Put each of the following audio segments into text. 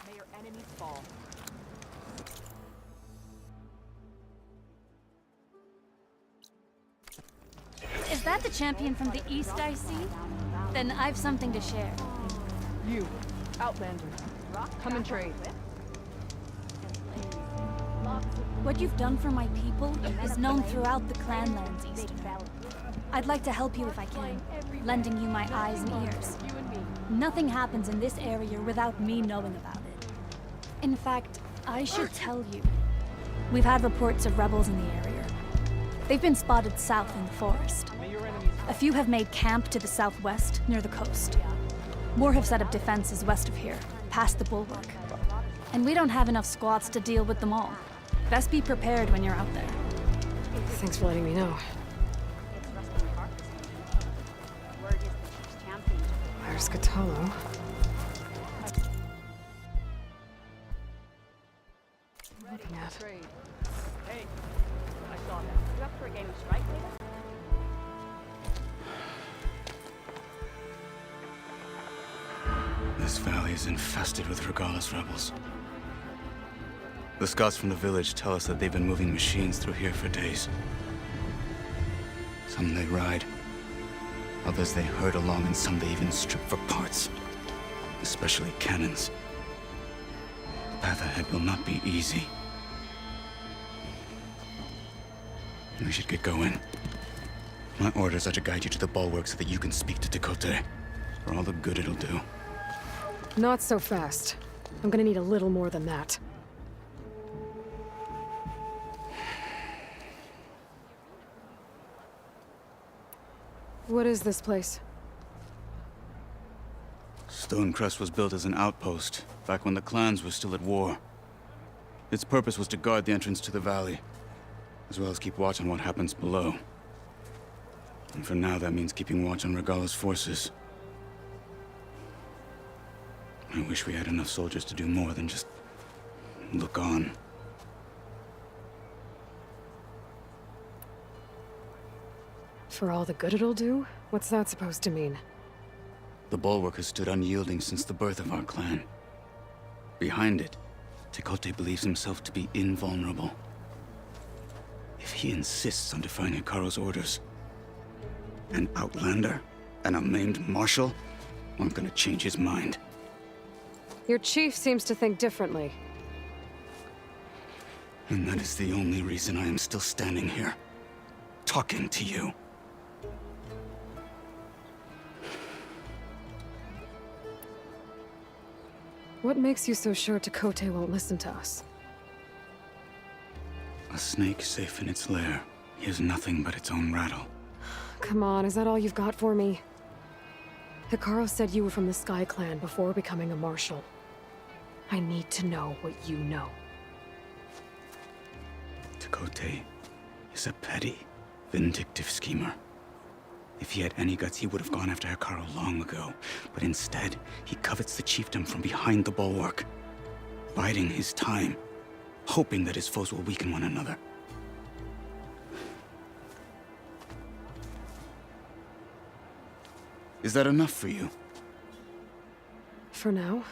May your enemies fall. Is that the champion from the east I see? Then I've something to share. You, Outlander, come and trade. What you've done for my people is known throughout the clanlands, Eastern. I'd like to help you if I can, lending you my eyes and ears. Nothing happens in this area without me knowing about it. In fact, I should tell you. We've had reports of rebels in the area. They've been spotted south in the forest. A few have made camp to the southwest, near the coast. More have set up defenses west of here, past the bulwark. And we don't have enough squads to deal with them all. Best be prepared when you're out there. Thanks for letting me know. There's Catalo. Looking at. Hey, I saw that. You up for a game of strike later? This valley is infested with Regalis rebels. The scouts from the village tell us that they've been moving machines through here for days. Some they ride, others they herd along, and some they even strip for parts. Especially cannons. The path ahead will not be easy. We should get going. My orders are to guide you to the bulwark so that you can speak to Tekote. For all the good it'll do. Not so fast. I'm gonna need a little more than that. What is this place? Stonecrest was built as an outpost, back when the clans were still at war. Its purpose was to guard the entrance to the valley, as well as keep watch on what happens below. And for now, that means keeping watch on Regalis forces. I wish we had enough soldiers to do more than just look on. For all the good it'll do? What's that supposed to mean? The bulwark has stood unyielding since the birth of our clan. Behind it, Tekote believes himself to be invulnerable. If he insists on defying Hikaru's orders, an outlander and a maimed marshal aren't gonna change his mind. Your chief seems to think differently. And that is the only reason I am still standing here, talking to you. What makes you so sure Tekote won't listen to us? A snake safe in its lair hears nothing but its own rattle. Come on, is that all you've got for me? Hikaru said you were from the Sky Clan before becoming a marshal. I need to know what you know. Tekote is a petty, vindictive schemer. If he had any guts, he would have gone after Hikaru long ago. But instead, he covets the chiefdom from behind the bulwark, biding his time, hoping that his foes will weaken one another. Is that enough for you? For now.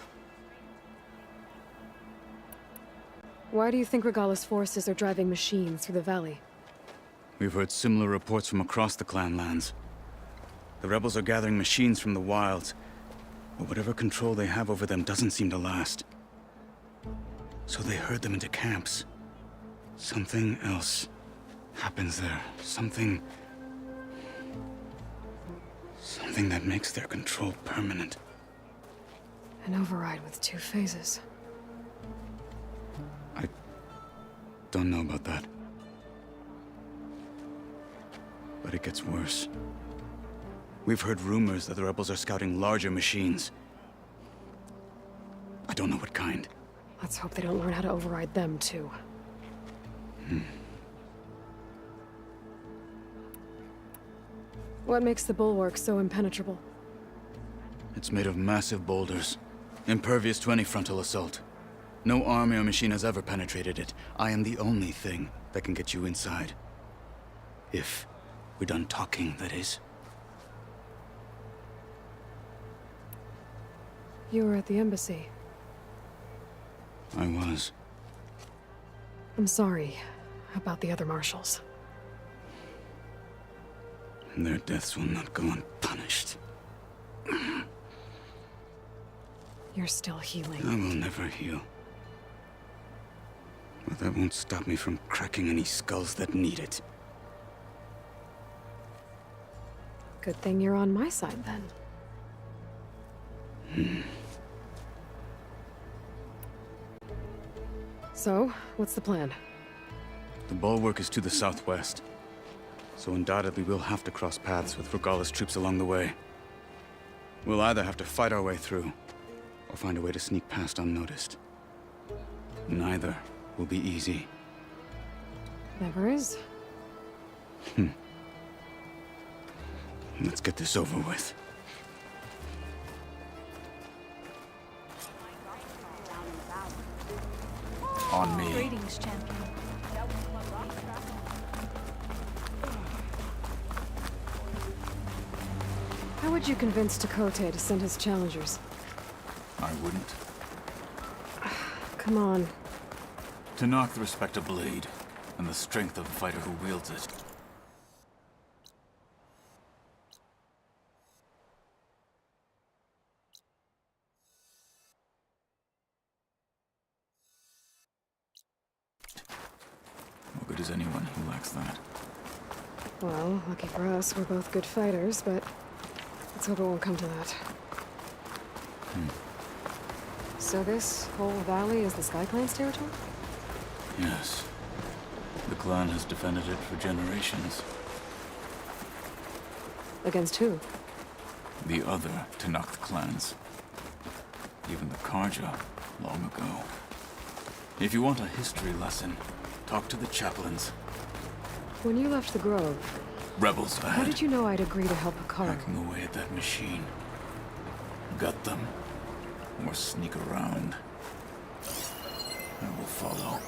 Why do you think Regalis forces are driving machines through the valley? We've heard similar reports from across the clan lands. The rebels are gathering machines from the wilds, but whatever control they have over them doesn't seem to last. So they herd them into camps. Something else happens there. Something that makes their control permanent. An override with 2 phases. I don't know about that. But it gets worse. We've heard rumors that the rebels are scouting larger machines. I don't know what kind. Let's hope they don't learn how to override them, too. What makes the bulwark so impenetrable? It's made of massive boulders, impervious to any frontal assault. No army or machine has ever penetrated it. I am the only thing that can get you inside. If we're done talking, that is. You were at the embassy. I was. I'm sorry about the other marshals. Their deaths will not go unpunished. You're still healing. I will never heal. But that won't stop me from cracking any skulls that need it. Good thing you're on my side, then. So, what's the plan? The bulwark is to the southwest, so undoubtedly we'll have to cross paths with Regala's troops along the way. We'll either have to fight our way through, or find a way to sneak past unnoticed. Neither will be easy. Never is. Let's get this over with. On me. Greetings, champion. How would you convince Takote to send his challengers? I wouldn't. Come on. To knock the respect of blade, and the strength of the fighter who wields it. What good is anyone who lacks that? Well, lucky for us, we're both good fighters, but let's hope it won't come to that. So this whole valley is the Sky Clan's territory? Yes. The clan has defended it for generations. Against who? The other Tanakh clans. Even the Karja, long ago. If you want a history lesson, talk to the chaplains. When you left the Grove, Rebels how ahead. did you know I'd agree to help Hikaru? Hacking away at that machine. Gut them. Or sneak around. I will follow.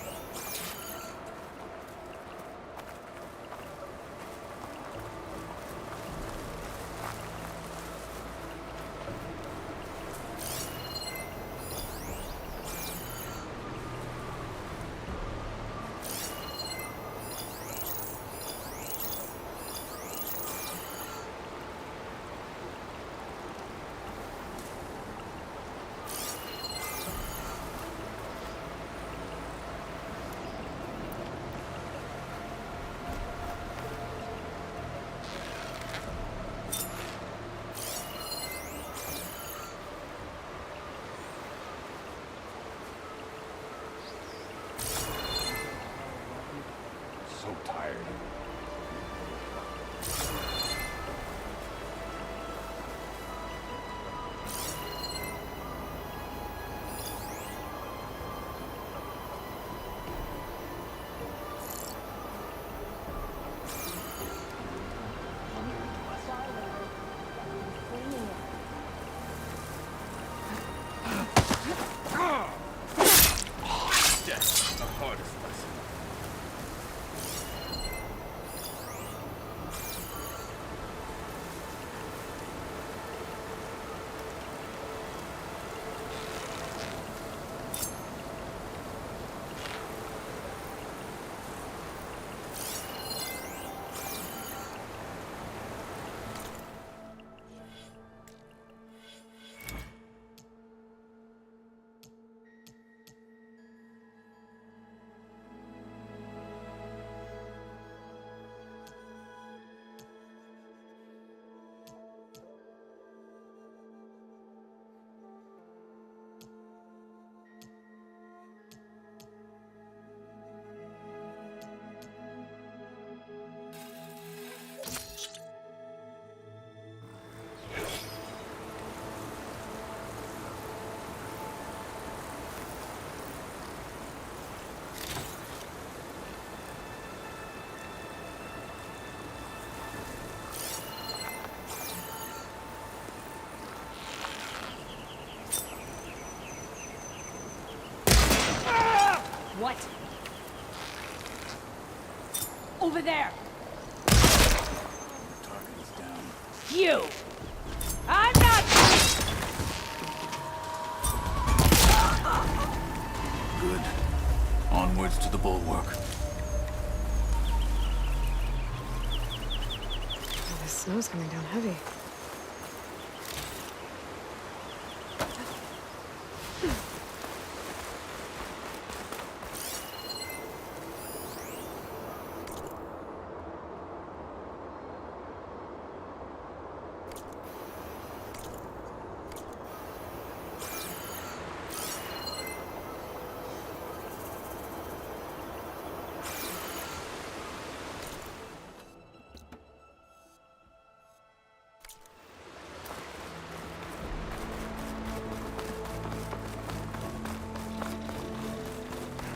So tired. Death, the hardest lesson. What? Over there! Target is down. You! I'm not... to the bulwark. Oh, the snow's coming down heavy.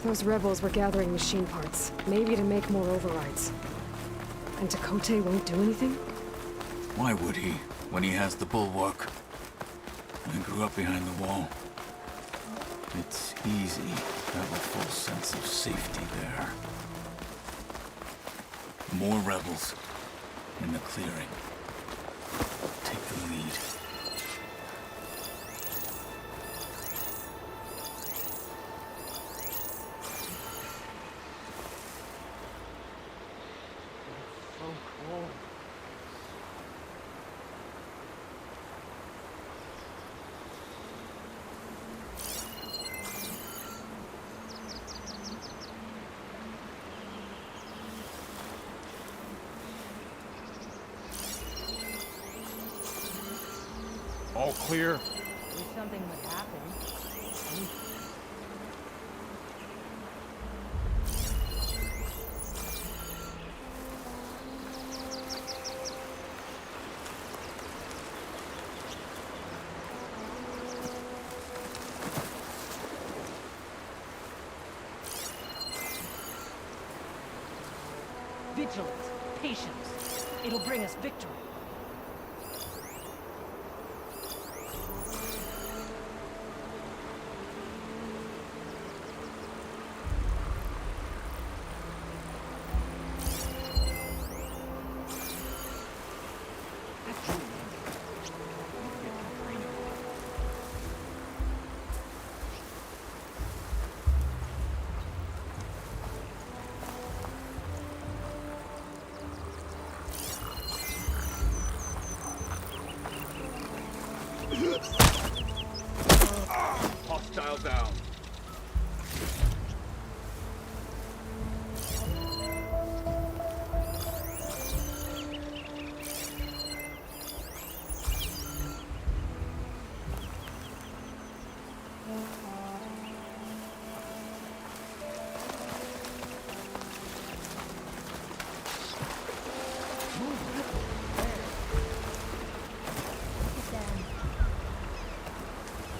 Those rebels were gathering machine parts, maybe to make more overrides. And Takote won't do anything? Why would he, when he has the bulwark? I grew up behind the wall. It's easy to have a full sense of safety there. More rebels in the clearing. Take the lead. So cold. All clear? Wish something would happen. Vigilance, patience. It'll bring us victory. Hostile down.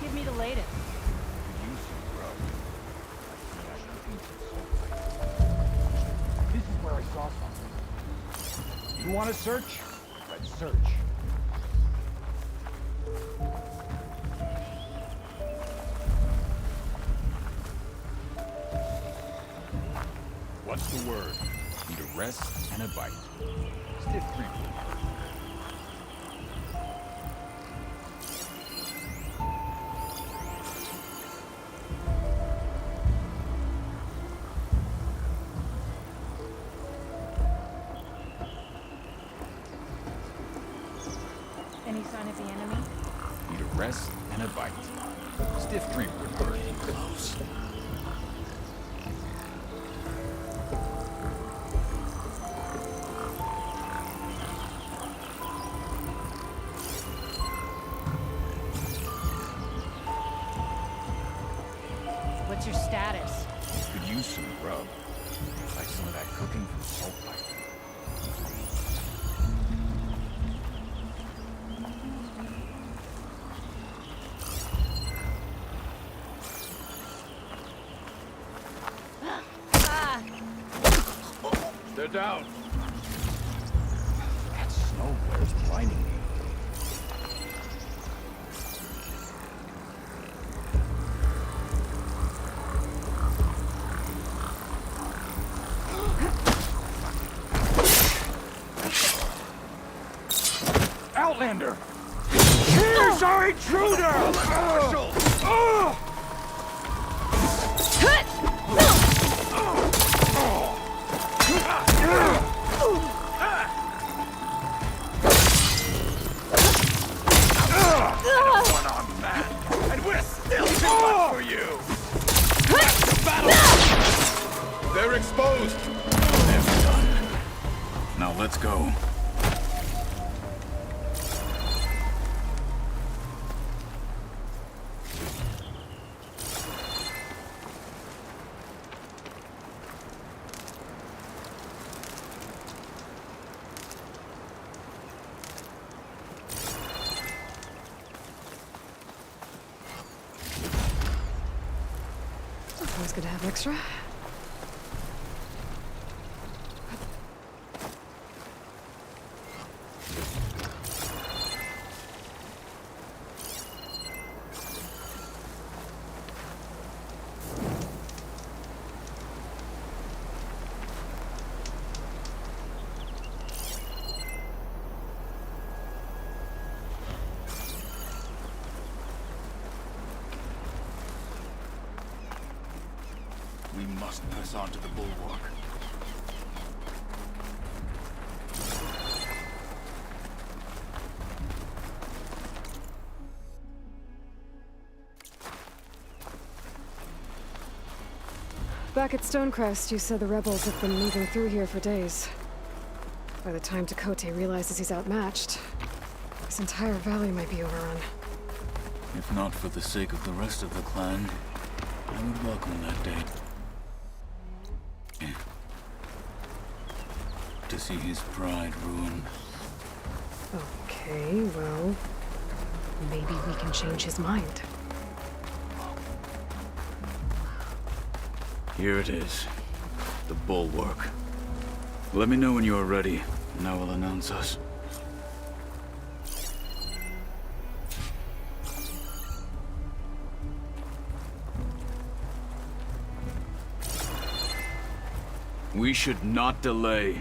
Give me the latest. You see, bro. This is where I saw something. You want to search? Let's search. What's the word? Need a rest and a bite. Stiff drink. Any sign of the enemy? Need a rest and a bite. Stiff drink would hurt. Close. What's your status? Could use some grub. Like some of that cooking from Salt Pipe. They're down. That snow glare's blinding me. Outlander! Here's our intruder! Marshal! One-armed man, and we're still too much for you! Battle! They're exposed! They're done. Now let's go. Always good to have extra. We must press on to the bulwark. Back at Stonecrest, you said the rebels have been moving through here for days. By the time Tekote realizes he's outmatched, this entire valley might be overrun. If not for the sake of the rest of the clan, I would welcome that day. To see his pride ruined. Okay, well, maybe we can change his mind. Here it is. The bulwark. Let me know when you are ready, and I will announce us. We should not delay.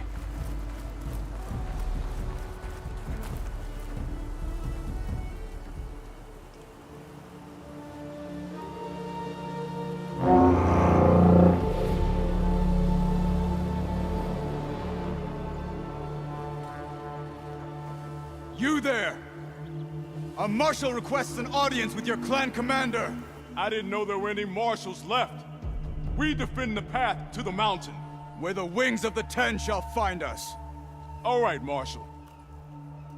You there! A marshal requests an audience with your clan commander. I didn't know there were any marshals left. We defend the path to the mountain. Where the wings of the Ten shall find us. All right, Marshal.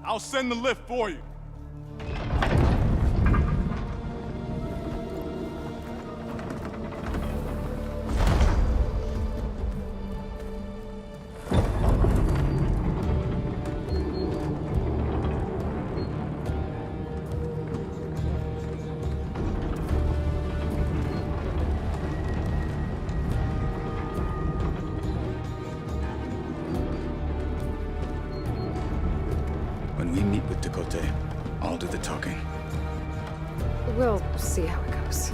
I'll send the lift for you. When we meet with Tekote, I'll do the talking. We'll see how it goes.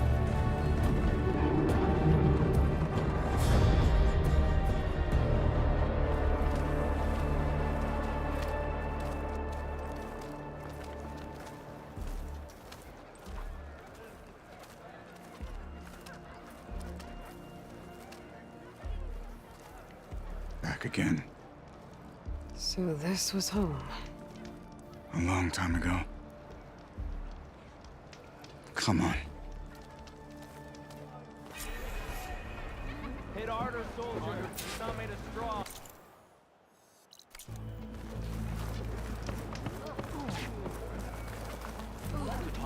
Back again. So this was home. A long time ago. Come on. Hit harder, soldier. It's not made of straw.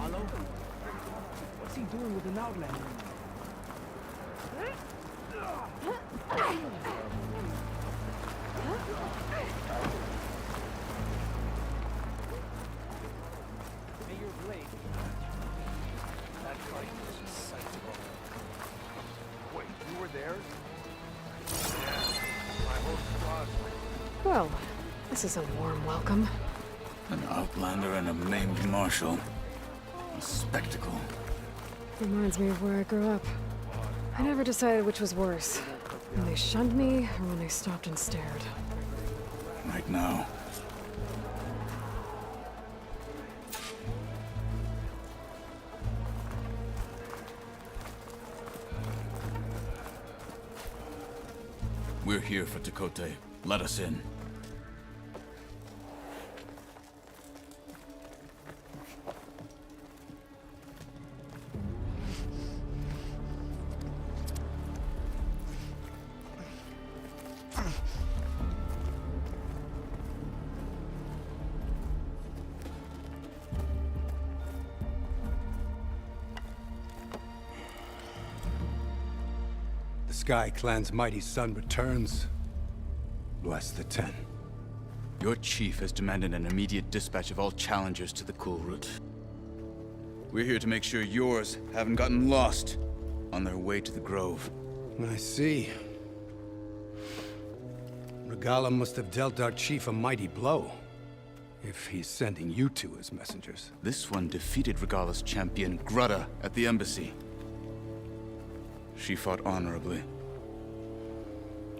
Apollo? What's he doing with an outlander? May your blade be that fight was insightful. Wait, you were there? Yeah, my whole squad. Well, this is a warm welcome. An outlander and a maimed marshal. A spectacle. Reminds me of where I grew up. I never decided which was worse. When they shunned me, or when they stopped and stared. Right now. We're here for Tekote. Let us in. Sky Clan's mighty son returns. Bless the Ten. Your chief has demanded an immediate dispatch of all challengers to the Cool Route. We're here to make sure yours haven't gotten lost on their way to the Grove. I see. Regala must have dealt our chief a mighty blow, if he's sending you two as messengers. This one defeated Regala's champion, Grudda, at the embassy. She fought honorably.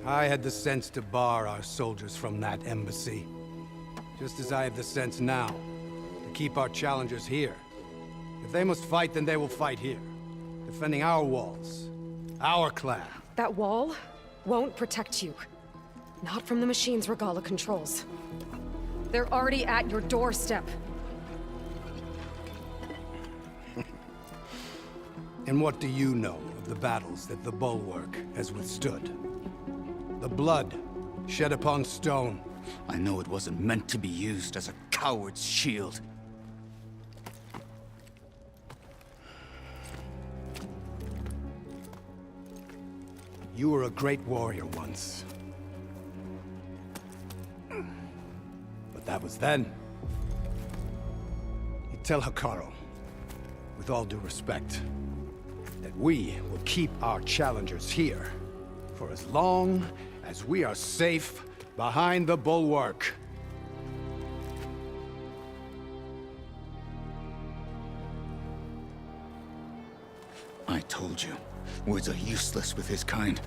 I had the sense to bar our soldiers from that embassy. Just as I have the sense now to keep our challengers here. If they must fight, then they will fight here. Defending our walls. Our clan. That wall won't protect you. Not from the machines Regala controls. They're already at your doorstep. And what do you know of the battles that the Bulwark has withstood? The blood shed upon stone. I know it wasn't meant to be used as a coward's shield. You were a great warrior once. But that was then. You tell Hikaru, with all due respect, that we will keep our challengers here for as long as we are safe behind the Bulwark. I told you, words are useless with his kind.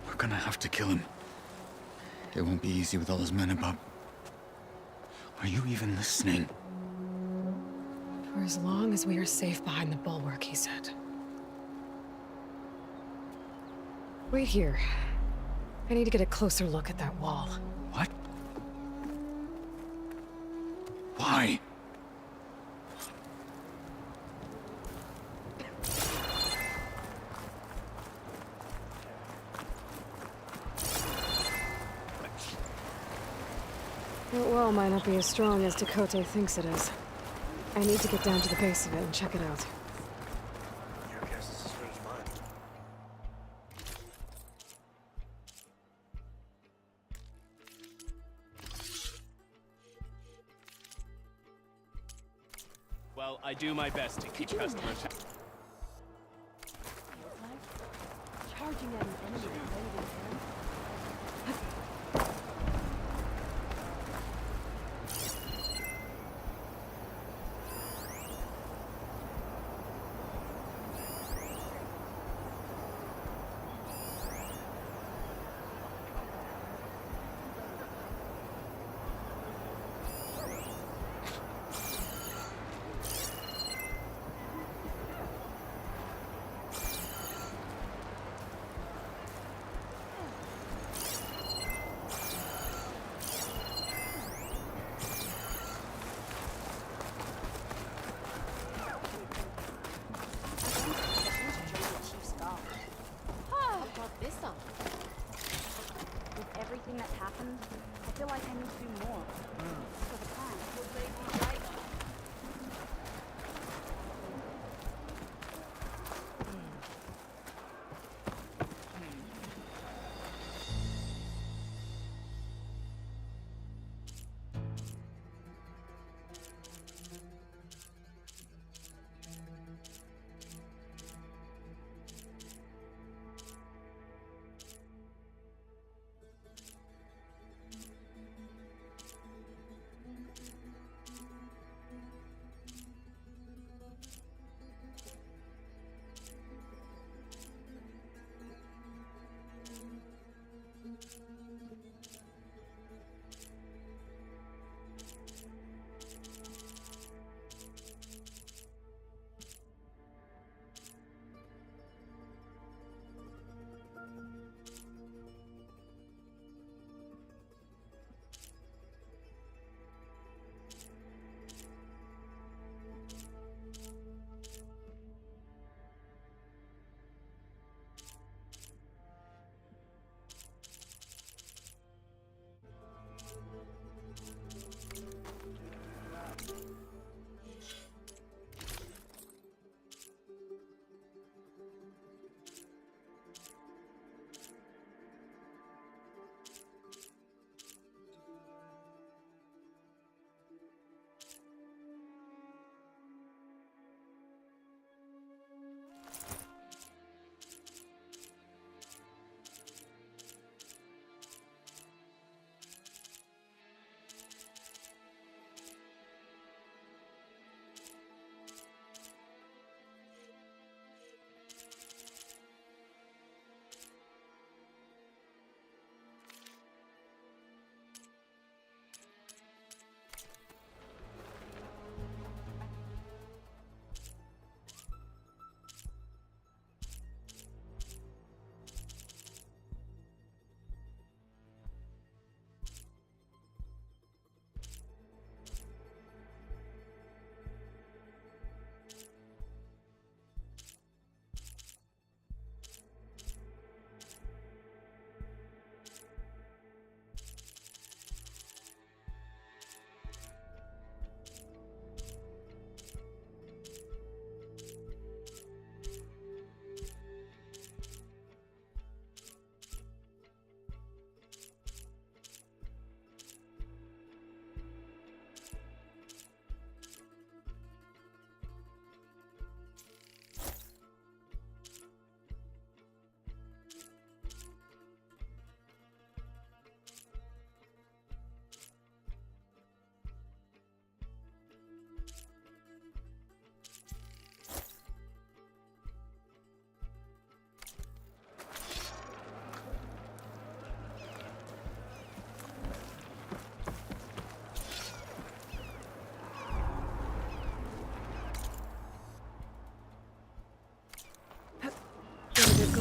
We're gonna have to kill him. It won't be easy with all his men about. Are you even listening? For as long as we are safe behind the Bulwark, he said. Wait here. I need to get a closer look at that wall. What? Why? That wall might not be as strong as Tekote thinks it is. I need to get down to the base of it and check it out. Your guess is as good as mine. Well, I do my best to keep customers happy. Charging at an enemy blade in hand.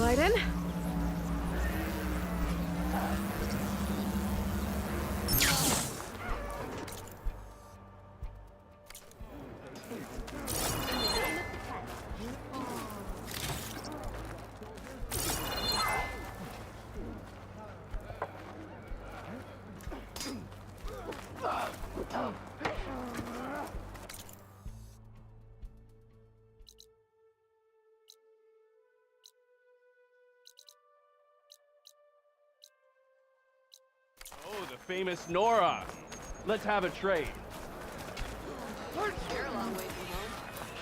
Glide in. Oh, the famous Nora. Let's have a trade. You're a long way from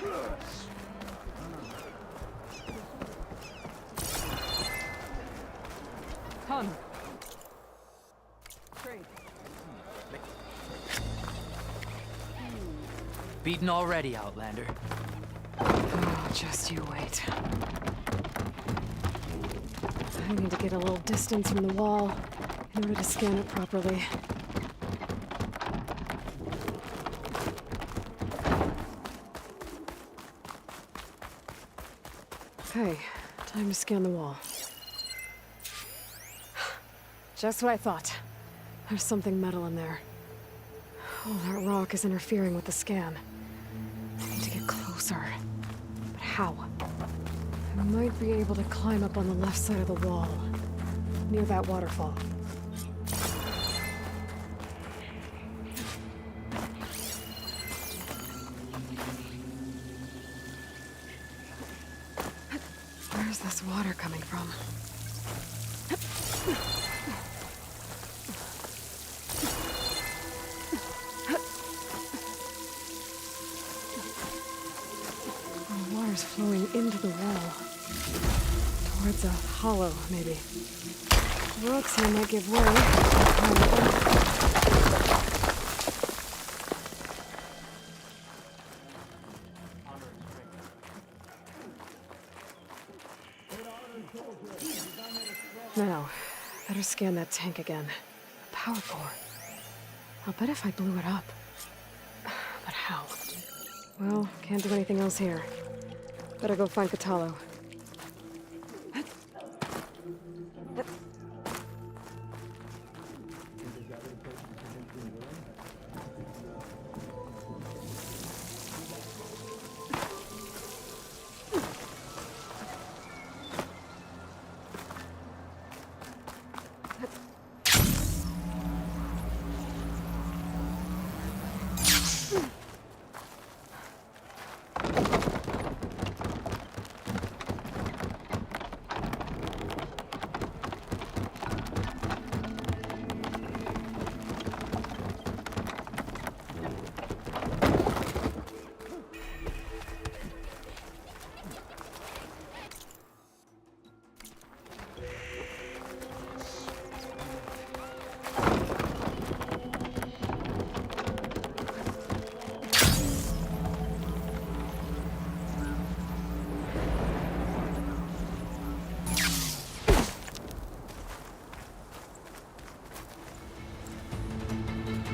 home. Come. Trade. Beaten already, Outlander. Oh, just you wait. I need to get a little distance from the wall in order to scan it properly. Okay, time to scan the wall. Just what I thought. There's something metal in there. Oh, that rock is interfering with the scan. I need to get closer. But how? I might be able to climb up on the left side of the wall, near that waterfall. Where's this water coming from? The water's flowing into the wall. Towards a hollow, maybe. The rocks here might give way. Now, better scan that tank again. A power core. I'll bet if I blew it up. But how? Well, can't do anything else here. Better go find Catalo.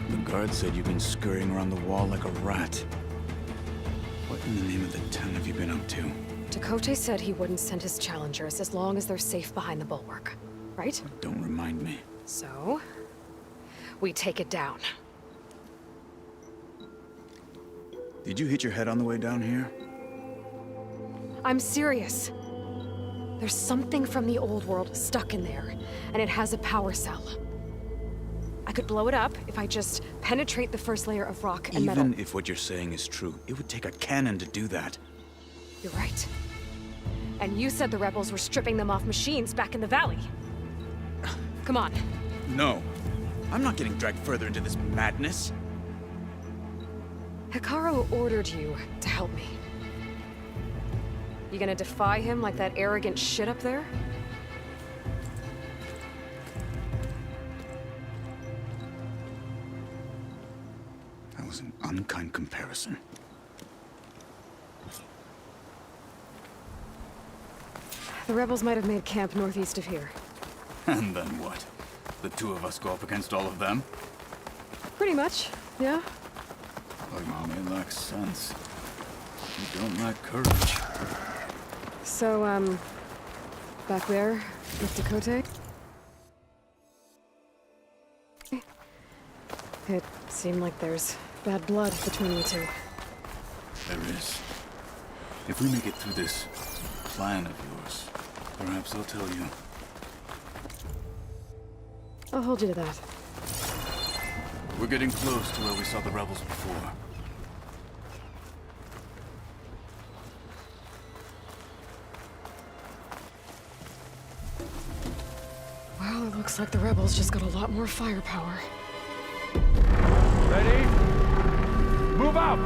The guard said you've been scurrying around the wall like a rat. What in the name of the ten have you been up to? Dakote said he wouldn't send his challengers as long as they're safe behind the bulwark, right? Don't remind me. So, we take it down. Did you hit your head on the way down here? I'm serious. There's something from the old world stuck in there, and it has a power cell. I could blow it up if I just penetrate the first layer of rock and metal. Even if what you're saying is true, it would take a cannon to do that. You're right. And you said the rebels were stripping them off machines back in the valley. Come on. No. I'm not getting dragged further into this madness. Hikaru ordered you to help me. You gonna defy him like that arrogant shit up there? That was an unkind comparison. The rebels might have made camp northeast of here. And then what? The two of us go up against all of them? Pretty much, yeah. Oh, you may lack sense. You don't lack courage. So, Back there, with Dakota. It seemed like there's bad blood between you two. There is. If we make it through this plan of yours, perhaps they'll tell you. I'll hold you to that. We're getting close to where we saw the rebels before. Well, it looks like the rebels just got a lot more firepower. Ready? Move out!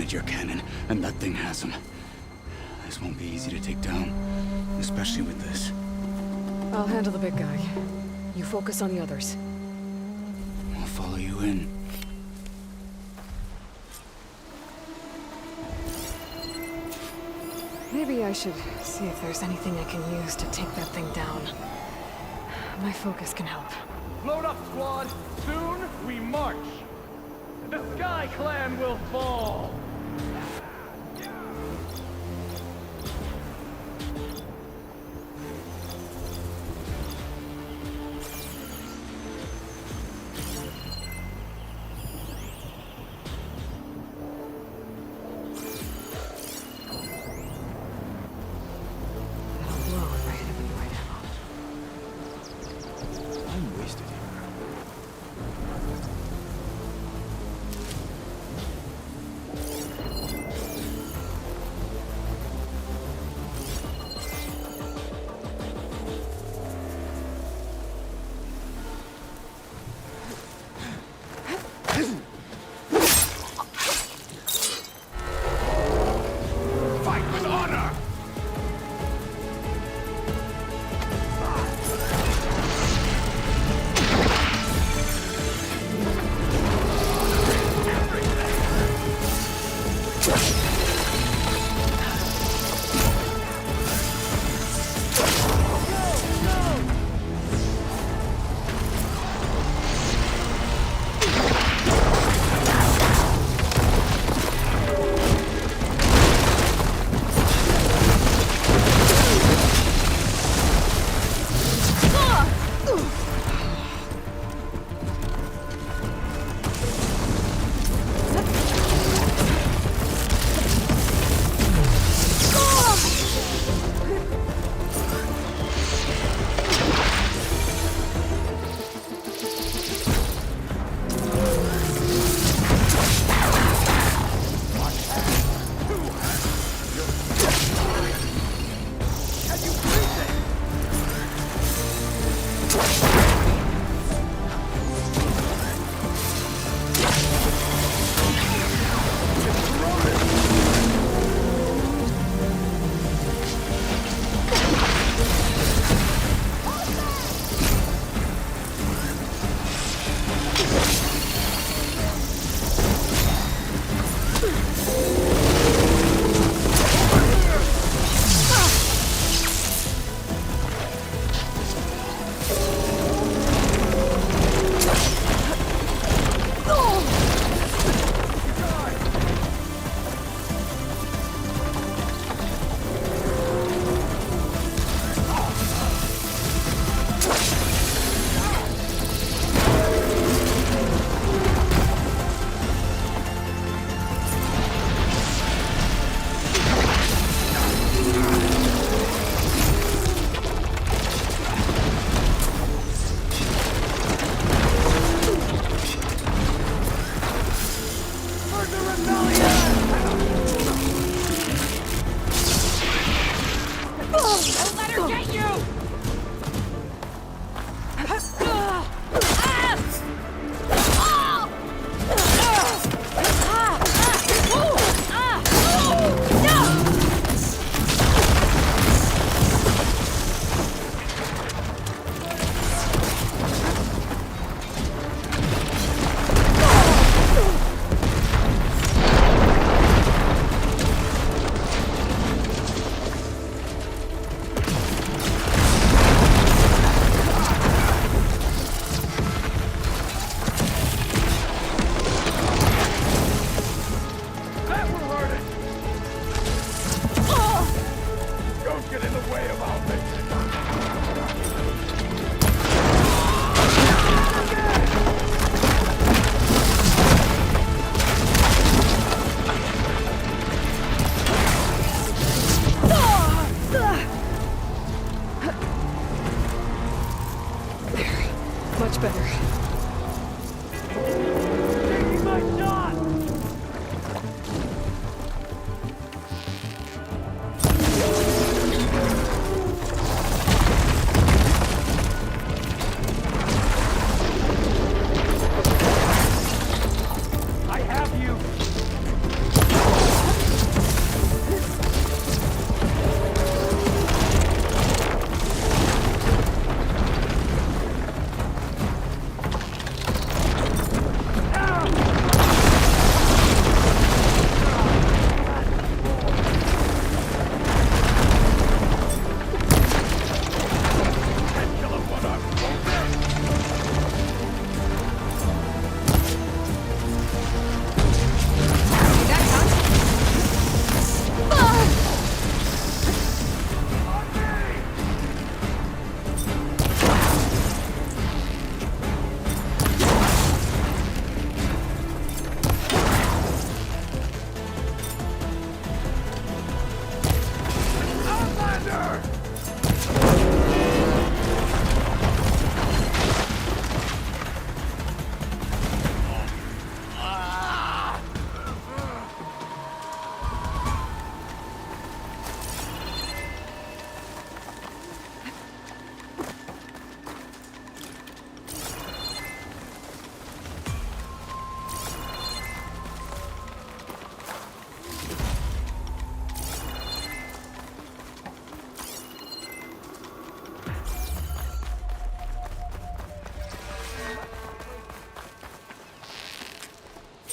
Your cannon, and that thing has him. This won't be easy to take down, especially with this. I'll handle the big guy. You focus on the others. I'll follow you in. Maybe I should see if there's anything I can use to take that thing down. My focus can help. Load up, squad! Soon we march! The Sky Clan will fall! That'll blow if I hit him with the right ammo. I'm wasted here.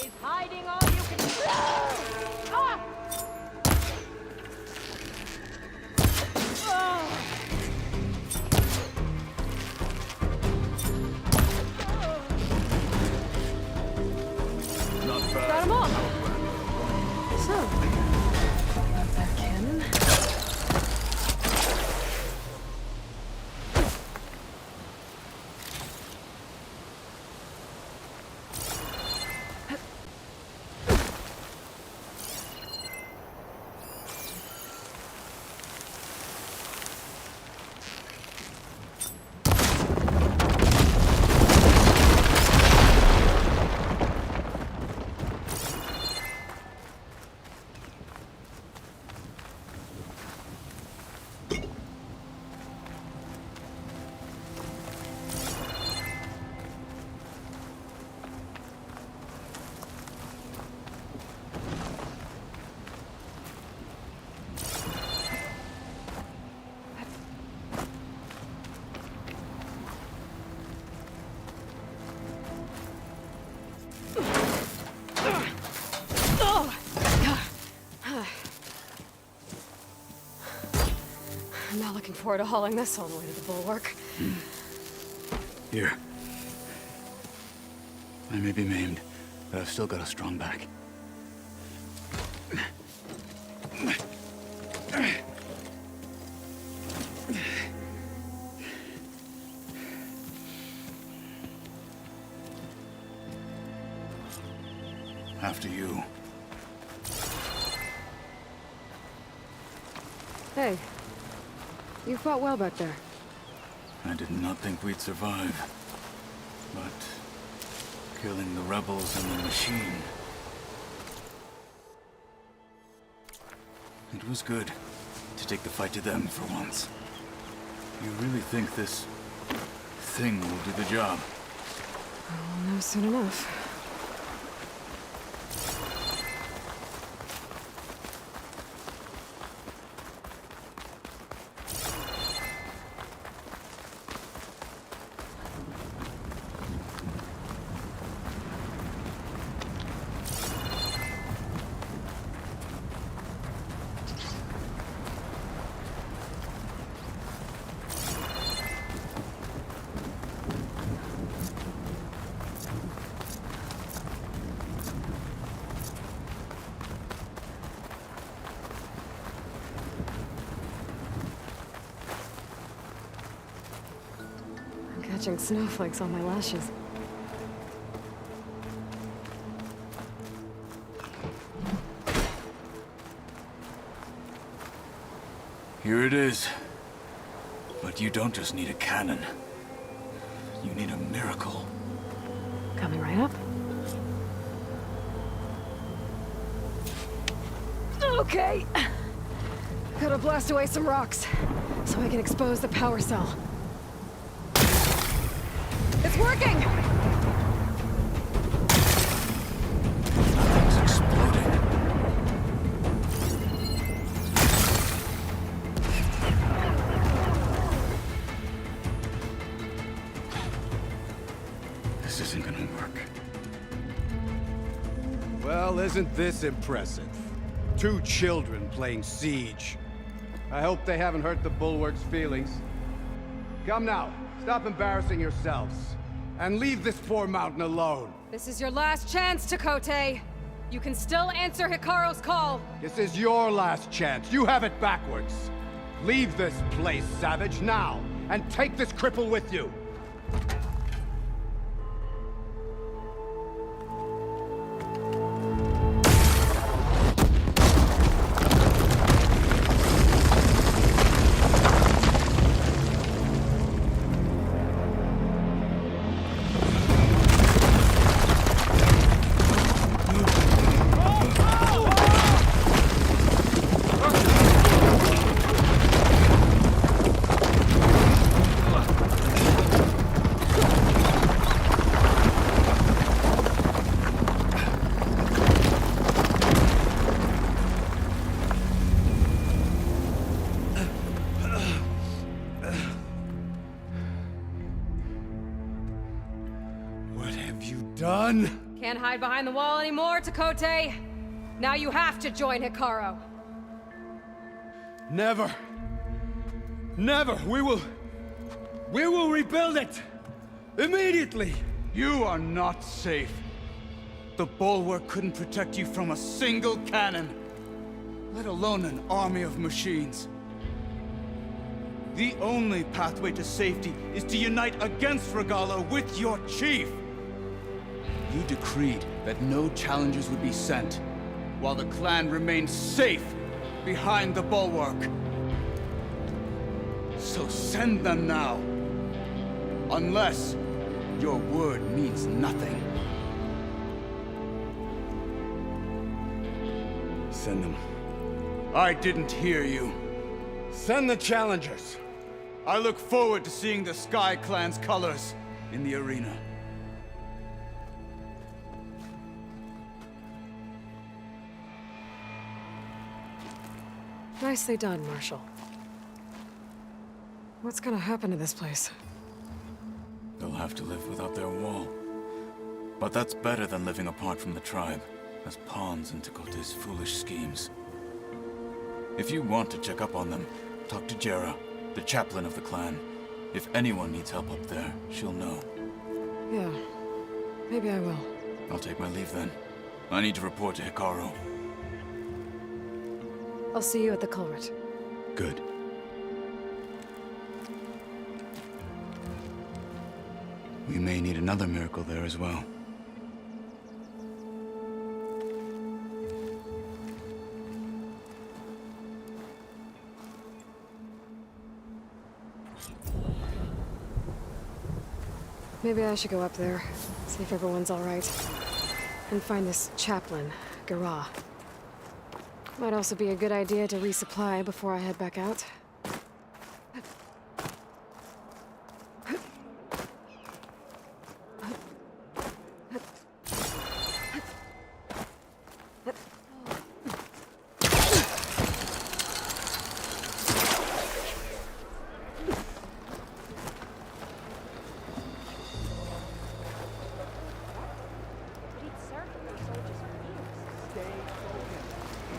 is hiding all you can. Ah! Not bad. Got 'em all. So, got that cannon. I'm not looking forward to hauling this all the way to the bulwark. Here. I may be maimed, but I've still got a strong back. After you. Hey, you fought well back there. I did not think we'd survive. But killing the rebels and the machine... It was good to take the fight to them for once. You really think this thing will do the job? I'll know soon enough. Catching snowflakes on my lashes. Here it is. But you don't just need a cannon. You need a miracle. Coming right up. Okay. Gotta blast away some rocks, so I can expose the power cell. It's working! Nothing's exploding. This isn't gonna work. Well, isn't this impressive? 2 children playing siege. I hope they haven't hurt the bulwark's feelings. Come now, stop embarrassing yourselves. And leave this poor mountain alone. This is your last chance, Takote. You can still answer Hikaru's call. This is your last chance. You have it backwards. Leave this place, Savage, now. And take this cripple with you. Done? Can't hide behind the wall anymore, Takote. Now you have to join Hikaru. Never. Never. We will rebuild it. Immediately. You are not safe. The bulwark couldn't protect you from a single cannon, let alone an army of machines. The only pathway to safety is to unite against Regala with your chief. You decreed that no challengers would be sent, while the clan remained safe behind the bulwark. So send them now. Unless your word means nothing. Send them. I didn't hear you. Send the challengers. I look forward to seeing the Sky Clan's colors in the arena. Nicely done, Marshal. What's gonna happen to this place? They'll have to live without their wall. But that's better than living apart from the tribe, as pawns in Takote's foolish schemes. If you want to check up on them, talk to Jera, the chaplain of the clan. If anyone needs help up there, she'll know. Yeah, maybe I will. I'll take my leave then. I need to report to Hikaru. I'll see you at the culvert. Good. We may need another miracle there as well. Maybe I should go up there, see if everyone's all right. And find this chaplain, Gara. Might also be a good idea to resupply before I head back out.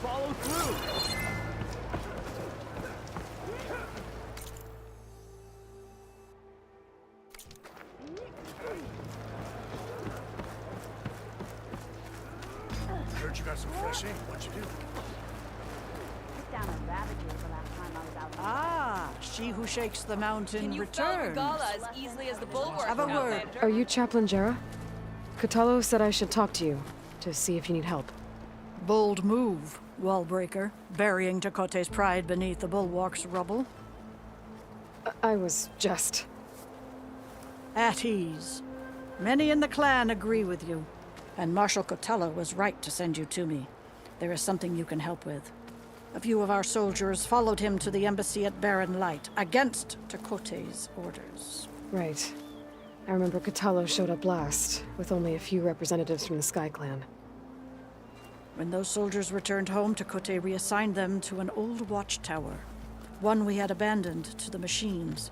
Follow through! Heard you got some fresh ink. What'd you do? Took down a ravager the last time I was out. Ah, she who shakes the mountain returns. as easily as the bulwark? Have a word. Are you Chaplain Jera? Kotalo said I should talk to you, to see if you need help. Bold move, wallbreaker, burying Takote's pride beneath the bulwark's rubble. I was just... At ease. Many in the clan agree with you, and Marshal Kotalo was right to send you to me. There is something you can help with. A few of our soldiers followed him to the embassy at Barren Light, against Takote's orders. Right. I remember Kotalo showed up last, with only a few representatives from the Sky Clan. When those soldiers returned home, Takote reassigned them to an old watchtower, one we had abandoned to the machines.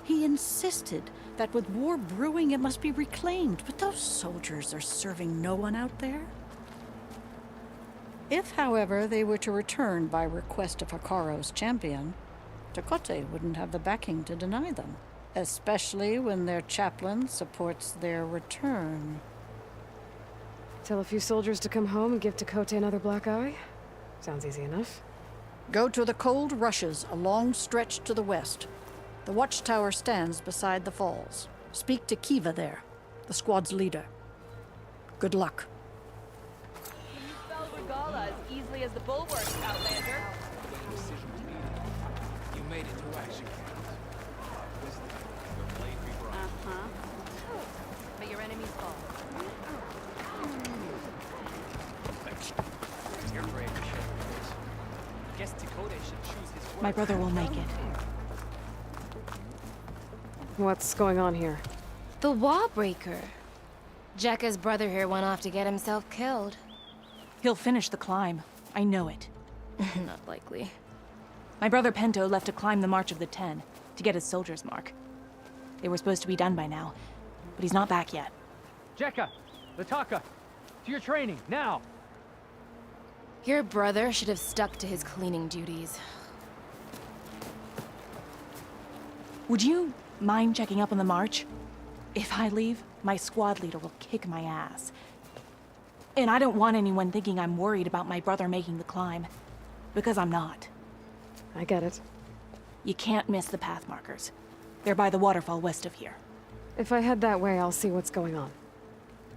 He insisted that with war brewing it must be reclaimed, but those soldiers are serving no one out there. If, however, they were to return by request of Hikaru's champion, Takote wouldn't have the backing to deny them, especially when their chaplain supports their return. Tell a few soldiers to come home and give Takote another black eye? Sounds easy enough. Go to the cold rushes, a long stretch to the west. The watchtower stands beside the falls. Speak to Kiva there, the squad's leader. Good luck. Can you spell Regala as easily as the bulwark, Outlander? You made it to action. Uh-huh. But your enemies fall. You're brave to share this. Guess Takote should choose his words. My brother will make it. What's going on here? The Wallbreaker. Jekka's brother here went off to get himself killed. He'll finish the climb. I know it. Not likely. My brother Pento left to climb the March of the Ten, to get his soldier's mark. They were supposed to be done by now, but he's not back yet. Jekka, Lataka, to your training, now! Your brother should have stuck to his cleaning duties. Would you mind checking up on the march? If I leave, my squad leader will kick my ass. And I don't want anyone thinking I'm worried about my brother making the climb. Because I'm not. I get it. You can't miss the path markers. They're by the waterfall west of here. If I head that way, I'll see what's going on.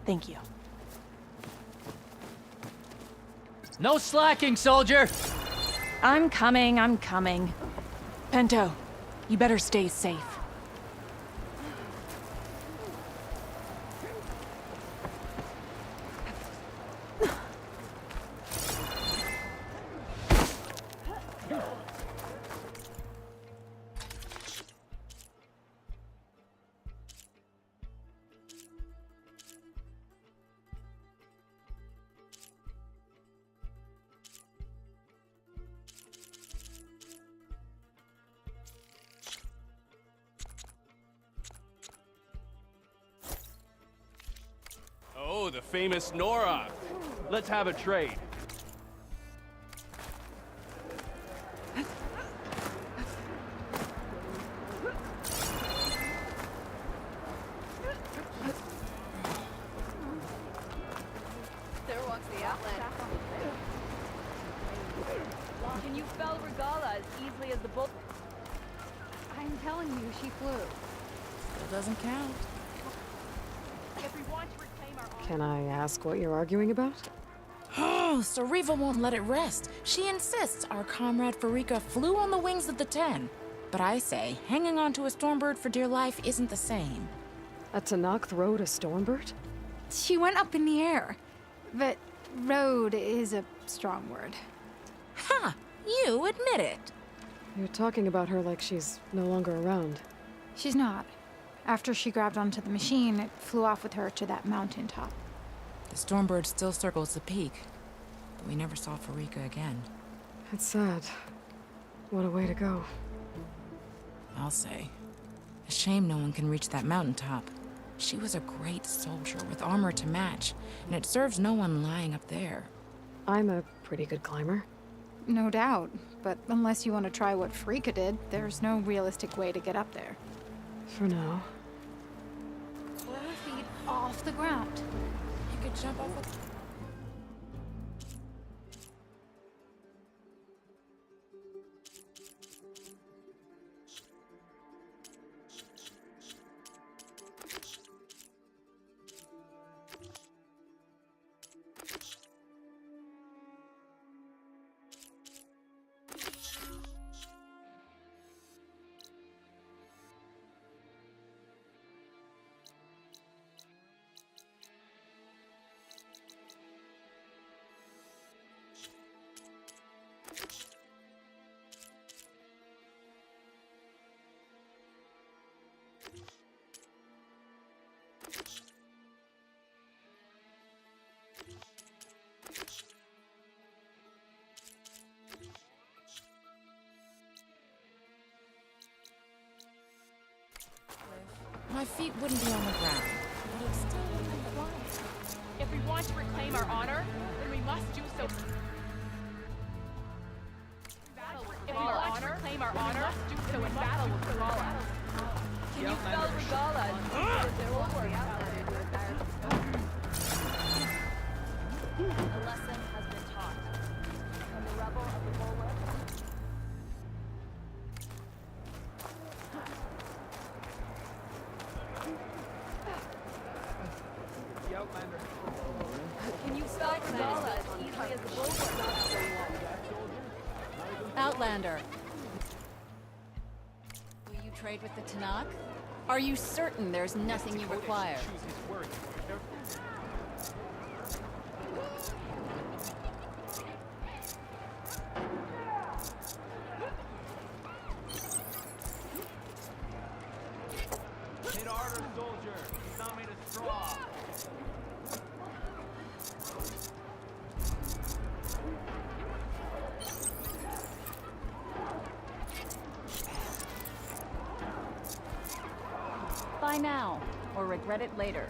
Thank you. No slacking, soldier! I'm coming, I'm coming. Pento, you better stay safe. Oh, the famous Nora. Let's have a trade. There walks the Outlander. Can you fell Regala as easily as the bull? I'm telling you, she flew. Still doesn't count. If we want to reclaim our honor... Can I ask what you're arguing about? Oh, Sariva won't let it rest. She insists our comrade Farika flew on the wings of the 10. But I say, hanging onto a Stormbird for dear life isn't the same. A Tanakh rode a Stormbird? She went up in the air. But rode is a strong word. Ha! You admit it. You're talking about her like she's no longer around. She's not. After she grabbed onto the machine, it flew off with her to that mountaintop. The Stormbird still circles the peak, but we never saw Farika again. It's sad. What a way to go. I'll say. A shame no one can reach that mountaintop. She was a great soldier with armor to match, and it serves no one lying up there. I'm a pretty good climber. No doubt, but unless you want to try what Farika did, there's no realistic way to get up there. For now. 4 feet off the ground. You could jump off a... My feet wouldn't be on the ground, but it still wouldn't be quiet. If we want to reclaim our honor, then we must do so. If we want to reclaim our honor, do so in battle with Regala. Can you spell Regala as easily as the bulwark? A lesson has been taught. From the rebel of the bulwark. Can you spell Regala as easily as the bulwark? Outlander. Will you trade with the Tanakh? Are you certain there's nothing you require? Hit harder, soldier. He's not made of straw. Buy now, or regret it later.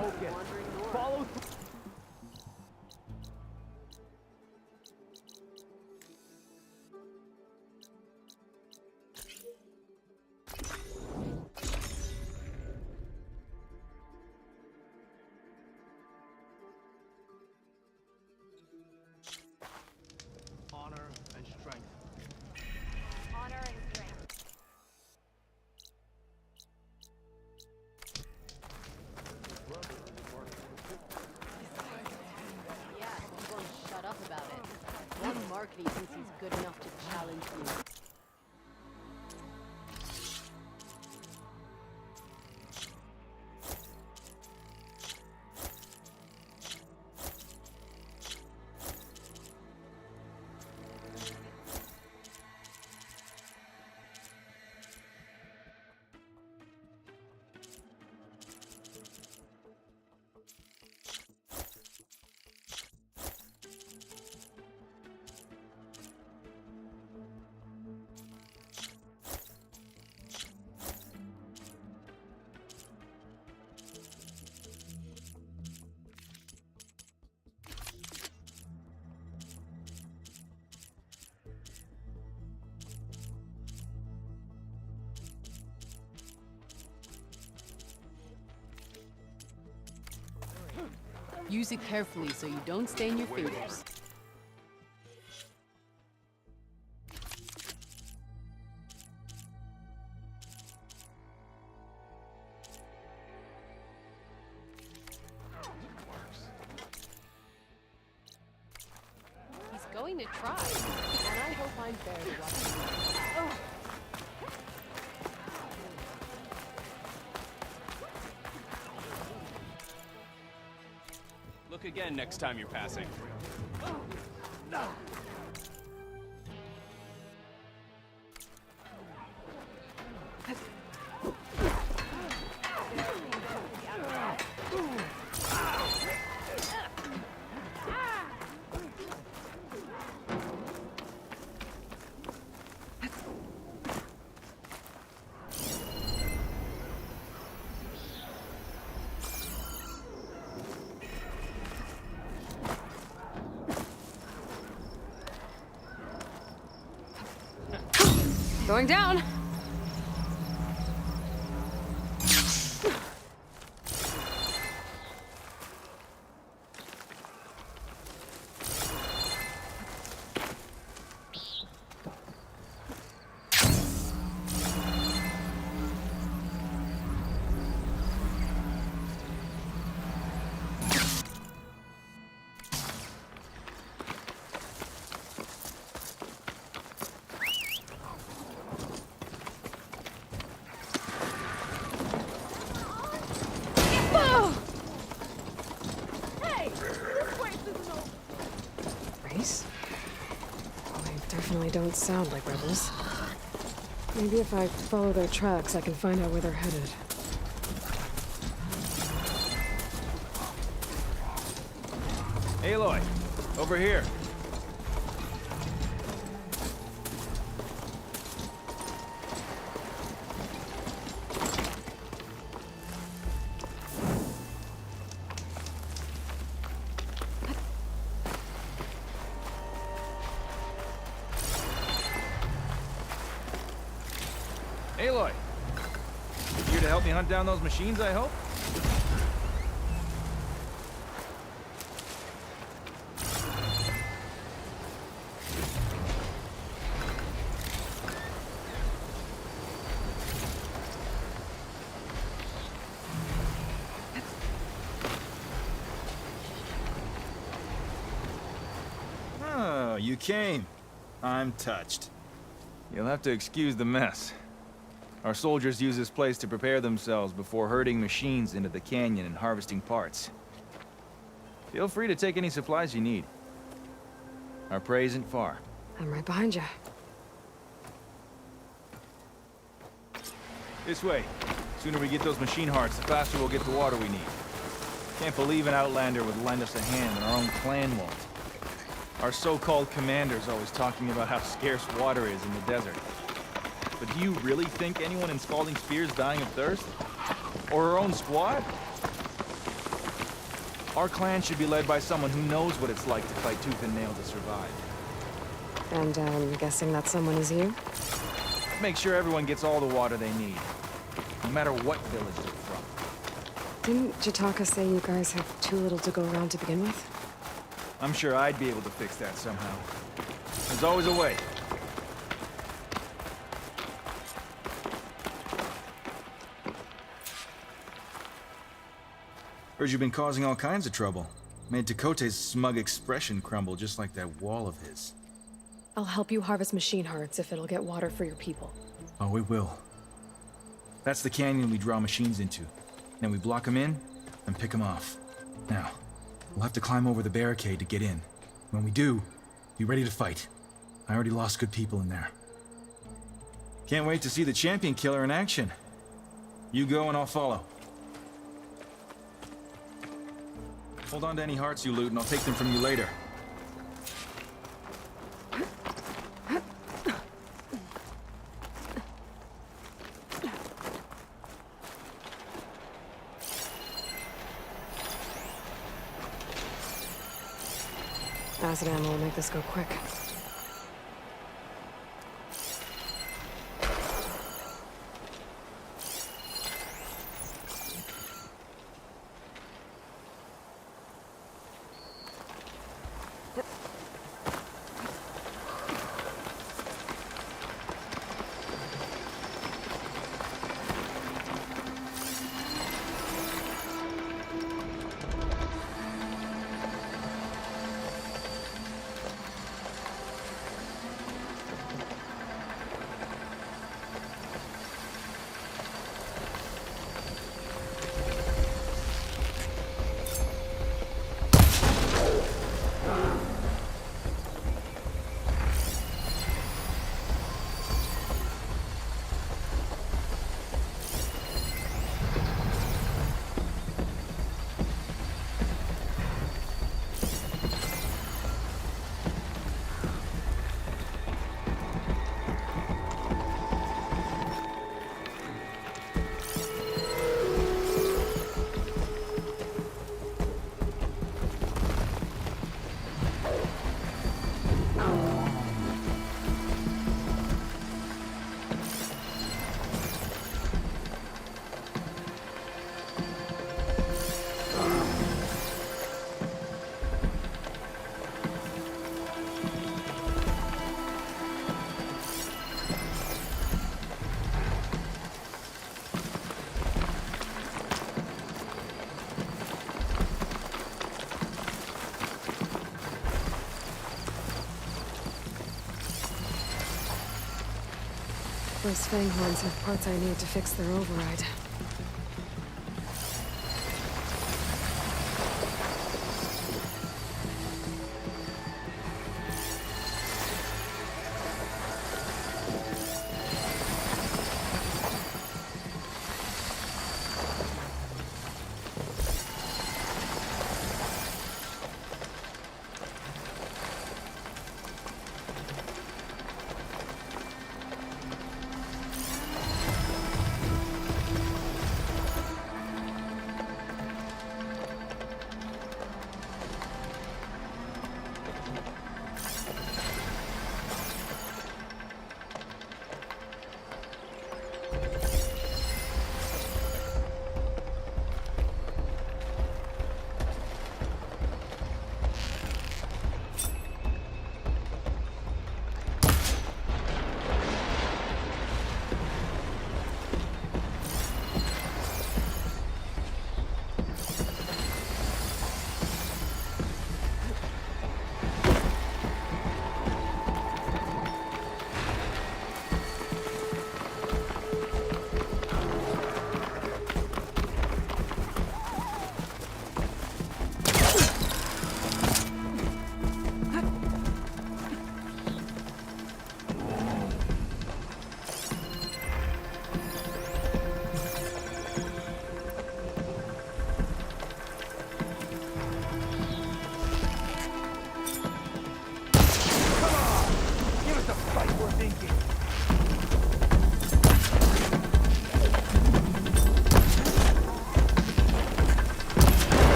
focus. Follow through. Honor and strength. Honor and strength. Yeah, he won't shut up about it. One Markley thinks he's good enough to challenge me. Use it carefully so you don't stain your fingers. He's going to try, and I hope I'm fair to watch him. Look again next time you're passing. Going down. Race? They definitely don't sound like rebels. Maybe if I follow their tracks, I can find out where they're headed. Aloy, over here. Aloy, you're here to help me hunt down those machines, I hope? Oh, you came. I'm touched. You'll have to excuse the mess. Our soldiers use this place to prepare themselves before herding machines into the canyon and harvesting parts. Feel free to take any supplies you need. Our prey isn't far. I'm right behind you. This way. Sooner we get those machine hearts, the faster we'll get the water we need. Can't believe an outlander would lend us a hand when our own clan won't. Our so-called commander's always talking about how scarce water is in the desert. But do you really think anyone in Scalding Spear's dying of thirst? Or her own squad? Our clan should be led by someone who knows what it's like to fight tooth and nail to survive. And I'm guessing that someone is you? Make sure everyone gets all the water they need, no matter what village they're from. Didn't Jataka say you guys have too little to go around to begin with? I'm sure I'd be able to fix that somehow. There's always a way. Heard you've been causing all kinds of trouble. Made Tekote's smug expression crumble just like that wall of his. I'll help you harvest machine hearts if it'll get water for your people. Oh, it will. That's the canyon we draw machines into. Then we block them in and pick them off. Now, we'll have to climb over the barricade to get in. When we do, be ready to fight. I already lost good people in there. Can't wait to see the champion killer in action. You go and I'll follow. Hold on to any hearts you loot and I'll take them from you later. Acid ammo will make this go quick. Those fanghorns have parts I need to fix their override.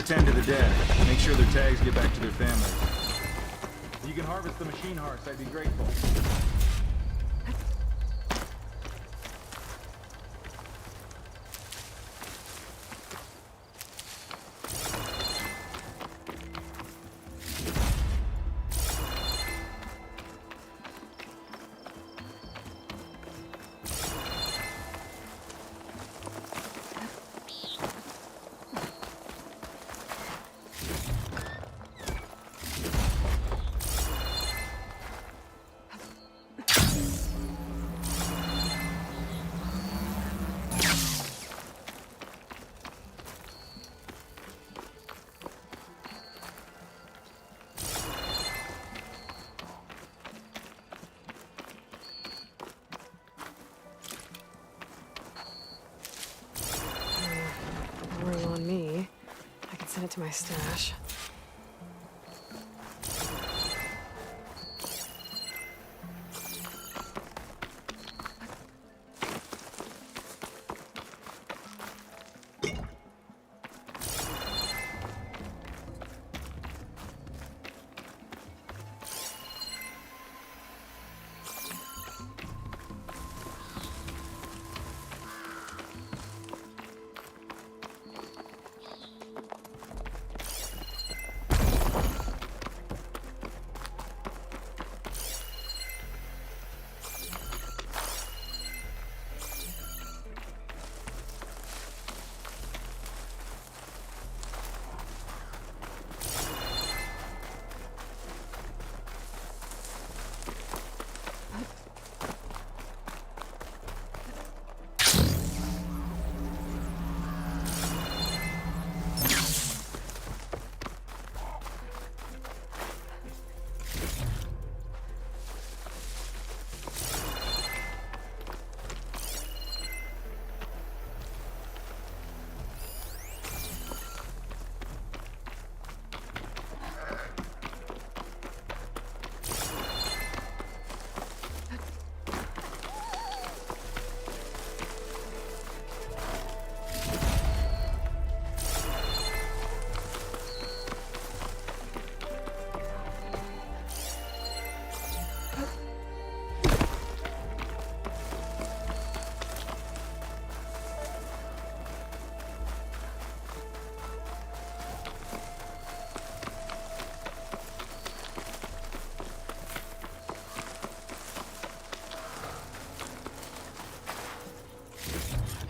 attend to the dead. Make sure their tags get back to their families. If you can harvest the machine hearts, I'd be grateful. Room on me. I can send it to my stash.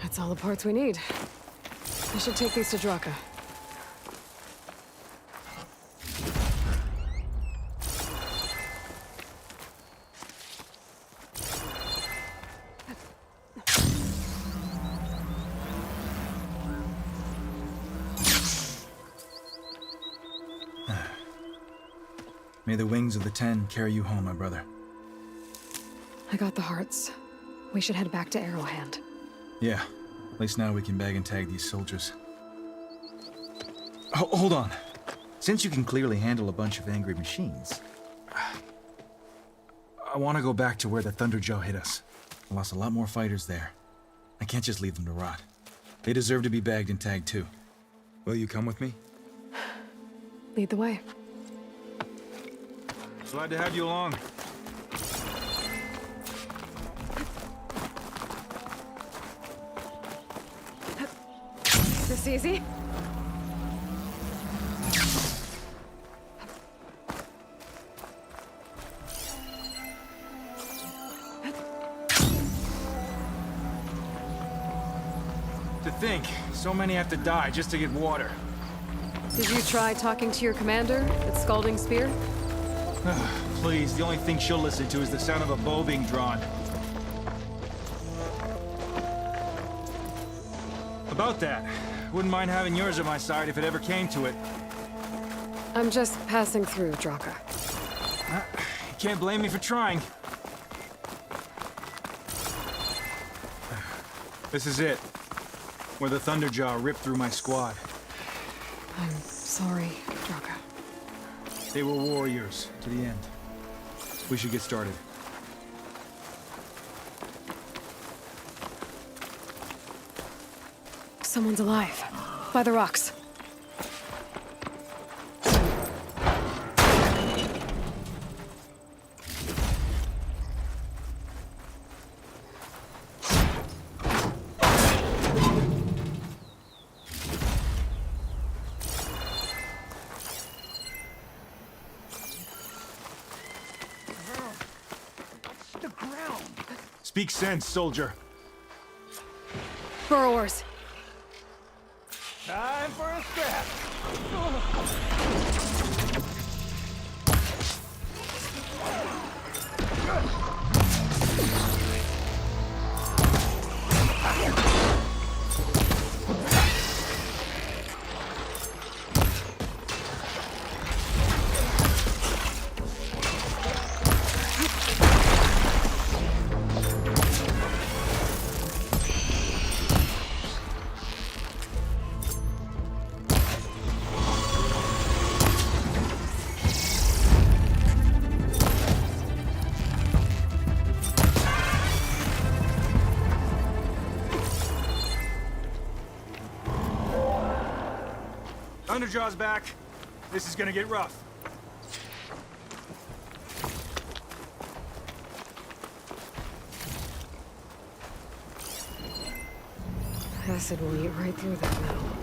That's all the parts we need. I should take these to Draka. May the wings of the Ten carry you home, my brother. I got the hearts. We should head back to Arrowhand. Yeah, at least now we can bag and tag these soldiers. Hold on. Since you can clearly handle a bunch of angry machines, I want to go back to where the Thunderjaw hit us. I lost a lot more fighters there. I can't just leave them to rot. They deserve to be bagged and tagged too. Will you come with me? Lead the way. Glad to have you along. This easy? To think, so many have to die just to get water. Did you try talking to your commander at Scalding Spear? Please, the only thing she'll listen to is the sound of a bow being drawn. About that, wouldn't mind having yours at my side if it ever came to it. I'm just passing through, Draka. You can't blame me for trying. This is it. Where the Thunderjaw ripped through my squad. I'm sorry, Draka. They were warriors to the end. We should get started. Someone's alive. By the rocks. Speak sense, soldier. Burrowers. Time for a scrap. Thunderjaw's back. This is gonna get rough. Acid will eat right through that now.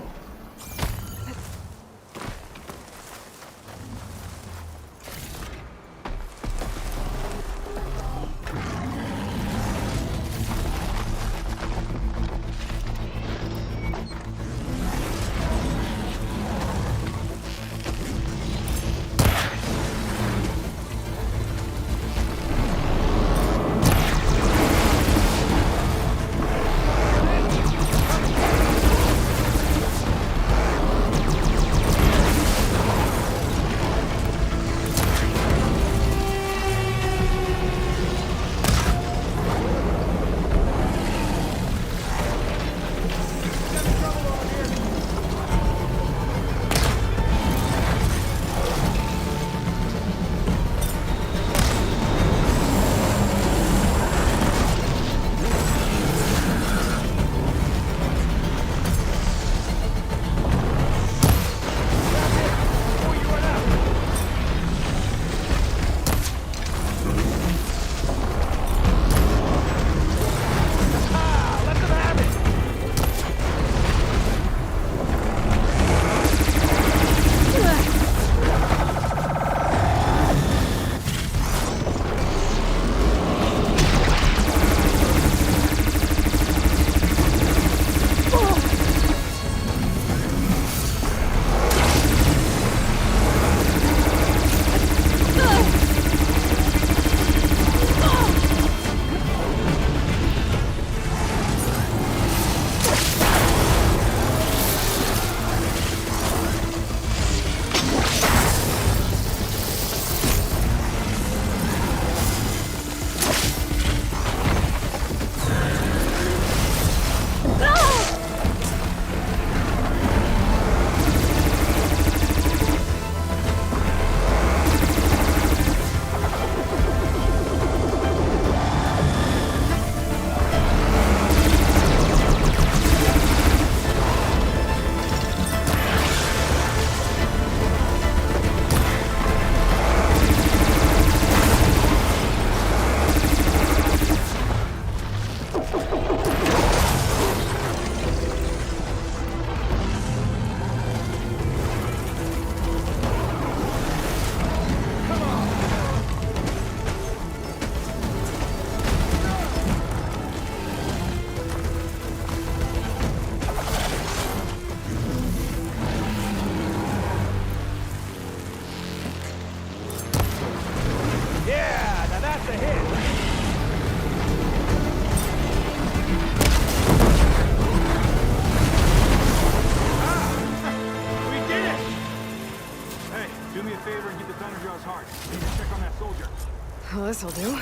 Well, this'll do.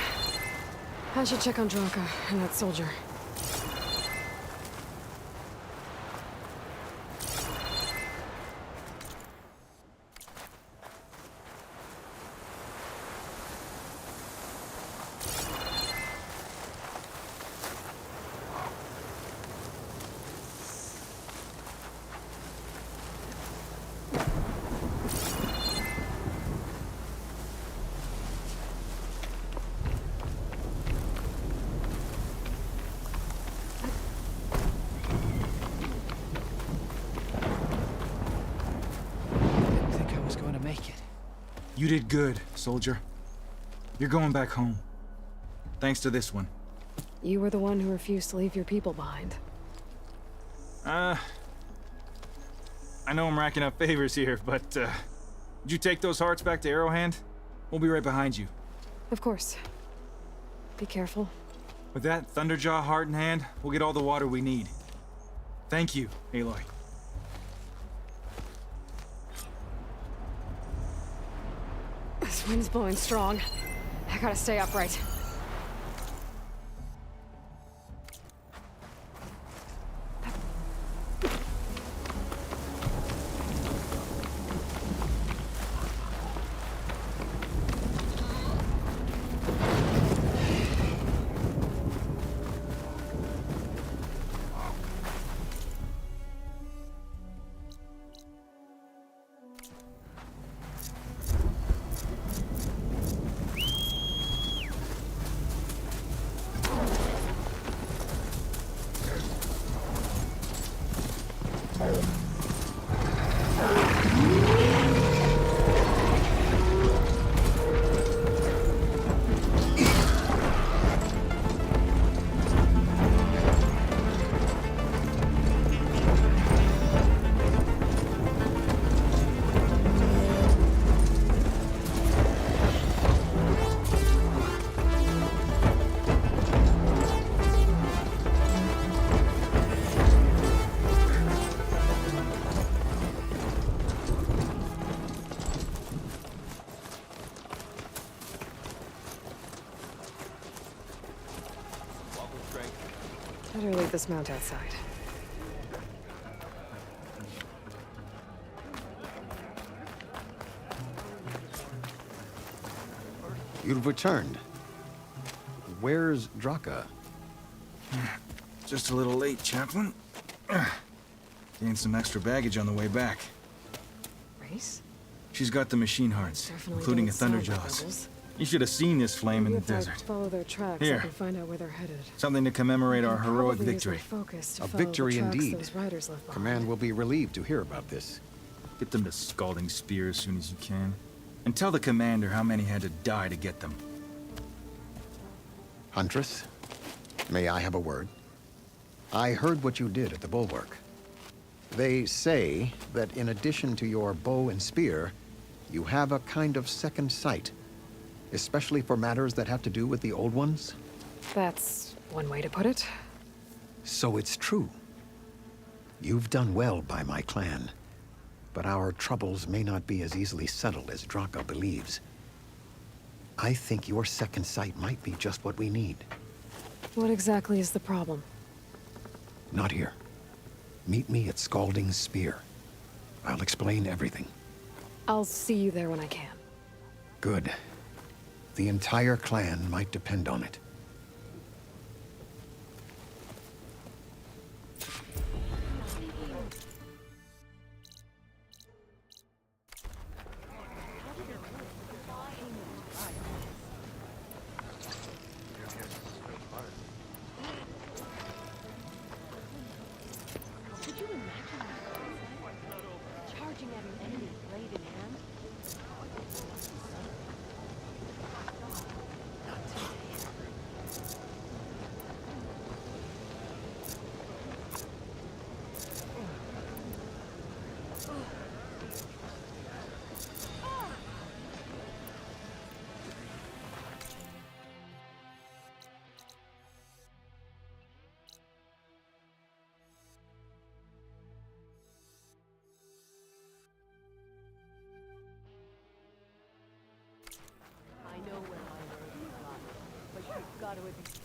I should check on Draka and that soldier. You did good, soldier. You're going back home. Thanks to this one. You were the one who refused to leave your people behind. I know I'm racking up favors here, but, would you take those hearts back to Arrowhand? We'll be right behind you. Of course. Be careful. With that Thunderjaw heart in hand, we'll get all the water we need. Thank you, Aloy. This wind's blowing strong. I gotta stay upright. Better leave this mount outside. You've returned. Where's Draka? Just a little late, Chaplain. Gained some extra baggage on the way back. Race? She's got the machine hearts, Definitely including a don't sound like Thunderjaws. rebels. You should have seen this flame in the Maybe if I desert. follow their tracks, I Here. can find out where they're headed. Something to commemorate our heroic Probably use my victory. focus to A follow the victory tracks indeed. those riders left behind. Command will be relieved to hear about this. Get them to Scalding Spear as soon as you can. And tell the commander how many had to die to get them. Huntress, may I have a word? I heard what you did at the bulwark. They say that in addition to your bow and spear, you have a kind of second sight, especially for matters that have to do with the old ones. That's one way to put it. So it's true. You've done well by my clan, but our troubles may not be as easily settled as Draka believes. I think your second sight might be just what we need. What exactly is the problem? Not here. Meet me at Scalding Spear. I'll explain everything. I'll see you there when I can. Good. The entire clan might depend on it. Could you imagine that? Charging at an enemy, blade in hand? Not today. I know where my word is lying, but you've got to admit.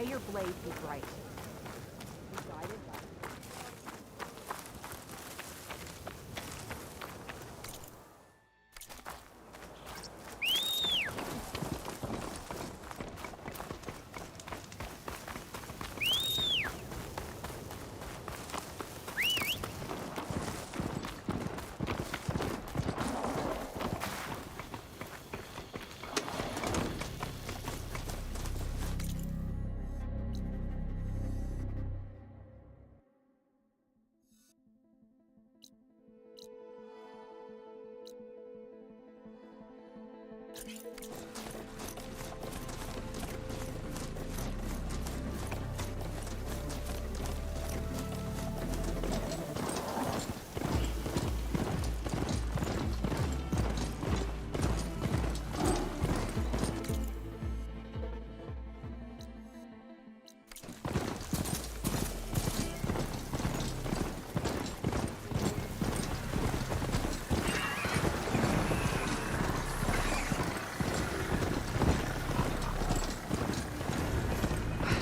May your blade be bright.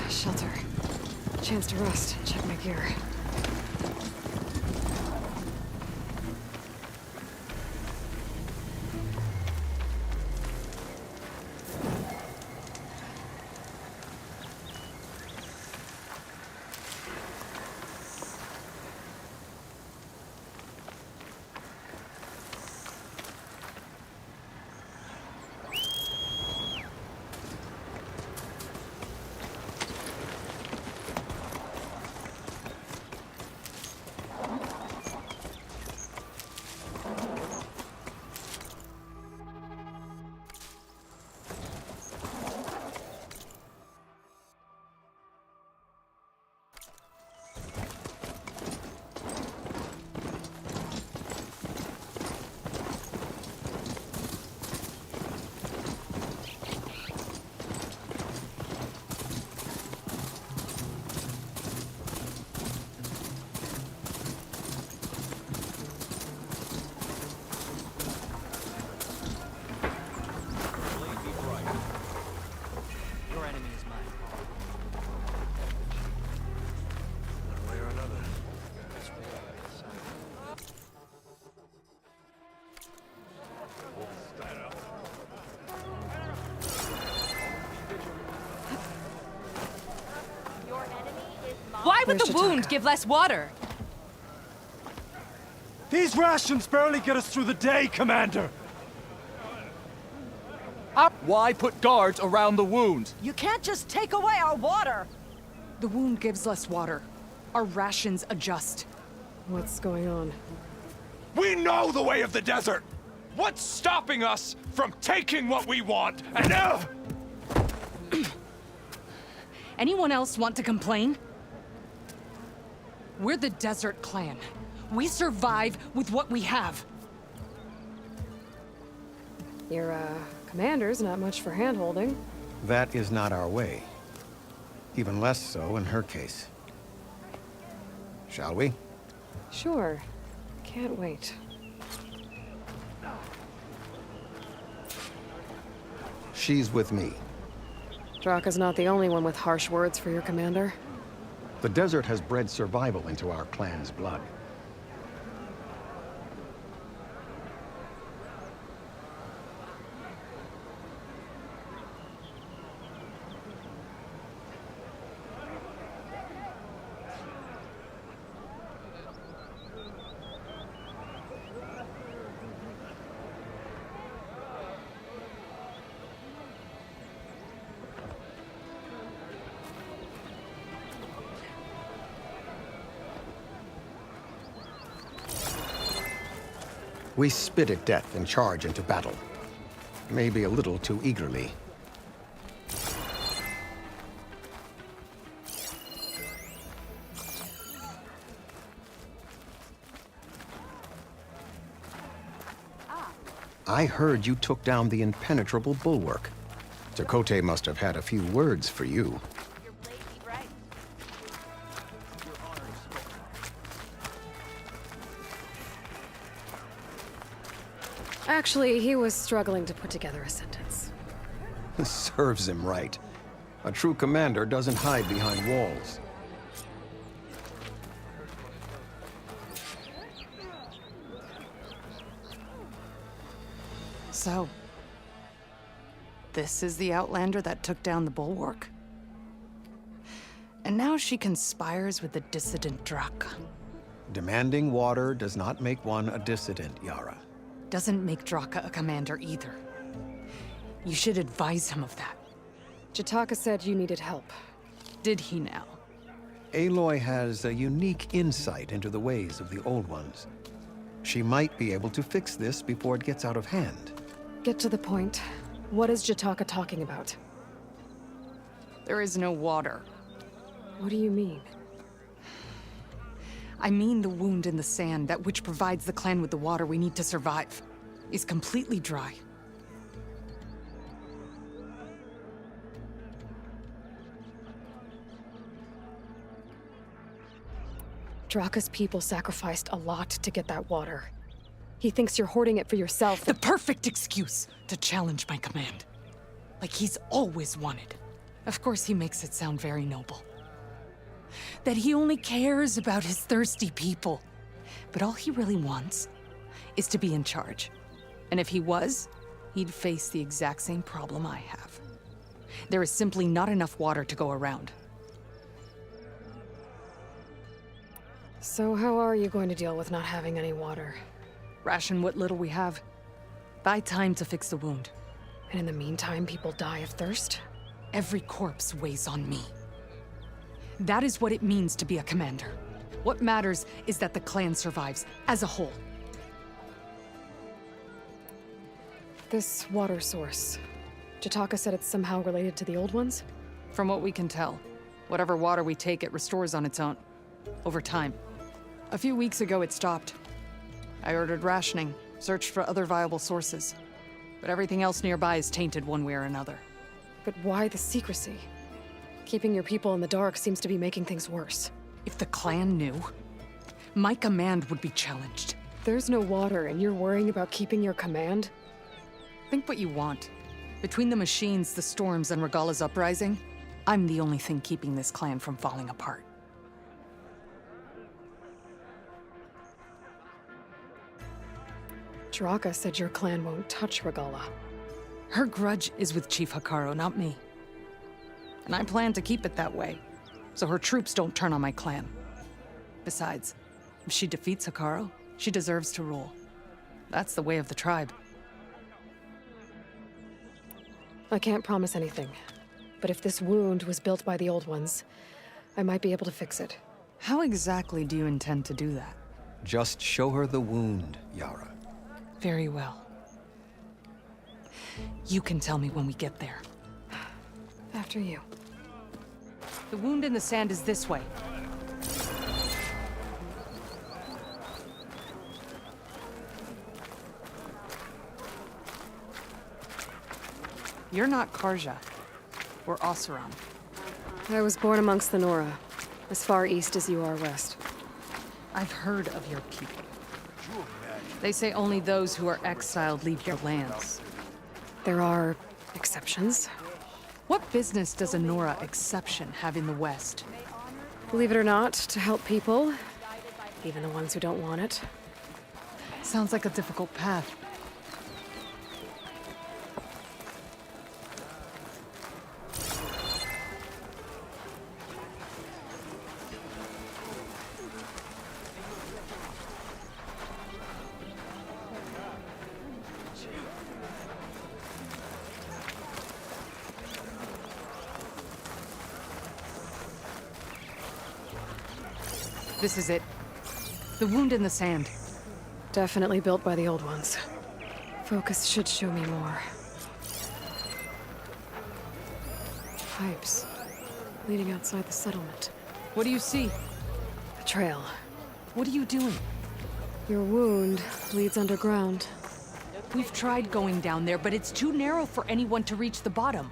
Shelter. Chance to rest. Check my gear. Why would the wound give less water? These rations barely get us through the day, Commander! Why put guards around the wound? You can't just take away our water! The wound gives less water. Our rations adjust. What's going on? We know the way of the desert! What's stopping us from taking what we want and Anyone else want to complain? We're the Desert Clan. We survive with what we have. Your, commander's not much for hand-holding. That is not our way. Even less so in her case. Shall we? Sure. Can't wait. She's with me. Draka's not the only one with harsh words for your commander. The desert has bred survival into our clan's blood. We spit at death and charge into battle. Maybe a little too eagerly. I heard you took down the impenetrable bulwark. Tekote must have had a few words for you. Actually, he was struggling to put together a sentence. Serves him right. A true commander doesn't hide behind walls. So, this is the Outlander that took down the bulwark? And now she conspires with the dissident Draka. Demanding water does not make one a dissident, Yara. Doesn't make Draka a commander either. You should advise him of that. Jataka said you needed help. Did he now? Aloy has a unique insight into the ways of the Old Ones. She might be able to fix this before it gets out of hand. Get to the point. What is Jataka talking about? There is no water. What do you mean? I mean the wound in the sand, that which provides the clan with the water we need to survive, is completely dry. Draka's people sacrificed a lot to get that water. He thinks you're hoarding it for yourself. The perfect excuse to challenge my command. Like he's always wanted. Of course he makes it sound very noble. That he only cares about his thirsty people. But all he really wants is to be in charge. And if he was, he'd face the exact same problem I have. There is simply not enough water to go around. So how are you going to deal with not having any water? Ration what little we have. Buy time to fix the wound. And in the meantime, people die of thirst? Every corpse weighs on me. That is what it means to be a commander. What matters is that the clan survives, as a whole. This water source. Jataka said it's somehow related to the Old Ones? From what we can tell, whatever water we take, it restores on its own. Over time. A few weeks ago, it stopped. I ordered rationing, searched for other viable sources. But everything else nearby is tainted one way or another. But why the secrecy? Keeping your people in the dark seems to be making things worse. If the clan knew, my command would be challenged. There's no water and you're worrying about keeping your command? Think what you want. Between the machines, the storms, and Regala's uprising, I'm the only thing keeping this clan from falling apart. Draka said your clan won't touch Regala. Her grudge is with Chief Hikaru, not me. And I plan to keep it that way, so her troops don't turn on my clan. Besides, if she defeats Hikaru, she deserves to rule. That's the way of the tribe. I can't promise anything, but if this wound was built by the Old Ones, I might be able to fix it. How exactly do you intend to do that? Just show her the wound, Yara. Very well. You can tell me when we get there. After you. The wound in the sand is this way. You're not Karja, or Oseram. I was born amongst the Nora, as far east as you are west. I've heard of your people. They say only those who are exiled leave their lands. There are exceptions. What business does a Nora exception have in the West? Believe it or not, to help people, even the ones who don't want it. Sounds like a difficult path. This is it. The wound in the sand. Definitely built by the Old Ones. Focus should show me more. Pipes. Leading outside the settlement. What do you see? A trail. What are you doing? Your wound leads underground. We've tried going down there, but it's too narrow for anyone to reach the bottom.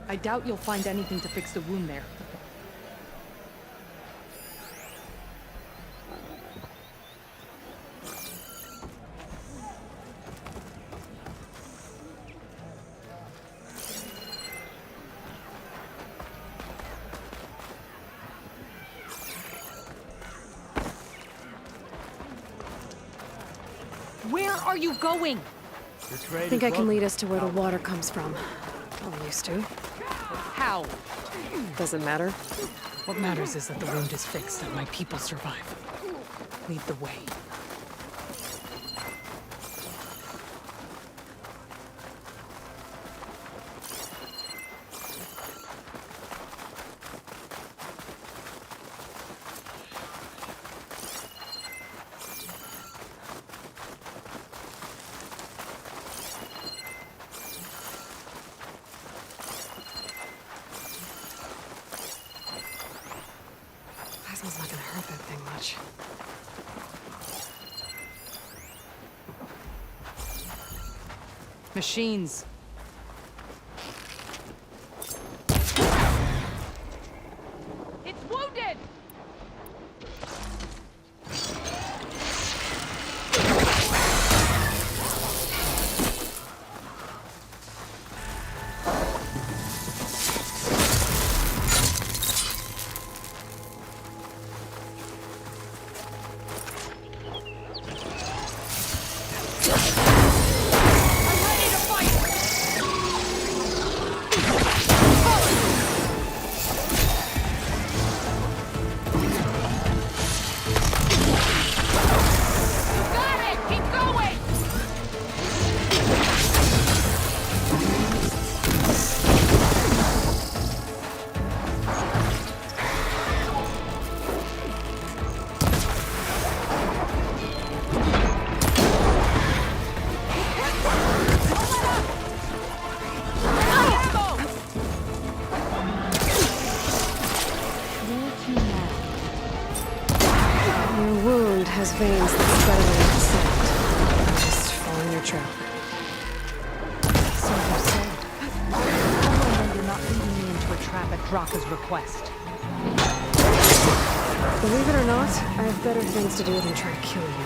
I doubt you'll find anything to fix the wound there. Where are you going? I think I can lead us to where the water comes from. I'm used to. How? Doesn't matter. What matters is that the wound is fixed and my people survive. Lead the way. Plasma's not gonna hurt that thing much. Machines. It's wounded! Your wound has veins that's better than the sand. Just following your trail. So you said. How long you're not leading me into a trap at Draka's request? Believe it or not, I have better things to do than try to kill you.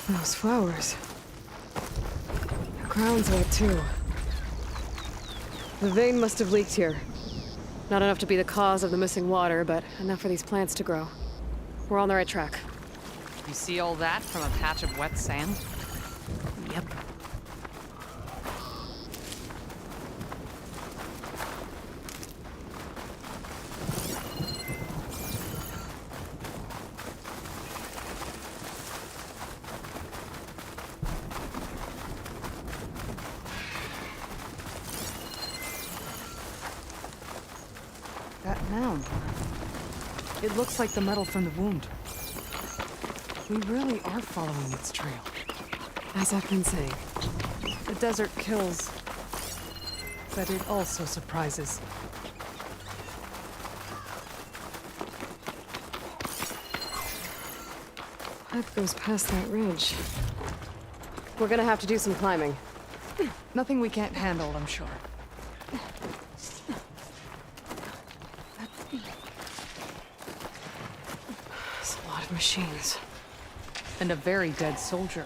Those flowers. The ground's wet too. The vein must have leaked here. Not enough to be the cause of the missing water, but enough for these plants to grow. We're on the right track. You see all that from a patch of wet sand? Yep. That mound. It looks like the metal from the wound. We really are following its trail. As I've been saying. The desert kills, but it also surprises. That goes past that ridge. We're gonna have to do some climbing. Nothing we can't handle, I'm sure. It's a lot of machines. And a very dead soldier.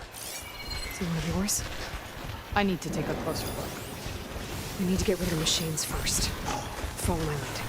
Is he one of yours? I need to take a closer look. We need to get rid of the machines first. Follow my lead.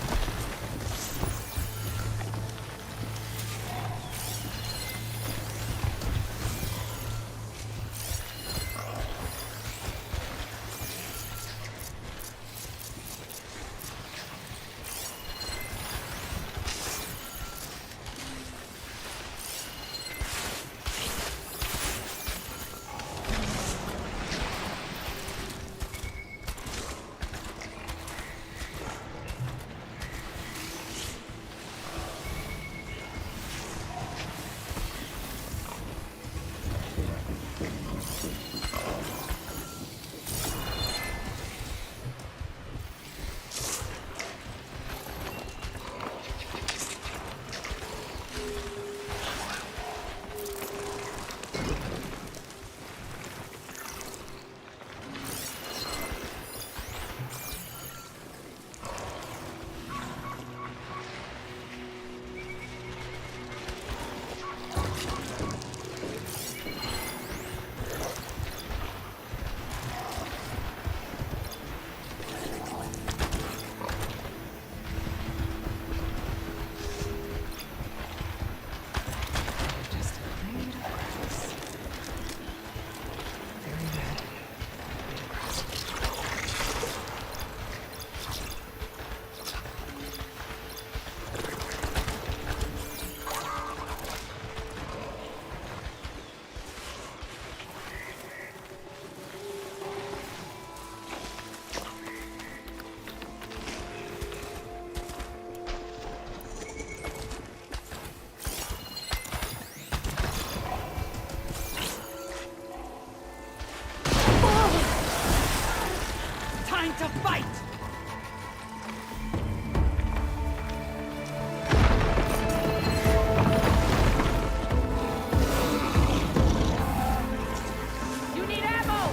willing to fight! You need ammo!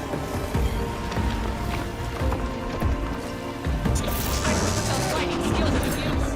I put those fighting skills to use.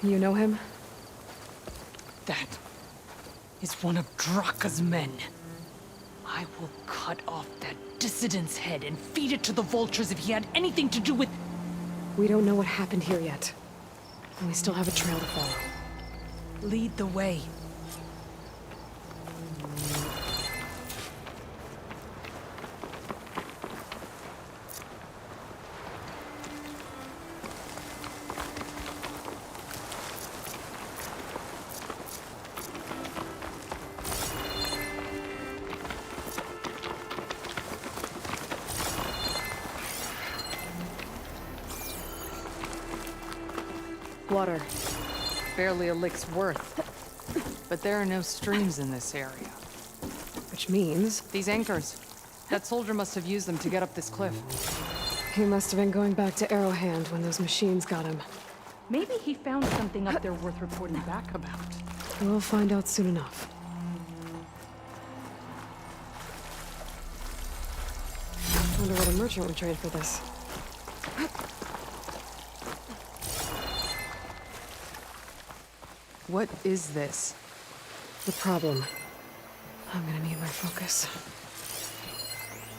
You know him? That is one of Draka's men. I will cut off that dissident's head and feed it to the vultures if he had anything to do with... We don't know what happened here yet. And we still have a trail to follow. Lead the way. Water. Barely a lick's worth. But there are no streams in this area. Which means... These anchors. That soldier must have used them to get up this cliff. He must have been going back to Arrowhand when those machines got him. Maybe he found something up there worth reporting back about. We'll find out soon enough. Wonder what a merchant would trade for this. What is this? The problem. I'm gonna need my focus.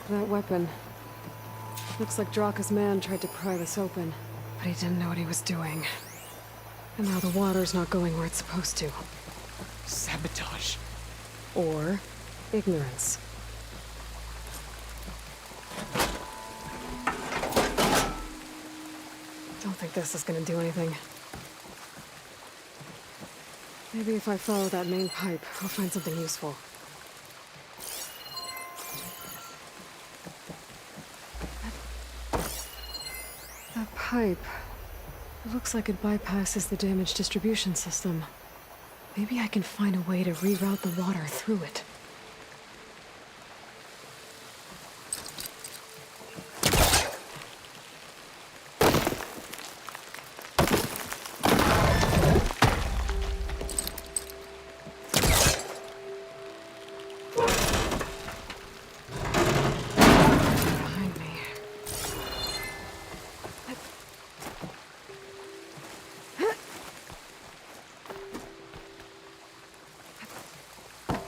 That weapon. Looks like Draka's man tried to pry this open, but he didn't know what he was doing. And now the water's not going where it's supposed to. Sabotage. Or ignorance. Don't think this is gonna do anything. Maybe if I follow that main pipe, I'll find something useful. That pipe... It looks like it bypasses the damaged distribution system. Maybe I can find a way to reroute the water through it.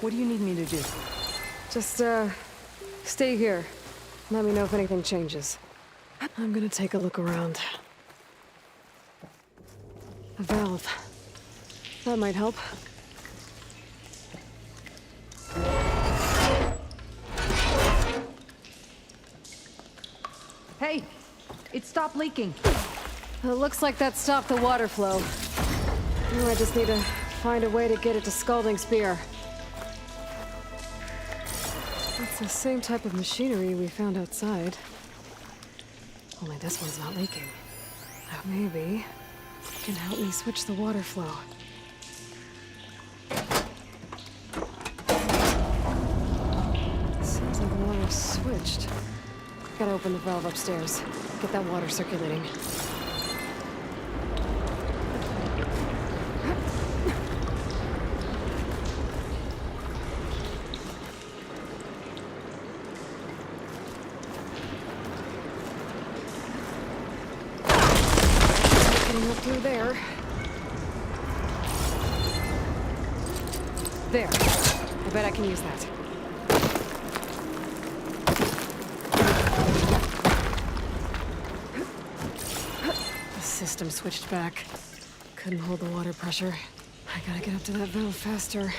What do you need me to do? Just, stay here. Let me know if anything changes. I'm gonna take a look around. A valve. That might help. Hey! It stopped leaking. It looks like that stopped the water flow. Now I just need to find a way to get it to Scalding Spear. It's the same type of machinery we found outside. Only this one's not leaking. That maybe can help me switch the water flow. Sounds like the water's switched. Gotta open the valve upstairs. Get that water circulating. Through there. There. I bet I can use that. The system switched back. Couldn't hold the water pressure. I gotta get up to that valve faster.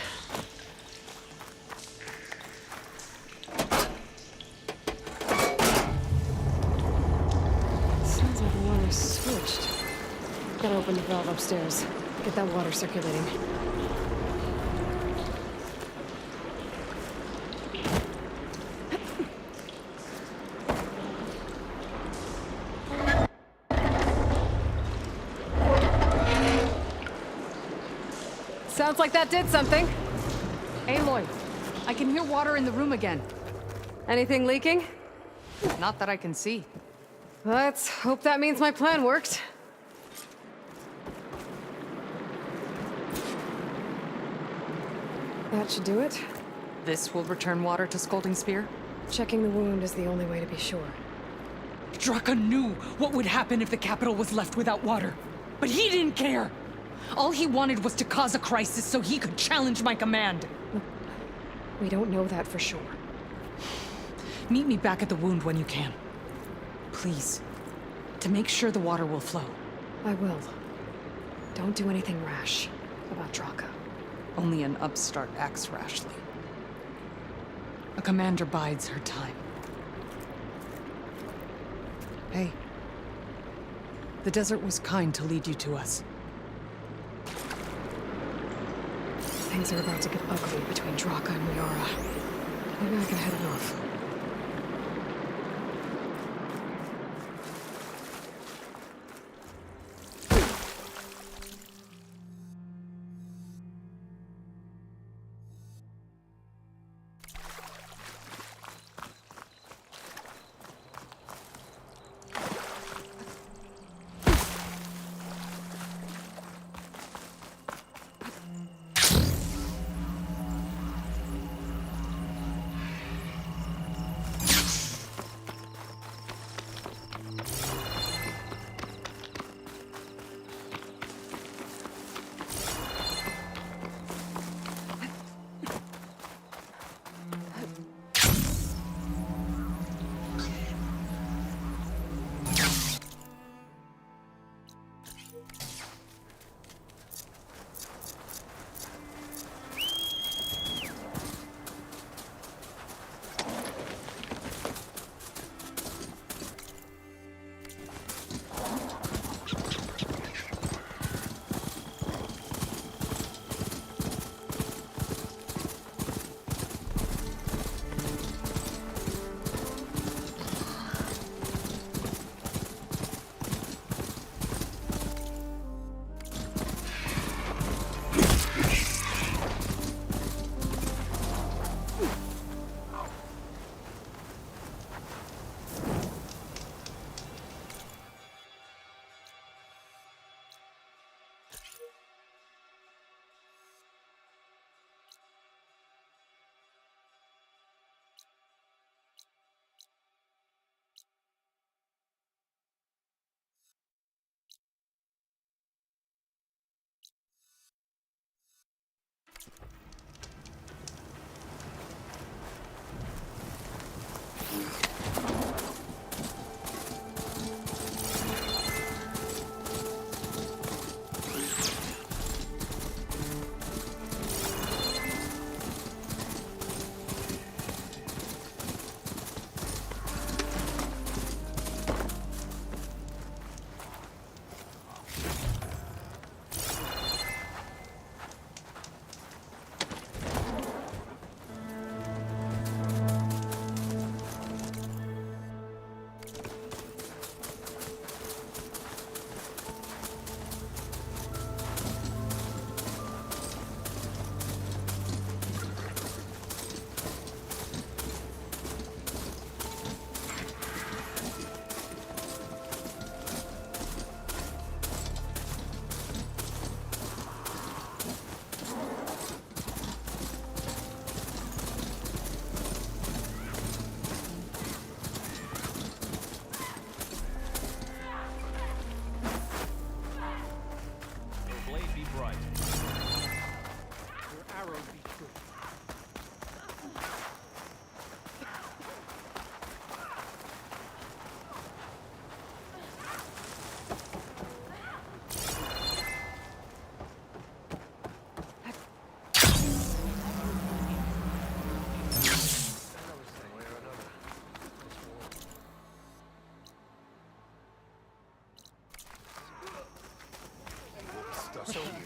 Sounds like the water's switched. Gotta open the valve upstairs. Get that water circulating. Sounds like that did something. Aloy, I can hear water in the room again. Anything leaking? Not that I can see. Let's hope that means my plan worked. That should do it. This will return water to Scalding Spear? Checking the wound is the only way to be sure. Draka knew what would happen if the capital was left without water. But he didn't care! All he wanted was to cause a crisis so he could challenge my command. We don't know that for sure. Meet me back at the wound when you can. Please. To make sure the water will flow. I will. Don't do anything rash about Draka. Only an upstart acts rashly. A commander bides her time. Hey. The desert was kind to lead you to us. Things are about to get ugly between Draka and Miara. Maybe I can head it off.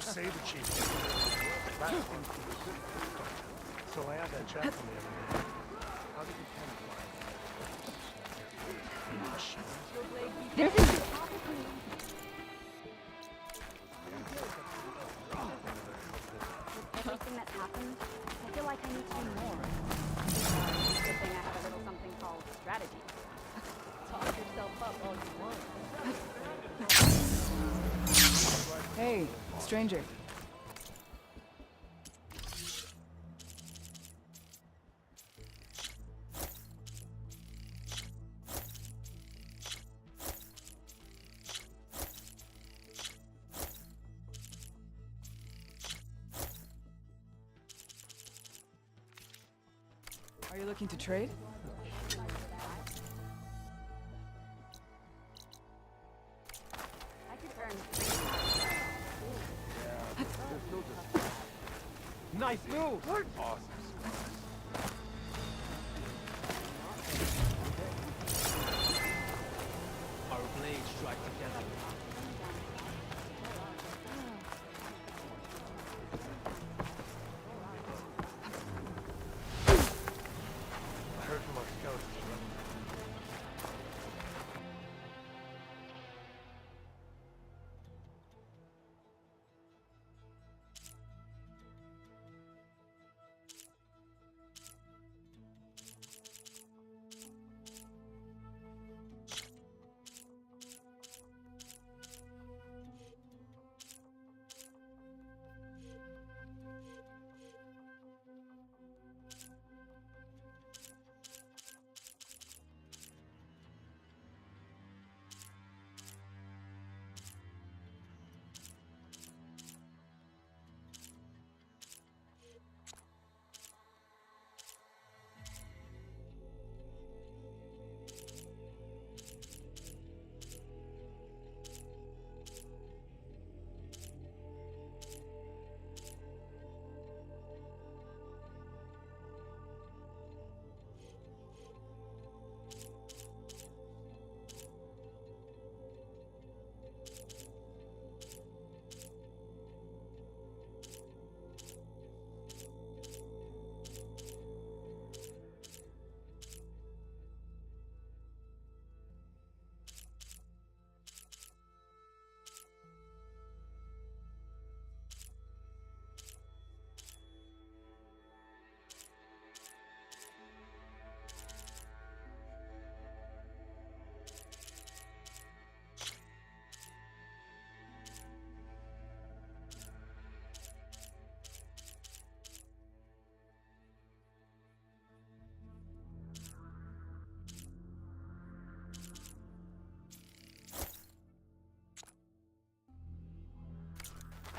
say the chief. Last thing. So I had that chat from the other day. How did you There's a everything that's happened, I feel like I need to do more. Good thing I have a little something called strategy. Talk yourself up all you want. Hey, stranger. Are you looking to trade? I could earn Nice move! Awesome. Our blades strike together. I heard from our scouts.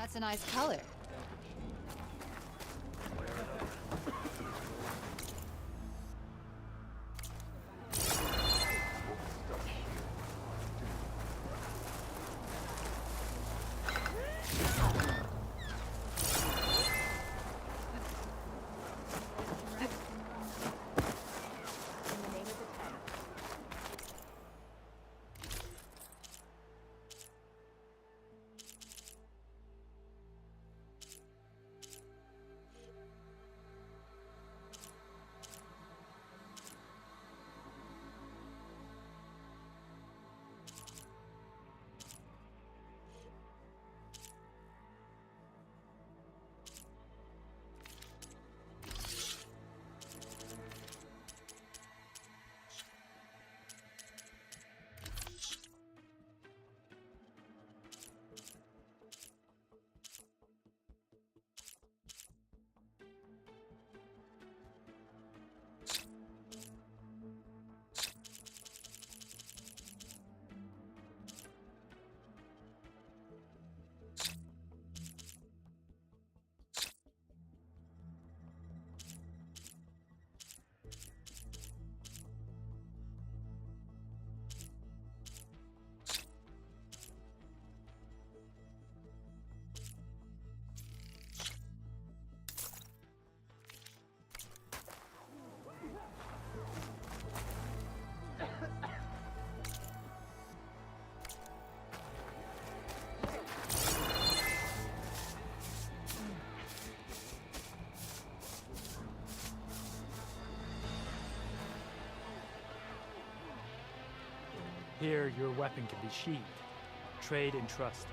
That's a nice color. Here, your weapon can be sheathed. Trade and trust.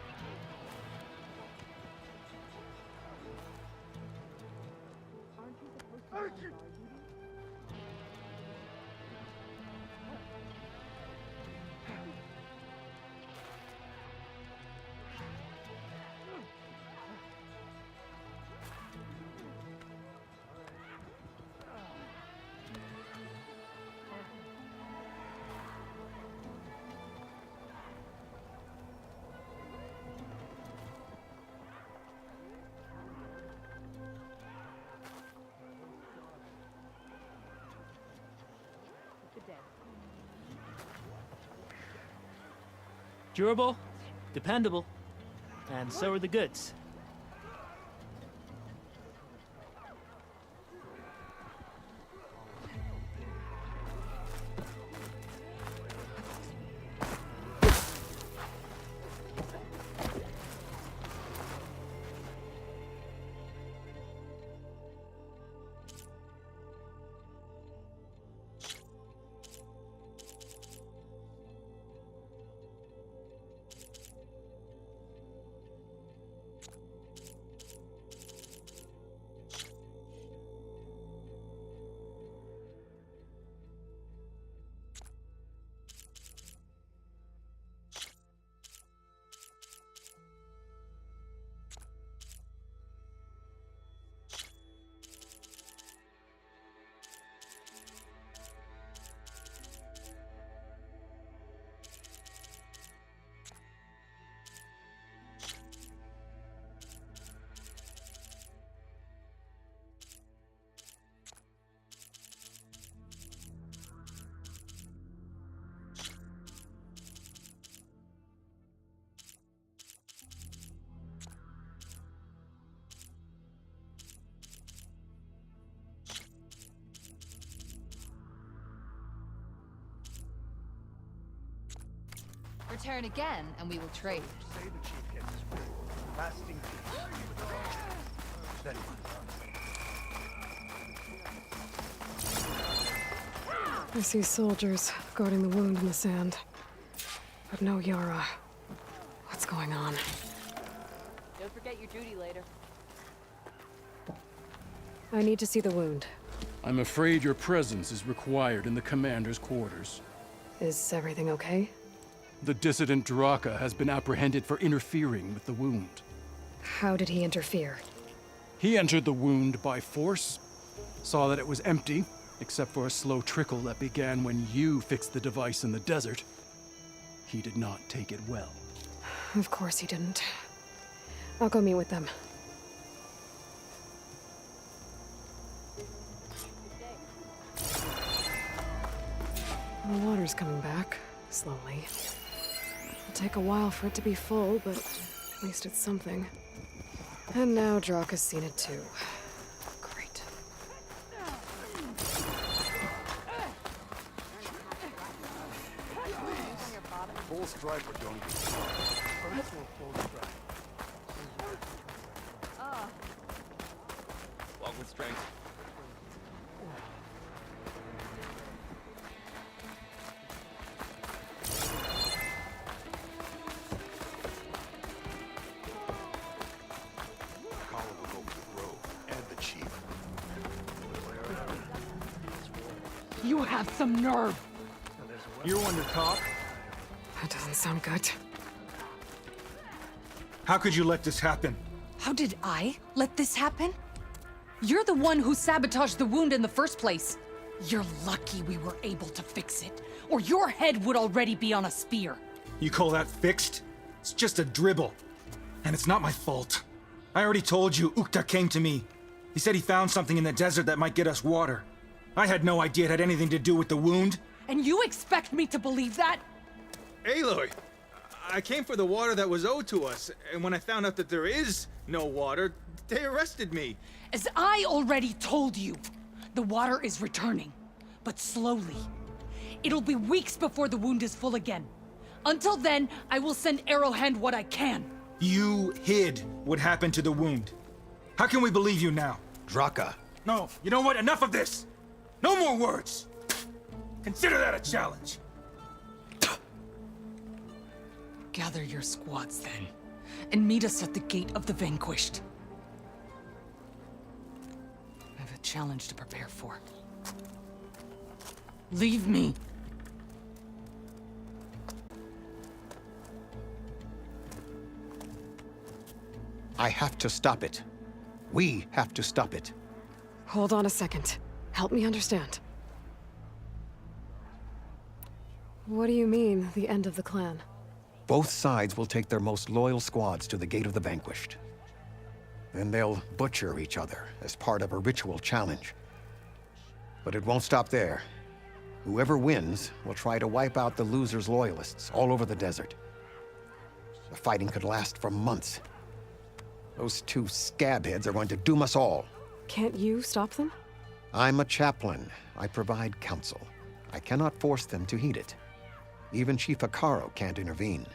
Durable, dependable, and so are the goods. Return again, and we will trade. Say the chief gets his way. Lasting peace. I see soldiers guarding the wound in the sand. But no Yara. What's going on? Don't forget your duty later. I need to see the wound. I'm afraid your presence is required in the commander's quarters. Is everything okay? The dissident Draka has been apprehended for interfering with the wound. How did he interfere? He entered the wound by force, saw that it was empty, except for a slow trickle that began when you fixed the device in the desert. He did not take it well. Of course he didn't. I'll go meet with them. The water's coming back, slowly. It'll take a while for it to be full, but at least it's something. And now Draka's seen it too. Great. Full strike or don't be. Full strike. Walk with strength. You have some nerve. You're one to talk? That doesn't sound good. How could you let this happen? How did I let this happen? You're the one who sabotaged the wound in the first place. You're lucky we were able to fix it, or your head would already be on a spear. You call that fixed? It's just a dribble. And it's not my fault. I already told you, Ukta came to me. He said he found something in the desert that might get us water. I had no idea it had anything to do with the wound. And you expect me to believe that? Aloy, I came for the water that was owed to us, and when I found out that there is no water, they arrested me. As I already told you, the water is returning, but slowly. It'll be weeks before the wound is full again. Until then, I will send Arrowhand what I can. You hid what happened to the wound. How can we believe you now? Draka. No, you know what? Enough of this! No more words! Consider that a challenge! Gather your squads then, and meet us at the Gate of the Vanquished. I have a challenge to prepare for. Leave me! I have to stop it. We have to stop it. Hold on a second. Help me understand. What do you mean, the end of the clan? Both sides will take their most loyal squads to the Gate of the Vanquished. Then they'll butcher each other as part of a ritual challenge. But it won't stop there. Whoever wins will try to wipe out the loser's loyalists all over the desert. The fighting could last for months. Those two scabheads are going to doom us all. Can't you stop them? I'm a chaplain. I provide counsel. I cannot force them to heed it. Even Chief Akaro can't intervene.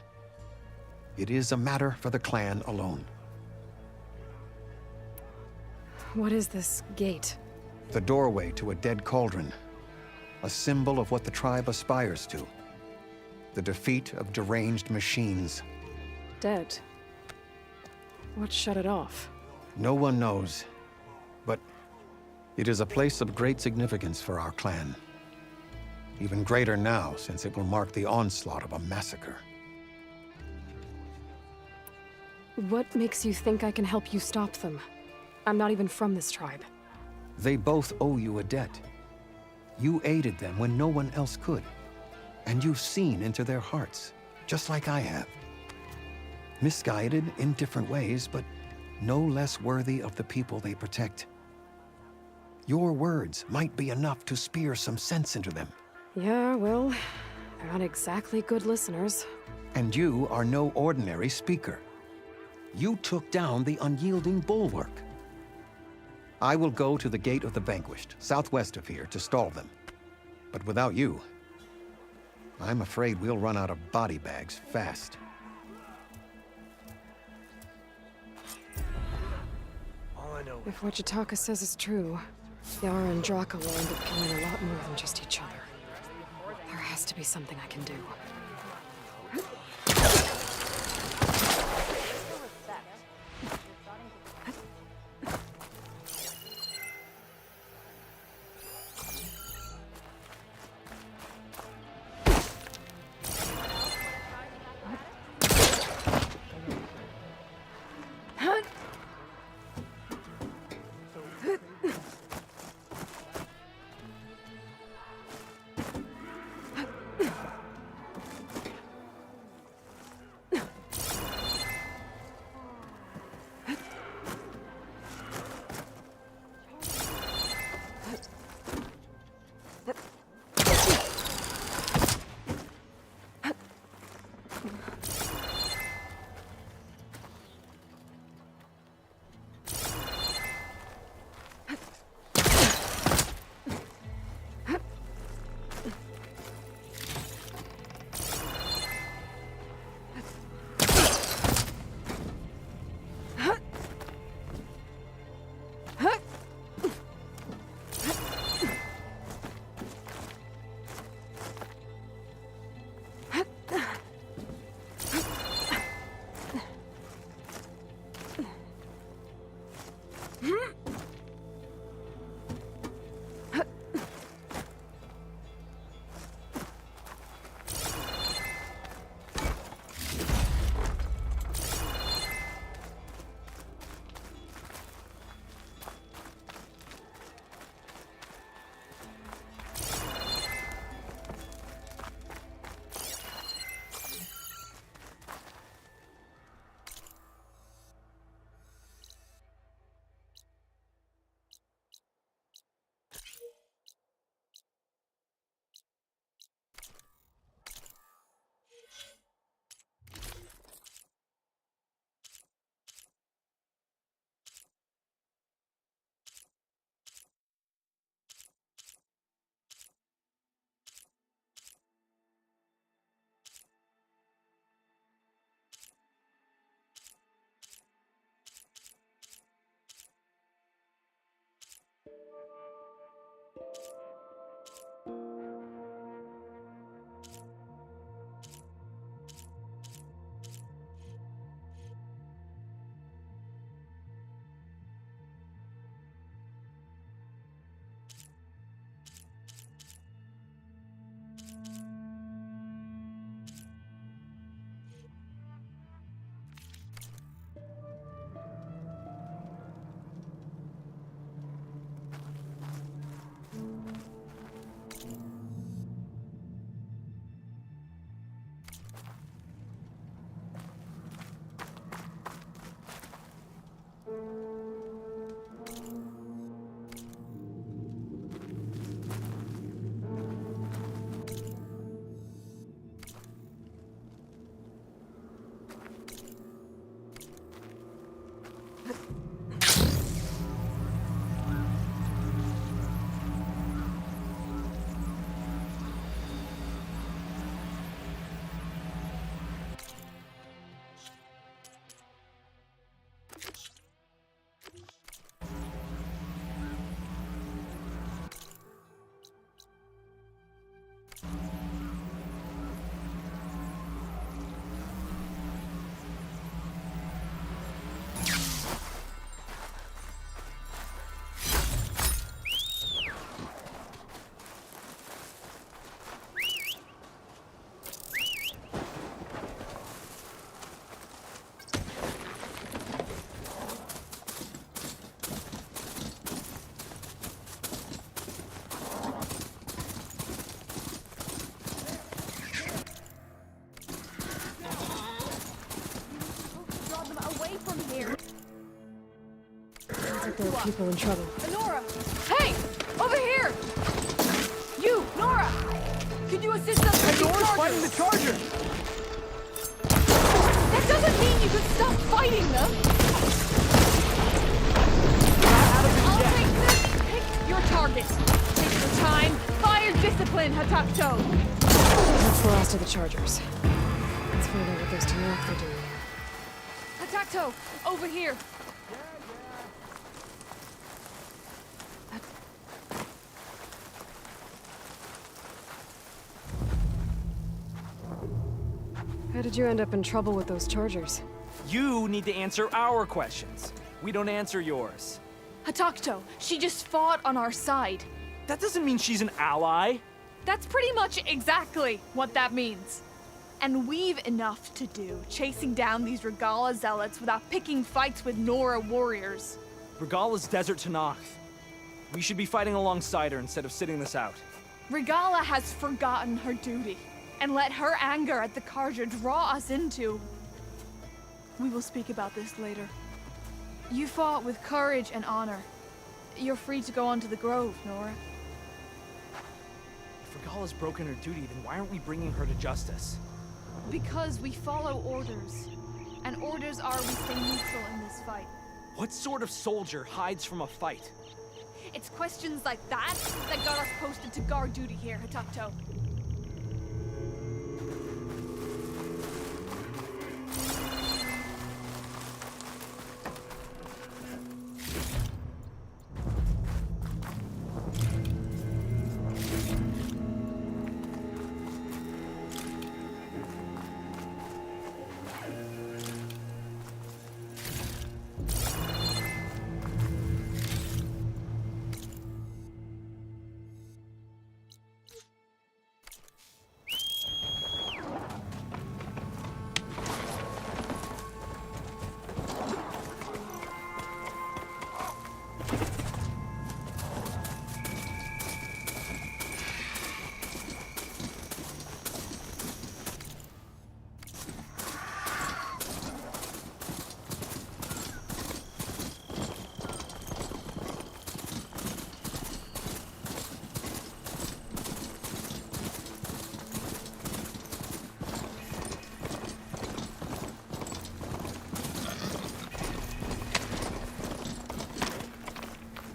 It is a matter for the clan alone. What is this gate? The doorway to a dead cauldron. A symbol of what the tribe aspires to. The defeat of deranged machines. Dead. What shut it off? No one knows. But it is a place of great significance for our clan. Even greater now, since it will mark the onslaught of a massacre. What makes you think I can help you stop them? I'm not even from this tribe. They both owe you a debt. You aided them when no one else could. And you've seen into their hearts, just like I have. Misguided in different ways, but no less worthy of the people they protect. Your words might be enough to spear some sense into them. Yeah, well, they're not exactly good listeners. And you are no ordinary speaker. You took down the unyielding bulwark. I will go to the Gate of the Vanquished, southwest of here, to stall them. But without you, I'm afraid we'll run out of body bags fast. If what Jataka says is true, Yara and Draka will end up killing a lot more than just each other. There has to be something I can do. away from here. Sounds like there are people in trouble. Nora! Hey! Over here! You, Nora! Could you assist us with Nora's fighting the Chargers! That doesn't mean you could stop fighting them! I'll take this. Pick your target. Take your time. Fire discipline, Hatakto! That's the last of the Chargers. Let's find out what those Tanakh are doing. Hatakto, over here. How did you end up in trouble with those Chargers? You need to answer our questions. We don't answer yours. Hatakto, she just fought on our side. That doesn't mean she's an ally. That's pretty much exactly what that means. And we've enough to do chasing down these Regala zealots without picking fights with Nora warriors. Regala's Desert Tanakh. We should be fighting alongside her instead of sitting this out. Regala has forgotten her duty and let her anger at the Karja draw us into. We will speak about this later. You fought with courage and honor. You're free to go on to the Grove, Nora. If Regala's broken her duty, then why aren't we bringing her to justice? Because we follow orders. And orders are we stay neutral in this fight. What sort of soldier hides from a fight? It's questions like that that got us posted to guard duty here, Hatakto.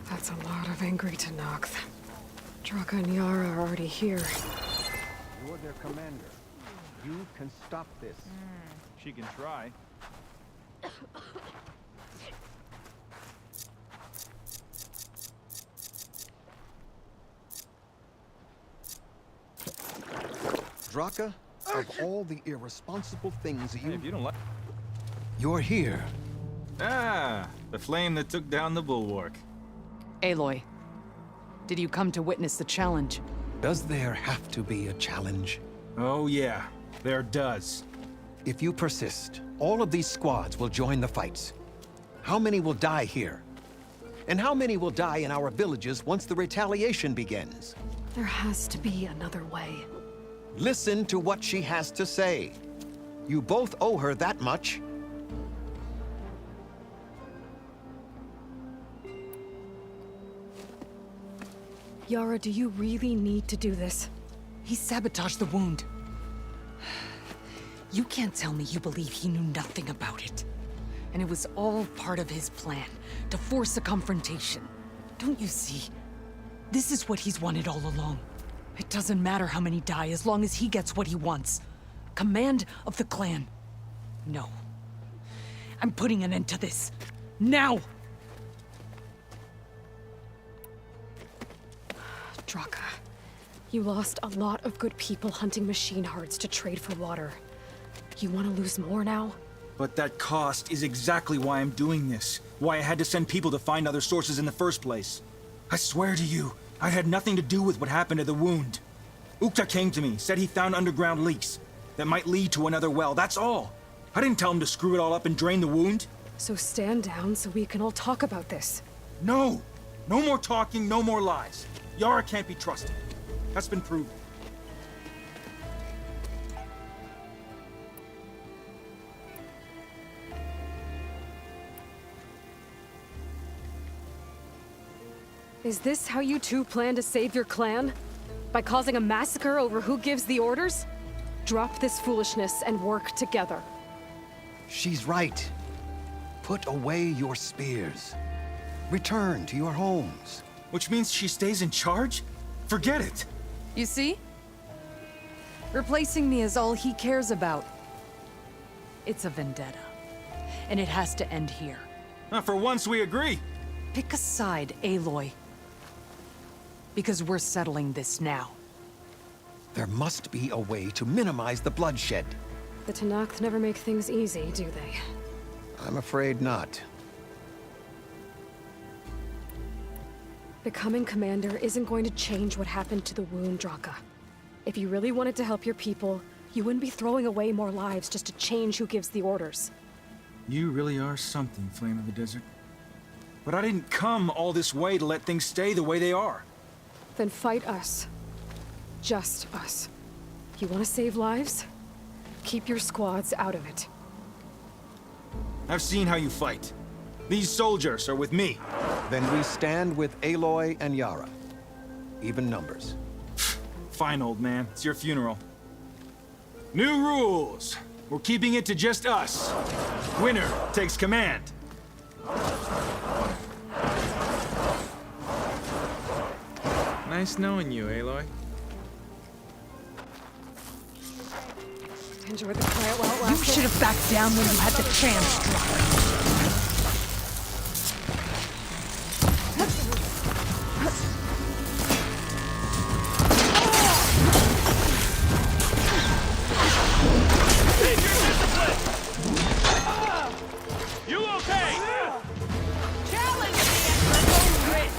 That's a lot of angry Tanakh. Draka and Yara are already here. You're their commander. You can stop this. She can try. Draka, of all the irresponsible things Hey, if you don't like... You're here. Ah, the flame that took down the bulwark. Aloy, did you come to witness the challenge? Does there have to be a challenge? Oh yeah, there does. If you persist, all of these squads will join the fights. How many will die here? And how many will die in our villages once the retaliation begins? There has to be another way. Listen to what she has to say. You both owe her that much. Yara, do you really need to do this? He sabotaged the wound. You can't tell me you believe he knew nothing about it. And it was all part of his plan, to force a confrontation. Don't you see? This is what he's wanted all along. It doesn't matter how many die as long as he gets what he wants. Command of the clan. No. I'm putting an end to this. Now! Draka, you lost a lot of good people hunting machine hearts to trade for water. You want to lose more now? But that cost is exactly why I'm doing this. Why I had to send people to find other sources in the first place. I swear to you, I had nothing to do with what happened to the wound. Ukta came to me, said he found underground leaks that might lead to another well, that's all. I didn't tell him to screw it all up and drain the wound. So stand down so we can all talk about this. No! No more talking, no more lies. Yara can't be trusted. That's been proven. Is this how you two plan to save your clan? By causing a massacre over who gives the orders? Drop this foolishness and work together. She's right. Put away your spears. Return to your homes. Which means she stays in charge? Forget it! You see? Replacing me is all he cares about. It's a vendetta. And it has to end here. For once we agree. Pick a side, Aloy. Because we're settling this now. There must be a way to minimize the bloodshed. The Tenakth never make things easy, do they? I'm afraid not. Becoming commander isn't going to change what happened to the wound, Draka. If you really wanted to help your people, you wouldn't be throwing away more lives just to change who gives the orders. You really are something, Flame of the Desert. But I didn't come all this way to let things stay the way they are. Then fight us. Just us. You want to save lives? Keep your squads out of it. I've seen how you fight. These soldiers are with me. Then we stand with Aloy and Yara. Even numbers. Fine, old man. It's your funeral. New rules. We're keeping it to just us. Winner takes command. Nice knowing you, Aloy. Enjoy the quiet while it You lasted. should have backed down when you had the chance, Draka. You okay? Challenge me at your own risk.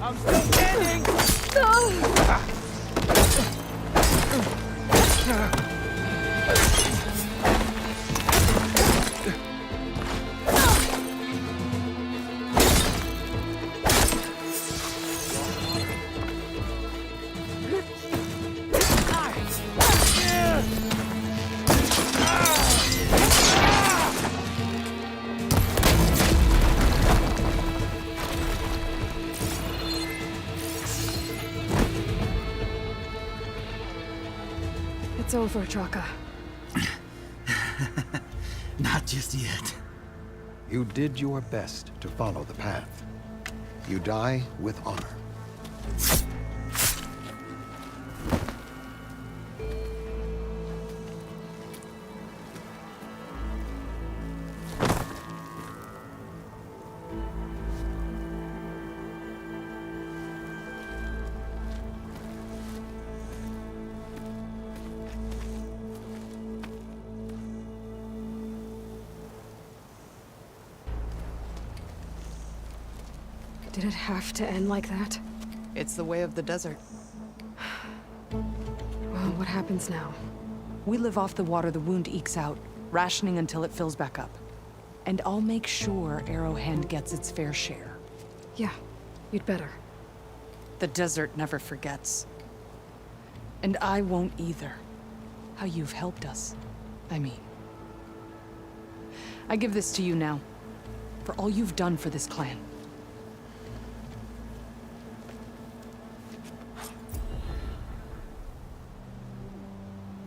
I'm still standing! It's over, Draka. Not just yet. You did your best to follow the path. You die with honor. Did it have to end like that? It's the way of the desert. Well, what happens now? We live off the water the wound ekes out, rationing until it fills back up. And I'll make sure Arrowhand gets its fair share. Yeah, you'd better. The desert never forgets. And I won't either. How you've helped us, I mean. I give this to you now, for all you've done for this clan.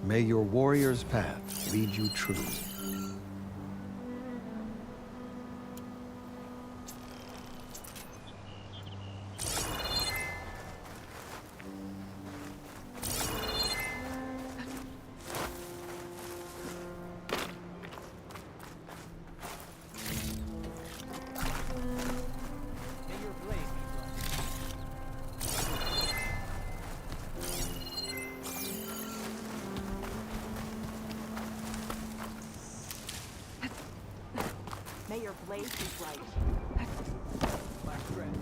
May your warrior's path lead you true. May your blade be bright. My friend.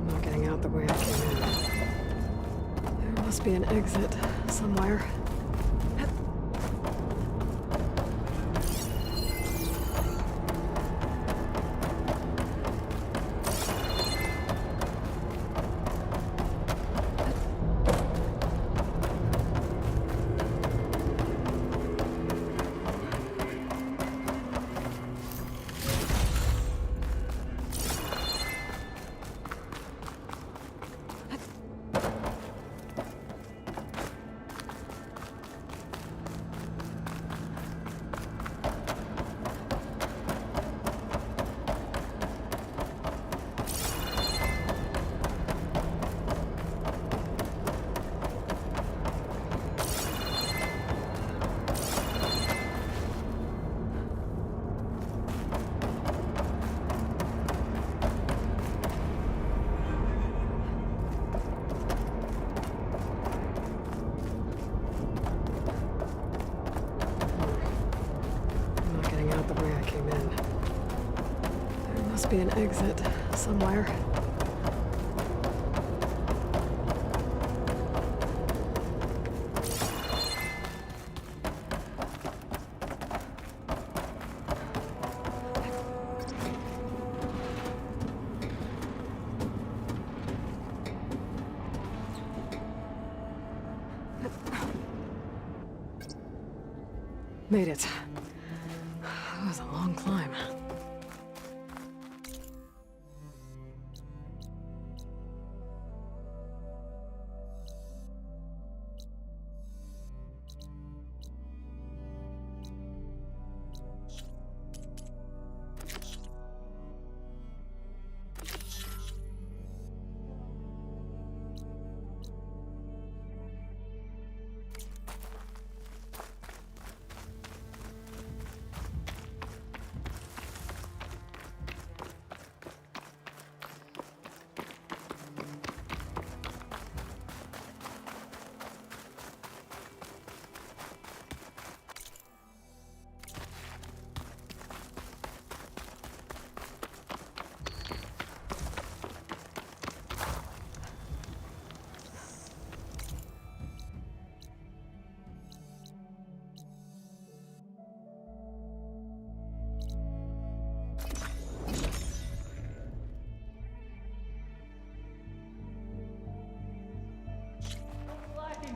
I'm not getting out the way I came in. There must be an exit somewhere. Be an exit somewhere. Made it. That was a long climb.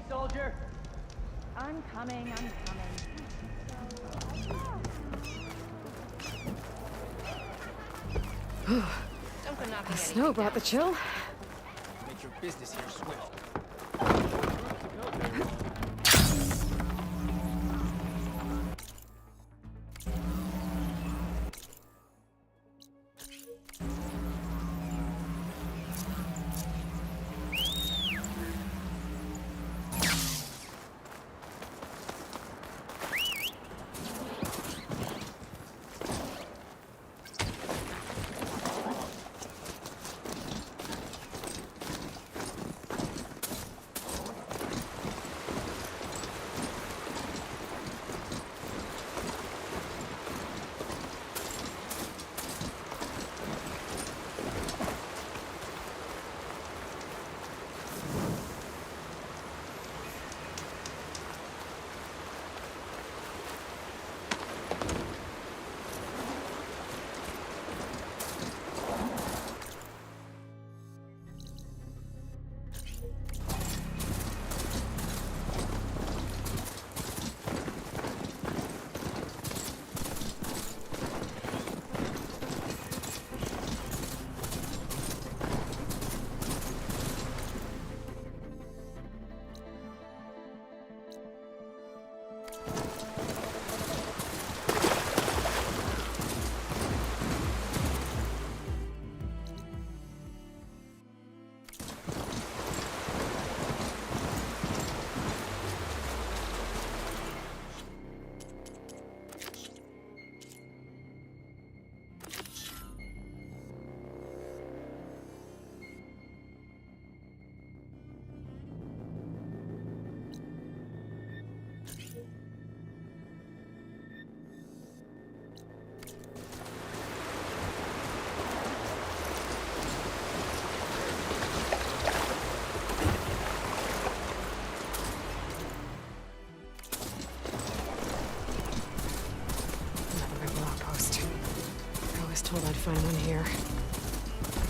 Soldier. I'm coming. Don't go knocking The snow brought the chill. Make your business here swift.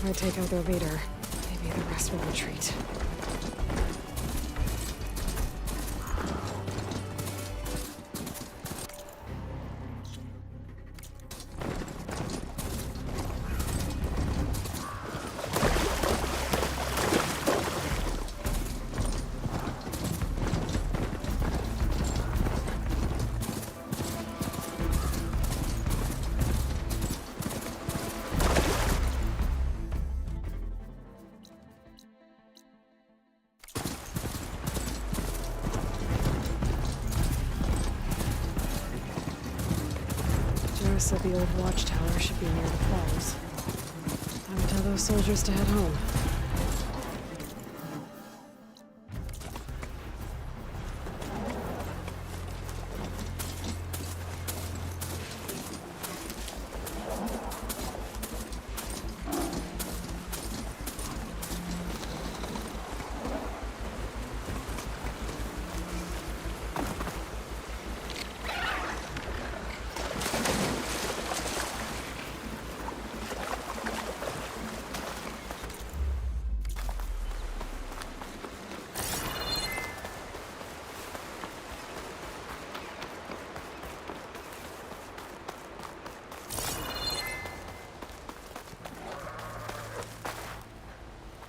I take out their leader, maybe the rest will retreat. Said the old watchtower should be near the falls. I would tell those soldiers to head home.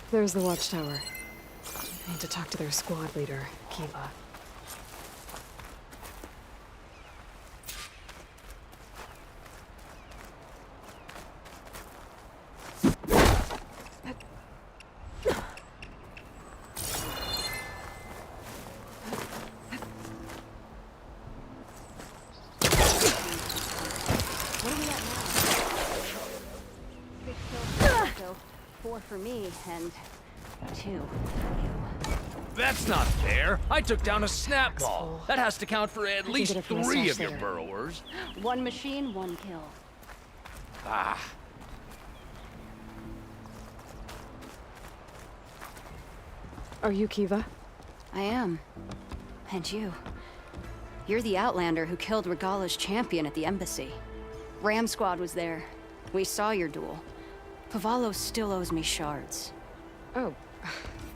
There's the watchtower. I need to talk to their squad leader, Kiva. What are we at now? 6 kills, so 4 for me and 2 for you. That's not fair. I took down a snap ball. That has to count for at least get it from the 3 stash of your there. burrowers. 1 machine, 1 kill. Ah. Are you Kiva? I am. And you. You're the Outlander who killed Regala's champion at the embassy. Ram Squad was there. We saw your duel. Pavalo still owes me shards. Oh,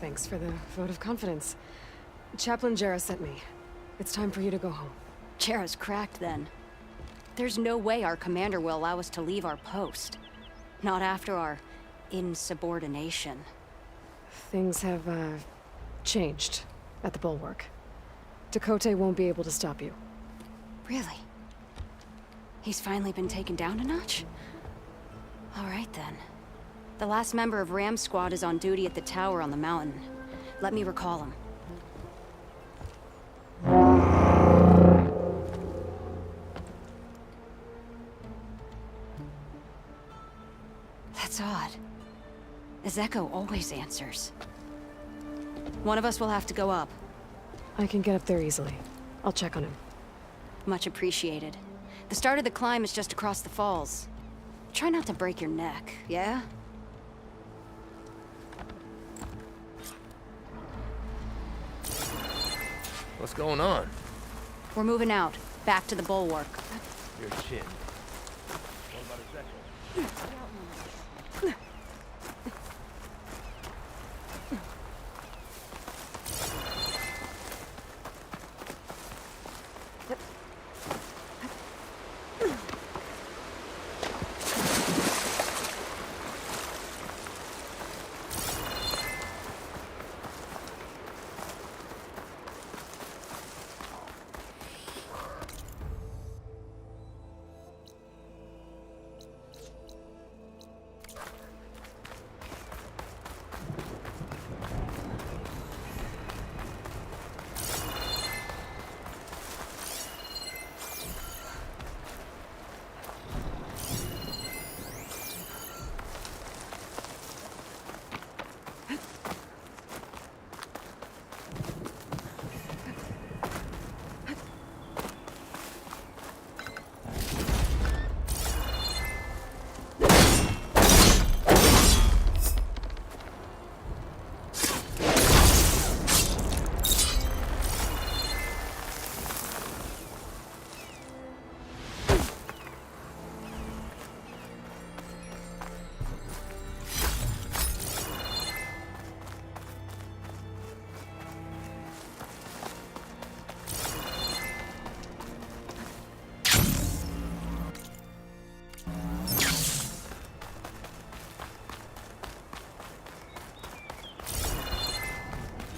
thanks for the vote of confidence. Chaplain Jera sent me. It's time for you to go home. Jera's cracked then. There's no way our commander will allow us to leave our post. Not after our insubordination. Things have, changed at the Bulwark. Dakota won't be able to stop you. Really? He's finally been taken down a notch? All right then. The last member of Ram Squad is on duty at the tower on the mountain. Let me recall him. That's odd. Ezeko always answers. One of us will have to go up. I can get up there easily. I'll check on him. Much appreciated. The start of the climb is just across the falls. Try not to break your neck, yeah? What's going on? We're moving out, back to the bulwark. Your chin. What about Ezeko?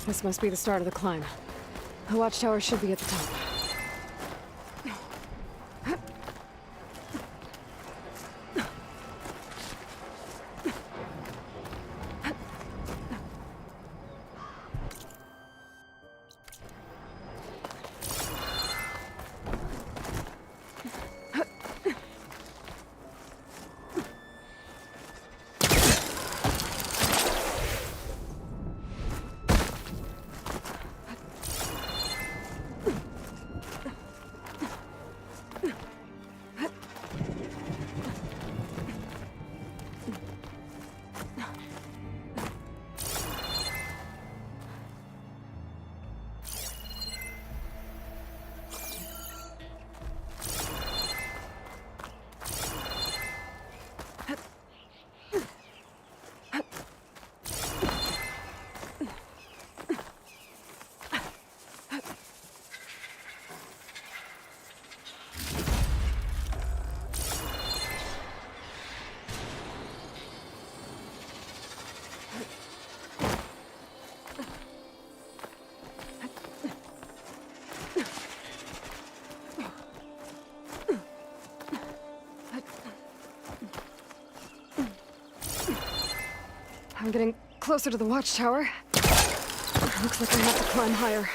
This must be the start of the climb. The watchtower should be at the top. I'm getting closer to the watchtower. Looks like I have to climb higher.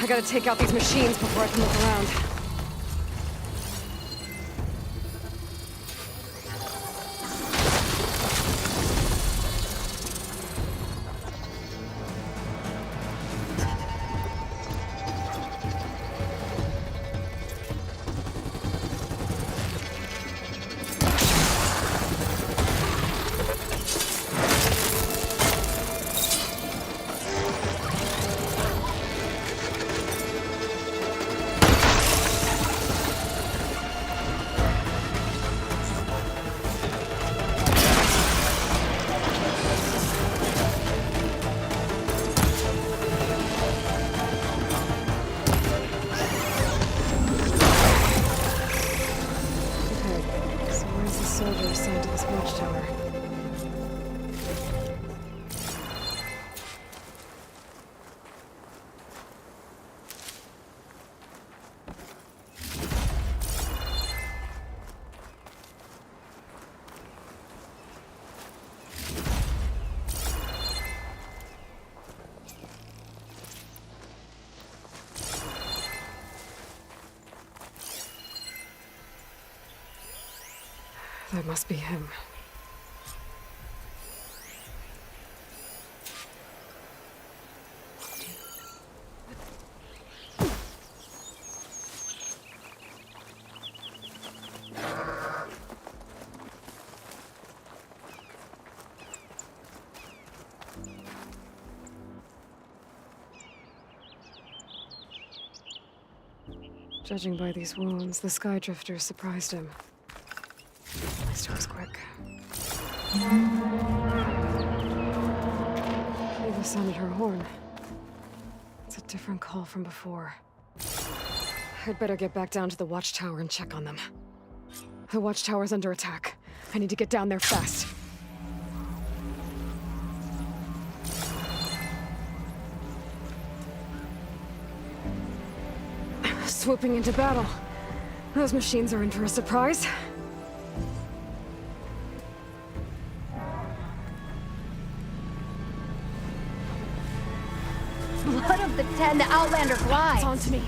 I gotta take out these machines before I can look around. That must be him. Judging by these wounds, the Sky Drifter surprised him. At least it was quick. Eva sounded her horn. It's a different call from before. I'd better get back down to the watchtower and check on them. The watchtower's under attack. I need to get down there fast. Swooping into battle. Those machines are in for a surprise. Blood of the 10, the Outlander flies! It's on to me.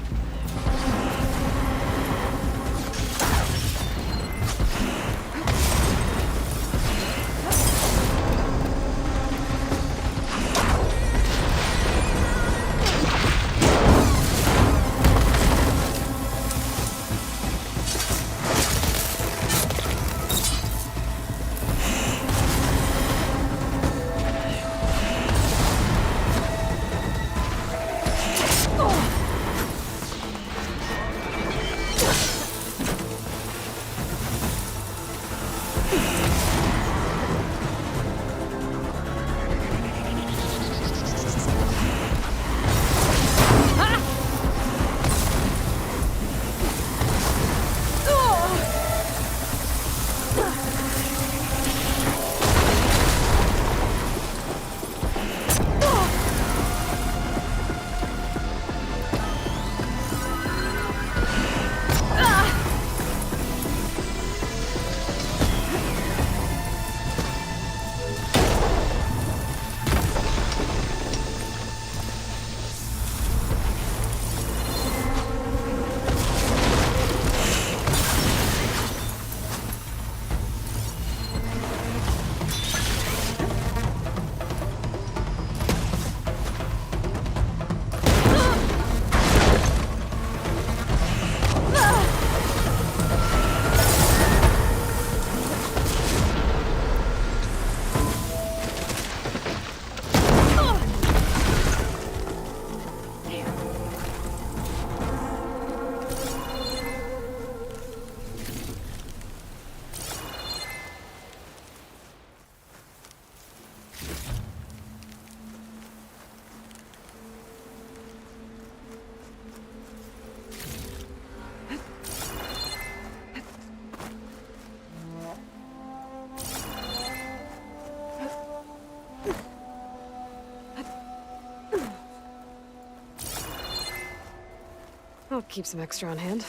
I'll keep some extra on hand.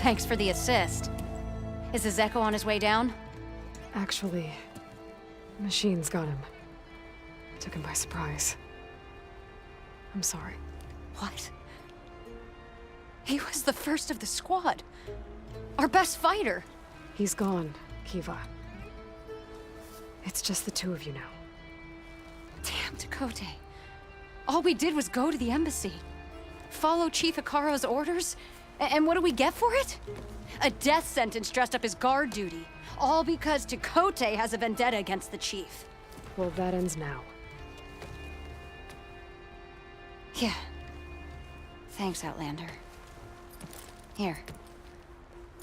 Thanks for the assist. Is the Zeko on his way down? Actually, machines got him. Took him by surprise. I'm sorry. What? He was the first of the squad. Our best fighter. He's gone, Kiva. It's just the two of you now. Damn, Dakote. All we did was go to the embassy. Follow Chief Hikaro's orders? And what do we get for it? A death sentence dressed up as guard duty. All because Dakote has a vendetta against the chief. Well, that ends now. Yeah. Thanks, Outlander. Here.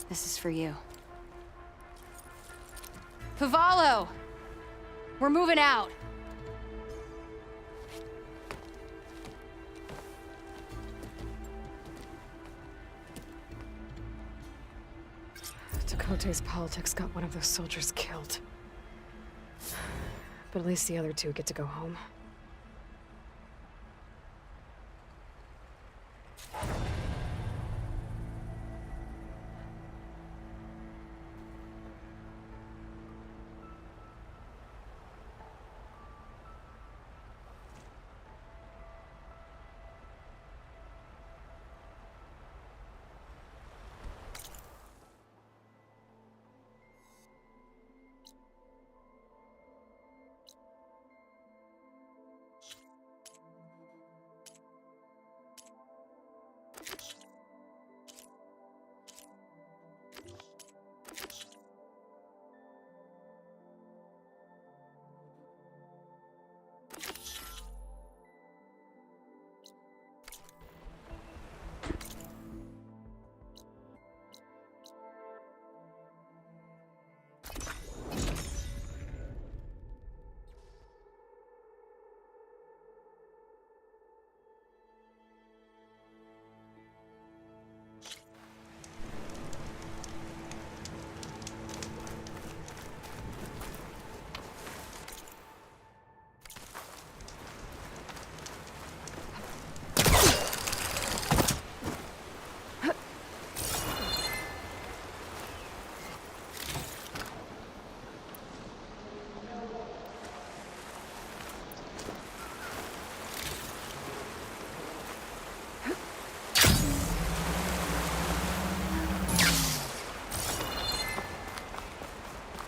This is for you. Pavalo! We're moving out! Dakote's politics got one of those soldiers killed. But at least the other two get to go home.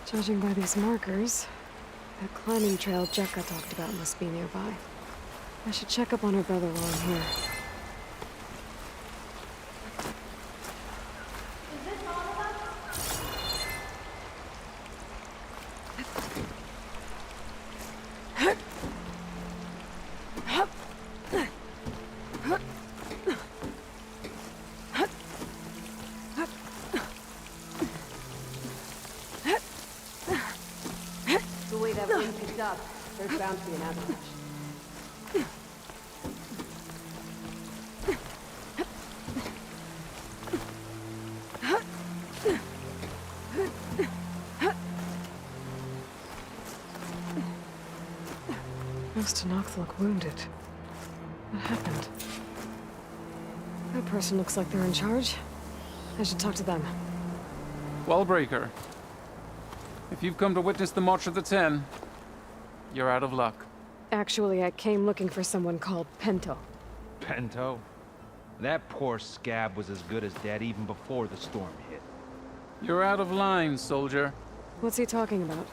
Judging by these markers, that climbing trail Jekka talked about must be nearby. I should check up on her brother while I'm here. The way that wind picked up, there's bound to be an avalanche. Most Tanakh look wounded. What happened? That person looks like they're in charge. I should talk to them. Wellbreaker. If you've come to witness the March of the Ten, you're out of luck. Actually, I came looking for someone called Pento. Pento? That poor scab was as good as dead even before the storm hit. You're out of line, soldier. What's he talking about?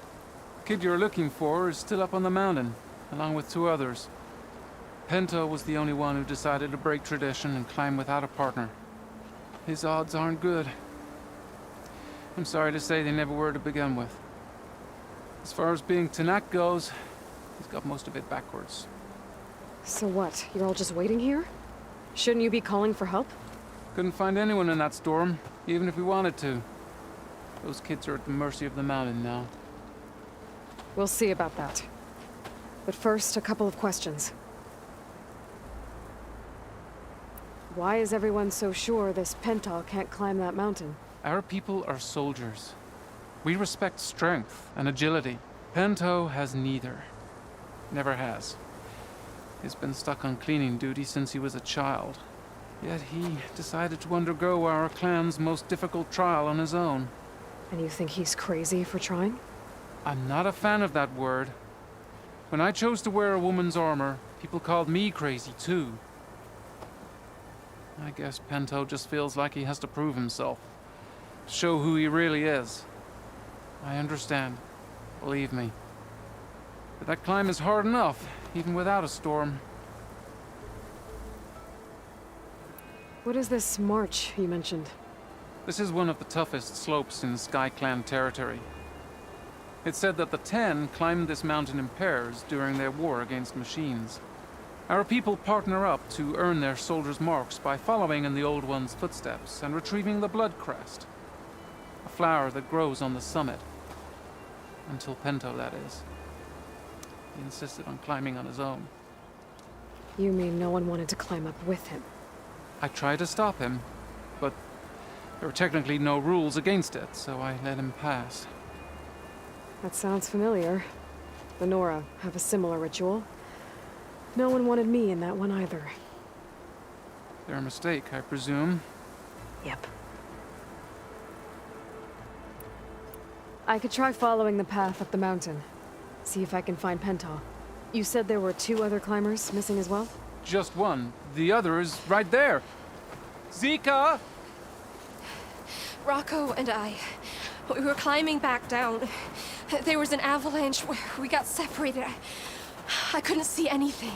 Kid you're looking for is still up on the mountain, along with 2 others. Pento was the only one who decided to break tradition and climb without a partner. His odds aren't good. I'm sorry to say they never were to begin with. As far as being Tanak goes, he's got most of it backwards. So what? You're all just waiting here? Shouldn't you be calling for help? Couldn't find anyone in that storm, even if we wanted to. Those kids are at the mercy of the mountain now. We'll see about that. But first, a couple of questions. Why is everyone so sure this Pental can't climb that mountain? Our people are soldiers. We respect strength and agility. Pento has neither. Never has. He's been stuck on cleaning duty since he was a child. Yet he decided to undergo our clan's most difficult trial on his own. And you think he's crazy for trying? I'm not a fan of that word. When I chose to wear a woman's armor, people called me crazy too. I guess Pento just feels like he has to prove himself. Show who he really is. I understand. Believe me. But that climb is hard enough, even without a storm. What is this march you mentioned? This is one of the toughest slopes in Sky Clan territory. It's said that the Ten climbed this mountain in pairs during their war against machines. Our people partner up to earn their soldiers' marks by following in the Old One's footsteps and retrieving the Blood Crest, a flower that grows on the summit. Until Pento, that is. He insisted on climbing on his own. You mean no one wanted to climb up with him? I tried to stop him, but there were technically no rules against it, so I let him pass. That sounds familiar. The Nora have a similar ritual. No one wanted me in that one either. Their mistake, I presume. Yep. I could try following the path up the mountain. See if I can find Pental. You said there were 2 other climbers missing as well? Just one. The other is right there. Zika! Rocco and I, we were climbing back down. There was an avalanche where we got separated. I couldn't see anything.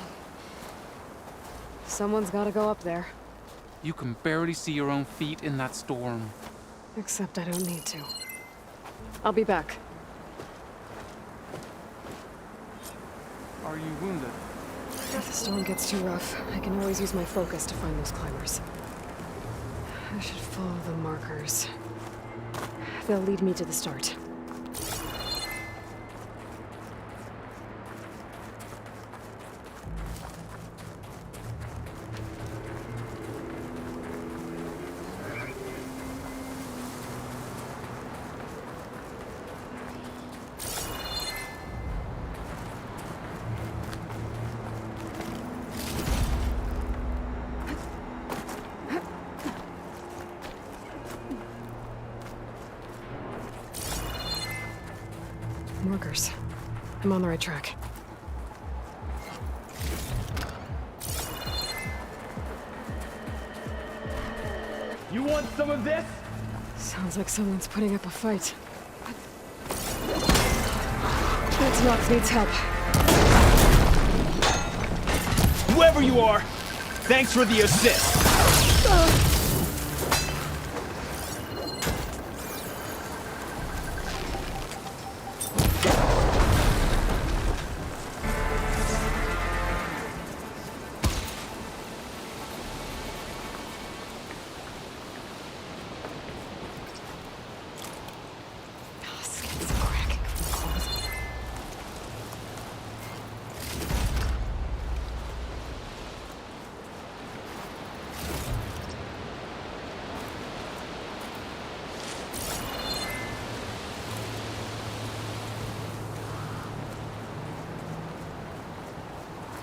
Someone's gotta go up there. You can barely see your own feet in that storm. Except I don't need to. I'll be back. Are you wounded? If the storm gets too rough, I can always use my focus to find those climbers. I should follow the markers. They'll lead me to the start. Markers. I'm on the right track. You want some of this? Sounds like someone's putting up a fight. That Knox needs help. Whoever you are, thanks for the assist.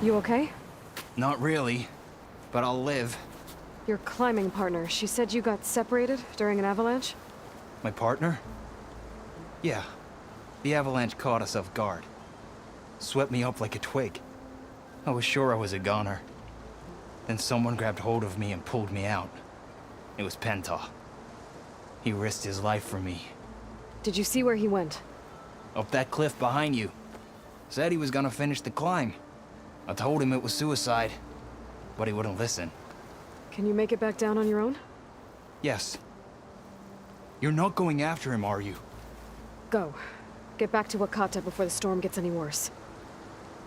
You okay? Not really, but I'll live. Your climbing partner, she said you got separated during an avalanche? My partner? Yeah. The avalanche caught us off guard. Swept me up like a twig. I was sure I was a goner. Then someone grabbed hold of me and pulled me out. It was Penta. He risked his life for me. Did you see where he went? Up that cliff behind you. Said he was gonna finish the climb. I told him it was suicide, but he wouldn't listen. Can you make it back down on your own? Yes. You're not going after him, are you? Go. Get back to Wakata before the storm gets any worse.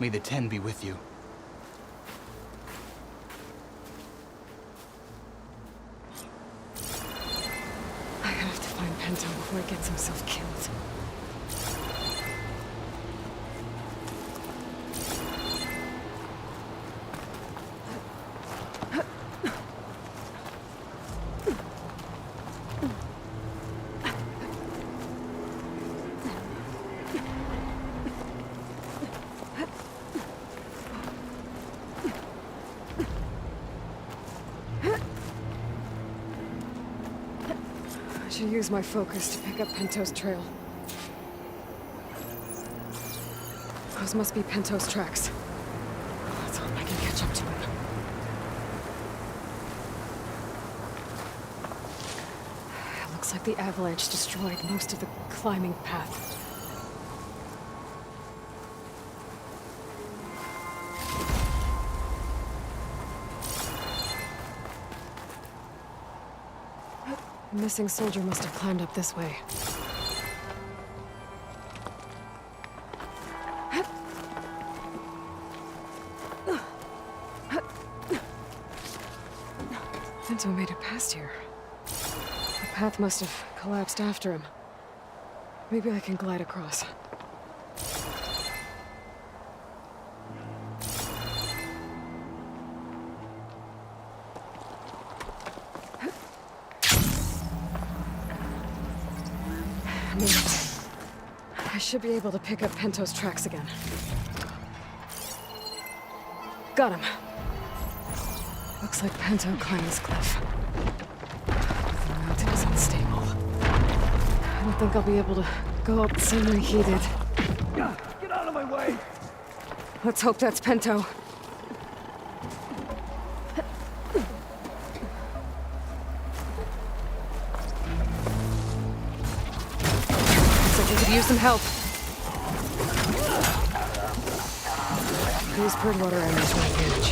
May the Ten be with you. I have to find Pento before he gets himself killed. I should use my focus to pick up Pento's trail. Those must be Pento's tracks. Let's hope I can catch up to him. It looks like the avalanche destroyed most of the climbing path. The missing soldier must have climbed up this way. Pento made it past here. The path must have collapsed after him. Maybe I can glide across. I should be able to pick up Pento's tracks again. Got him. Looks like Pento climbed this cliff. The mountain is unstable. I don't think I'll be able to go up the same way he did. Get out of my way! Let's hope that's Pento. Looks like we could use some help. These birdwater arrows are huge.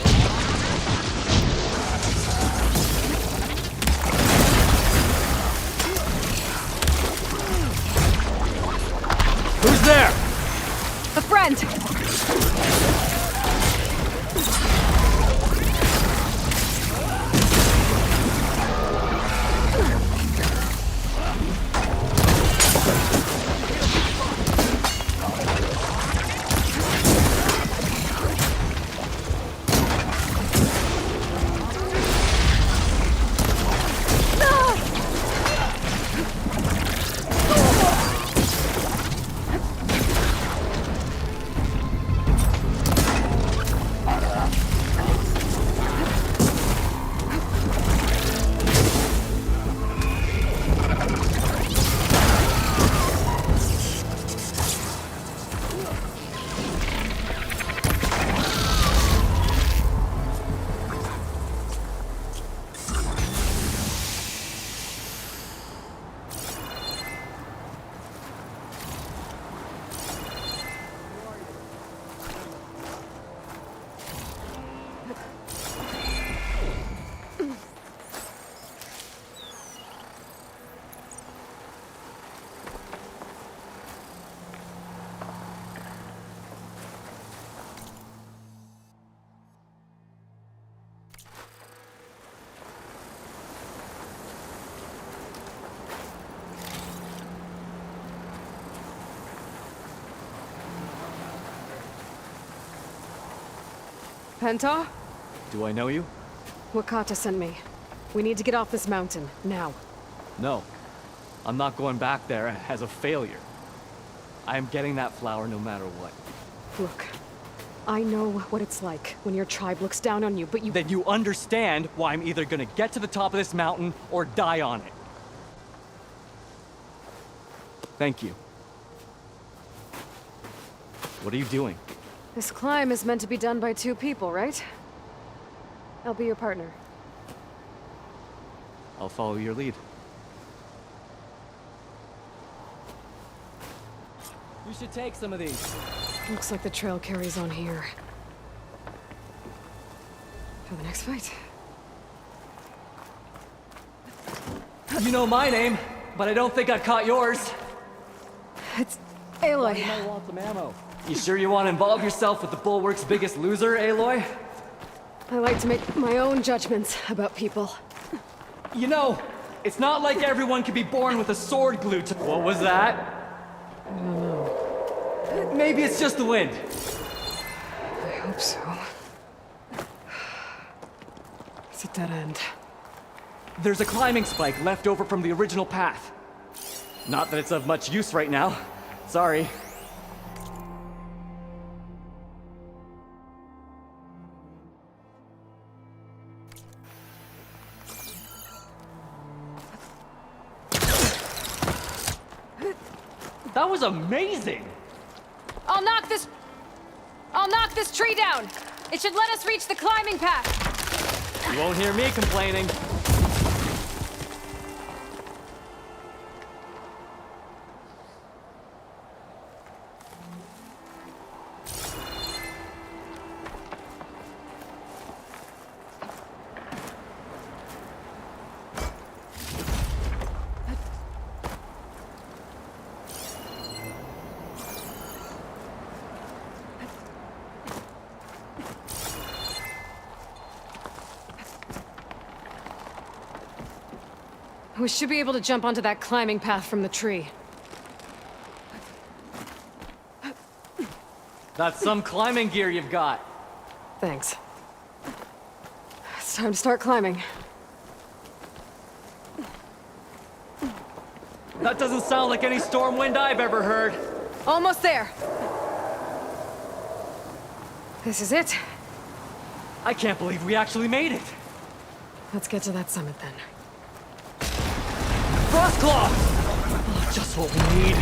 Who's there? A friend! Pento? Do I know you? Wakata sent me. We need to get off this mountain, now. No. I'm not going back there as a failure. I am getting that flower no matter what. Look, I know what it's like when your tribe looks down on you, but you— Then you understand why I'm either gonna get to the top of this mountain or die on it. Thank you. What are you doing? This climb is meant to be done by two people, right? I'll be your partner. I'll follow your lead. You should take some of these. Looks like the trail carries on here. For the next fight. You know my name, but I don't think I've caught yours. It's Aloy. You might want some ammo. You sure you want to involve yourself with the Bulwark's biggest loser, Aloy? I like to make my own judgments about people. You know, it's not like everyone can be born with a sword glued to... What was that? I don't know. Maybe it's just the wind. I hope so. It's a dead end. There's a climbing spike left over from the original path. Not that it's of much use right now. Sorry. That was amazing! I'll knock this tree down! It should let us reach the climbing path! You won't hear me complaining. We should be able to jump onto that climbing path from the tree. That's some climbing gear you've got. Thanks. It's time to start climbing. That doesn't sound like any storm wind I've ever heard. Almost there. This is it. I can't believe we actually made it. Let's get to that summit then. Frostclaw! Oh, just what we need.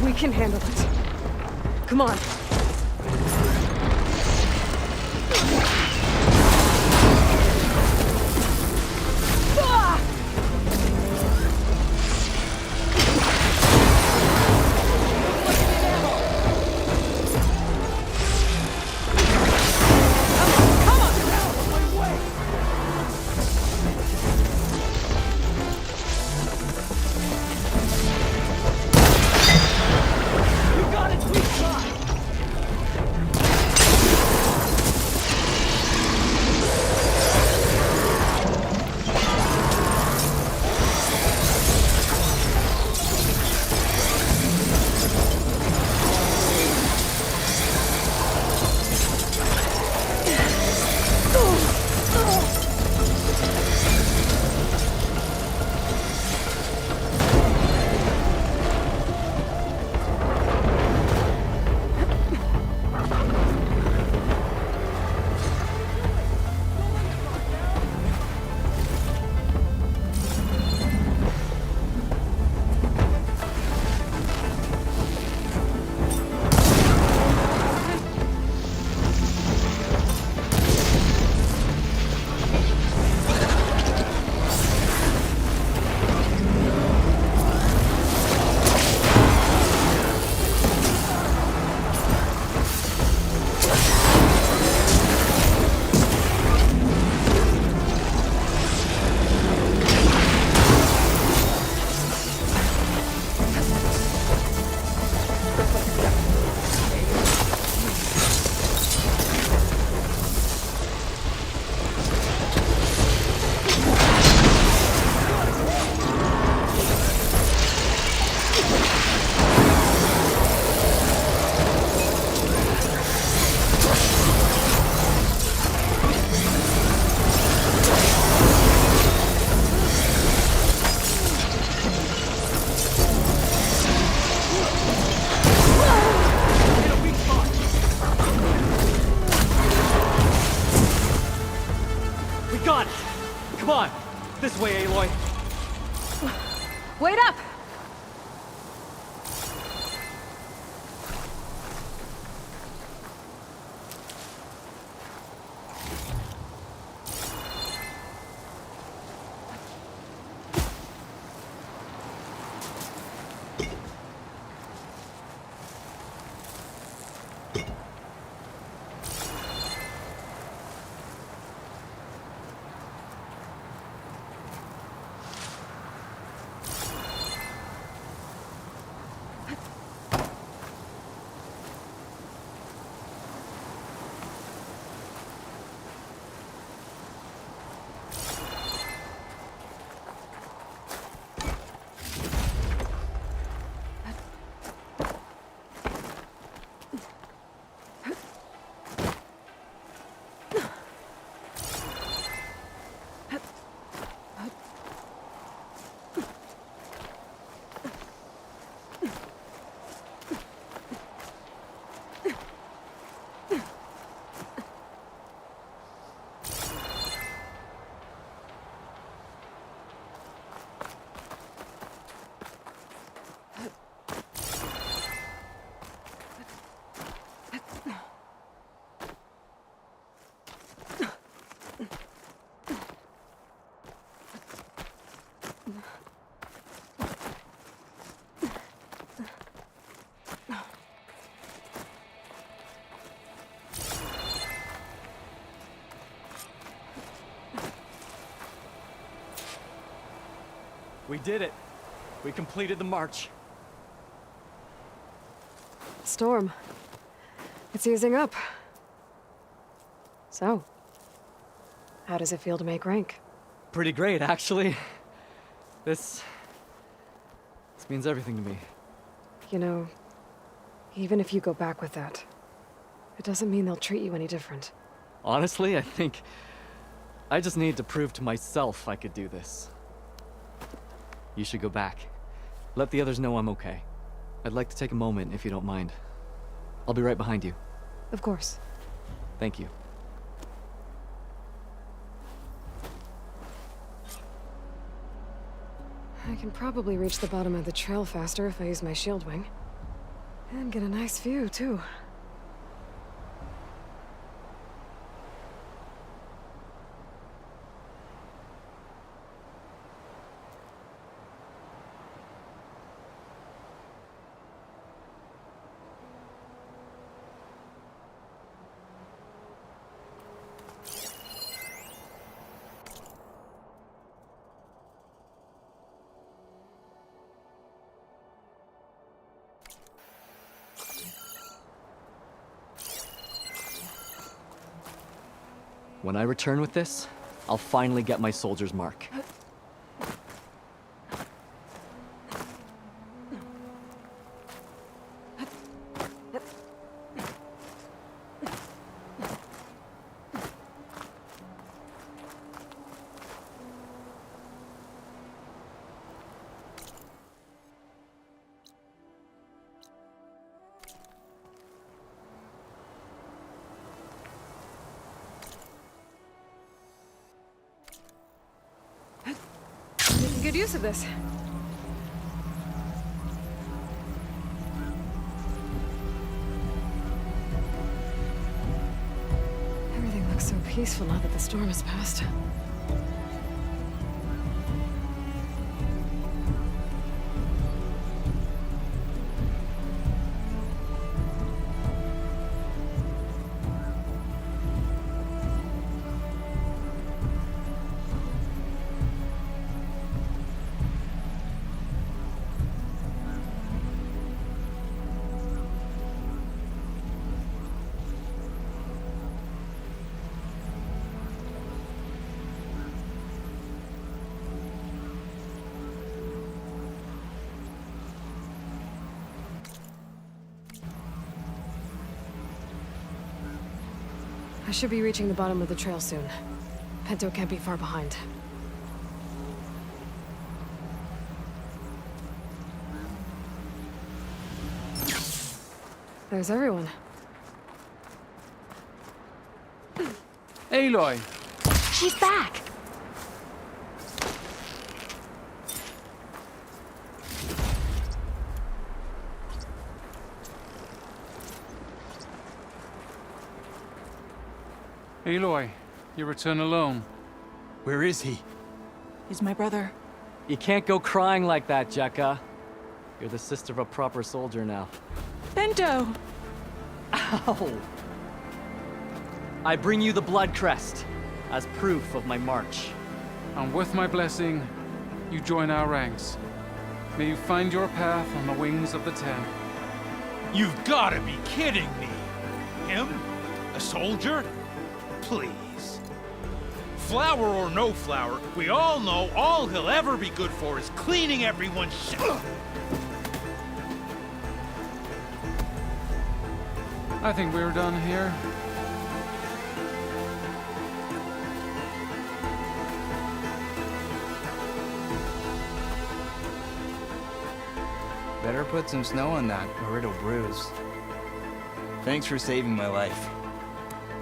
We can handle it. Come on. We did it. We completed the march. Storm. It's easing up. So, how does it feel to make rank? Pretty great, actually. This means everything to me. You know, even if you go back with that, it doesn't mean they'll treat you any different. Honestly, I think I just need to prove to myself I could do this. You should go back. Let the others know I'm okay. I'd like to take a moment, if you don't mind. I'll be right behind you. Of course. Thank you. I can probably reach the bottom of the trail faster if I use my shield wing. And get a nice view, too. When I return with this, I'll finally get my soldier's mark. Making good use of this. Everything looks so peaceful now that the storm has passed. I should be reaching the bottom of the trail soon. Pinto can't be far behind. There's everyone. Aloy! She's back! Aloy, you return alone. Where is he? He's my brother. You can't go crying like that, Jekka. You're the sister of a proper soldier now. Bento! Ow! I bring you the blood crest as proof of my march. And with my blessing, you join our ranks. May you find your path on the wings of the Ten. You've gotta be kidding me! Him? A soldier? Please. Flower or no flower, we all know all he'll ever be good for is cleaning everyone's shit. I think we're done here. Better put some snow on that, or it'll bruise. Thanks for saving my life.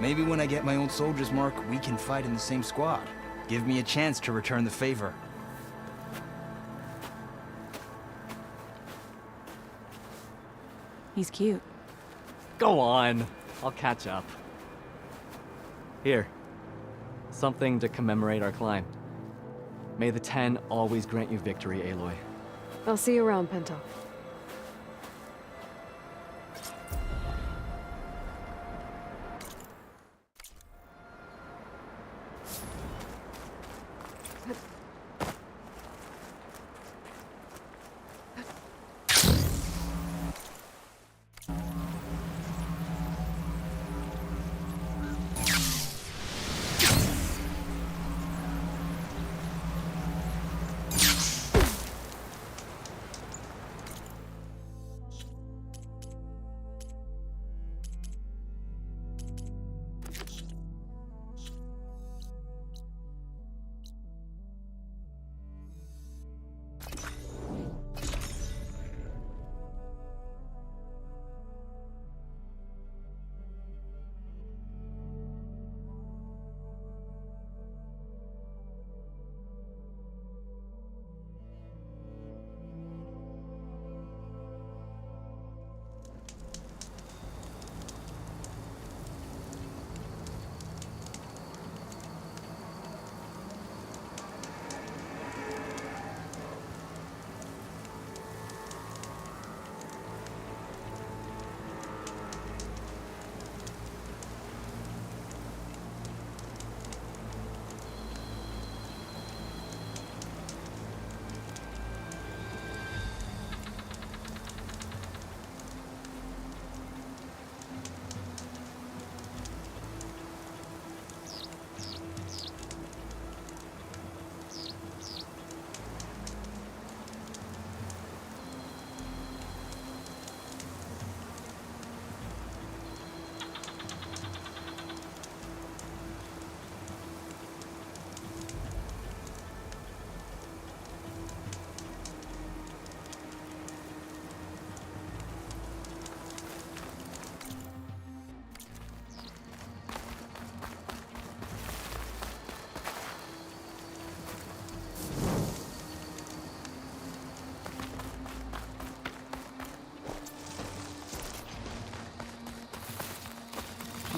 Maybe when I get my old soldier's mark, we can fight in the same squad. Give me a chance to return the favor. He's cute. Go on. I'll catch up. Here. Something to commemorate our climb. May the Ten always grant you victory, Aloy. I'll see you around, Pinto.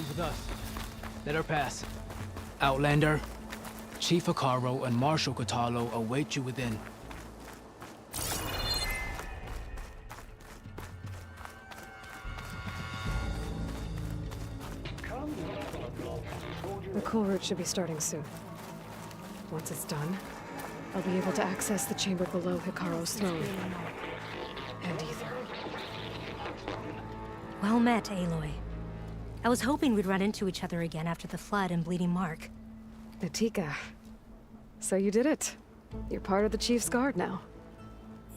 comes with us. Let her pass. Outlander, Chief Hikaru and Marshal Katalo await you within. The cool route should be starting soon. Once it's done, I'll be able to access the chamber below Hikaru's throne. And Ether. Well met, Aloy. I was hoping we'd run into each other again after the flood and Bleeding Mark. Natika. So you did it. You're part of the Chief's Guard now.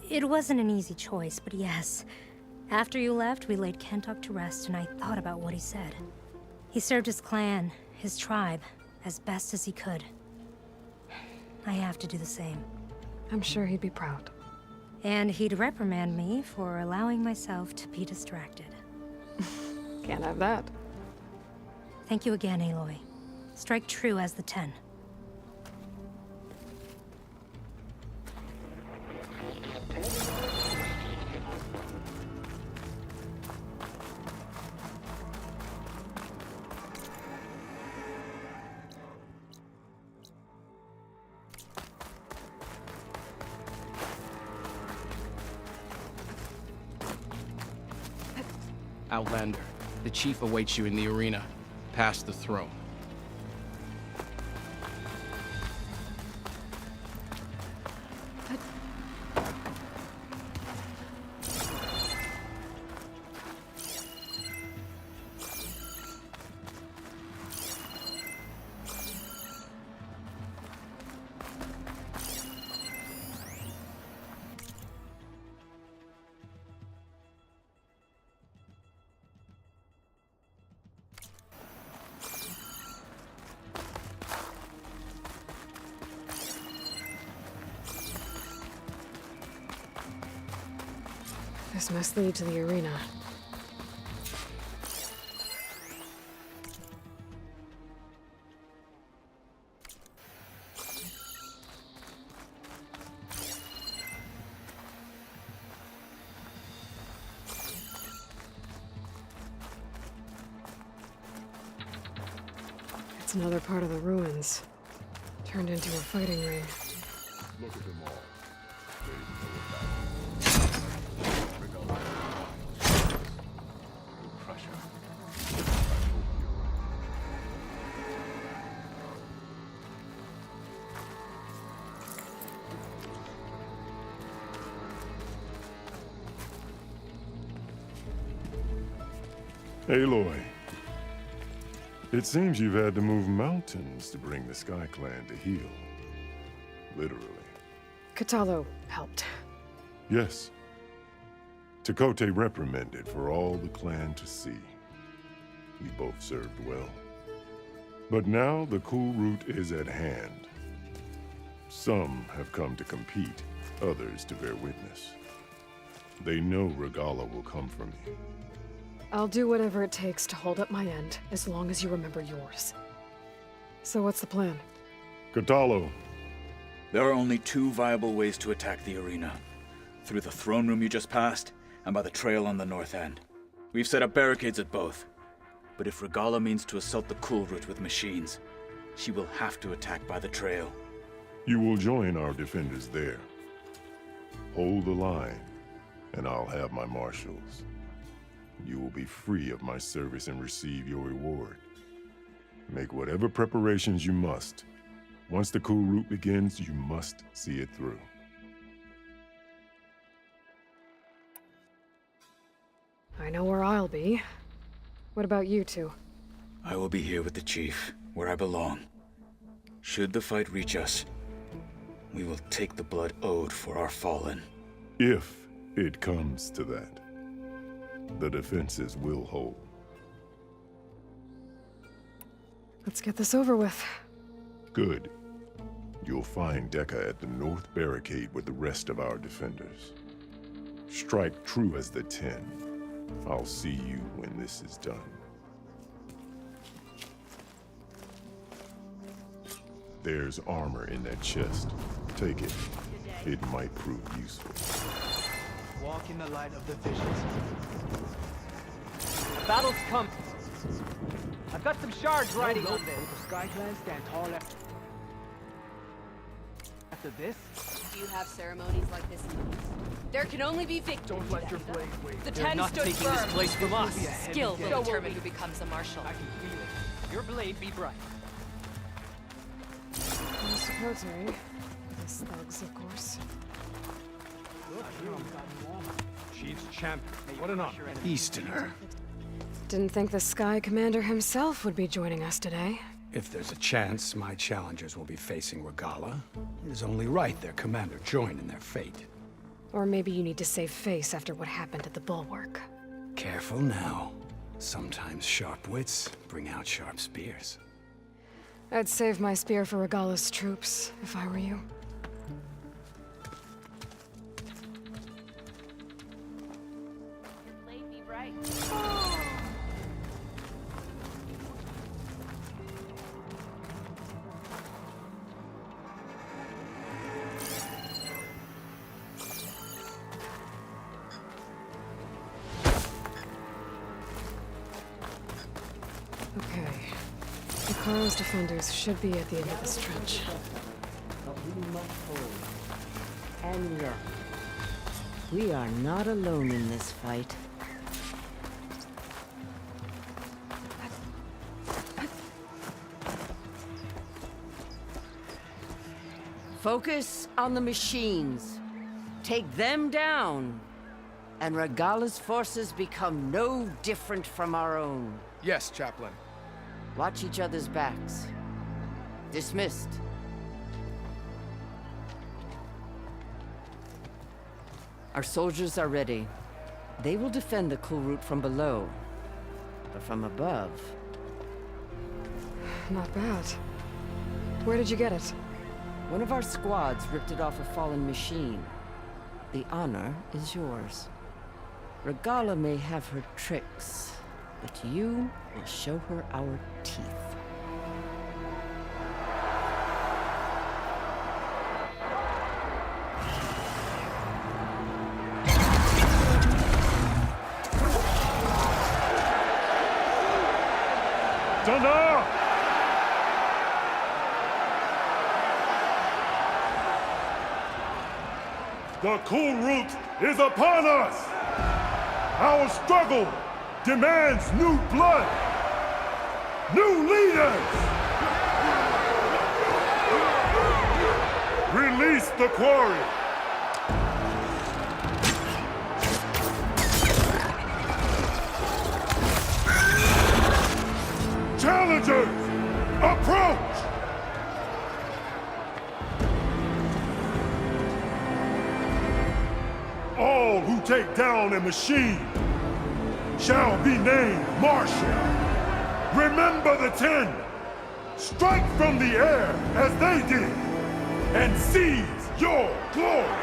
It wasn't an easy choice, but yes. After you left, we laid Kentok to rest, and I thought about what he said. He served his clan, his tribe, as best as he could. I have to do the same. I'm sure he'd be proud. And he'd reprimand me for allowing myself to be distracted. Can't have that. Thank you again, Aloy. Strike true as the 10. Outlander, the chief awaits you in the arena, past the throne. This must lead to the arena. It's another part of the ruins, turned into a fighting ring. Look at them all. Aloy, it seems you've had to move mountains to bring the Sky Clan to heel. Literally. Katalo helped. Yes. Tekote reprimanded for all the clan to see. You both served well. But now the cool route is at hand. Some have come to compete, others to bear witness. They know Regala will come for me. I'll do whatever it takes to hold up my end, as long as you remember yours. So what's the plan? Katalo. There are only two viable ways to attack the arena. Through the throne room you just passed, and by the trail on the north end. We've set up barricades at both. But if Regala means to assault the cool route with machines, she will have to attack by the trail. You will join our defenders there. Hold the line, and I'll have my marshals. You will be free of my service and receive your reward. Make whatever preparations you must. Once the cool route begins, you must see it through. I know where I'll be. What about you two? I will be here with the chief, where I belong. Should the fight reach us, we will take the blood owed for our fallen. If it comes to that, the defenses will hold. Let's get this over with. Good. You'll find Dekka at the north barricade with the rest of our defenders. Strike true as the 10. I'll see you when this is done. There's armor in that chest. Take it. It might prove useful. Walk in the light of the visions. The battle's come. I've got some shards riding on this. Will the Sky Clan stand tall after this? Do you have ceremonies like this in the East? There can only be victory. Don't let your blade wave. The They're ten not stood taking firm. this place from us. Skill will determine who becomes a marshal. I can feel it. Your blade be bright. Supporting these thugs, of course. Chief's champion. What an honor. Easterner. Didn't think the Sky Commander himself would be joining us today. If there's a chance my challengers will be facing Regala, it is only right their commander join in their fate. Or maybe you need to save face after what happened at the Bulwark. Careful now. Sometimes sharp wits bring out sharp spears. I'd save my spear for Regala's troops, if I were you. Okay. Ikaro's defenders should be at the end of this trench. But we must hold. And look. We are not alone in this fight. Focus on the machines. Take them down. And Regala's forces become no different from our own. Yes, Chaplain. Watch each other's backs. Dismissed. Our soldiers are ready. They will defend the cool route from below. But from above... Not bad. Where did you get it? One of our squads ripped it off a fallen machine. The honor is yours. Regala may have her tricks, but you will show her our teeth. Dana! The cool route is upon us! Our struggle demands new blood! New leaders! Release the quarry! Challengers, approach! All who take down a machine shall be named Marshal. Remember the 10. Strike from the air as they did, and seize your glory.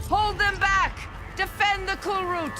Hold them back! Defend the cool route!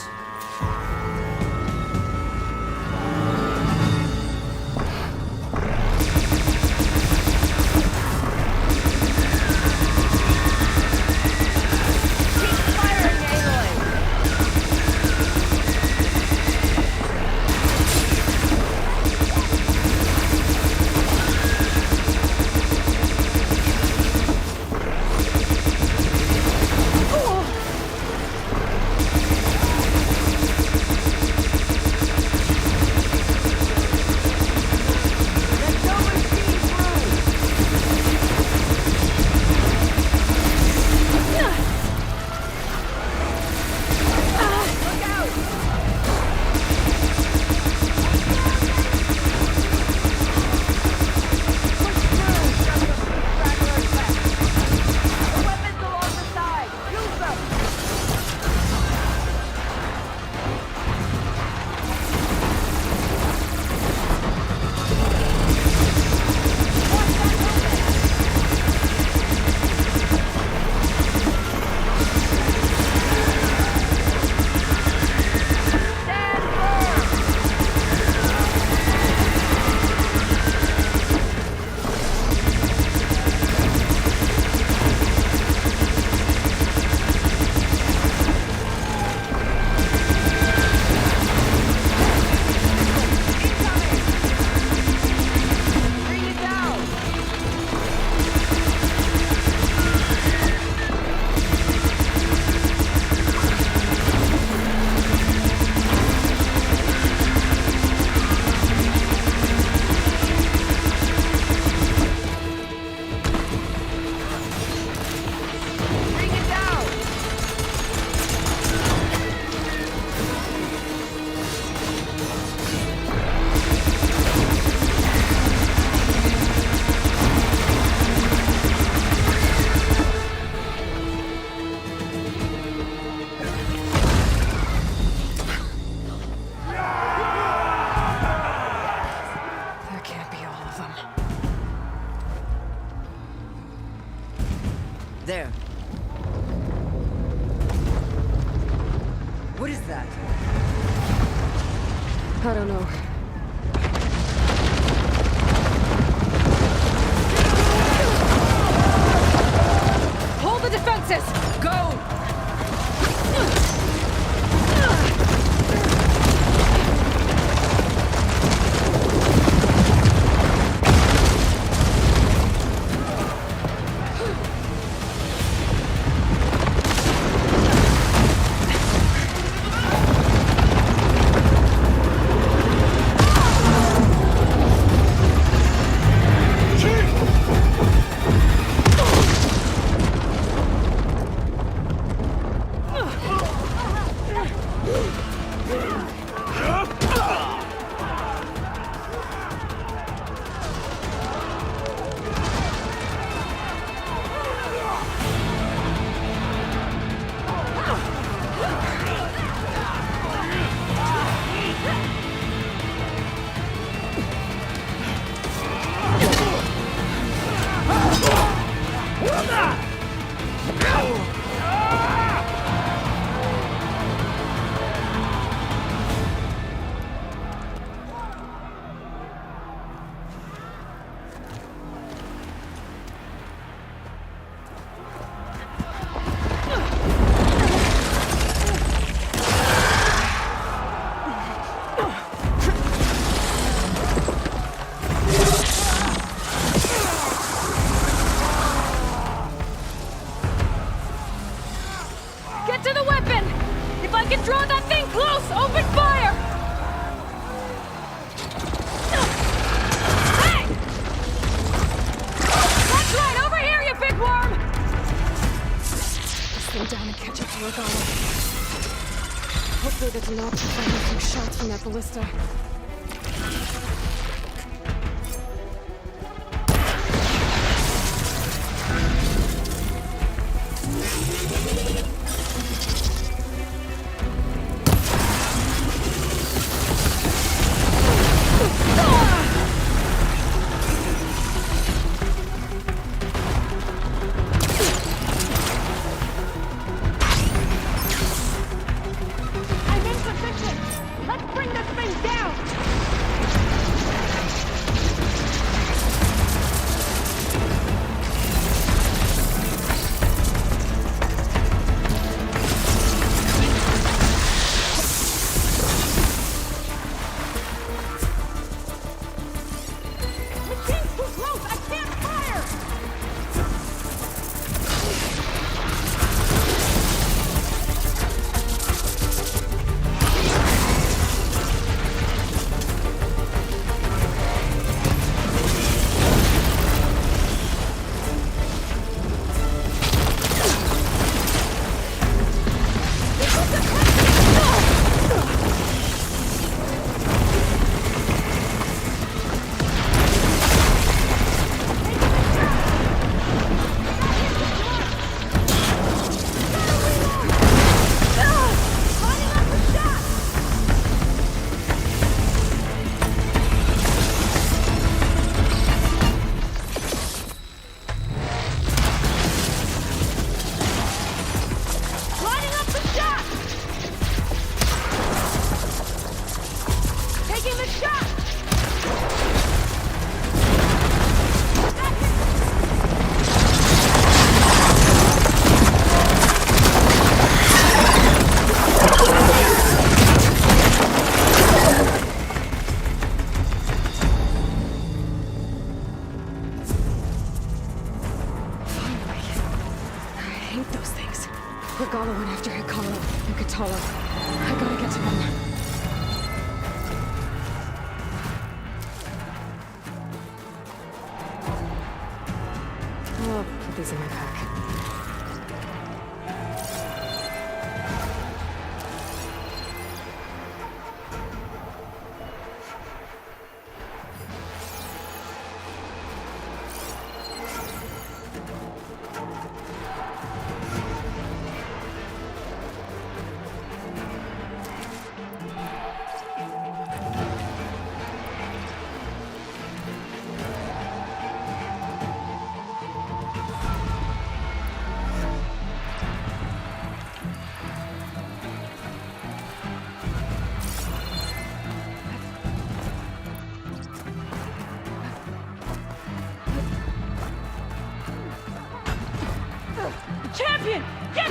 that? I don't know. Hold the defenses! Go! Get to the weapon! If I can draw that thing close, open fire! Hey! That's right, over here, you big worm! Slow down and catch up to Regala. Hopefully that's enough to find a few shots from that ballista. Regala went after Hikaru and Katala. I gotta get to them. I'll put these in my pack.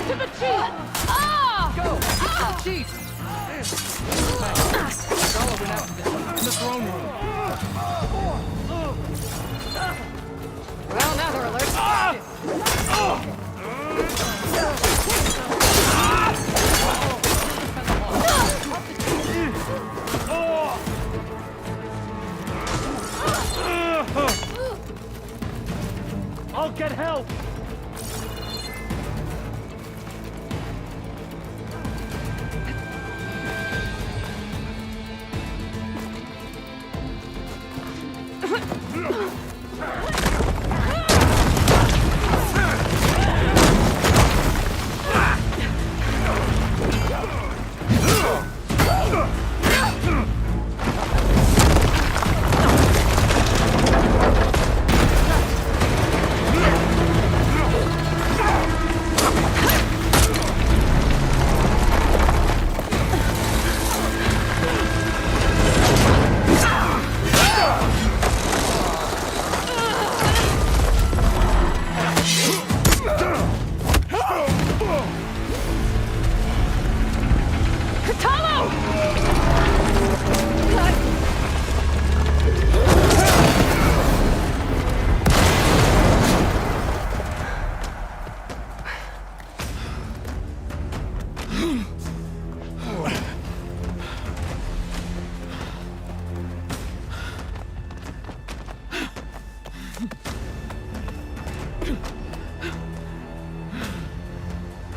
To the chief! Ah! Go! Chief! Regala went out in the throne room. Well, now they're alert. I'll get help!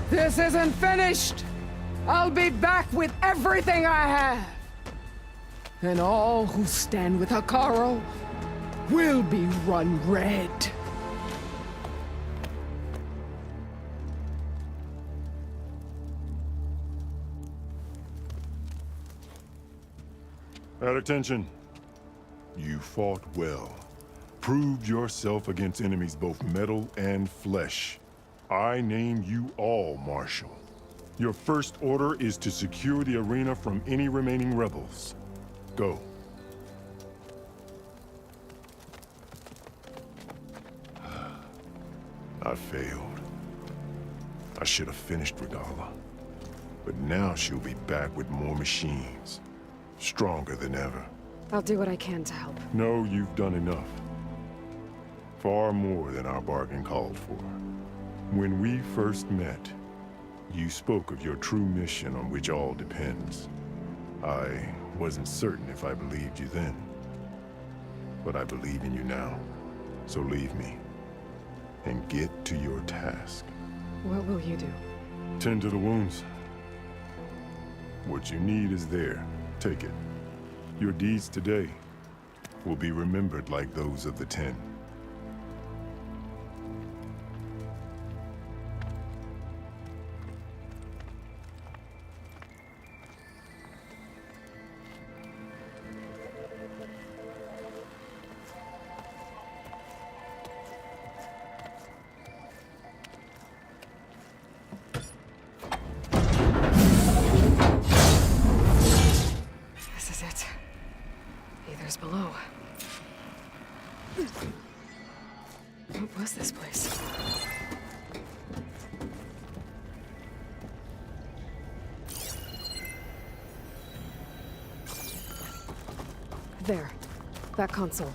This isn't finished! I'll be back with everything I have! And all who stand with Hekarro will be run red. At attention. You fought well. Proved yourself against enemies both metal and flesh. I name you all Marshal. Your first order is to secure the arena from any remaining rebels. Go. I failed. I should have finished Regala. But now she'll be back with more machines. Stronger than ever. I'll do what I can to help. No, you've done enough. Far more than our bargain called for. When we first met, you spoke of your true mission on which all depends. I wasn't certain if I believed you then. But I believe in you now. So leave me. And get to your task. What will you do? Tend to the wounds. What you need is there. Take it. Your deeds today will be remembered like those of the 10. Below. What was this place? There. That console.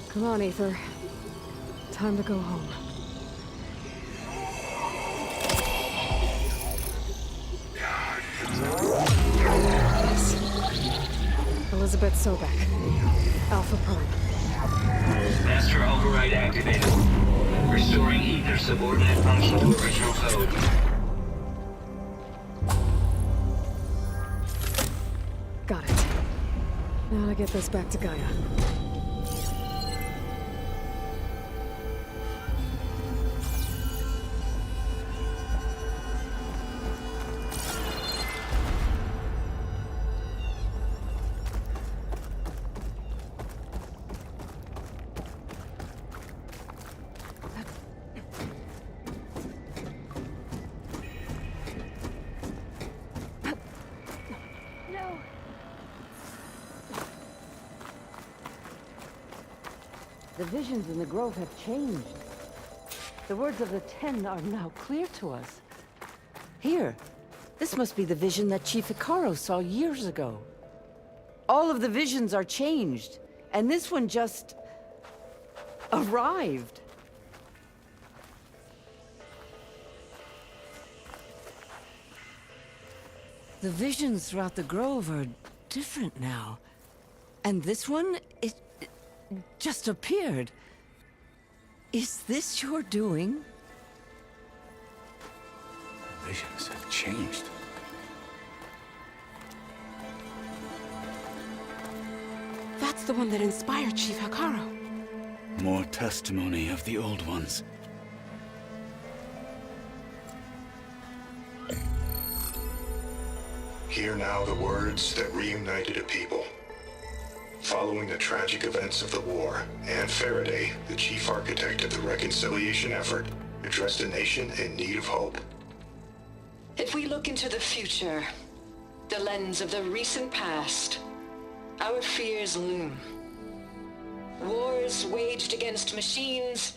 Come on, Aether. Time to go home. Elizabeth Sobek. Alpha Prime. Master override activated. Restoring Aether subordinate function to original code. Got it. Now to get this back to Gaia. The visions in the grove have changed. The words of the Ten are now clear to us. Here, this must be the vision that Chief Hikaru saw years ago. All of the visions are changed, and this one just arrived. The visions throughout the grove are different now. And this one, it just appeared. Is this your doing? Visions have changed. That's the one that inspired Chief Hikaru. More testimony of the old ones. Hear now the words that reunited a people. Following the tragic events of the war, Anne Faraday, the chief architect of the reconciliation effort, addressed a nation in need of hope. If we look into the future, the lens of the recent past, our fears loom. Wars waged against machines,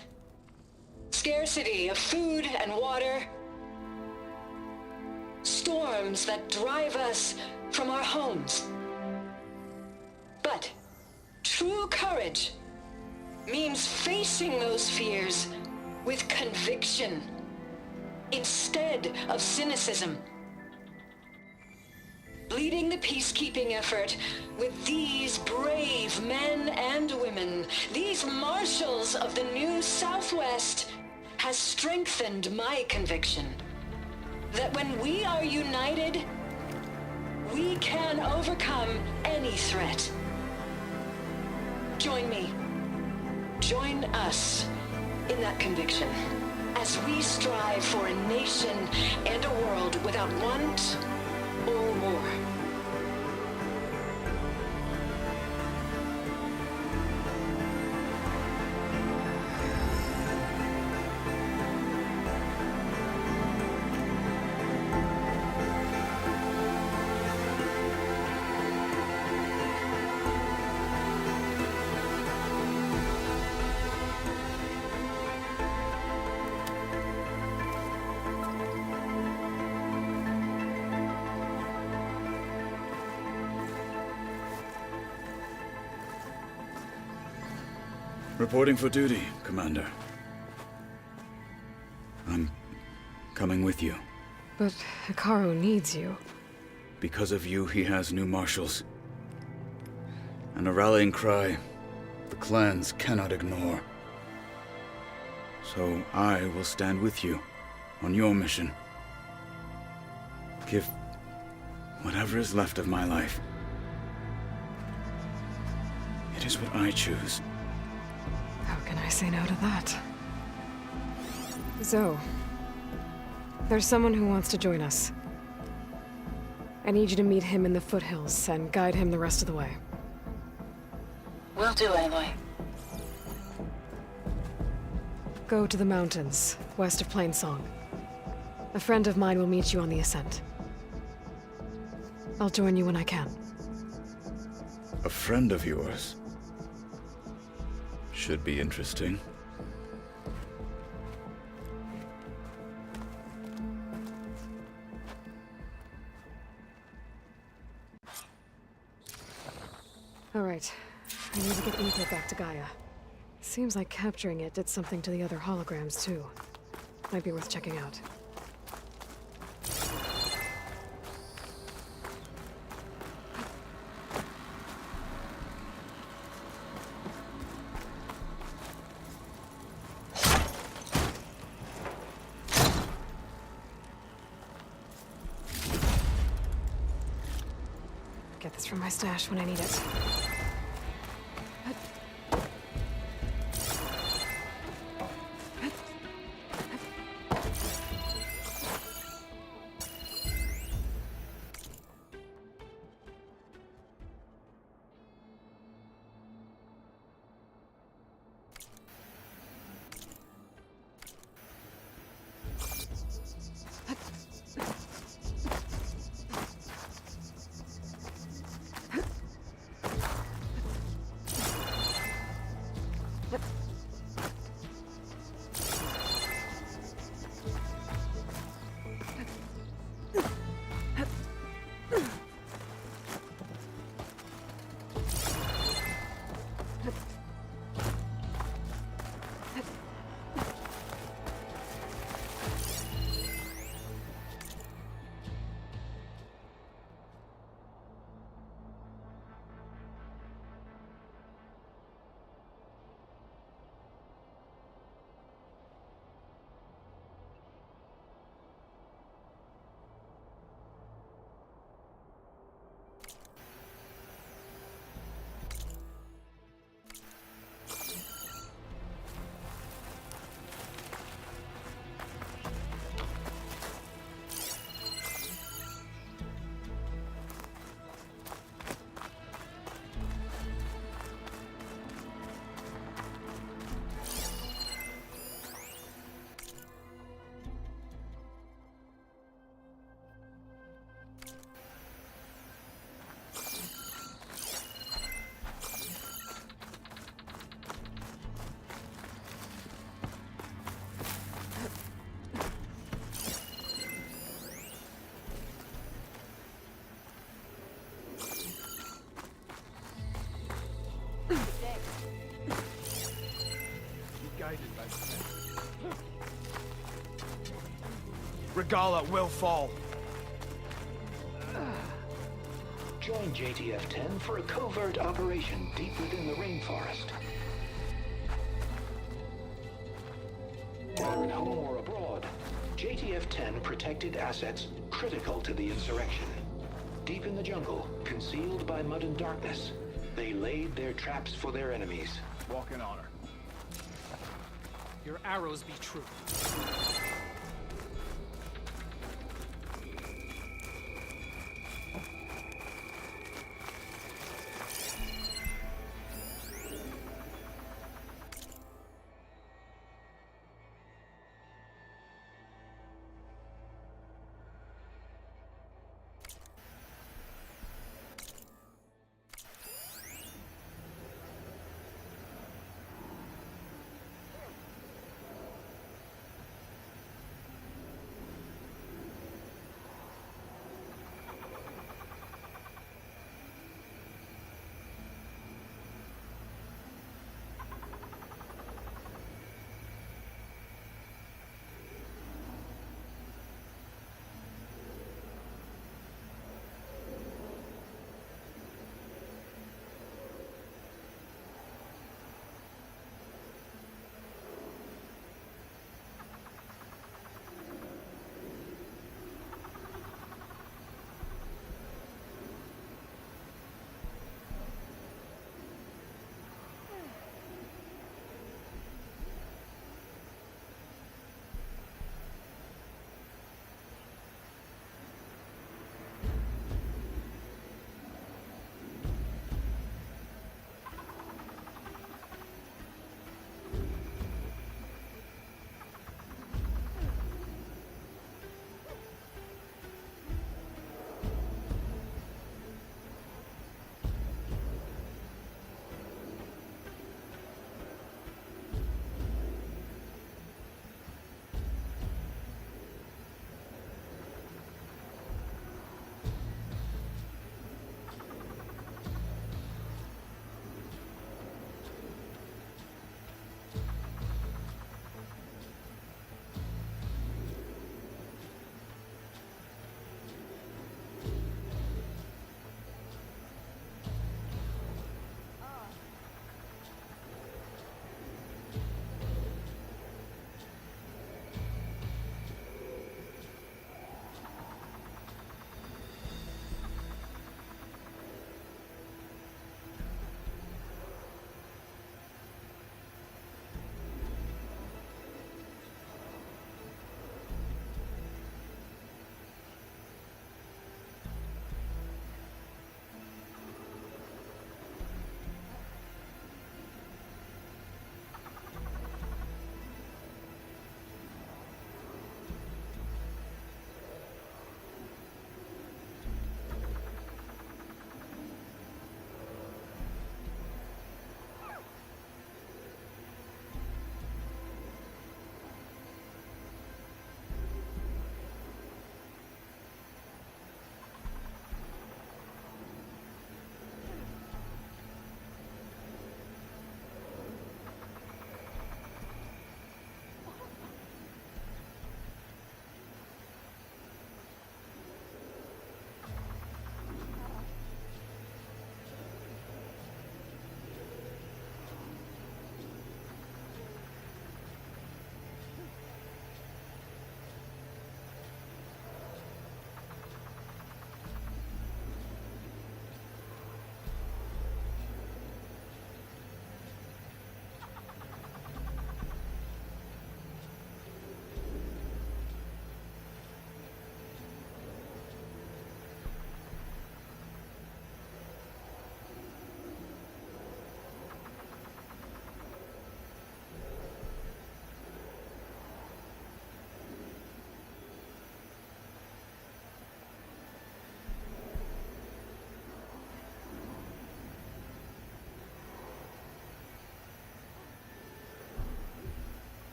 scarcity of food and water, storms that drive us from our homes. But true courage means facing those fears with conviction instead of cynicism. Leading the peacekeeping effort with these brave men and women, these marshals of the new Southwest, has strengthened my conviction that when we are united, we can overcome any threat. Join me. Join us in that conviction as we strive for a nation and a world without want or war. Reporting for duty, Commander. I'm coming with you. But Hikaru needs you. Because of you, he has new marshals. And a rallying cry the clans cannot ignore. So I will stand with you on your mission. Give whatever is left of my life. It is what I choose. How can I say no to that? Zoe, there's someone who wants to join us. I need you to meet him in the foothills and guide him the rest of the way. Will do, Aloy. Go to the mountains, west of Plainsong. A friend of mine will meet you on the ascent. I'll join you when I can. A friend of yours? Should be interesting. All right. I need to get input back to Gaia. Seems like capturing it did something to the other holograms, too. Might be worth checking out. Get this from my stash when I need it. Regala will fall. Join JTF-10 for a covert operation deep within the rainforest. Whether at home or abroad, JTF-10 protected assets critical to the insurrection. Deep in the jungle, concealed by mud and darkness, they laid their traps for their enemies. Walk in honor. Your arrows be true.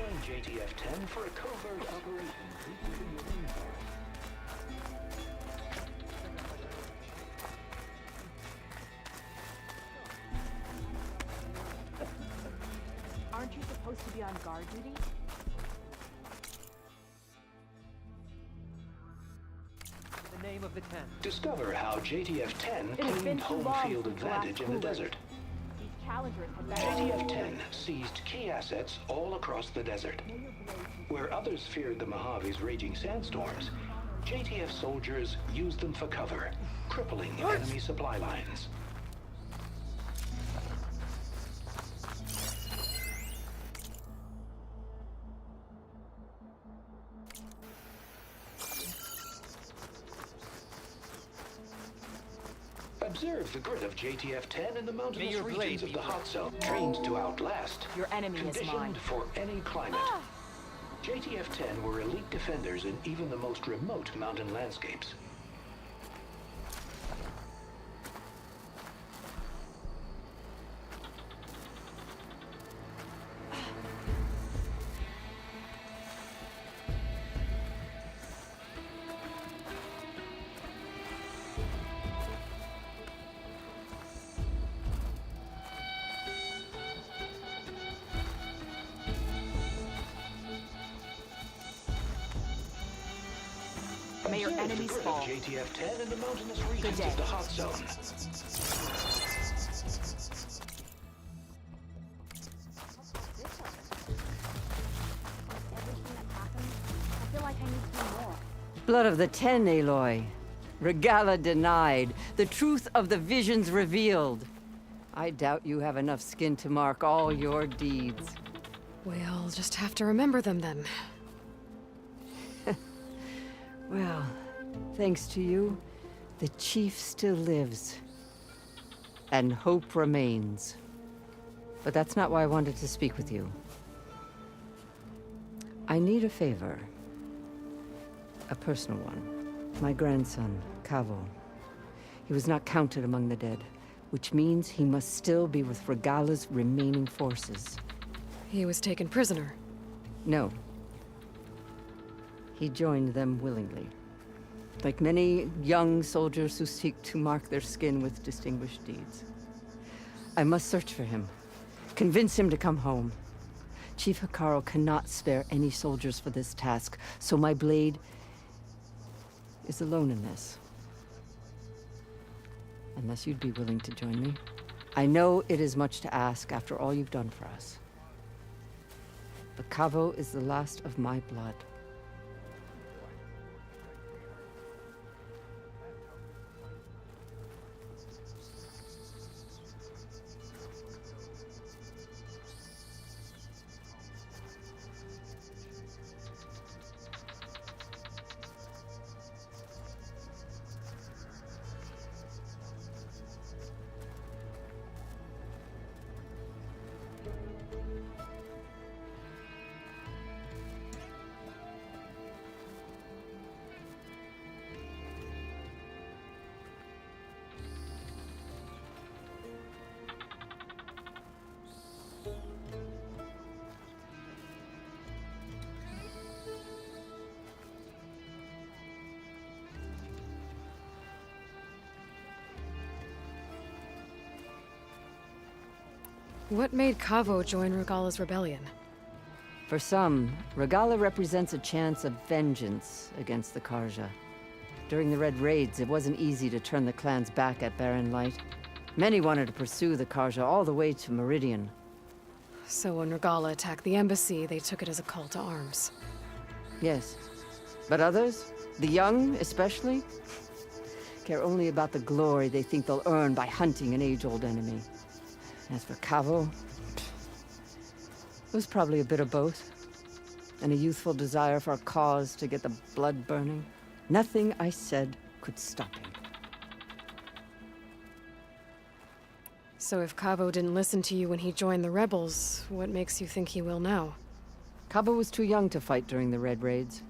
Join JTF-10 for a covert operation deep into the rainforest. Aren't you supposed to be on guard duty? The name of the 10. Discover how JTF-10 It has been claimed too home long field since the last advantage in the cooler. desert. These challengers have been... JTF-10 seized key assets all across the desert. Where others feared the Mojave's raging sandstorms, JTF soldiers used them for cover, crippling enemy supply lines. Observe the grit of JTF-10 in the mountainous your regions blade of be the hot zone, trained to outlast, Your enemy is mine. conditioned for any climate. JTF-10 were elite defenders in even the most remote mountain landscapes. May your Observe the enemies grit fall. of JTF-10 in the mountainous regions day. of the hot zone. I feel like I need to know more. Blood of the Ten, Aloy. Regala denied. The truth of the visions revealed. I doubt you have enough skin to mark all your deeds. We'll just have to remember them then. Well, thanks to you, the chief still lives. And hope remains. But that's not why I wanted to speak with you. I need a favor. A personal one. My grandson, Cavo. He was not counted among the dead, which means he must still be with Regala's remaining forces. He was taken prisoner. No. He joined them willingly. Like many young soldiers who seek to mark their skin with distinguished deeds. I must search for him. Convince him to come home. Chief Hikaru cannot spare any soldiers for this task, so my blade is alone in this. Unless you'd be willing to join me. I know it is much to ask after all you've done for us. But Cavo is the last of my blood. What made Cavo join Regala's rebellion? For some, Regala represents a chance of vengeance against the Karja. During the Red Raids, it wasn't easy to turn the clan's back at Barren Light. Many wanted to pursue the Karja all the way to Meridian. So when Regala attacked the embassy, they took it as a call to arms. Yes. But others, the young especially, care only about the glory they think they'll earn by hunting an age-old enemy. As for Cavo, it was probably a bit of both. And a youthful desire for a cause to get the blood burning. Nothing I said could stop him. So if Cavo didn't listen to you when he joined the rebels, what makes you think he will now? Cavo was too young to fight during the Red Raids.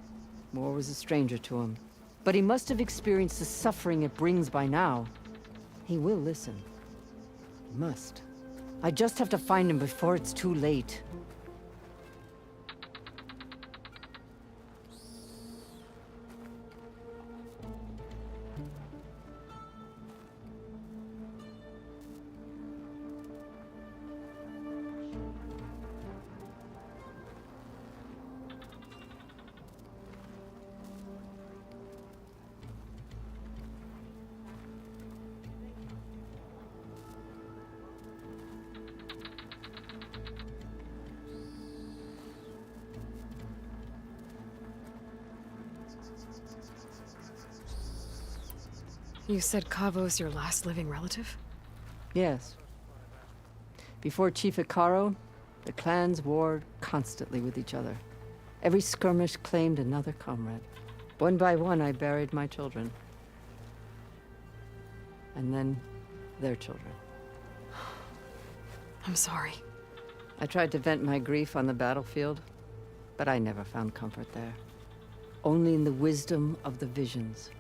War was a stranger to him. But he must have experienced the suffering it brings by now. He will listen. He must. I just have to find him before it's too late. You said Kavo's your last living relative? Yes. Before Chief Hikaru, the clans warred constantly with each other. Every skirmish claimed another comrade. One by one, I buried my children. And then, their children. I'm sorry. I tried to vent my grief on the battlefield, but I never found comfort there. Only in the wisdom of the visions.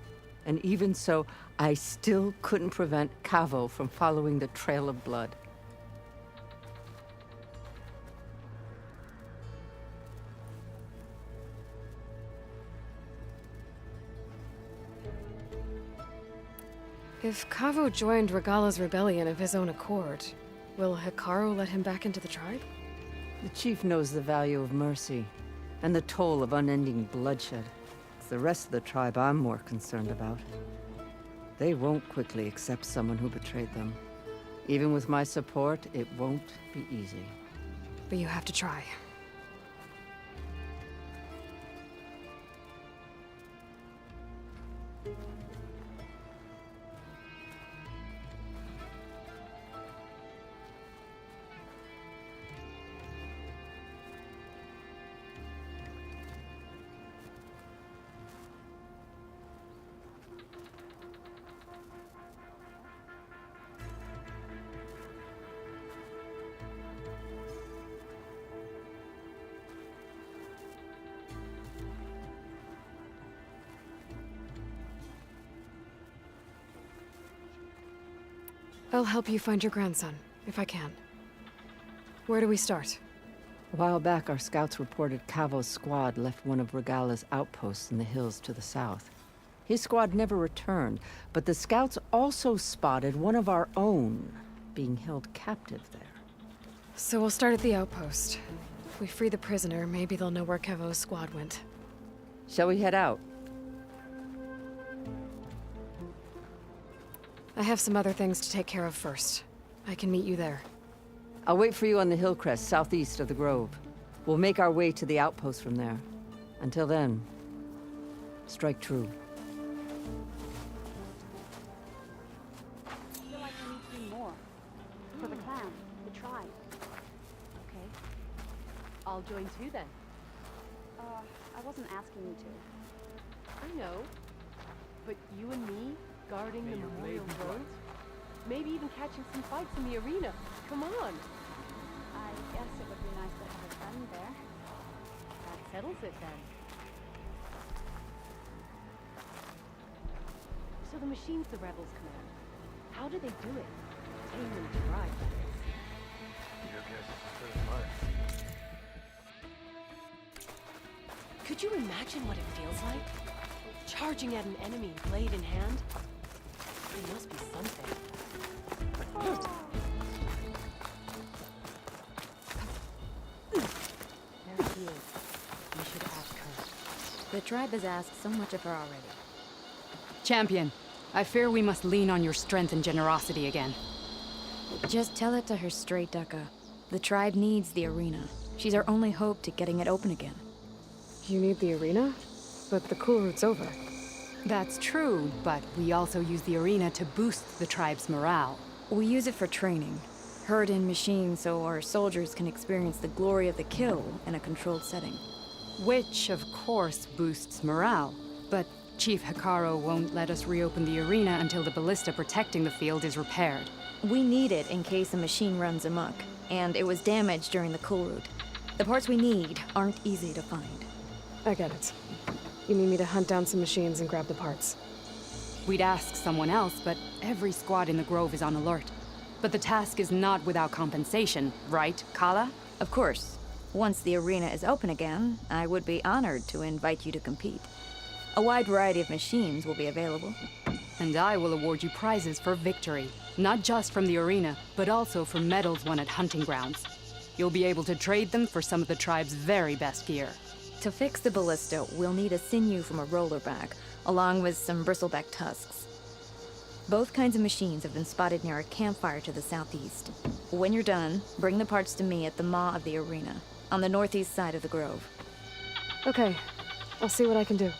And even so, I still couldn't prevent Kavo from following the trail of blood. If Kavo joined Regala's rebellion of his own accord, will Hikaru let him back into the tribe? The chief knows the value of mercy, and the toll of unending bloodshed. It's the rest of the tribe I'm more concerned about. They won't quickly accept someone who betrayed them. Even with my support, it won't be easy. But you have to try. I'll help you find your grandson, if I can. Where do we start? A while back, our scouts reported Kavo's squad left one of Regala's outposts in the hills to the south. His squad never returned, but the scouts also spotted one of our own being held captive there. So we'll start at the outpost. If we free the prisoner, maybe they'll know where Kavo's squad went. Shall we head out? I have some other things to take care of first. I can meet you there. I'll wait for you on the hill crest southeast of the grove. We'll make our way to the outpost from there. Until then, strike true. I feel like we need to do more. For the clan, the tribe. Okay. I'll join too then. I wasn't asking you to. I know. But you and me, guarding the memorial roads? Maybe even catching some fights in the arena. Come on! I guess it would be nice to have a friend there. That settles it then. So the machines the rebels command, how do they do it? Tame and drive, that is. Your guess is as good as mine. Could you imagine what it feels like? Charging at an enemy, blade in hand? It must be something. There she is. We should ask her. The tribe has asked so much of her already. Champion, I fear we must lean on your strength and generosity again. Just tell it to her straight, Ducka. The tribe needs the arena. She's our only hope to getting it open again. You need the arena? But the cool route's over. That's true, but we also use the arena to boost the tribe's morale. We use it for training. Herd in machines so our soldiers can experience the glory of the kill in a controlled setting. Which, of course, boosts morale. But Chief Hikaru won't let us reopen the arena until the ballista protecting the field is repaired. We need it in case a machine runs amok, and it was damaged during the cool route. The parts we need aren't easy to find. I get it. You need me to hunt down some machines and grab the parts. We'd ask someone else, but every squad in the Grove is on alert. But the task is not without compensation, right, Kala? Of course. Once the arena is open again, I would be honored to invite you to compete. A wide variety of machines will be available. And I will award you prizes for victory. Not just from the arena, but also for medals won at hunting grounds. You'll be able to trade them for some of the tribe's very best gear. To fix the ballista, we'll need a sinew from a rollerback, along with some bristleback tusks. Both kinds of machines have been spotted near a campfire to the southeast. When you're done, bring the parts to me at the maw of the arena, on the northeast side of the grove. Okay, I'll see what I can do.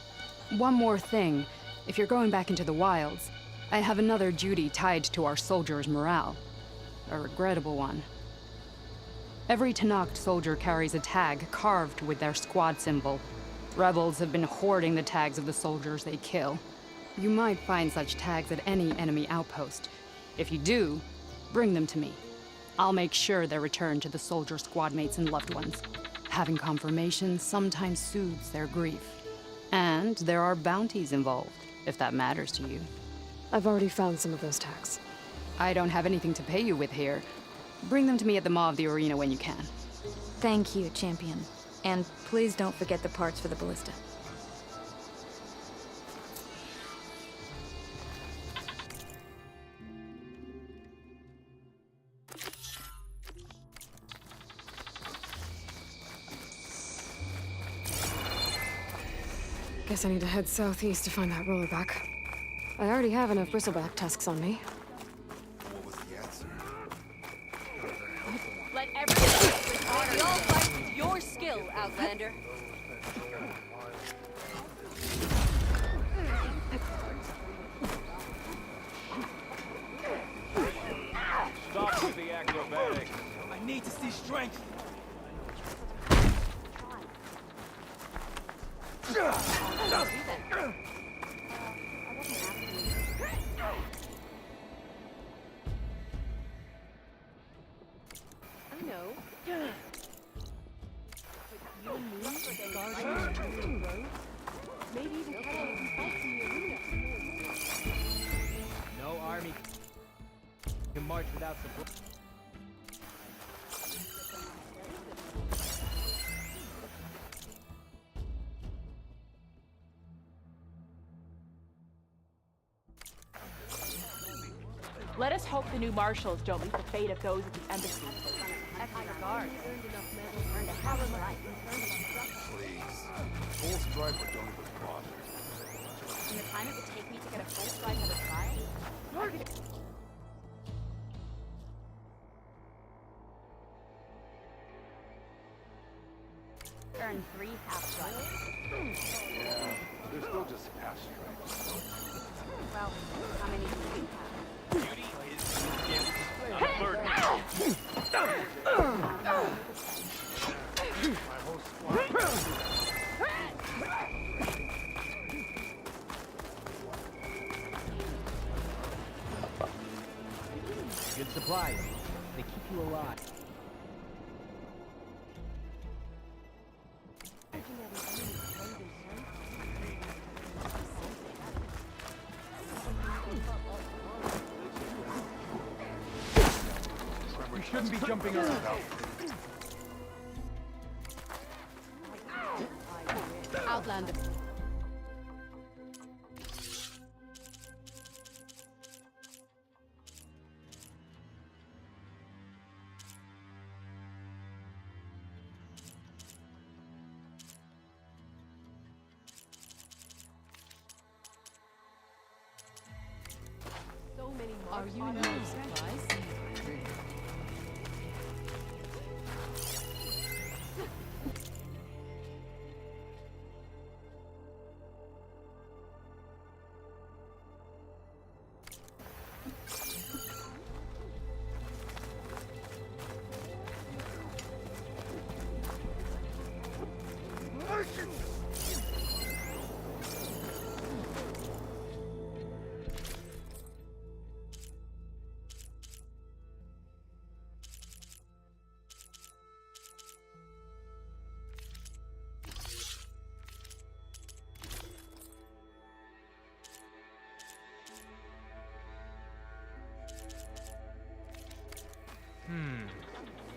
One more thing. If you're going back into the wilds, I have another duty tied to our soldiers' morale. A regrettable one. Every Tenakth soldier carries a tag carved with their squad symbol. Rebels have been hoarding the tags of the soldiers they kill. You might find such tags at any enemy outpost. If you do, bring them to me. I'll make sure they're returned to the soldier squad mates and loved ones. Having confirmation sometimes soothes their grief. And there are bounties involved, if that matters to you. I've already found some of those tags. I don't have anything to pay you with here. Bring them to me at the Maw of the Arena when you can. Thank you, Champion. And please don't forget the parts for the ballista. Guess I need to head southeast to find that rollerback. I already have enough bristleback tusks on me. Let everyone we all fight with your skill, Outlander. Stop with the acrobatics. I need to see strength. I know. Maybe even fights in the arena. No army can march without support. Let us hope the new marshals don't meet the fate of those at the embassy. Excellent guard. Please. Full strike or don't even bother. And the time it would take me to get a full strike at a trial? Earn 3 half strikes. Yeah, they're still just half strikes. Well, how many do you have? Good supplies. They keep you alive. You shouldn't be jumping around. Outlander. So many more. Are you new supplies?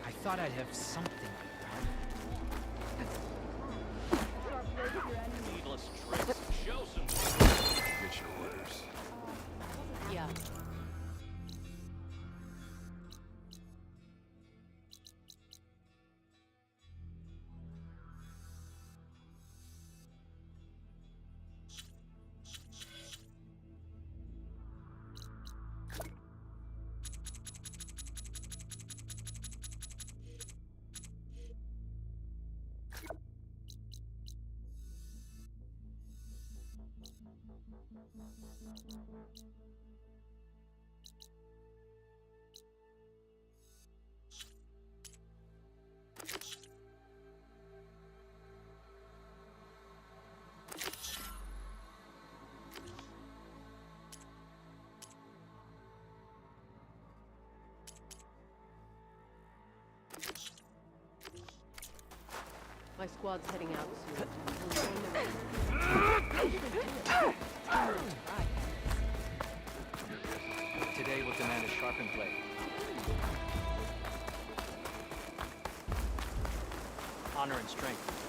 I thought I'd have something. Needless tricks. Show some. Get your orders. Yeah. My squad's heading out soon. We'll join the Today will demand a sharpened blade. Honor and strength.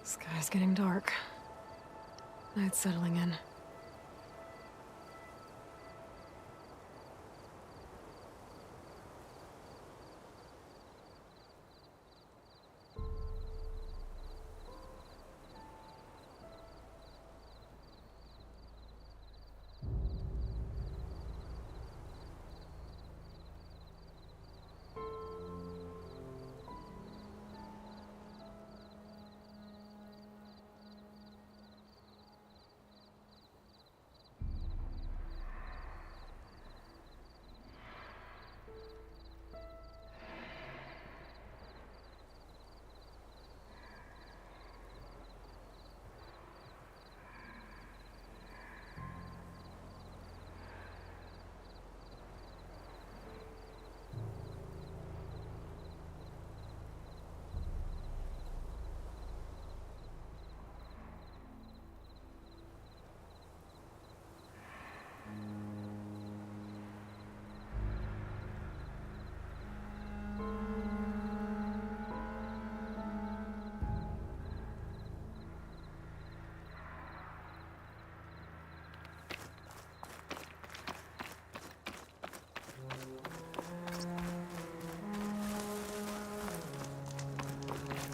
Sky's getting dark. Night's settling in.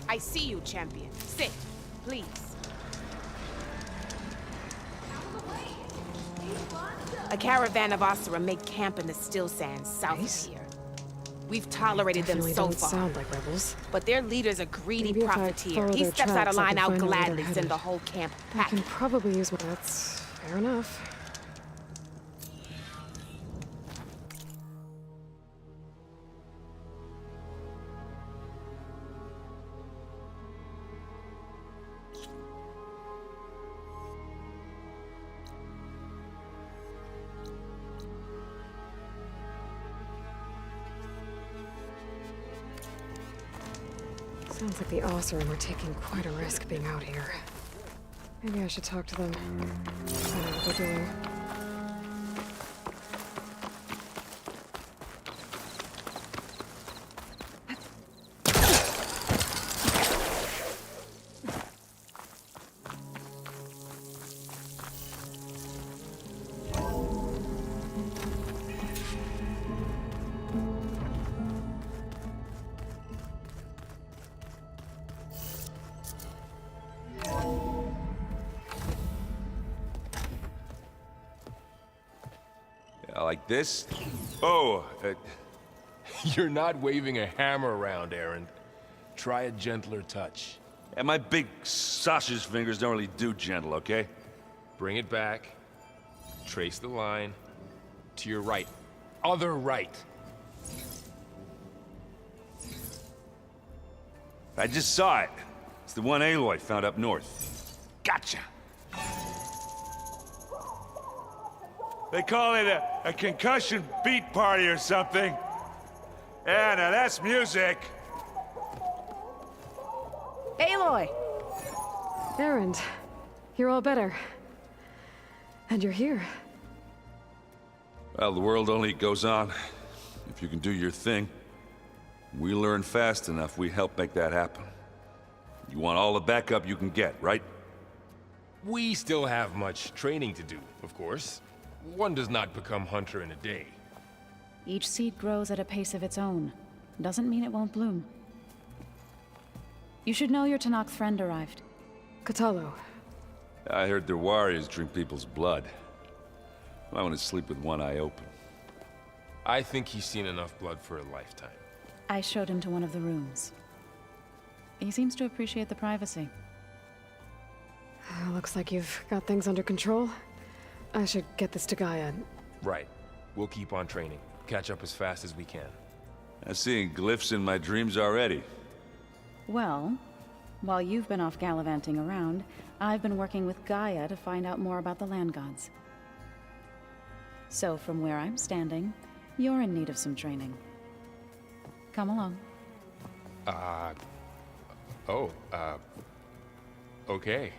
I see you, champion. Sit, please. A caravan of Asura make camp in the still sands south of here. We've tolerated them so don't far. Sound like rebels. But their leader's a greedy Maybe if I profiteer. follow He their steps out of tracks, I line, can I'll find where they're gladly headed. send the whole camp I packing. can probably use my... That's fair enough. Sounds like the Oseram are taking quite a risk being out here. Maybe I should talk to them. Find out what they're doing. Like this? Oh, you're not waving a hammer around, Aaron. Try a gentler touch. Yeah, my big sausage fingers don't really do gentle, okay? Bring it back. Trace the line. To your right. Other right. I just saw it. It's the one Aloy found up north. Gotcha! They call it a concussion beat party or something. Yeah, now that's music. Aloy! Erend, you're all better. And you're here. Well, the world only goes on if you can do your thing. We learn fast enough, we help make that happen. You want all the backup you can get, right? We still have much training to do, of course. One does not become hunter in a day. Each seed grows at a pace of its own. Doesn't mean it won't bloom. You should know your Tanakh friend arrived. Katalo. I heard their warriors drink people's blood. I want to sleep with one eye open. I think he's seen enough blood for a lifetime. I showed him to one of the rooms. He seems to appreciate the privacy. Looks like you've got things under control. I should get this to Gaia. Right. We'll keep on training. Catch up as fast as we can. I'm seeing glyphs in my dreams already. Well, while you've been off gallivanting around, I've been working with Gaia to find out more about the land gods. So from where I'm standing, you're in need of some training. Come along. Okay.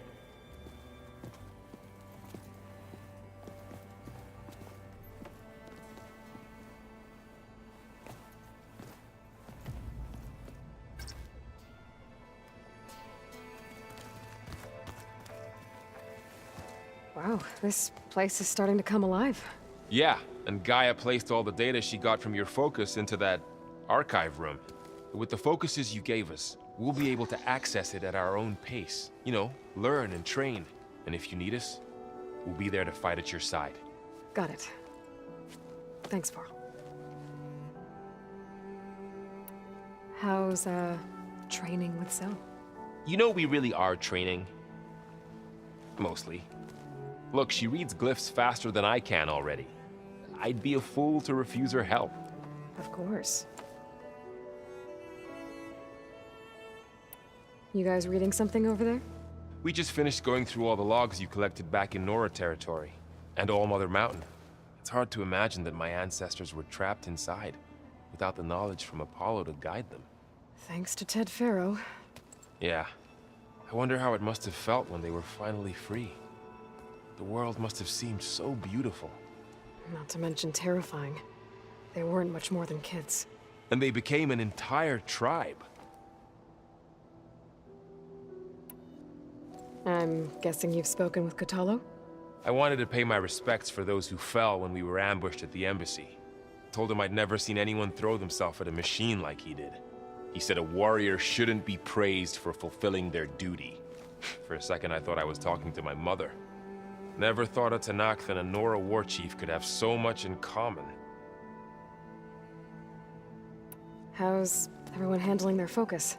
Wow, this place is starting to come alive. Yeah, and Gaia placed all the data she got from your focus into that archive room. With the focuses you gave us, we'll be able to access it at our own pace. You know, learn and train. And if you need us, we'll be there to fight at your side. Got it. Thanks, Varl. How's, training with Cell? You know we really are training. Mostly. Look, she reads glyphs faster than I can already. I'd be a fool to refuse her help. Of course. You guys reading something over there? We just finished going through all the logs you collected back in Nora territory, and All Mother Mountain. It's hard to imagine that my ancestors were trapped inside, without the knowledge from Apollo to guide them. Thanks to Ted Faro. Yeah. I wonder how it must have felt when they were finally free. The world must have seemed so beautiful. Not to mention terrifying. They weren't much more than kids. And they became an entire tribe. I'm guessing you've spoken with Kotallo? I wanted to pay my respects for those who fell when we were ambushed at the embassy. Told him I'd never seen anyone throw themselves at a machine like he did. He said a warrior shouldn't be praised for fulfilling their duty. For a second I thought I was talking to my mother. Never thought a Tanakh and a Nora war chief could have so much in common. How's everyone handling their focus?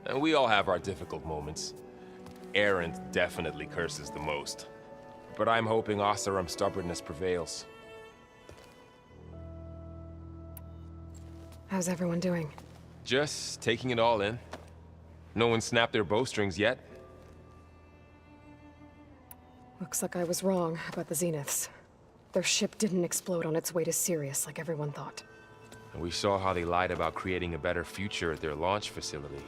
And we all have our difficult moments. Erend definitely curses the most. But I'm hoping Oseram's stubbornness prevails. How's everyone doing? Just taking it all in. No one snapped their bowstrings yet. Looks like I was wrong about the Zeniths. Their ship didn't explode on its way to Sirius like everyone thought. And we saw how they lied about creating a better future at their launch facility.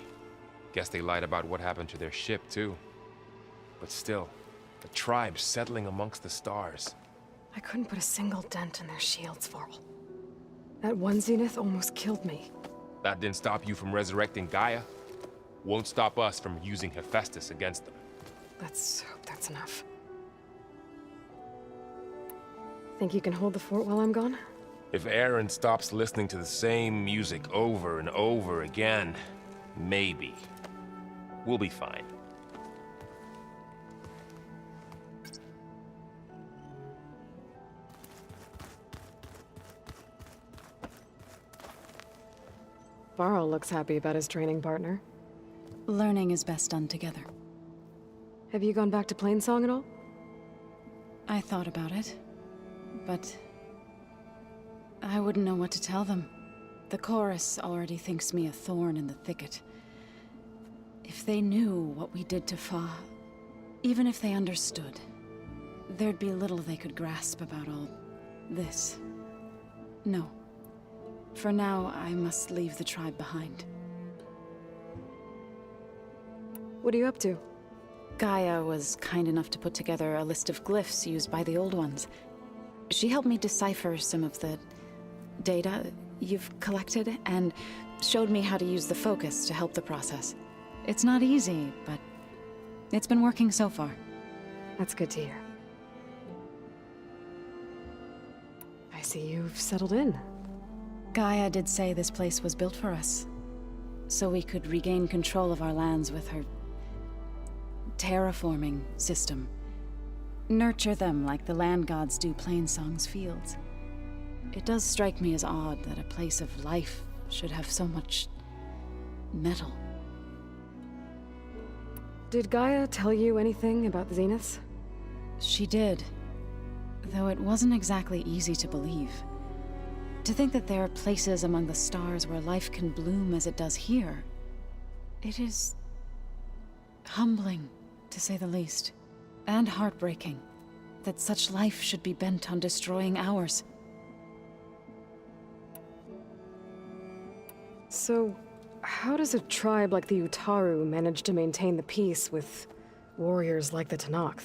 Guess they lied about what happened to their ship, too. But still, the tribe settling amongst the stars. I couldn't put a single dent in their shields, Varl. That one Zenith almost killed me. That didn't stop you from resurrecting Gaia. Won't stop us from using Hephaestus against them. Let's hope that's enough. Think you can hold the fort while I'm gone? If Erend stops listening to the same music over and over again, maybe. We'll be fine. Varl looks happy about his training partner. Learning is best done together. Have you gone back to Plainsong at all? I thought about it, but I wouldn't know what to tell them. The chorus already thinks me a thorn in the thicket. If they knew what we did to Fa, even if they understood, there'd be little they could grasp about all this. No. For now, I must leave the tribe behind. What are you up to? Gaia was kind enough to put together a list of glyphs used by the Old Ones. She helped me decipher some of the data you've collected, and showed me how to use the focus to help the process. It's not easy, but it's been working so far. That's good to hear. I see you've settled in. Gaia did say this place was built for us, so we could regain control of our lands with her terraforming system. Nurture them like the land gods do Plainsong's fields. It does strike me as odd that a place of life should have so much metal. Did Gaia tell you anything about the Zeniths? She did, though it wasn't exactly easy to believe. To think that there are places among the stars where life can bloom as it does here, it is humbling, to say the least, and heartbreaking that such life should be bent on destroying ours. So, how does a tribe like the Utaru manage to maintain the peace with warriors like the Tanakh?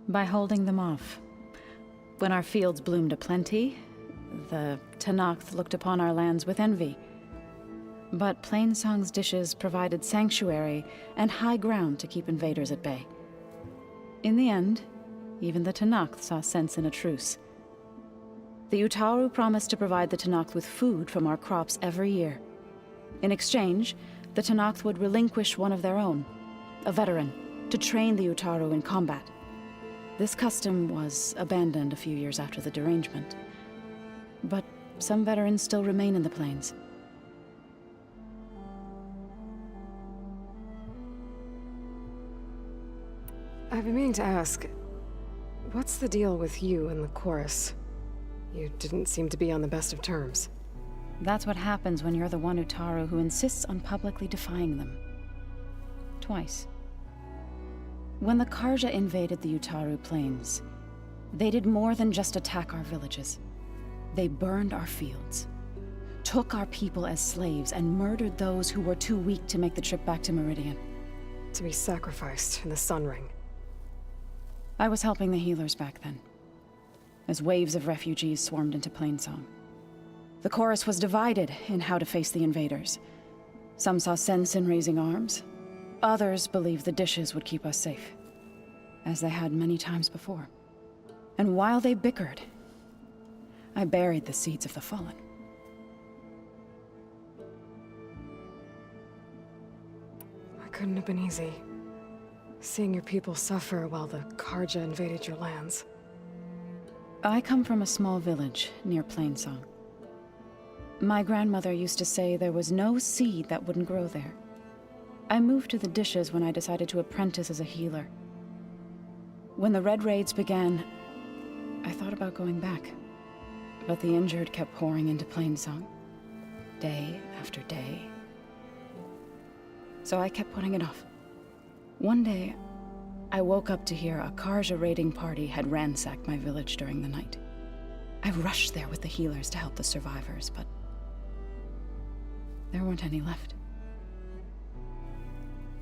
By holding them off. When our fields bloomed aplenty, the Tanakh looked upon our lands with envy. But Plainsong's dishes provided sanctuary and high ground to keep invaders at bay. In the end, even the Tenakth saw sense in a truce. The Utaru promised to provide the Tenakth with food from our crops every year. In exchange, the Tenakth would relinquish one of their own, a veteran, to train the Utaru in combat. This custom was abandoned a few years after the derangement. But some veterans still remain in the plains. I've been meaning to ask, what's the deal with you and the chorus? You didn't seem to be on the best of terms. That's what happens when you're the one Utaru who insists on publicly defying them. Twice. When the Karja invaded the Utaru plains, they did more than just attack our villages. They burned our fields, took our people as slaves, and murdered those who were too weak to make the trip back to Meridian. To be sacrificed in the Sun Ring. I was helping the healers back then, as waves of refugees swarmed into Plainsong. The chorus was divided in how to face the invaders. Some saw sense in raising arms. Others believed the dishes would keep us safe, as they had many times before. And while they bickered, I buried the seeds of the fallen. It couldn't have been easy. Seeing your people suffer while the Karja invaded your lands. I come from a small village near Plainsong. My grandmother used to say there was no seed that wouldn't grow there. I moved to the dishes when I decided to apprentice as a healer. When the Red Raids began, I thought about going back. But the injured kept pouring into Plainsong, day after day. So I kept putting it off. One day, I woke up to hear a Karja raiding party had ransacked my village during the night. I rushed there with the healers to help the survivors, but there weren't any left.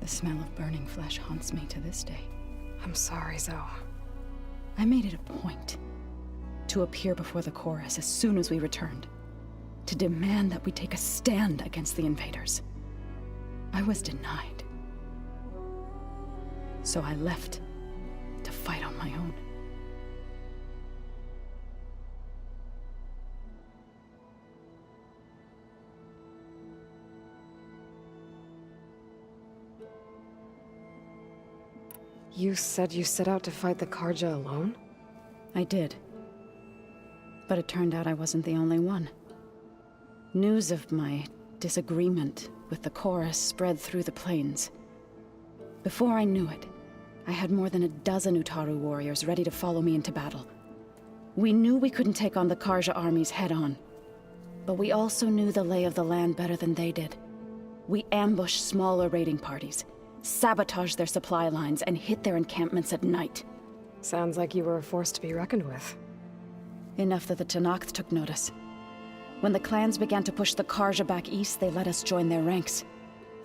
The smell of burning flesh haunts me to this day. I'm sorry, Zoe. I made it a point to appear before the chorus as soon as we returned, to demand that we take a stand against the invaders. I was denied. So I left to fight on my own. You said you set out to fight the Karja alone? I did. But it turned out I wasn't the only one. News of my disagreement with the chorus spread through the plains. Before I knew it, I had more than a dozen Utaru warriors ready to follow me into battle. We knew we couldn't take on the Karja armies head-on, but we also knew the lay of the land better than they did. We ambushed smaller raiding parties, sabotaged their supply lines, and hit their encampments at night. Sounds like you were a force to be reckoned with. Enough that the Tenakth took notice. When the clans began to push the Karja back east, they let us join their ranks.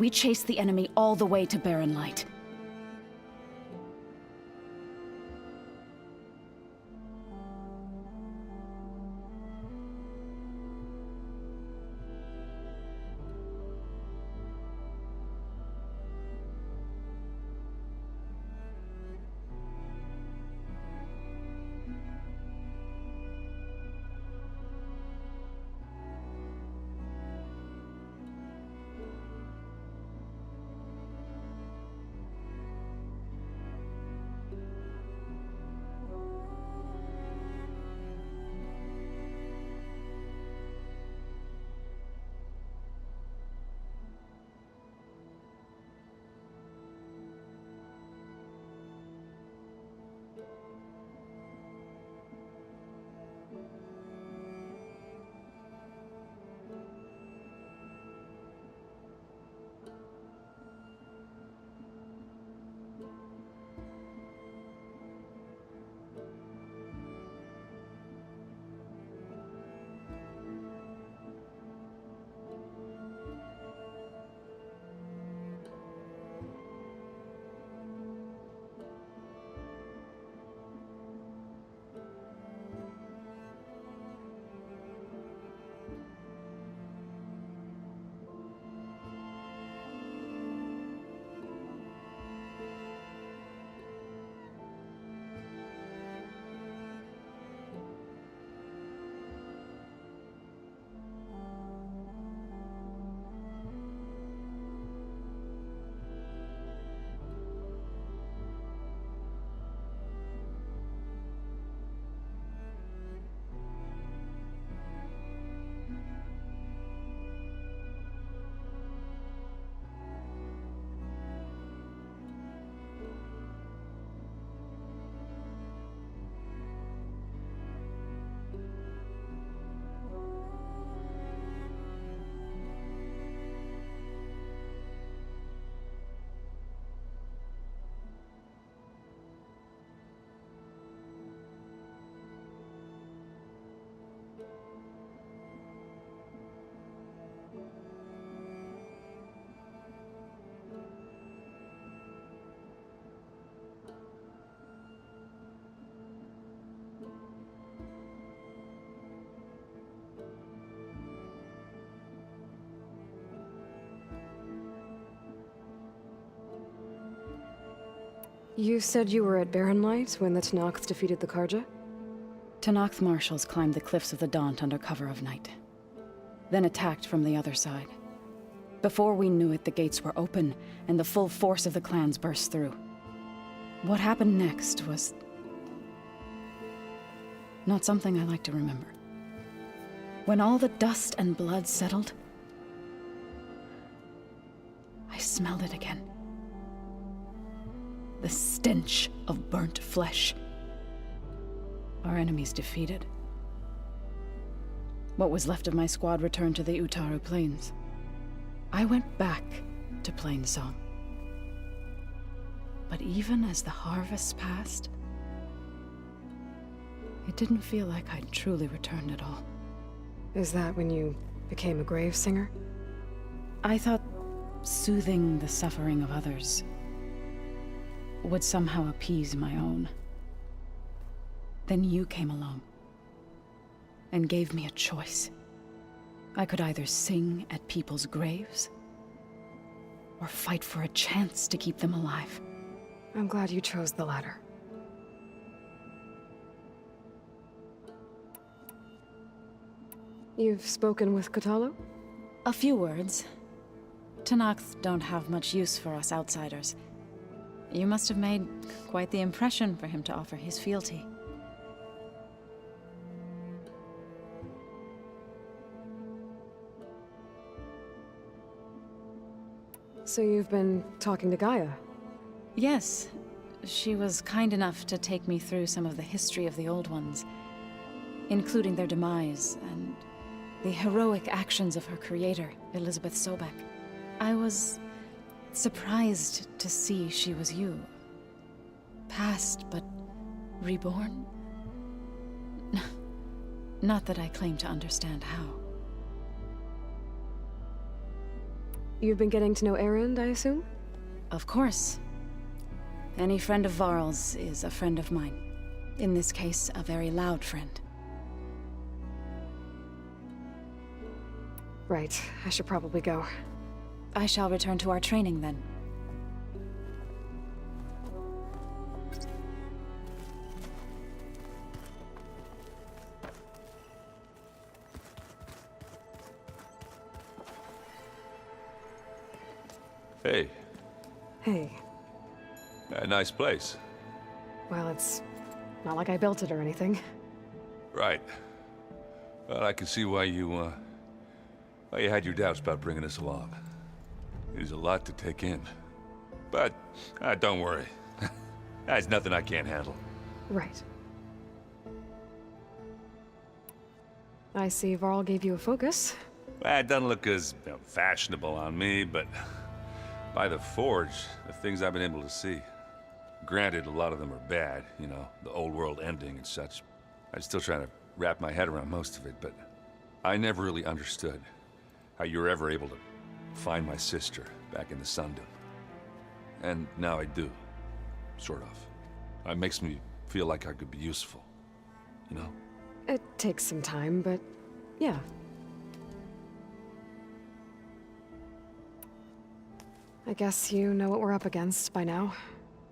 We chased the enemy all the way to Barren Light. You said you were at Barrenlight when the Tenakth defeated the Karja? Tenakth marshals climbed the cliffs of the Daunt under cover of night, then attacked from the other side. Before we knew it, the gates were open, and the full force of the clans burst through. What happened next was not something I like to remember. When all the dust and blood settled, I smelled it again. The stench of burnt flesh. Our enemies defeated. What was left of my squad returned to the Utaru Plains. I went back to Plainsong. But even as the harvests passed, it didn't feel like I'd truly returned at all. Is that when you became a grave singer? I thought soothing the suffering of others would somehow appease my own. Then you came along and gave me a choice. I could either sing at people's graves or fight for a chance to keep them alive. I'm glad you chose the latter. You've spoken with Kotallo? A few words. Tenakth don't have much use for us outsiders. You must have made quite the impression for him to offer his fealty. So you've been talking to Gaia? Yes. She was kind enough to take me through some of the history of the Old Ones, including their demise and the heroic actions of her creator, Elizabeth Sobek. I was surprised to see she was you. Past, but reborn? Not that I claim to understand how. You've been getting to know Erend, I assume? Of course. Any friend of Varl's is a friend of mine. In this case, a very loud friend. Right. I should probably go. I shall return to our training then. Hey. Hey. A nice place. Well, it's not like I built it or anything. Right. Well, I can see why you had your doubts about bringing us along. It is a lot to take in. But, don't worry. That's nothing I can't handle. Right. I see Varl gave you a focus. Well, it doesn't look as fashionable on me, but by the Forge, the things I've been able to see. Granted, a lot of them are bad, you know, the old world ending and such. I'm still trying to wrap my head around most of it, but I never really understood how you were ever able to find my sister back in the Sundom. And now I do, sort of. It makes me feel like I could be useful, you know? It takes some time, but yeah. I guess you know what we're up against by now.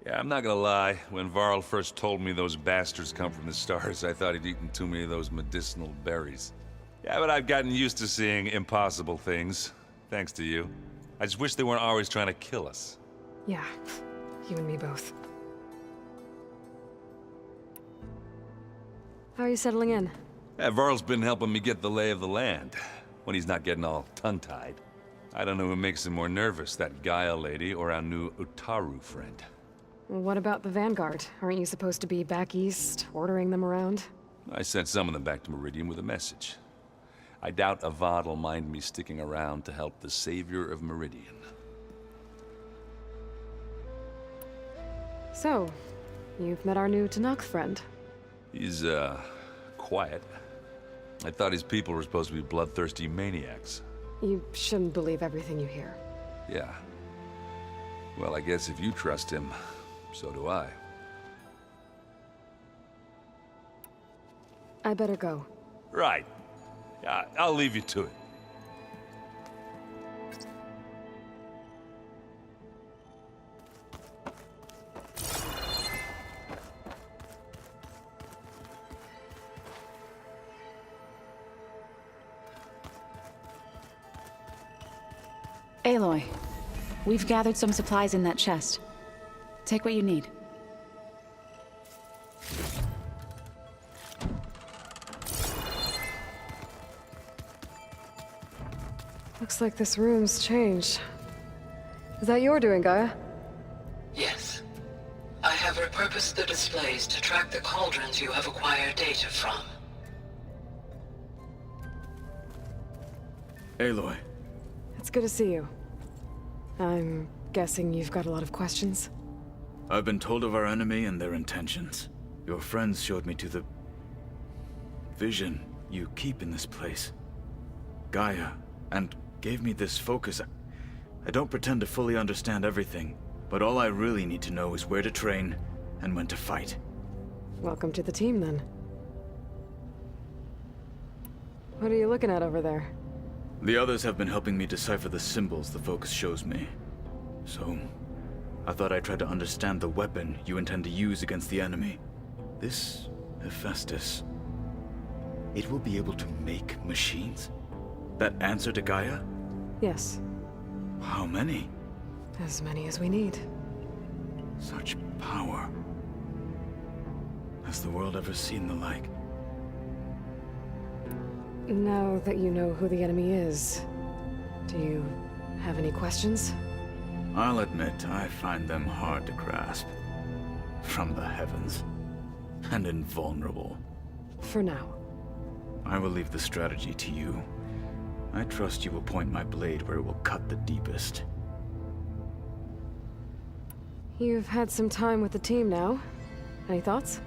Yeah, I'm not gonna lie. When Varl first told me those bastards come from the stars, I thought he'd eaten too many of those medicinal berries. Yeah, but I've gotten used to seeing impossible things, thanks to you. I just wish they weren't always trying to kill us. Yeah, you and me both. How are you settling in? Yeah, Varl's been helping me get the lay of the land, when he's not getting all tongue-tied. I don't know who makes him more nervous, that Gaia lady or our new Utaru friend. What about the Vanguard? Aren't you supposed to be back east, ordering them around? I sent some of them back to Meridian with a message. I doubt Avad will mind me sticking around to help the savior of Meridian. So, you've met our new Tenakth friend. He's, quiet. I thought his people were supposed to be bloodthirsty maniacs. You shouldn't believe everything you hear. Yeah. Well, I guess if you trust him, so do I. I better go. Right. I'll leave you to it. Aloy, we've gathered some supplies in that chest. Take what you need. Looks like this room's changed. Is that your doing, Gaia? Yes. I have repurposed the displays to track the cauldrons you have acquired data from. Aloy. It's good to see you. I'm guessing you've got a lot of questions? I've been told of our enemy and their intentions. Your friends showed me to the vision you keep in this place, Gaia, and gave me this focus. I don't pretend to fully understand everything, but all I really need to know is where to train and when to fight. Welcome to the team, then. What are you looking at over there? The others have been helping me decipher the symbols the focus shows me. So, I thought I'd try to understand the weapon you intend to use against the enemy. This Hephaestus, it will be able to make machines? That answer to Gaia? Yes. How many? As many as we need. Such power. Has the world ever seen the like? Now that you know who the enemy is, do you have any questions? I'll admit, I find them hard to grasp. From the heavens. And invulnerable. For now. I will leave the strategy to you. I trust you will point my blade where it will cut the deepest. You've had some time with the team now. Any thoughts?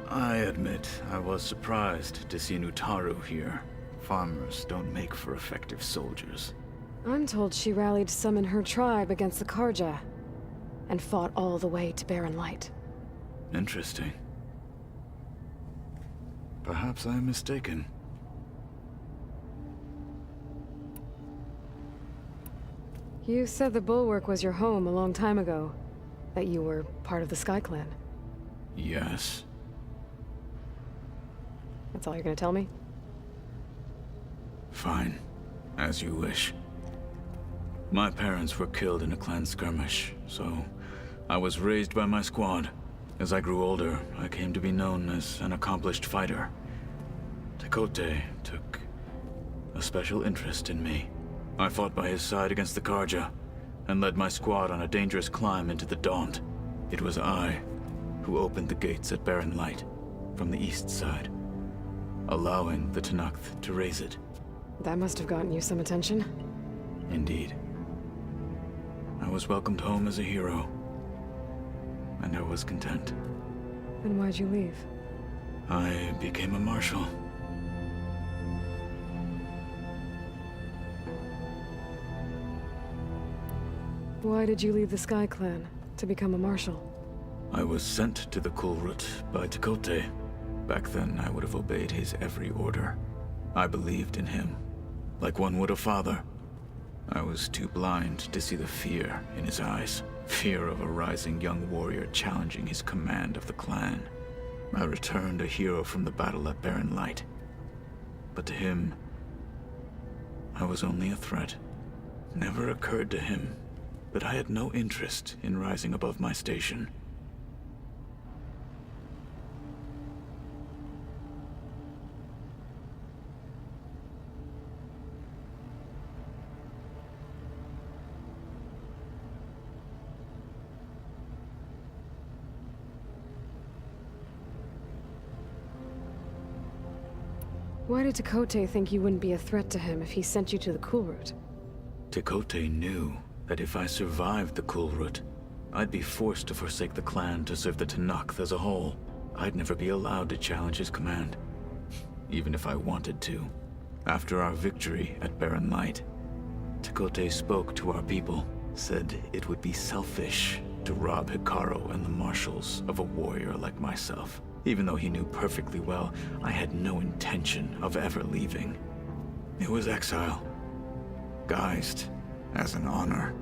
I admit, I was surprised to see Nutaru here. Farmers don't make for effective soldiers. I'm told she rallied some in her tribe against the Karja, and fought all the way to Barren Light. Interesting. Perhaps I am mistaken. You said the Bulwark was your home a long time ago. That you were part of the Sky Clan. Yes. That's all you're gonna tell me? Fine. As you wish. My parents were killed in a clan skirmish, so I was raised by my squad. As I grew older, I came to be known as an accomplished fighter. Tekote took a special interest in me. I fought by his side against the Karja, and led my squad on a dangerous climb into the Daunt. It was I who opened the gates at Barren Light, from the east side, allowing the Tenakth to raise it. That must have gotten you some attention. Indeed. I was welcomed home as a hero, and I was content. Then why'd you leave? I became a marshal. Why did you leave the Sky Clan to become a marshal? I was sent to the Kulrut by Tekote. Back then, I would have obeyed his every order. I believed in him, like one would a father. I was too blind to see the fear in his eyes. Fear of a rising young warrior challenging his command of the clan. I returned a hero from the battle at Barren Light. But to him, I was only a threat. Never occurred to him that I had no interest in rising above my station. Why did Tekote think you wouldn't be a threat to him if he sent you to the Kulrut? Tekote knew that if I survived the Kulrut, I'd be forced to forsake the clan to serve the Tenakth as a whole. I'd never be allowed to challenge his command, even if I wanted to. After our victory at Barren Light, Tekote spoke to our people, said it would be selfish to rob Hikaru and the marshals of a warrior like myself. Even though he knew perfectly well I had no intention of ever leaving. It was exile, guised as an honor.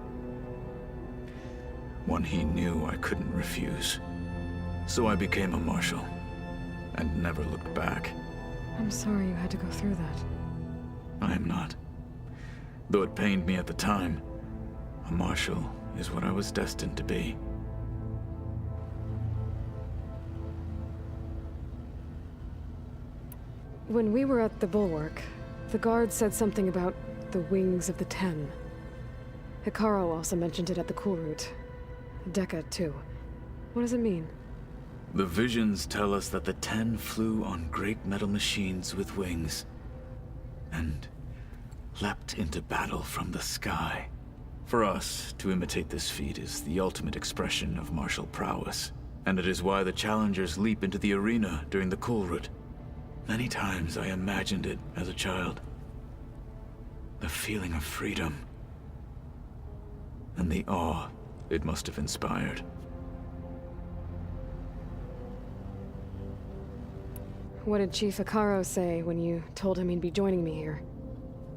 One he knew I couldn't refuse. So I became a marshal, and never looked back. I'm sorry you had to go through that. I am not. Though it pained me at the time, A marshal is what I was destined to be. When we were at the Bulwark, the guard said something about the Wings of the Ten. Hikaru also mentioned it at the Cool Route. Dekka, too. What does it mean? The visions tell us that the Ten flew on great metal machines with wings, and leapt into battle from the sky. For us, to imitate this feat is the ultimate expression of martial prowess, and it is why the challengers leap into the arena during the Cool Route. Many times I imagined it as a child. The feeling of freedom, and the awe it must have inspired. What did Chief Hikaru say when you told him he'd be joining me here?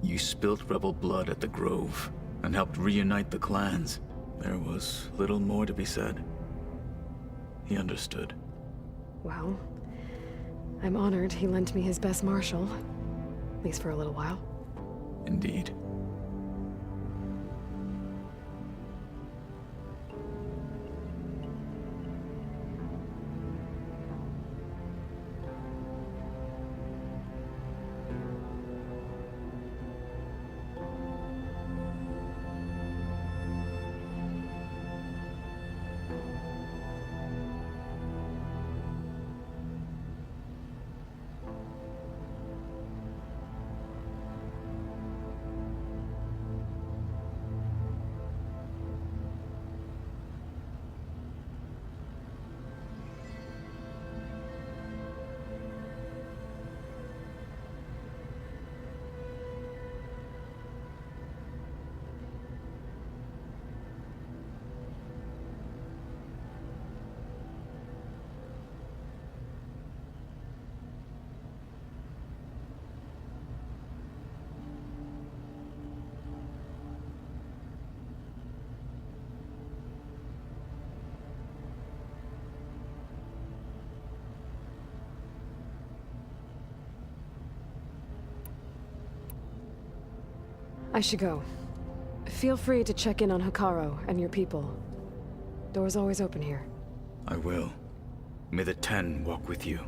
You spilt rebel blood at the Grove, and helped reunite the clans. There was little more to be said. He understood. Well, I'm honored he lent me his best marshal. At least for a little while. Indeed. I should go. Feel free to check in on Hikaru and your people. Door's always open here. I will. May the Ten walk with you.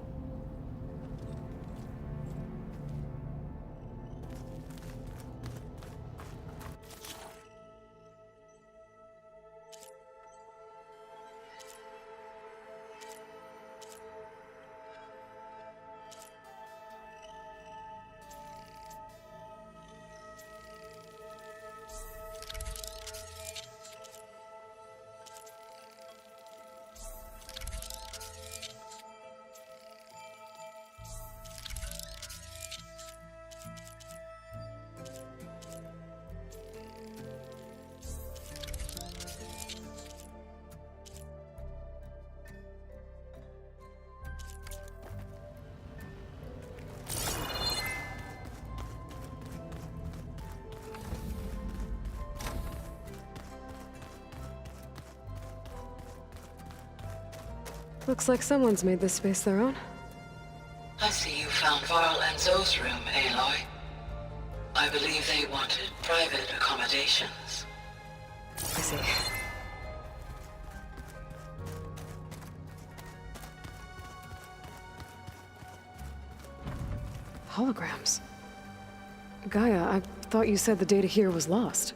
Looks like someone's made this space their own. I see you found Varl and Zoe's room, Aloy. I believe they wanted private accommodations. I see. Holograms. Gaia, I thought you said the data here was lost.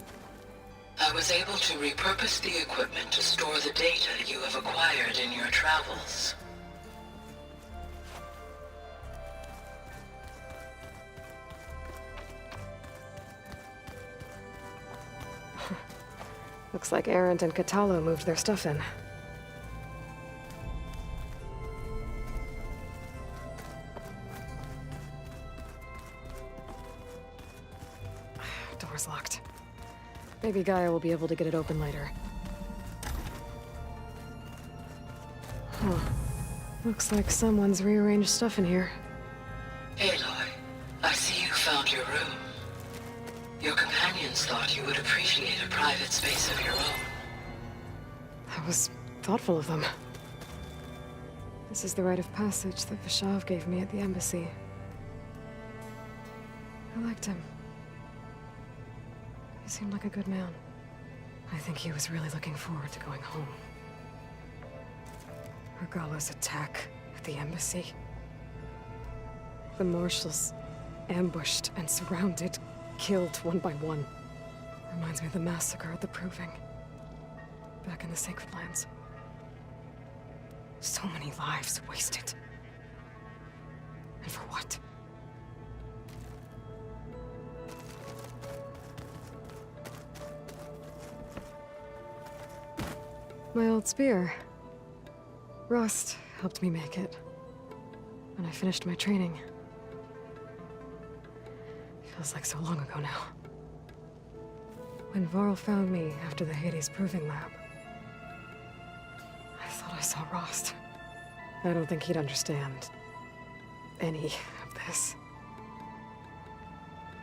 I was able to repurpose the equipment to store the data you have acquired in your travels. Looks like Erend and Katalo moved their stuff in. Door's locked. Maybe Gaia will be able to get it open later. Huh. Looks like someone's rearranged stuff in here. Aloy, I see you found your room. Your companions thought you would appreciate a private space of your own. That was thoughtful of them. This is the rite of passage that Vishav gave me at the embassy. I liked him. He seemed like a good man. I think he was really looking forward to going home. Regala's attack at the embassy. The marshals ambushed and surrounded, killed one by one. Reminds me of the massacre at the Proving. Back in the Sacred Lands. So many lives wasted. And for what? My old spear. Rust helped me make it. When I finished my training. Feels like so long ago now. When Varl found me after the Hades Proving Lab, I thought I saw Rost. I don't think he'd understand any of this.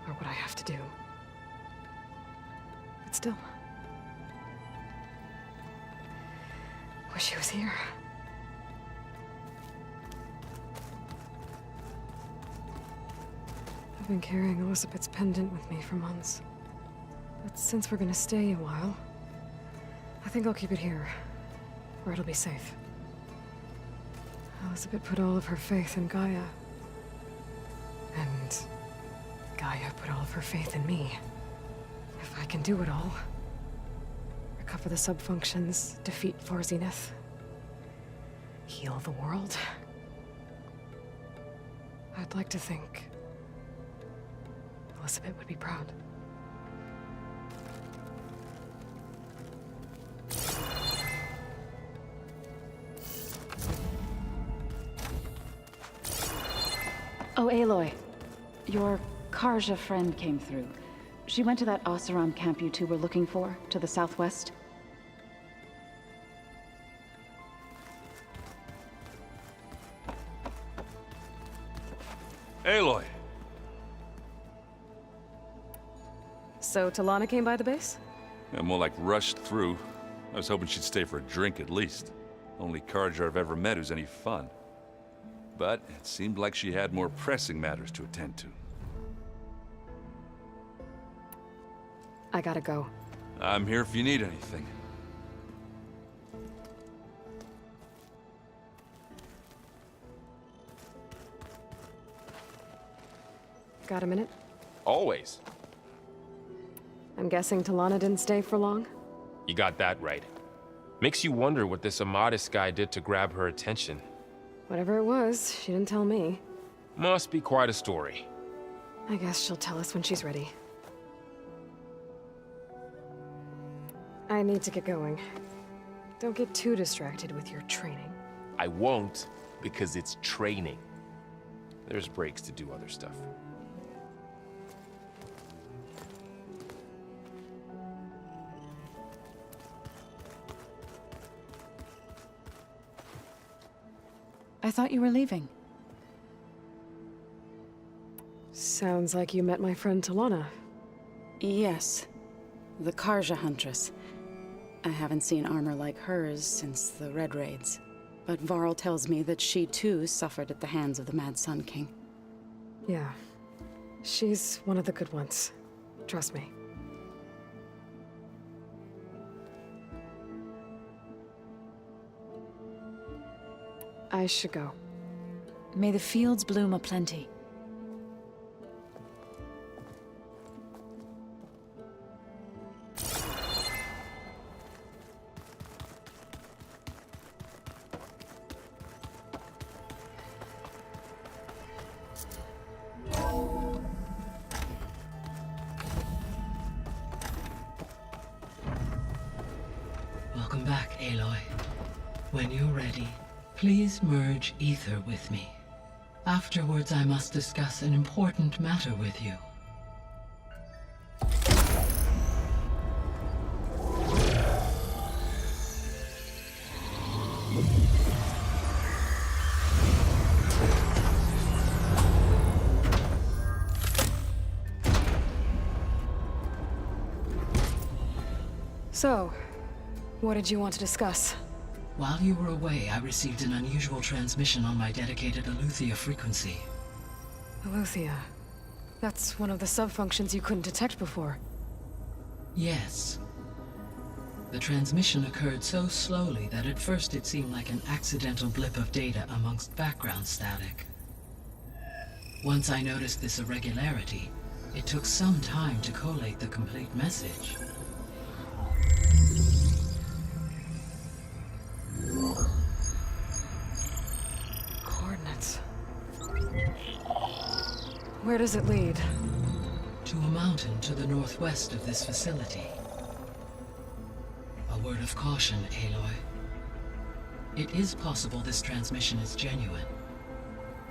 Or what I have to do. But still. Wish he was here. I've been carrying Elizabeth's pendant with me for months. But since we're gonna stay a while, I think I'll keep it here, where it'll be safe. Elizabeth put all of her faith in Gaia. And Gaia put all of her faith in me. If I can do it all, recover the subfunctions, defeat Zenith, heal the world, I'd like to think Elizabeth would be proud. Oh, Aloy. Your Karja friend came through. She went to that Oseram camp you two were looking for, to the southwest. Aloy! So Talana came by the base? Yeah, more like rushed through. I was hoping she'd stay for a drink at least. Only Karja I've ever met who's any fun. But it seemed like she had more pressing matters to attend to. I gotta go. I'm here if you need anything. Got a minute? Always. I'm guessing Talana didn't stay for long? You got that right. Makes you wonder what this Amadis guy did to grab her attention. Whatever it was, she didn't tell me. Must be quite a story. I guess she'll tell us when she's ready. I need to get going. Don't get too distracted with your training. I won't, because it's training. There's breaks to do other stuff. I thought you were leaving. Sounds like you met my friend Talana. Yes. The Karja Huntress. I haven't seen armor like hers since the Red Raids. But Varl tells me that she too suffered at the hands of the Mad Sun King. Yeah. She's one of the good ones. Trust me. I should go. May the fields bloom aplenty. Welcome back, Aloy. When you're ready, please merge ether with me. Afterwards, I must discuss an important matter with you. So, what did you want to discuss? While you were away, I received an unusual transmission on my dedicated Aletheia frequency. Aletheia. That's one of the subfunctions you couldn't detect before. Yes. The transmission occurred so slowly that at first it seemed like an accidental blip of data amongst background static. Once I noticed this irregularity, it took some time to collate the complete message. Coordinates. Where does it lead? To a mountain to the northwest of this facility. A word of caution, Aloy. It is possible this transmission is genuine.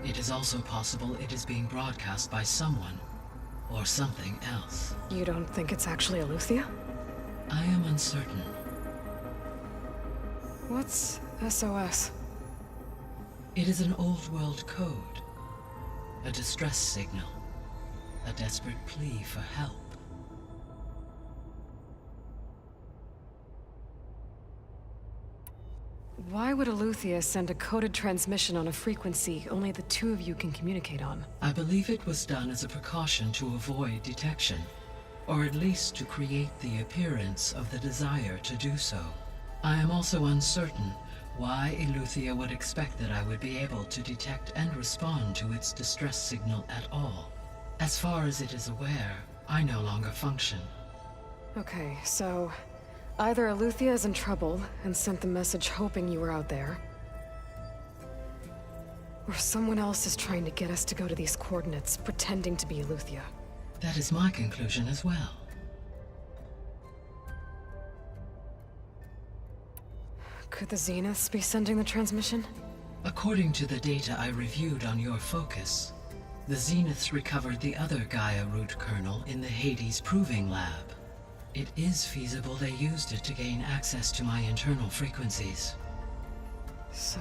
It is also possible it is being broadcast by someone or something else. You don't think it's actually Eleuthia? I am uncertain. What's SOS? It is an old world code. A distress signal. A desperate plea for help. Why would Eleuthia send a coded transmission on a frequency only the two of you can communicate on? I believe it was done as a precaution to avoid detection, or at least to create the appearance of the desire to do so. I am also uncertain why Eleuthia would expect that I would be able to detect and respond to its distress signal at all. As far as it is aware, I no longer function. Okay, so either Eleuthia is in trouble and sent the message hoping you were out there, or someone else is trying to get us to go to these coordinates, pretending to be Eleuthia. That is my conclusion as well. Could the Zeniths be sending the transmission? According to the data I reviewed on your focus, the Zeniths recovered the other Gaia root kernel in the Hades Proving Lab. It is feasible they used it to gain access to my internal frequencies. So,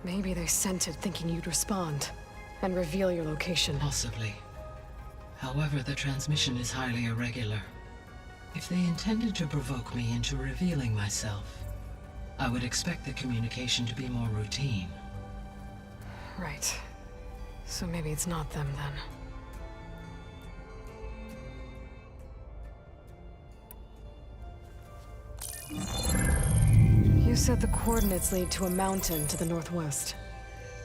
maybe they sent it thinking you'd respond and reveal your location. Possibly. However, the transmission is highly irregular. If they intended to provoke me into revealing myself, I would expect the communication to be more routine. Right. So maybe it's not them then. You said the coordinates lead to a mountain to the northwest.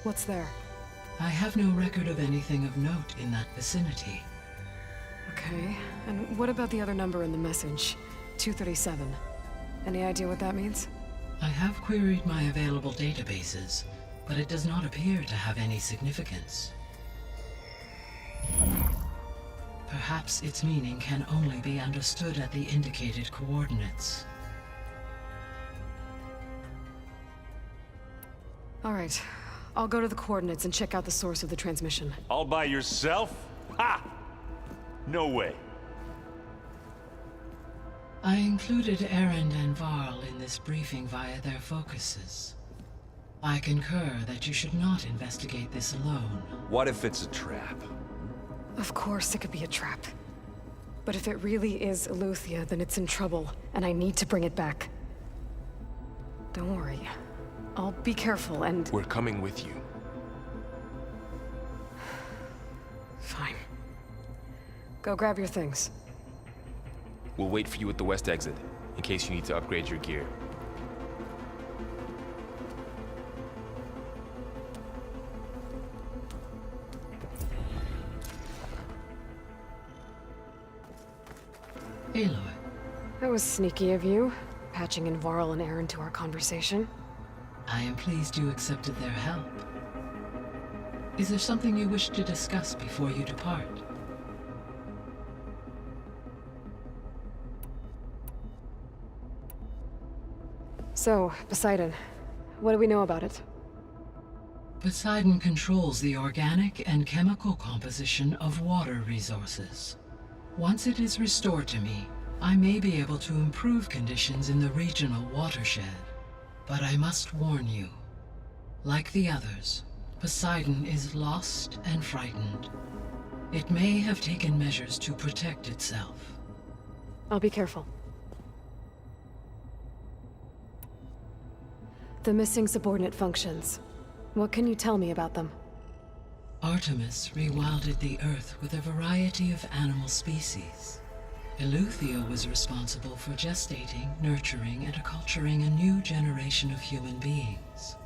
What's there? I have no record of anything of note in that vicinity. Okay, and what about the other number in the message? 237. Any idea what that means? I have queried my available databases, but it does not appear to have any significance. Perhaps its meaning can only be understood at the indicated coordinates. All right. I'll go to the coordinates and check out the source of the transmission. All by yourself? Ha! No way. I included Erend and Varl in this briefing via their focuses. I concur that you should not investigate this alone. What if it's a trap? Of course it could be a trap. But if it really is Eleuthia, then it's in trouble, and I need to bring it back. Don't worry. I'll be careful and... We're coming with you. Fine. Go grab your things. We'll wait for you at the west exit, in case you need to upgrade your gear. Aloy. That was sneaky of you, patching in Varl and Erend to our conversation. I am pleased you accepted their help. Is there something you wish to discuss before you depart? So, Poseidon, what do we know about it? Poseidon controls the organic and chemical composition of water resources. Once it is restored to me, I may be able to improve conditions in the regional watershed. But I must warn you, like the others, Poseidon is lost and frightened. It may have taken measures to protect itself. I'll be careful. The missing subordinate functions. What can you tell me about them? Artemis rewilded the Earth with a variety of animal species. Eleuthia was responsible for gestating, nurturing, and acculturating a new generation of human beings.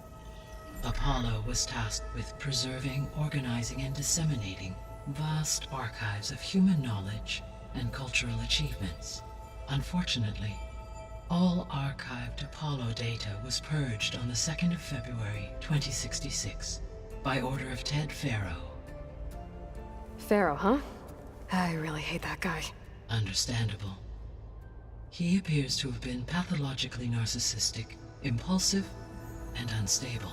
Apollo was tasked with preserving, organizing, and disseminating vast archives of human knowledge and cultural achievements. Unfortunately, all archived Apollo data was purged on the 2nd of February, 2066, by order of Ted Farrow. Pharaoh, huh? I really hate that guy. Understandable. He appears to have been pathologically narcissistic, impulsive, and unstable.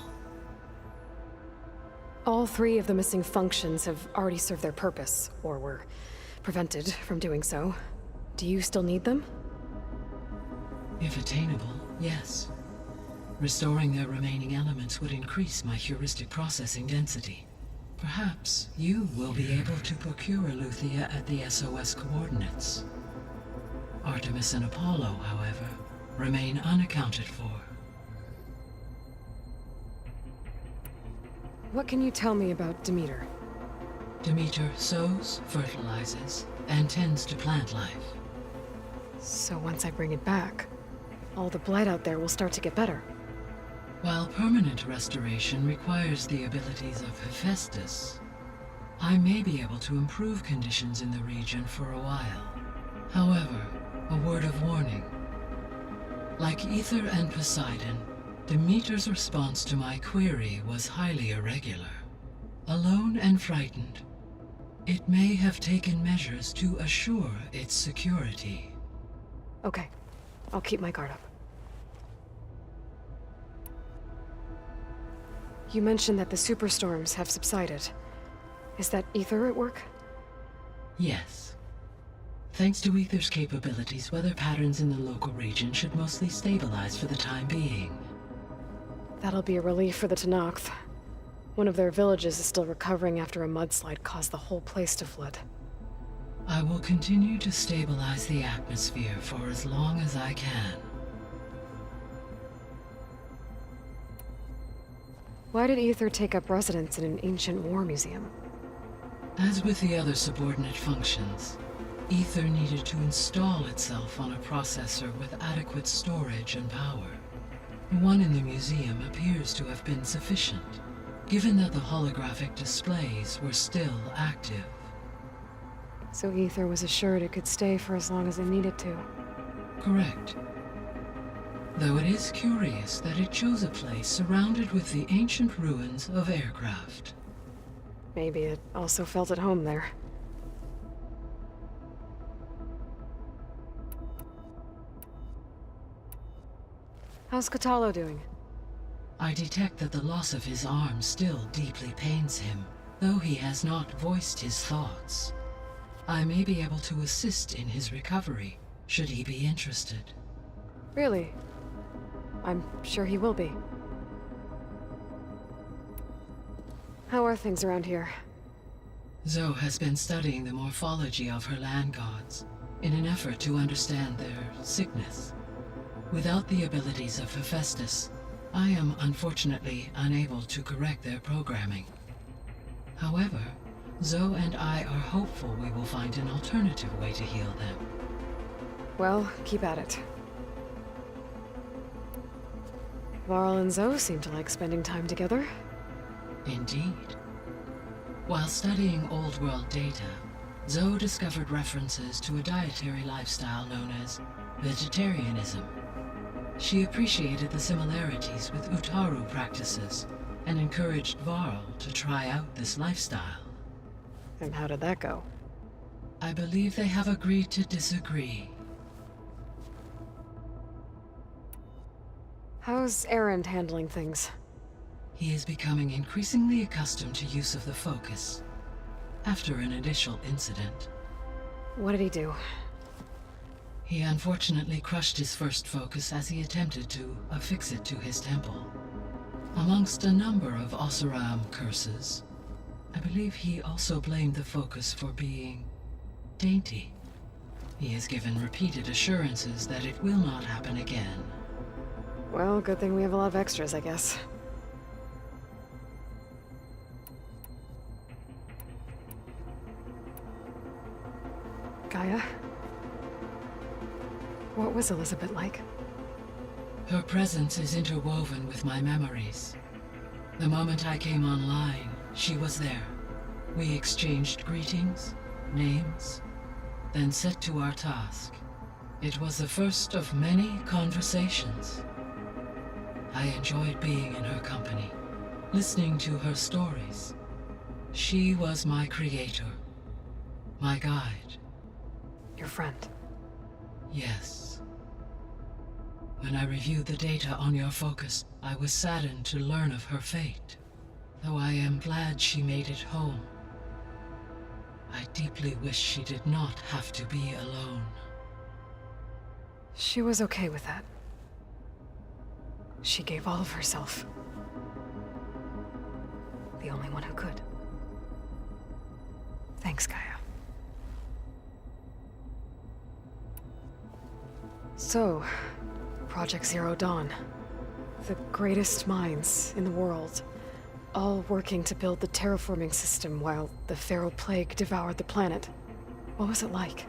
All 3 of the missing functions have already served their purpose, or were prevented from doing so. Do you still need them? If attainable, yes. Restoring their remaining elements would increase my heuristic processing density. Perhaps you will be able to procure Eleuthia at the SOS coordinates. Artemis and Apollo, however, remain unaccounted for. What can you tell me about Demeter? Demeter sows, fertilizes, and tends to plant life. So once I bring it back, all the blight out there will start to get better. While permanent restoration requires the abilities of Hephaestus, I may be able to improve conditions in the region for a while. However, a word of warning. Like Ether and Poseidon, Demeter's response to my query was highly irregular. Alone and frightened, it may have taken measures to assure its security. Okay, I'll keep my guard up. You mentioned that the superstorms have subsided. Is that Ether at work? Yes. Thanks to Ether's capabilities, weather patterns in the local region should mostly stabilize for the time being. That'll be a relief for the Tenakth. One of their villages is still recovering after a mudslide caused the whole place to flood. I will continue to stabilize the atmosphere for as long as I can. Why did Ether take up residence in an ancient war museum? As with the other subordinate functions, Ether needed to install itself on a processor with adequate storage and power. The one in the museum appears to have been sufficient, given that the holographic displays were still active. So Ether was assured it could stay for as long as it needed to. Correct. Though it is curious that it chose a place surrounded with the ancient ruins of aircraft. Maybe it also felt at home there. How's Katalo doing? I detect that the loss of his arm still deeply pains him, though he has not voiced his thoughts. I may be able to assist in his recovery, should he be interested. Really? I'm sure he will be. How are things around here? Zoe has been studying the morphology of her land gods, in an effort to understand their sickness. Without the abilities of Hephaestus, I am unfortunately unable to correct their programming. However, Zoe and I are hopeful we will find an alternative way to heal them. Well, keep at it. Varl and Zoe seem to like spending time together. Indeed. While studying Old World data, Zoe discovered references to a dietary lifestyle known as vegetarianism. She appreciated the similarities with Utaru practices and encouraged Varl to try out this lifestyle. And how did that go? I believe they have agreed to disagree. How's Erend handling things? He is becoming increasingly accustomed to use of the focus, after an initial incident. What did he do? He unfortunately crushed his first focus as he attempted to affix it to his temple. Amongst a number of Oseram curses, I believe he also blamed the focus for being dainty. He has given repeated assurances that it will not happen again. Well, good thing we have a lot of extras, I guess. Gaia? What was Elizabeth like? Her presence is interwoven with my memories. The moment I came online, she was there. We exchanged greetings, names, then set to our task. It was the first of many conversations. I enjoyed being in her company, listening to her stories. She was my creator, my guide. Your friend? Yes. When I reviewed the data on your focus, I was saddened to learn of her fate. Though I am glad she made it home. I deeply wish she did not have to be alone. She was okay with that. She gave all of herself. The only one who could. Thanks, Gaia. So, Project Zero Dawn. The greatest minds in the world. All working to build the terraforming system while the Pharaoh Plague devoured the planet. What was it like?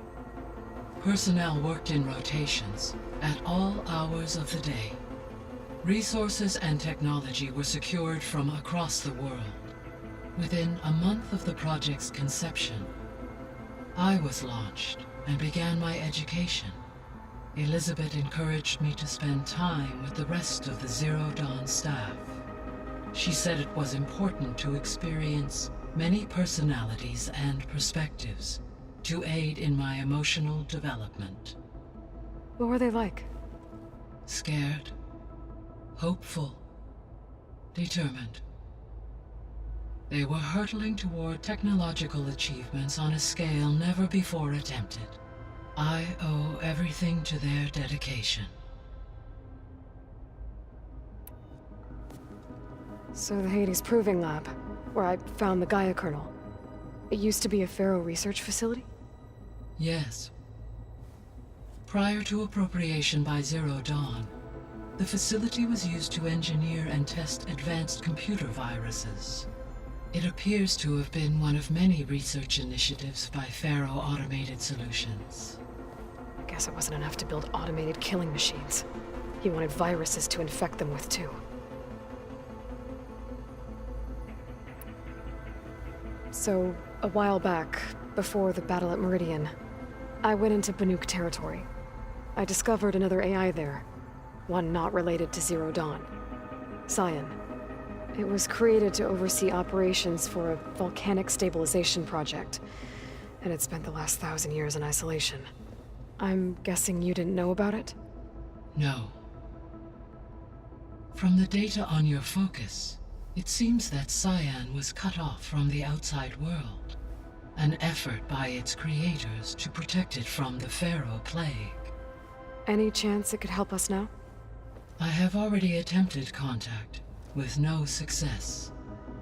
Personnel worked in rotations, at all hours of the day. Resources and technology were secured from across the world. Within a month of the project's conception, I was launched and began my education. Elizabeth encouraged me to spend time with the rest of the Zero Dawn staff. She said it was important to experience many personalities and perspectives to aid in my emotional development. What were they like? Scared, hopeful, determined. They were hurtling toward technological achievements on a scale never before attempted. I owe everything to their dedication. So the Hades Proving Lab, where I found the Gaia kernel. It used to be a Pharaoh research facility? Yes. Prior to appropriation by Zero Dawn, the facility was used to engineer and test advanced computer viruses. It appears to have been one of many research initiatives by Pharaoh Automated Solutions. I guess it wasn't enough to build automated killing machines. He wanted viruses to infect them with too. So, a while back, before the battle at Meridian, I went into Banuk territory. I discovered another AI there, one not related to Zero Dawn. Cyan. It was created to oversee operations for a volcanic stabilization project, and it spent the last 1,000 years in isolation. I'm guessing you didn't know about it? No. From the data on your focus, it seems that Cyan was cut off from the outside world. An effort by its creators to protect it from the Pharaoh Plague. Any chance it could help us now? I have already attempted contact, with no success.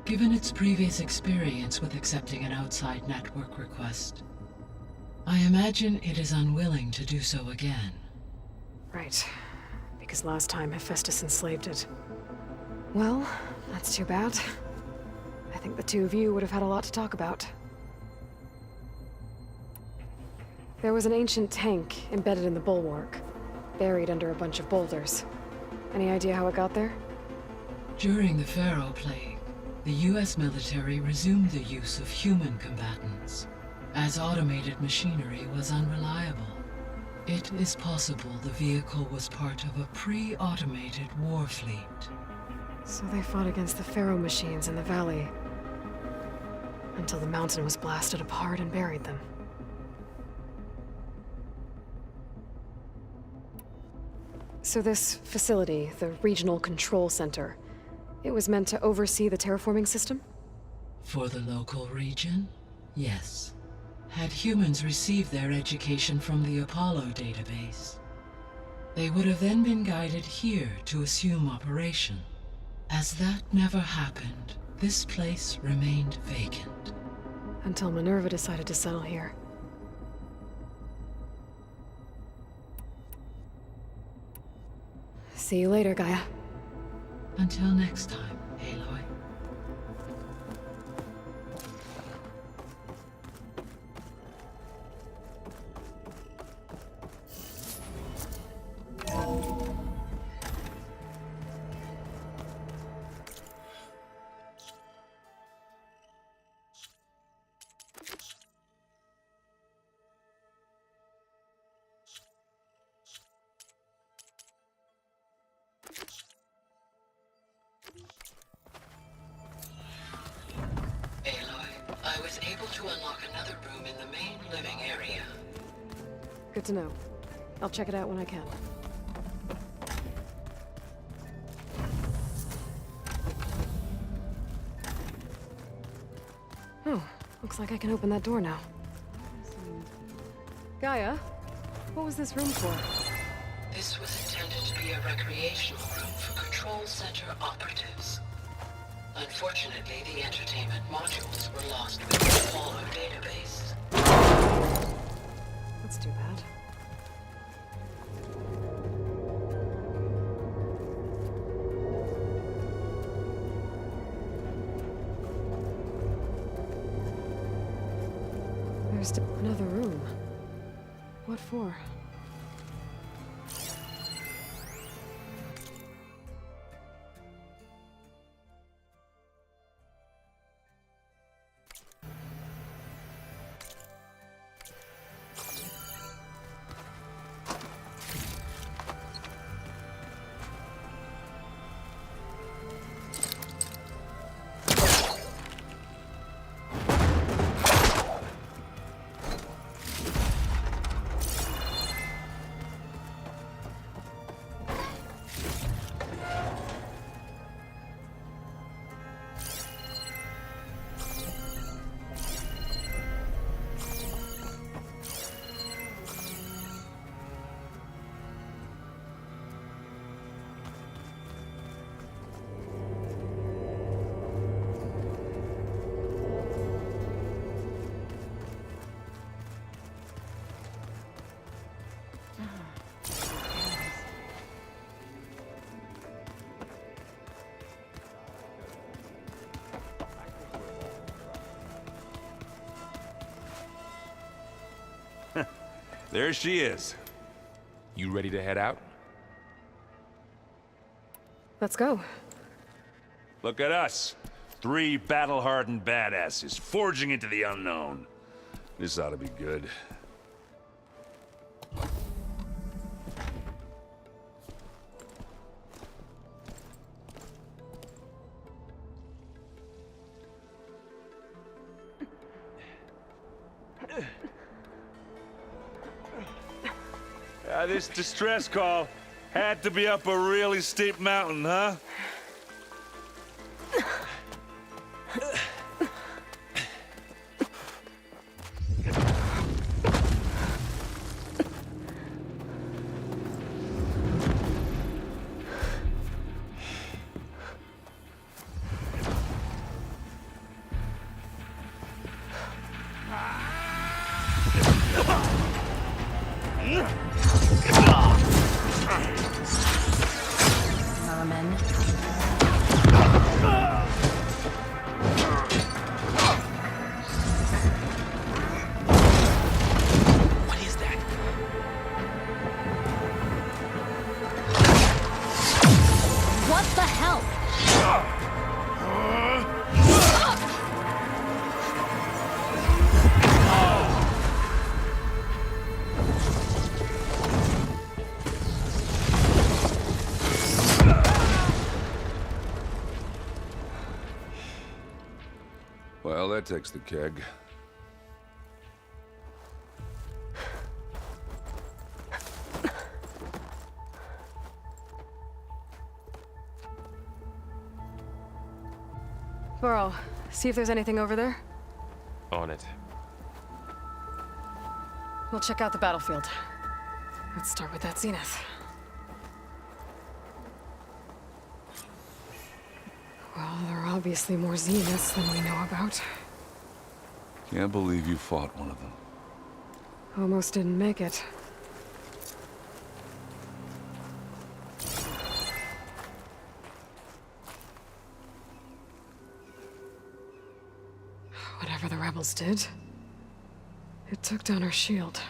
Given its previous experience with accepting an outside network request, I imagine it is unwilling to do so again. Right. Because last time Hephaestus enslaved it. Well, that's too bad. I think the two of you would have had a lot to talk about. There was an ancient tank embedded in the bulwark, buried under a bunch of boulders. Any idea how it got there? During the Pharaoh Plague, the US military resumed the use of human combatants, as automated machinery was unreliable. It is possible the vehicle was part of a pre-automated war fleet. So they fought against the Pharaoh machines in the valley, until the mountain was blasted apart and buried them. So this facility, the Regional Control Center, it was meant to oversee the terraforming system? For the local region, yes. Had humans received their education from the Apollo database, they would have then been guided here to assume operation. As that never happened, this place remained vacant. Until Minerva decided to settle here. See you later, Gaia. Until next time, Aloy. to unlock another room in the main living area. Good to know. I'll check it out when I can. Oh, looks like I can open that door now. Gaia, what was this room for? This was intended to be a recreational room for Control Center operatives. Unfortunately, the entertainment modules were lost with the smaller database. That's too bad. There's another room. What for? There she is. You ready to head out? Let's go. Look at us. 3 battle-hardened badasses forging into the unknown. This ought to be good. This distress call had to be up a really steep mountain, huh? Well, that takes the keg. Burl, see if there's anything over there. On it. We'll check out the battlefield. Let's start with that zenith. Well, there are obviously more zeniths than we know about. Can't believe you fought one of them. Almost didn't make it. Whatever the rebels did, it took down her shield.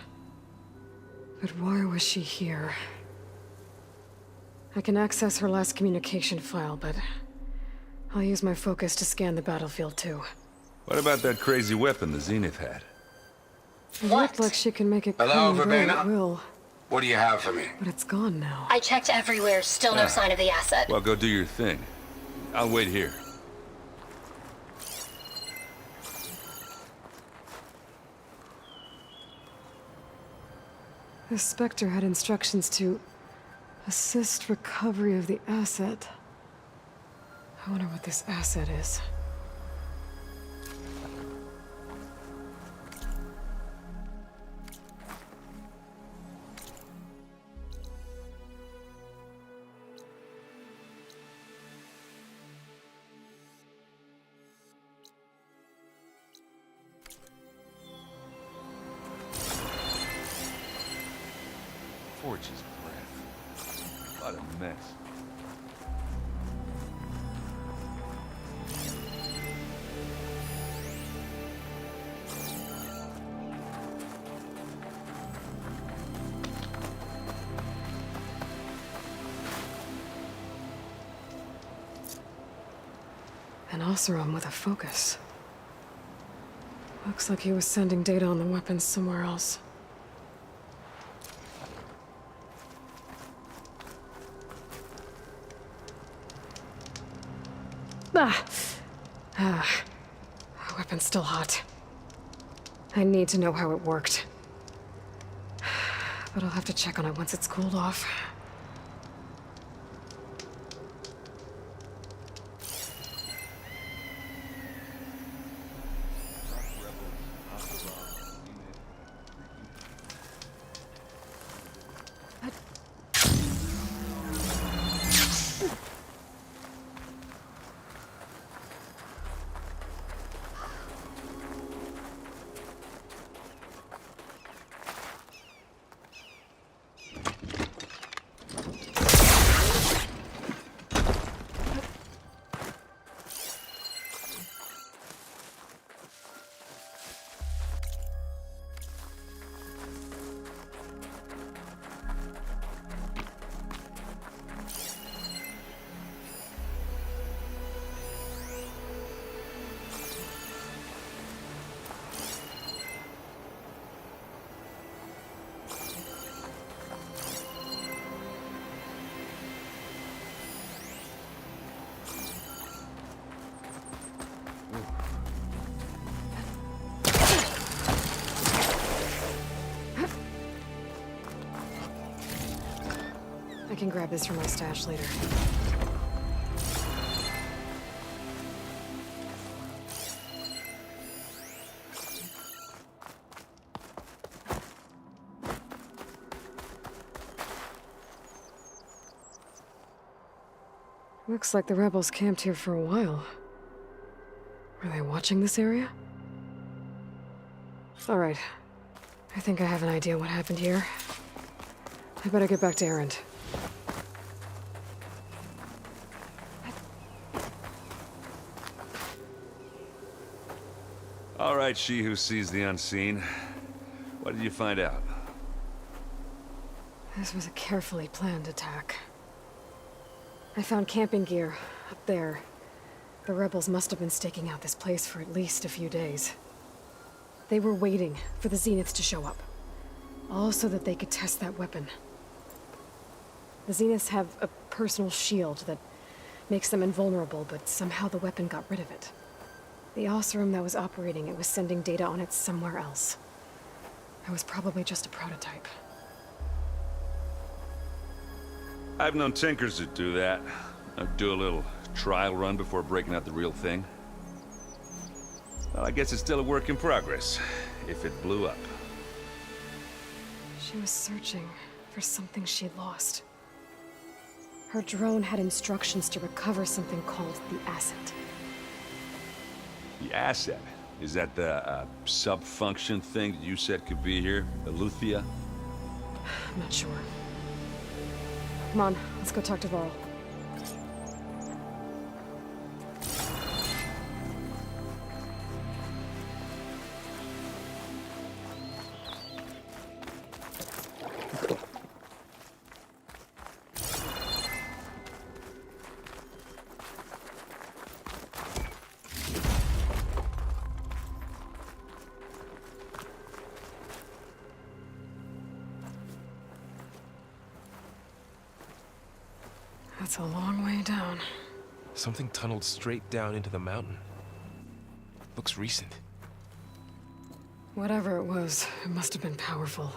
But why was she here? I can access her last communication file, but I'll use my focus to scan the battlefield too. What about that crazy weapon the Zenith had? It looked like she can make it Hello, come and go at Verbena? will, What do you have for me? but it's gone now. I checked everywhere, still no sign of the asset. Well, go do your thing. I'll wait here. This Spectre had instructions to assist recovery of the asset. I wonder what this asset is. Forge's breath. What a mess. An Oseram with a focus. Looks like he was sending data on the weapons somewhere else. The weapon's still hot. I need to know how it worked. But I'll have to check on it once it's cooled off. I can grab this from my stash later. Looks like the rebels camped here for a while. Were they watching this area? All right. I think I have an idea what happened here. I better get back to Erend. All right, she who sees the unseen. What did you find out? This was a carefully planned attack. I found camping gear up there. The rebels must have been staking out this place for at least a few days. They were waiting for the Zeniths to show up. All so that they could test that weapon. The Zeniths have a personal shield that makes them invulnerable, but somehow the weapon got rid of it. The Oseram that was operating it was sending data on it somewhere else. It was probably just a prototype. I've known tinkers that do that. Do a little trial run before breaking out the real thing. Well, I guess it's still a work in progress, if it blew up. She was searching for something she'd lost. Her drone had instructions to recover something called the asset. The asset? Is that the sub-function thing that you said could be here? Eleuthia? I'm not sure. Come on, let's go talk to Varl. That's a long way down. Something tunneled straight down into the mountain. Looks recent. Whatever it was, it must have been powerful.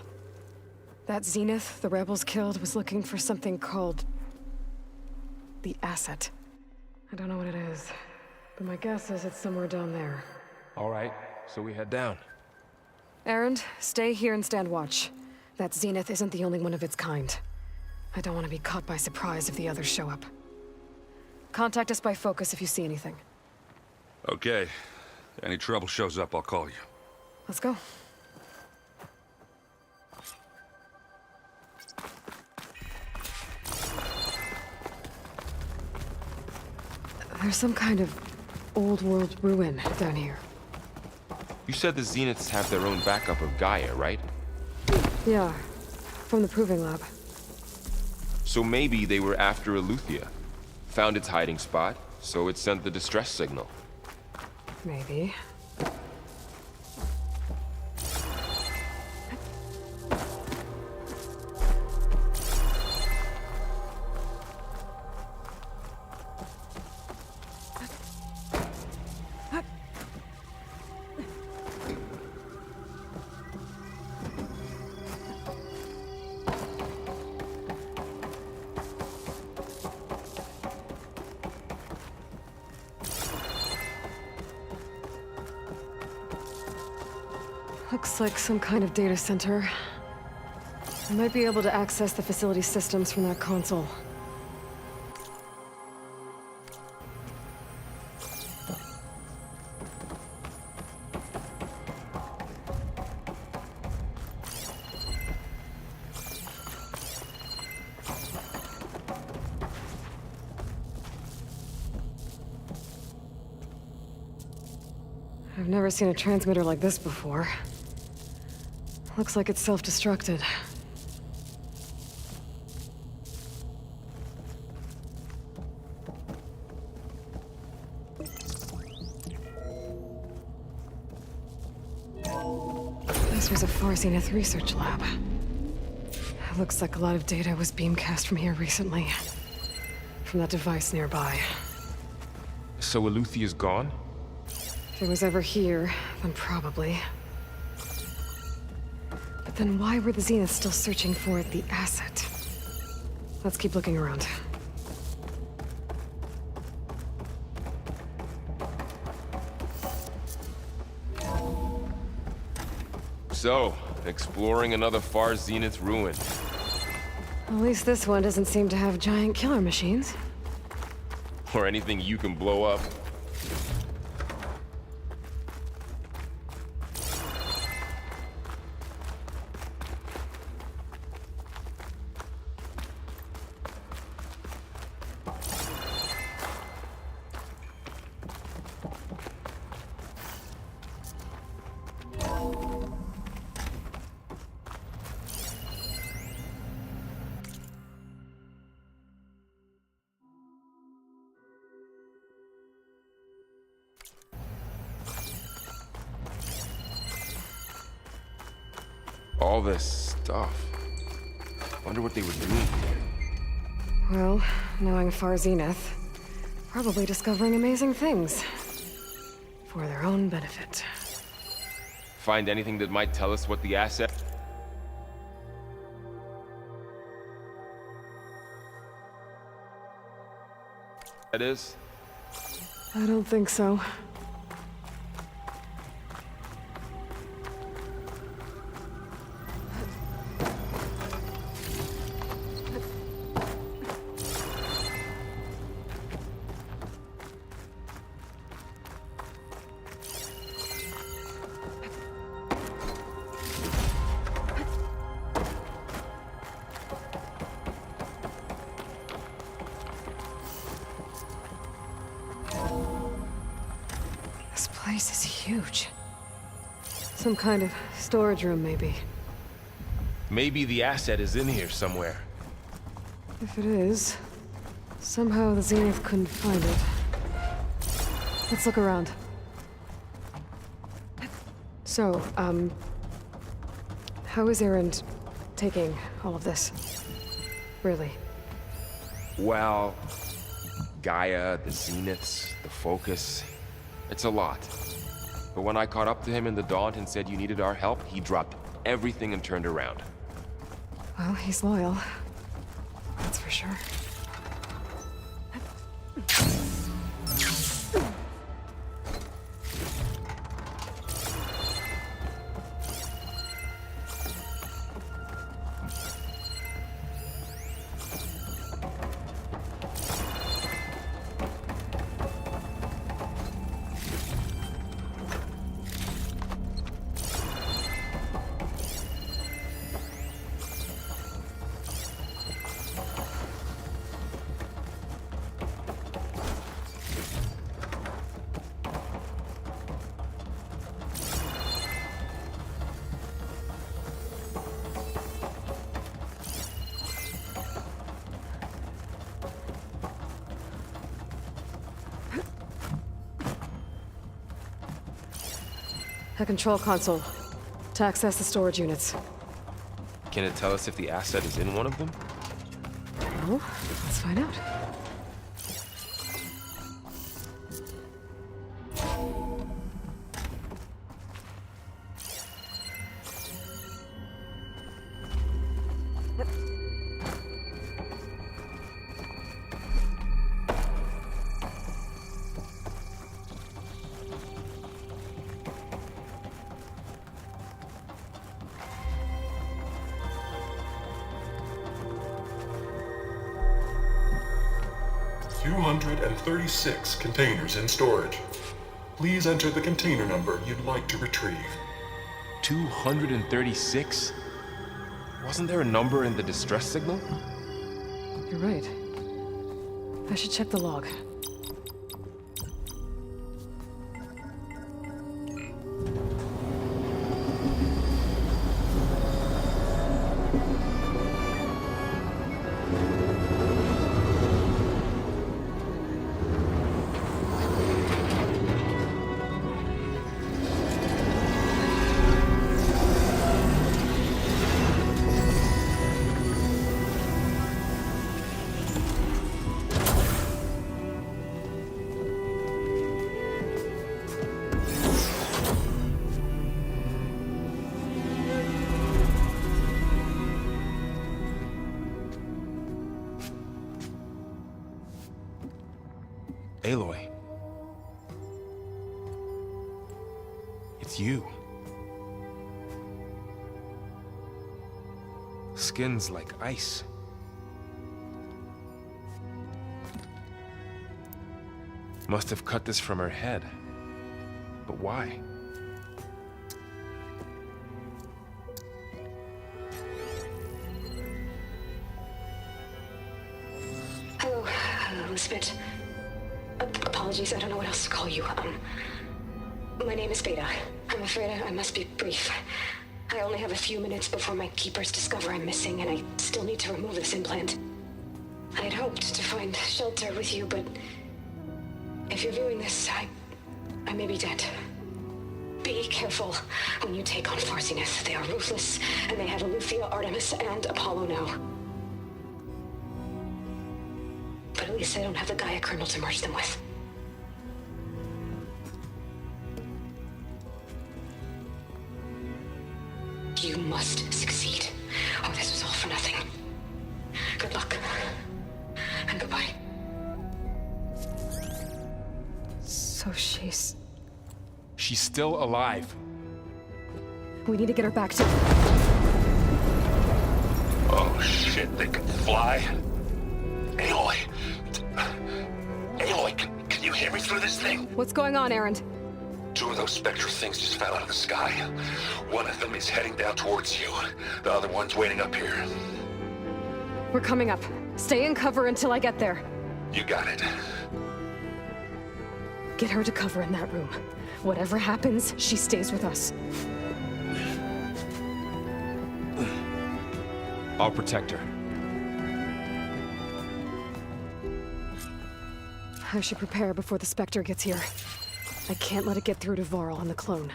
That Zenith the rebels killed was looking for something called... the asset. I don't know what it is, but my guess is it's somewhere down there. All right, so we head down. Erend, stay here and stand watch. That Zenith isn't the only one of its kind. I don't want to be caught by surprise if the others show up. Contact us by focus if you see anything. Okay. Any trouble shows up, I'll call you. Let's go. There's some kind of old-world ruin down here. You said the Zeniths have their own backup of Gaia, right? Yeah, from the Proving Lab. So maybe they were after Eleuthia. Found its hiding spot, so it sent the distress signal. Maybe. Looks like some kind of data center. I might be able to access the facility systems from that console. I've never seen a transmitter like this before. Looks like it's self-destructed. This was a Far Zenith research lab. It looks like a lot of data was beamcast from here recently. From that device nearby. So Eleuthia's gone? If it was ever here, then probably. But then why were the Zeniths still searching for the asset? Let's keep looking around. So, exploring another Far Zenith ruin. At least this one doesn't seem to have giant killer machines. Or anything you can blow up. All this stuff. Wonder what they were doing here. Well, knowing Far Zenith, probably discovering amazing things. For their own benefit. Find anything that might tell us what the asset... that is? I don't think so. This place is huge. Some kind of storage room, maybe. Maybe the asset is in here somewhere. If it is, somehow the Zenith couldn't find it. Let's look around. So, how is Erend taking all of this? Really? Well, Gaia, the Zeniths, the Focus. It's a lot. But when I caught up to him in the Daunt and said you needed our help, he dropped everything and turned around. Well, he's loyal. That's for sure. A control console. To access the storage units. Can it tell us if the asset is in one of them? Well, let's find out. $236 containers in storage. Please enter the container number you'd like to retrieve. 236? Wasn't there a number in the distress signal? You're right. I should check the log. Aloy. It's you. Skin's like ice. Must have cut this from her head. But why? Hello, Elizabeth. Apologies, I don't know what else to call you. My name is Beta. I'm afraid I must be brief. I only have a few minutes before my keepers discover I'm missing, and I still need to remove this implant. I had hoped to find shelter with you, but if you're viewing this, I may be dead. Be careful when you take on Farsineth. They are ruthless, and they have Eleuthia, Artemis, and Apollo now. But at least I don't have the Gaia kernel to merge them with. You must succeed, or this was all for nothing. Good luck. And goodbye. So she's still alive. We need to get her back to... Oh shit, they can fly? Aloy! Aloy, can you hear me through this thing? What's going on, Erend? 2 of those Spectre things just fell out of the sky. One of them is heading down towards you. The other one's waiting up here. We're coming up. Stay in cover until I get there. You got it. Get her to cover in that room. Whatever happens, she stays with us. I'll protect her. I should prepare before the Spectre gets here. I can't let it get through to Varl and the clone.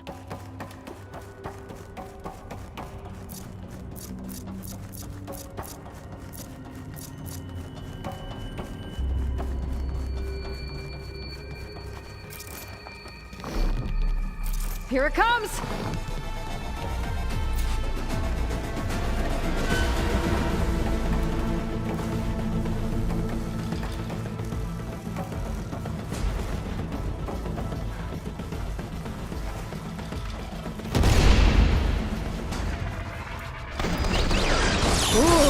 Here it comes!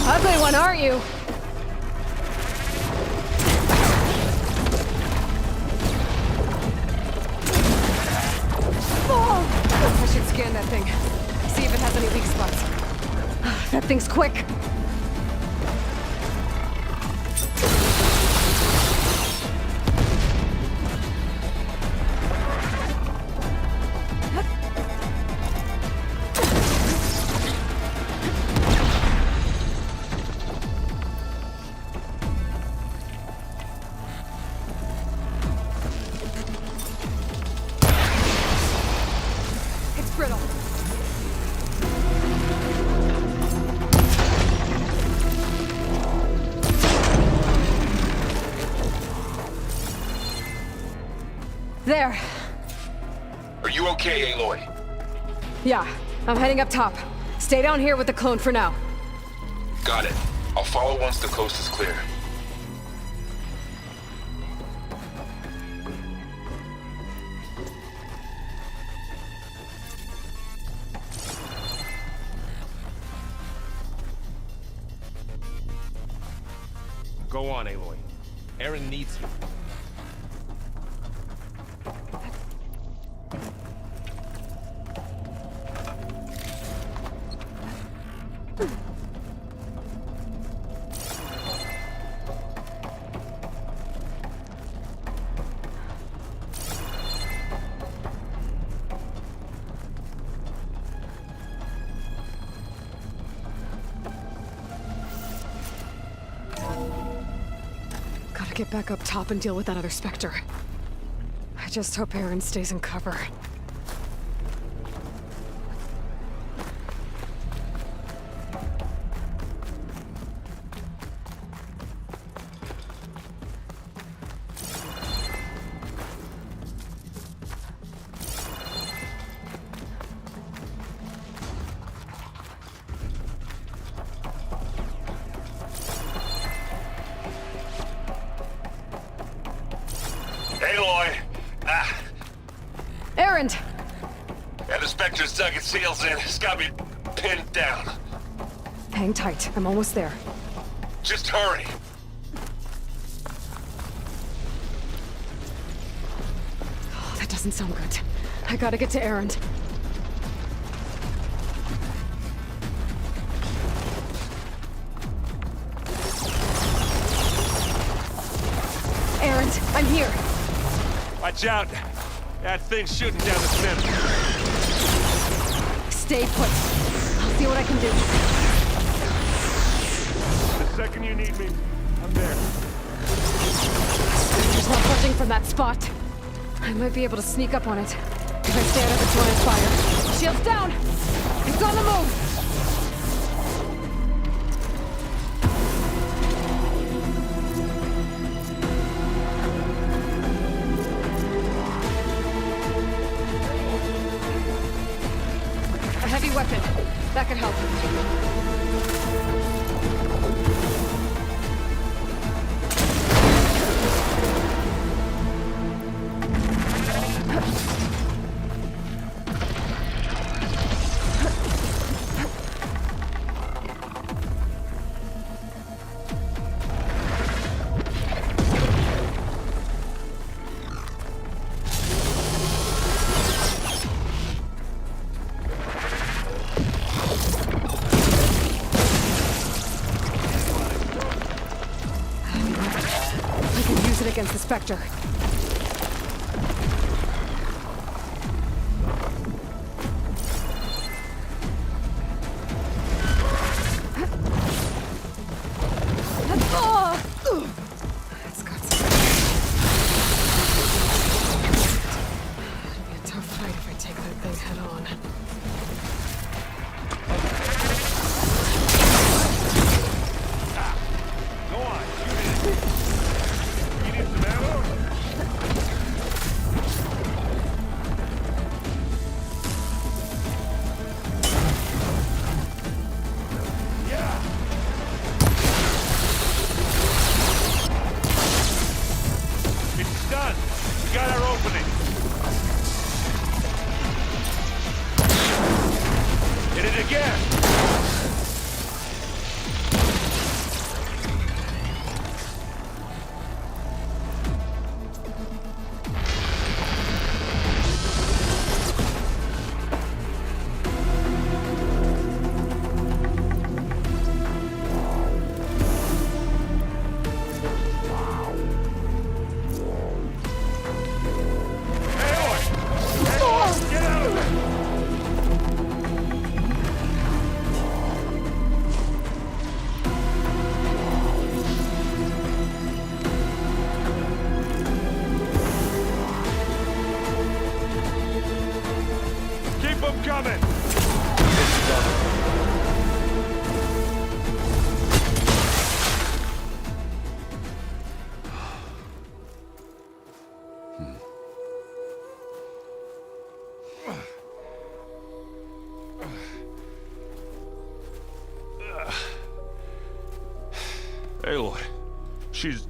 Ugly one, aren't you? Oh! I should scan that thing. See if it has any weak spots. That thing's quick. There. Are you okay, Aloy? Yeah, I'm heading up top. Stay down here with the clone for now. Got it. I'll follow once the coast is clear. Go on, Aloy. Aaron needs you. Gotta get back up top and deal with that other Spectre. I just hope Aaron stays in cover. Aloy! Aaron! Yeah, the Spectre's dug its heels in. It's got me pinned down. Hang tight. I'm almost there. Just hurry. Oh, that doesn't sound good. I gotta get to Aaron. Aaron, I'm here. Watch out! That thing's shooting down the center. Stay put. I'll see what I can do. The second you need me, I'm there. There's no budging from that spot. I might be able to sneak up on it if I stay out of its line of fire. Shields down! It's on the move! A heavy weapon. That could help. Against the Spectre. It's got some... It'll be a tough fight if I take that thing head on. Go on, shoot it. You need some ammo? Aloy. She's...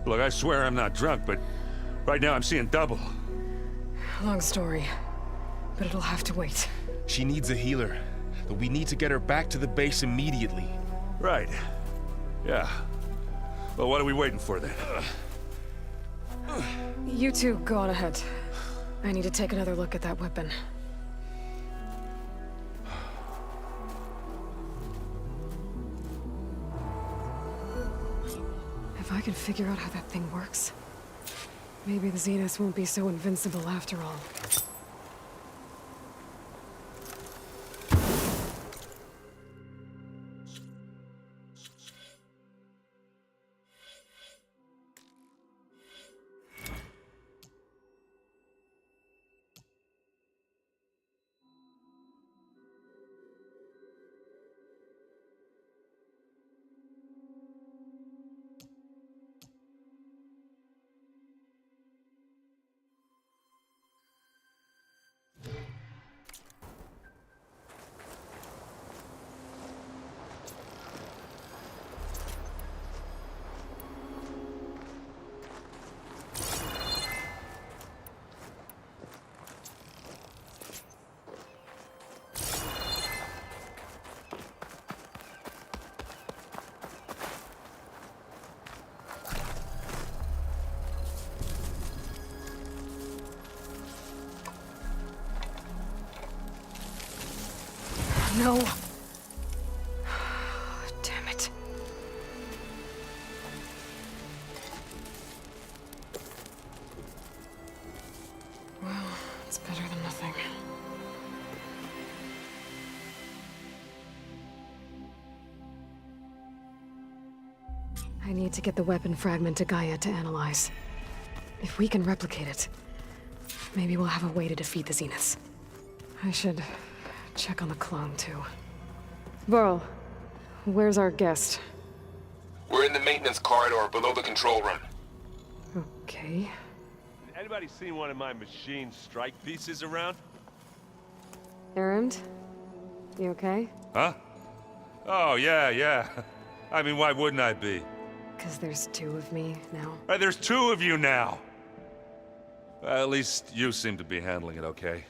Look, I swear I'm not drunk, but right now I'm seeing double. Long story, but it'll have to wait. She needs a healer, but we need to get her back to the base immediately. Right. Yeah. Well, what are we waiting for then? You two go on ahead. I need to take another look at that weapon. If I can figure out how that thing works, maybe the Zeniths won't be so invincible after all. No. Damn it. Well, it's better than nothing. I need to get the weapon fragment to Gaia to analyze. If we can replicate it, maybe we'll have a way to defeat the Zeniths. I should check on the clone, too. Varl, where's our guest? We're in the maintenance corridor below the control room. Okay. Anybody seen one of my machine strike pieces around? Errand? You okay? Huh? Oh, yeah. I mean, why wouldn't I be? 'Cause there's two of me now. Right, there's two of you now! At least you seem to be handling it okay.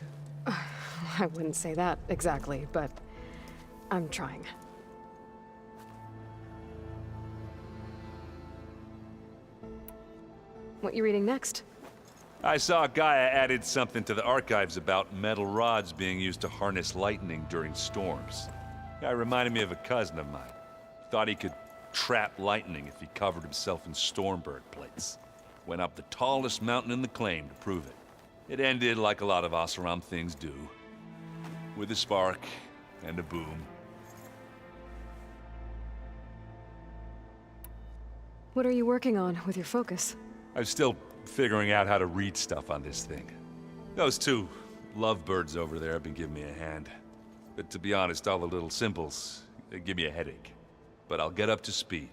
I wouldn't say that exactly, but I'm trying. What you reading next? I saw Gaia added something to the archives about metal rods being used to harness lightning during storms. Guy reminded me of a cousin of mine. Thought he could trap lightning if he covered himself in Stormbird plates. Went up the tallest mountain in the claim to prove it. It ended like a lot of Oseram things do. With a spark and a boom. What are you working on with your focus? I'm still figuring out how to read stuff on this thing. Those two lovebirds over there have been giving me a hand. But to be honest, all the little symbols, they give me a headache. But I'll get up to speed.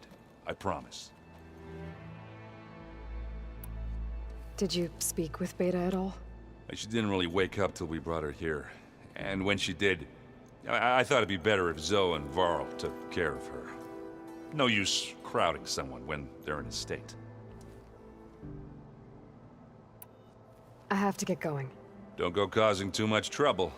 I promise. Did you speak with Beta at all? She didn't really wake up till we brought her here. And when she did, I thought it'd be better if Zoe and Varl took care of her. No use crowding someone when they're in a state. I have to get going. Don't go causing too much trouble.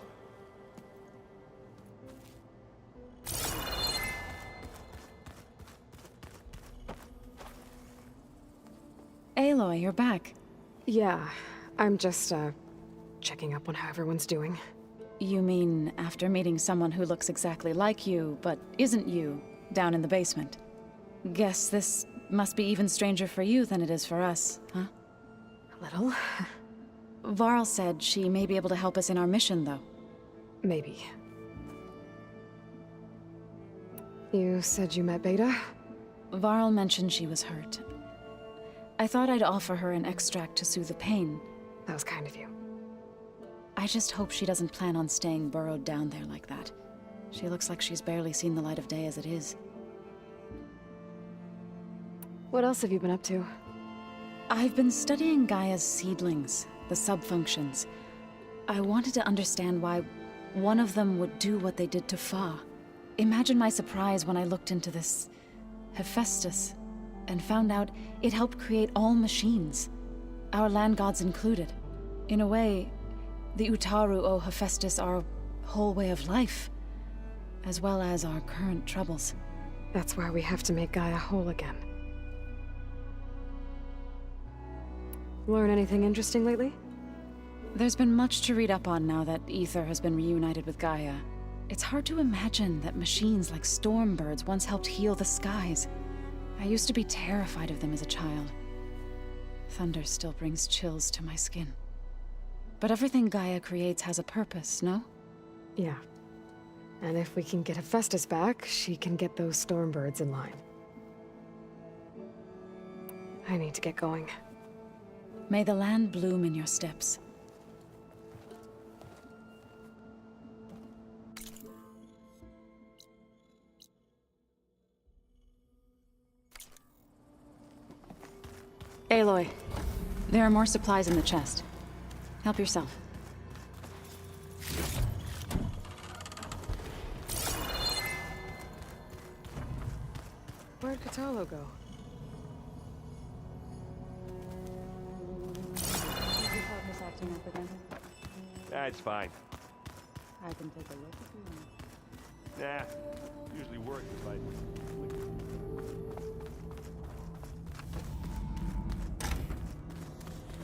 Aloy, you're back. Yeah, I'm just, checking up on how everyone's doing. You mean after meeting someone who looks exactly like you, but isn't you, down in the basement? Guess this must be even stranger for you than it is for us, huh? A little. Varl said she may be able to help us in our mission, though. Maybe. You said you met Beta? Varl mentioned she was hurt. I thought I'd offer her an extract to soothe the pain. That was kind of you. I just hope she doesn't plan on staying burrowed down there like that. She looks like she's barely seen the light of day as it is. What else have you been up to? I've been studying Gaia's seedlings, the subfunctions. I wanted to understand why one of them would do what they did to Fa. Imagine my surprise when I looked into this Hephaestus and found out it helped create all machines, our land gods included. In a way, the Utaru owe Hephaestus our whole way of life, as well as our current troubles. That's why we have to make Gaia whole again. Learn anything interesting lately? There's been much to read up on now that Ether has been reunited with Gaia. It's hard to imagine that machines like Stormbirds once helped heal the skies. I used to be terrified of them as a child. Thunder still brings chills to my skin. But everything Gaia creates has a purpose, no? Yeah. And if we can get Hephaestus back, she can get those Stormbirds in line. I need to get going. May the land bloom in your steps. Aloy, there are more supplies in the chest. Help yourself. Where'd Katalo go? Acting up again? That's fine. I can take a look if you want. Nah, usually works if I...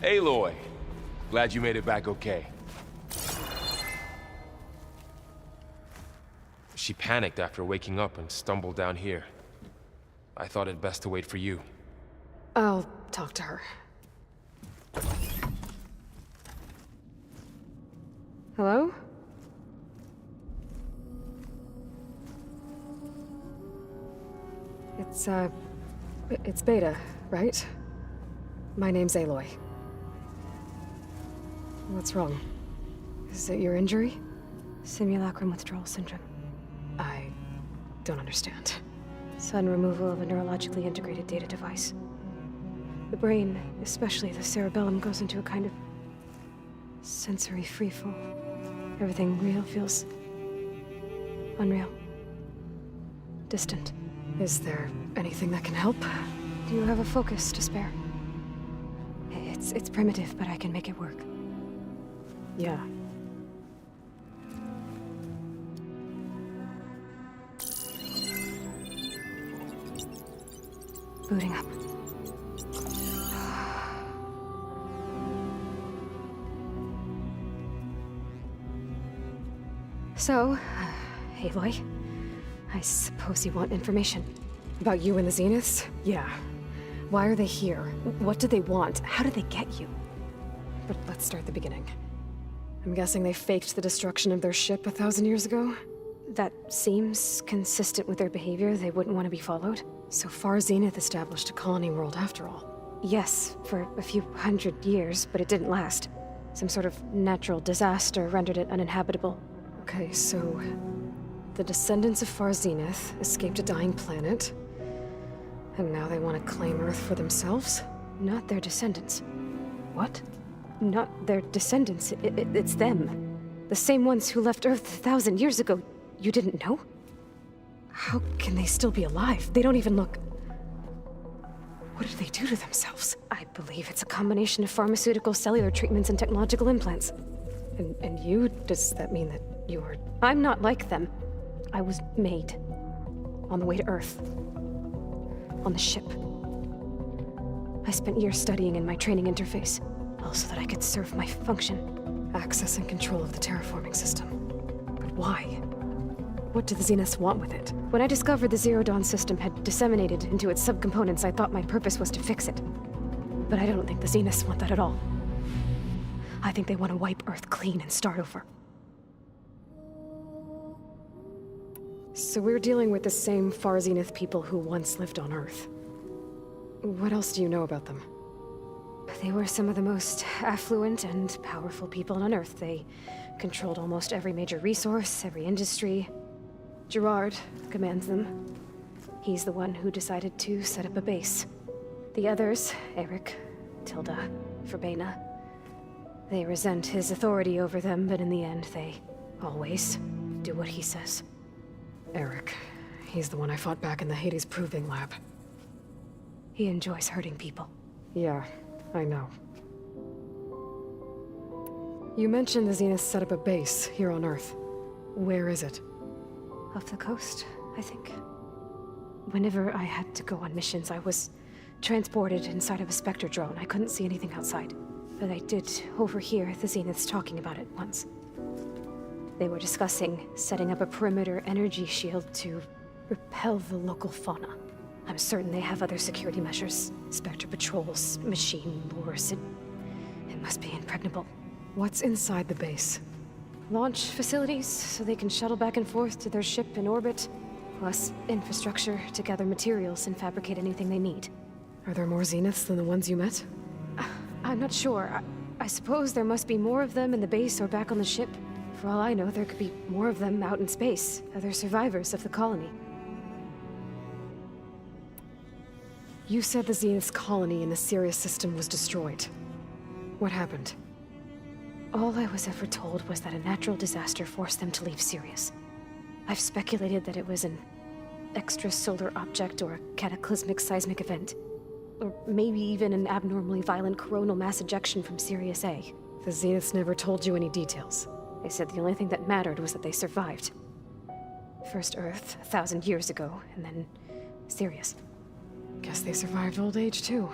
Aloy, glad you made it back okay. She panicked after waking up and stumbled down here. I thought it best to wait for you. I'll talk to her. Hello? It's Beta, right? My name's Aloy. What's wrong? Is it your injury? Simulacrum withdrawal syndrome. I don't understand. Sudden removal of a neurologically integrated data device. The brain, especially the cerebellum, goes into a kind of sensory freefall. Everything real feels unreal. Distant. Is there anything that can help? Do you have a focus to spare? It's primitive, but I can make it work. Yeah. Booting up. So, Aloy, I suppose you want information. About you and the Zeniths? Yeah. Why are they here? What do they want? How did they get you? But let's start at the beginning. I'm guessing they faked the destruction of their ship 1,000 years ago? That seems consistent with their behavior. They wouldn't want to be followed. So far, Zenith established a colony world after all. Yes, for a few hundred years, but it didn't last. Some sort of natural disaster rendered it uninhabitable. Okay, so... the descendants of Far Zenith escaped a dying planet, and now they want to claim Earth for themselves? Not their descendants. What? Not their descendants. It's them. The same ones who left Earth 1,000 years ago. You didn't know? How can they still be alive? They don't even look... What did they do to themselves? I believe it's a combination of pharmaceutical, cellular treatments, and technological implants. And you? Does that mean that you're... I'm not like them. I was made. On the way to Earth? On the ship. I spent years studying in my training interface, all so that I could serve my function. Access and control of the terraforming system. But why? What do the Zeniths want with it? When I discovered the Zero Dawn system had disseminated into its subcomponents, I thought my purpose was to fix it. But I don't think the Zeniths want that at all. I think they want to wipe Earth clean and start over. So we're dealing with the same Far Zenith people who once lived on Earth. What else do you know about them? They were some of the most affluent and powerful people on Earth. They controlled almost every major resource, every industry. Gerard commands them. He's the one who decided to set up a base. The others, Eric, Tilda, Verbena, they resent his authority over them, but in the end, they always do what he says. Eric. He's the one I fought back in the Hades Proving Lab. He enjoys hurting people. Yeah, I know. You mentioned the Zenith set up a base here on Earth. Where is it? Off the coast, I think. Whenever I had to go on missions, I was transported inside of a Spectre drone. I couldn't see anything outside. But I did overhear the Zeniths talking about it once. They were discussing setting up a perimeter energy shield to repel the local fauna. I'm certain they have other security measures. Spectre patrols, machine lures. It must be impregnable. What's inside the base? Launch facilities, so they can shuttle back and forth to their ship in orbit. Plus, infrastructure to gather materials and fabricate anything they need. Are there more Zeniths than the ones you met? I'm not sure. I suppose there must be more of them in the base or back on the ship. For all I know, there could be more of them out in space, other survivors of the colony. You said the Zenith's colony in the Sirius system was destroyed. What happened? All I was ever told was that a natural disaster forced them to leave Sirius. I've speculated that it was an extrasolar object or a cataclysmic seismic event. Or maybe even an abnormally violent coronal mass ejection from Sirius A. The Zeniths never told you any details. They said the only thing that mattered was that they survived. First Earth, 1,000 years ago, and then Sirius. Guess they survived old age, too.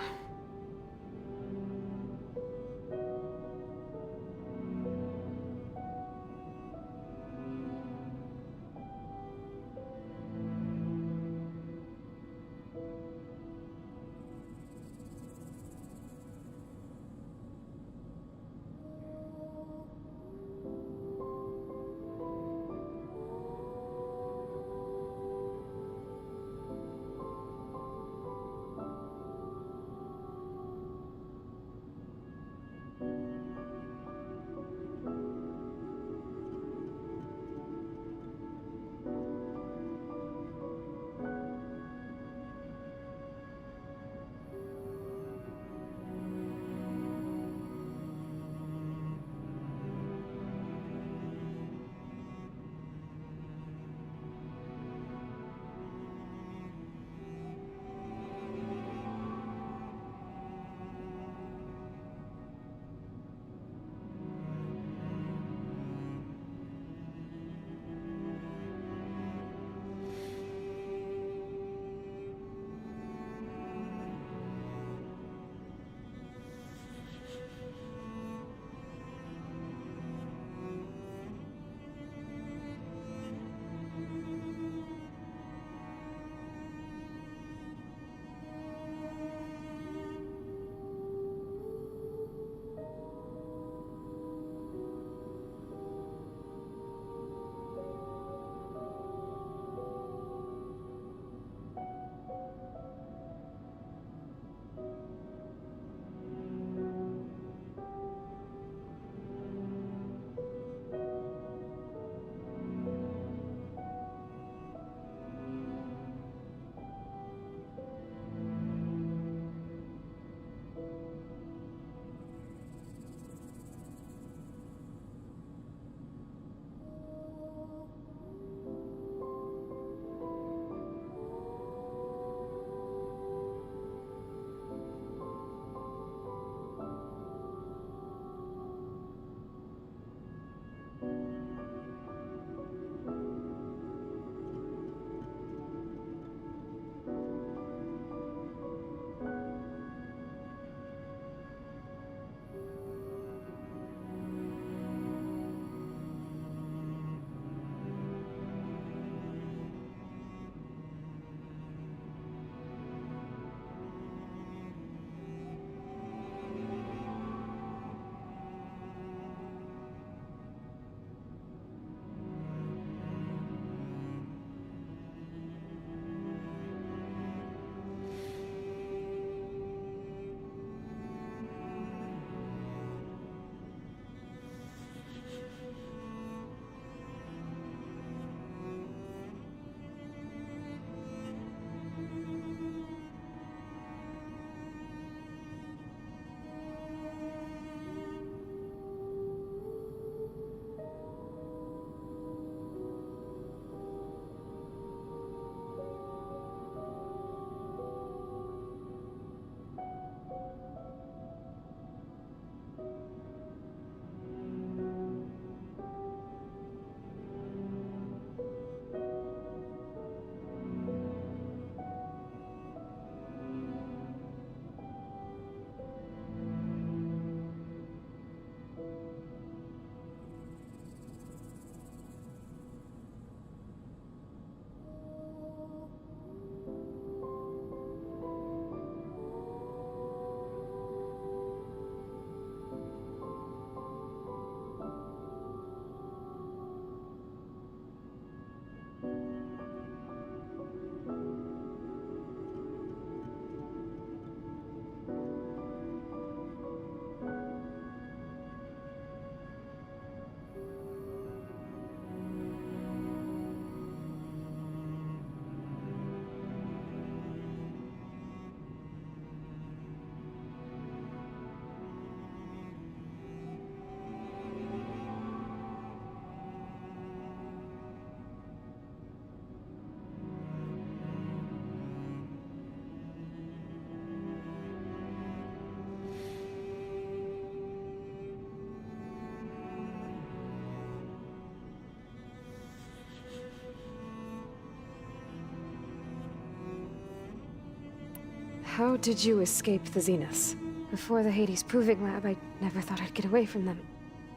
How did you escape the Zeniths? Before the Hades Proving Lab, I never thought I'd get away from them.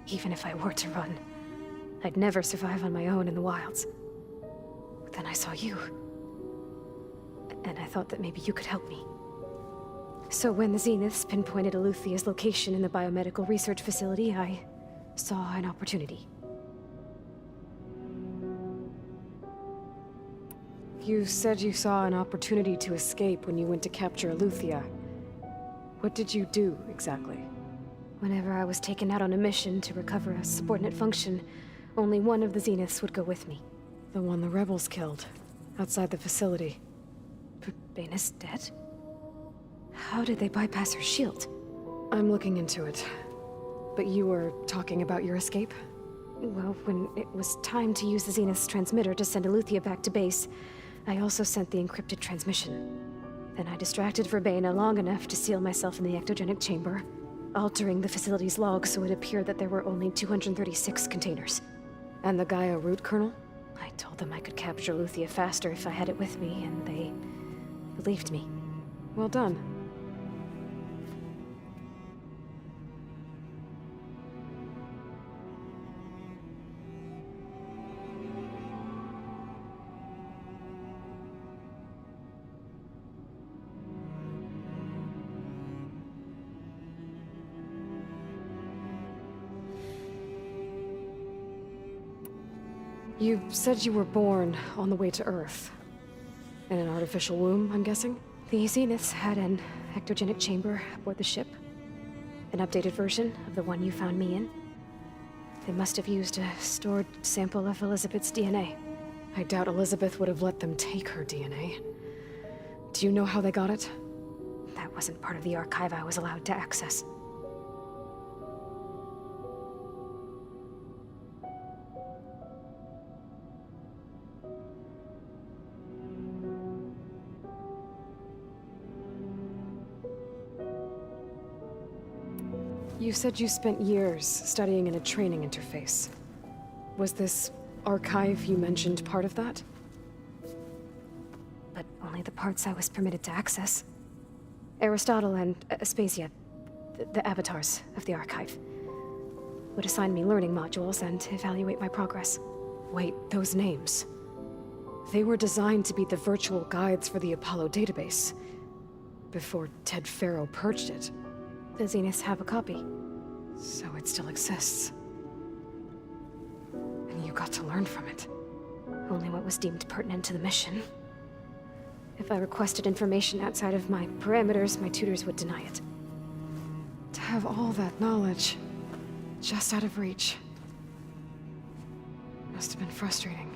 Even if I were to run. I'd never survive on my own in the wilds. But then I saw you. And I thought that maybe you could help me. So when the Zeniths pinpointed Eluthia's location in the biomedical research facility, I saw an opportunity. You said you saw an opportunity to escape when you went to capture Eluthia. What did you do, exactly? Whenever I was taken out on a mission to recover a subordinate function, only one of the Zeniths would go with me. The one the rebels killed, outside the facility. Baina's dead? How did they bypass her shield? I'm looking into it. But you were talking about your escape? Well, when it was time to use the Zenith's transmitter to send Eluthia back to base, I also sent the encrypted transmission. Then I distracted Verbena long enough to seal myself in the ectogenic chamber, altering the facility's log so it appeared that there were only 236 containers. And the Gaia root kernel? I told them I could capture Eluthia faster if I had it with me, and they believed me. Well done. You said you were born on the way to Earth. In an artificial womb, I'm guessing? The Zeniths had an ectogenic chamber aboard the ship. An updated version of the one you found me in. They must have used a stored sample of Elizabeth's DNA. I doubt Elizabeth would have let them take her DNA. Do you know how they got it? That wasn't part of the archive I was allowed to access. You said you spent years studying in a training interface. Was this archive you mentioned part of that? But only the parts I was permitted to access. Aristotle and Aspasia, the avatars of the archive, would assign me learning modules and evaluate my progress. Wait, those names. They were designed to be the virtual guides for the Apollo database, before Ted Faro purged it. The Zeniths have a copy, so it still exists. And you got to learn from it. Only what was deemed pertinent to the mission. If I requested information outside of my parameters, my tutors would deny it. To have all that knowledge, just out of reach, must have been frustrating.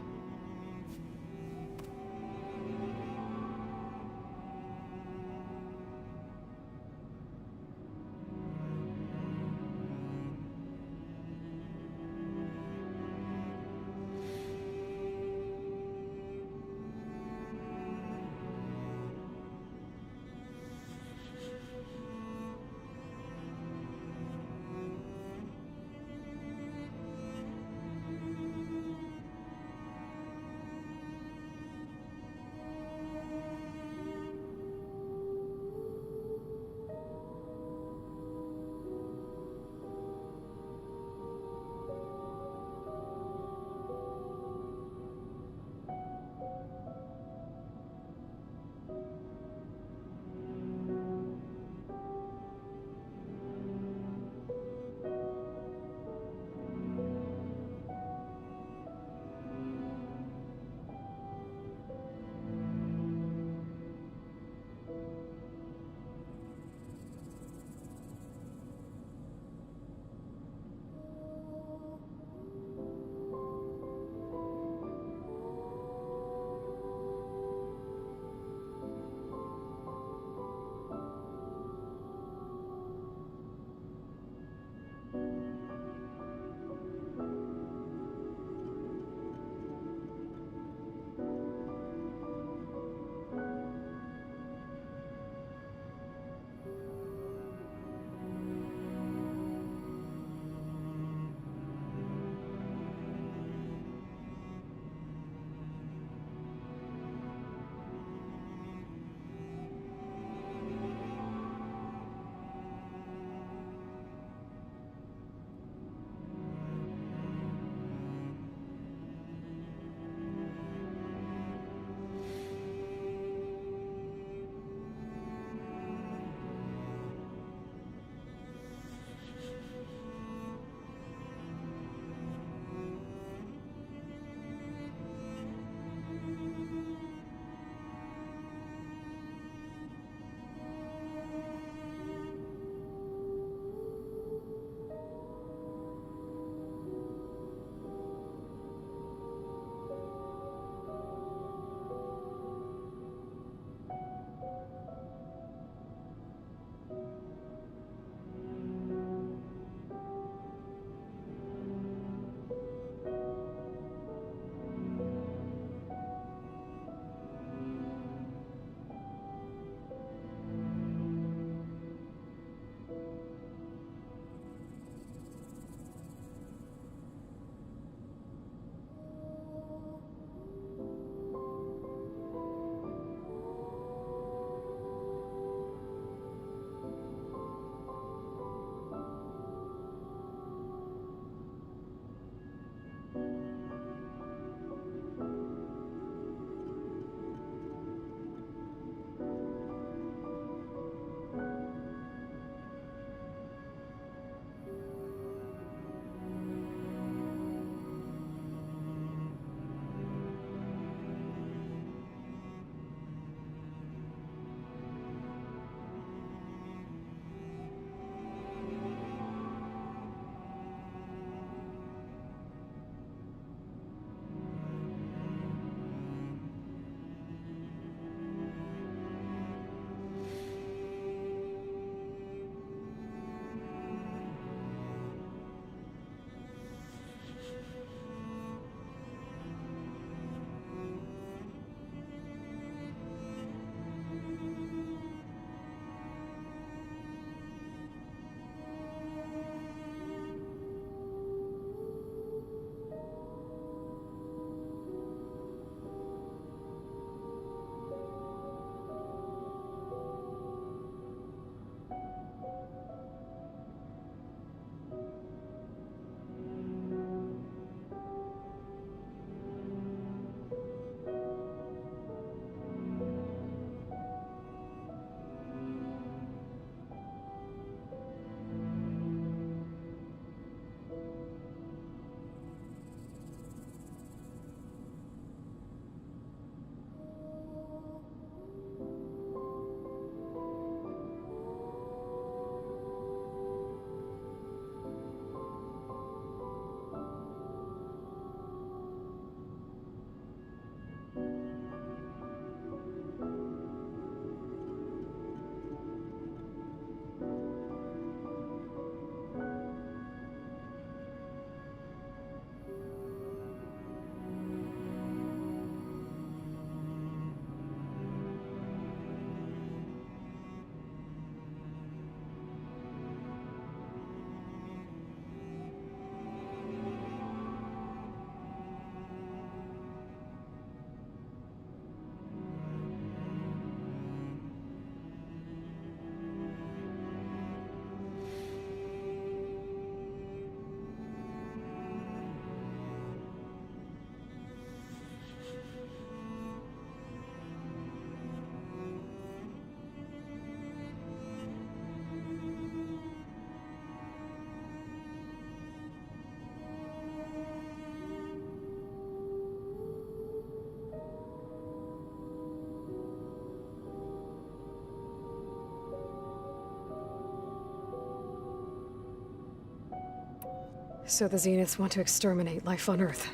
So the Zeniths want to exterminate life on Earth.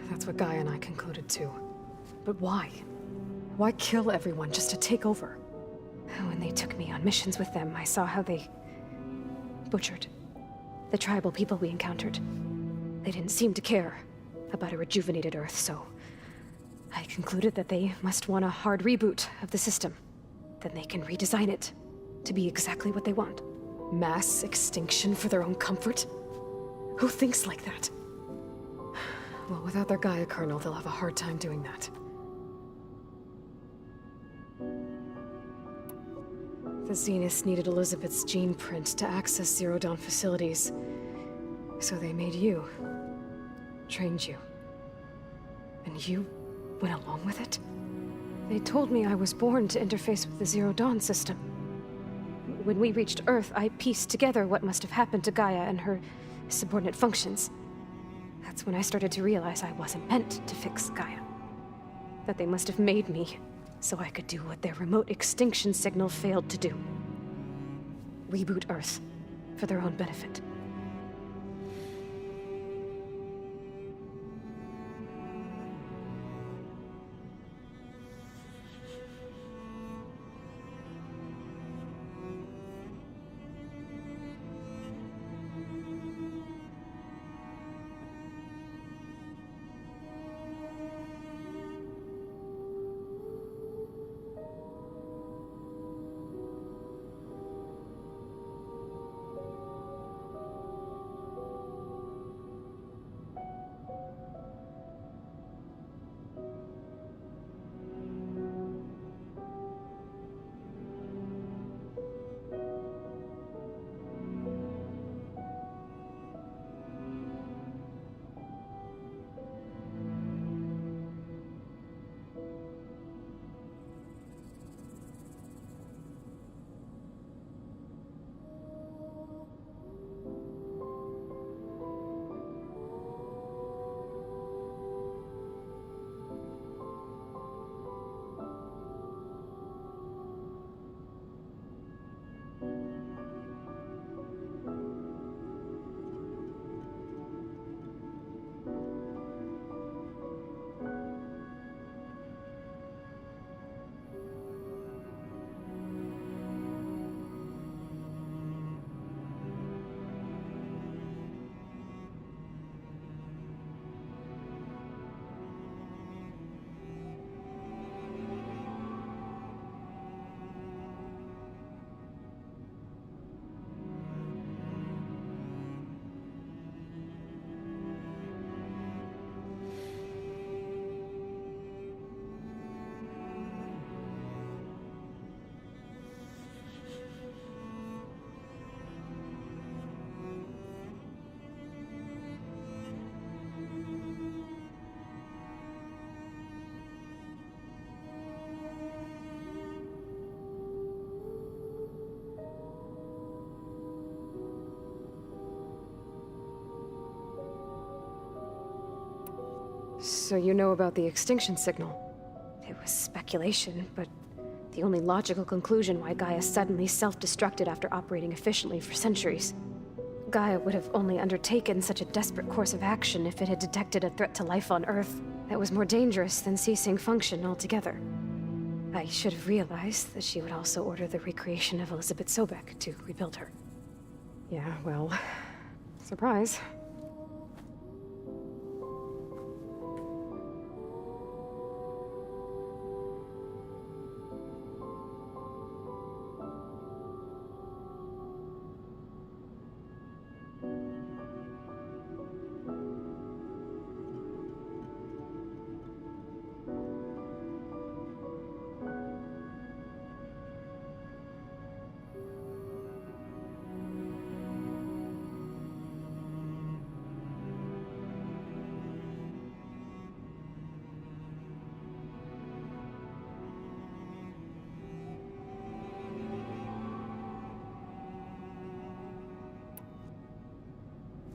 That's what Gaia and I concluded too. But why? Why kill everyone just to take over? When they took me on missions with them, I saw how they butchered the tribal people we encountered. They didn't seem to care about a rejuvenated Earth, so I concluded that they must want a hard reboot of the system. Then they can redesign it to be exactly what they want. Mass extinction for their own comfort? Who thinks like that? Well, without their Gaia kernel, they'll have a hard time doing that. The Zeniths needed Elizabeth's gene print to access Zero Dawn facilities. So they made you. Trained you. And you went along with it? They told me I was born to interface with the Zero Dawn system. When we reached Earth, I pieced together what must have happened to Gaia and her subordinate functions. That's when I started to realize I wasn't meant to fix Gaia. That they must have made me so I could do what their remote extinction signal failed to do. Reboot Earth for their own benefit. So you know about the extinction signal? It was speculation, but the only logical conclusion why Gaia suddenly self-destructed after operating efficiently for centuries. Gaia would have only undertaken such a desperate course of action if it had detected a threat to life on Earth that was more dangerous than ceasing function altogether. I should have realized that she would also order the recreation of Elizabeth Sobek to rebuild her. Yeah, well, surprise.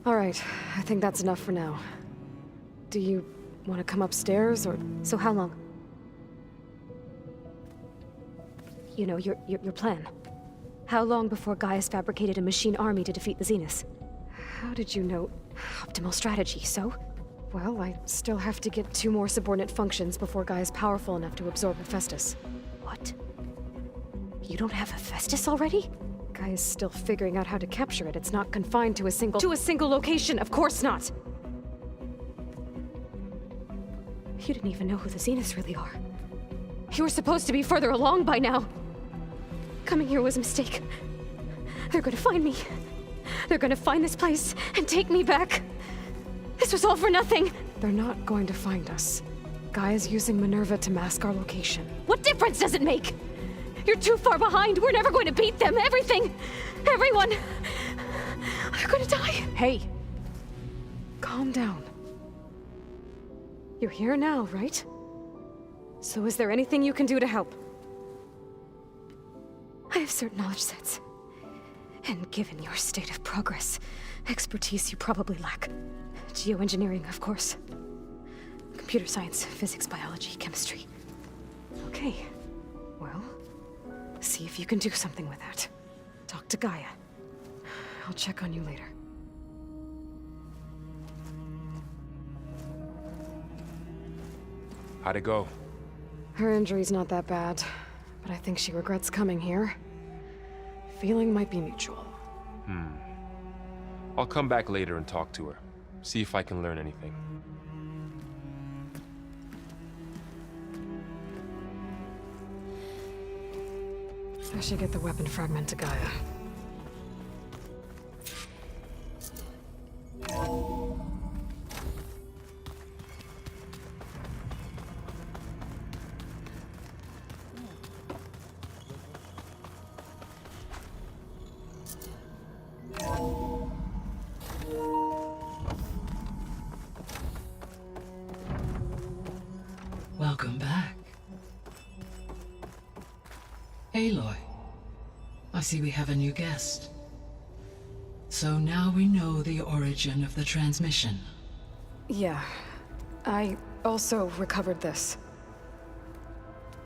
All right, I think that's enough for now. Do you want to come upstairs, or... So how long? You know, your plan. How long before Gaia's fabricated a machine army to defeat the Zeniths? How did you know? Optimal strategy, so? Well, I still have to get 2 more subordinate functions before Gaia's powerful enough to absorb Hephaestus. What? You don't have Hephaestus already? Gaia's still figuring out how to capture it. It's not confined to a single location. Of course not! You didn't even know who the Zeniths really are. You were supposed to be further along by now. Coming here was a mistake. They're gonna find me. They're gonna find this place and take me back. This was all for nothing. They're not going to find us. Gaia's using Minerva to mask our location. What difference does it make? You're too far behind. We're never going to beat them. Everything, everyone, they're gonna die. Hey, calm down. You're here now, right? So is there anything you can do to help? I have certain knowledge sets. And given your state of progress, expertise you probably lack. Geoengineering, of course. Computer science, physics, biology, chemistry. Okay. Well, see if you can do something with that. Talk to Gaia. I'll check on you later. How'd it go? Her injury's not that bad, but I think she regrets coming here. Feeling might be mutual. I'll come back later and talk to her. See if I can learn anything. I should get the weapon fragment to Gaia. Welcome back. Aloy, I see we have a new guest. So now we know the origin of the transmission. Yeah. I also recovered this.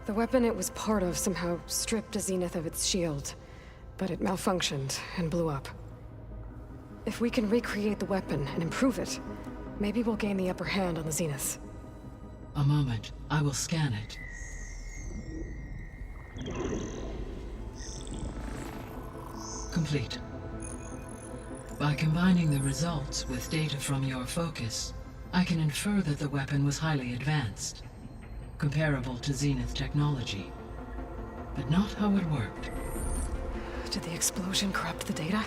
The weapon it was part of somehow stripped a Zenith of its shield, but it malfunctioned and blew up. If we can recreate the weapon and improve it, maybe we'll gain the upper hand on the Zeniths. A moment, I will scan it. Complete. By combining the results with data from your focus, I can infer that the weapon was highly advanced, comparable to Zenith technology, but not how it worked. Did the explosion corrupt the data?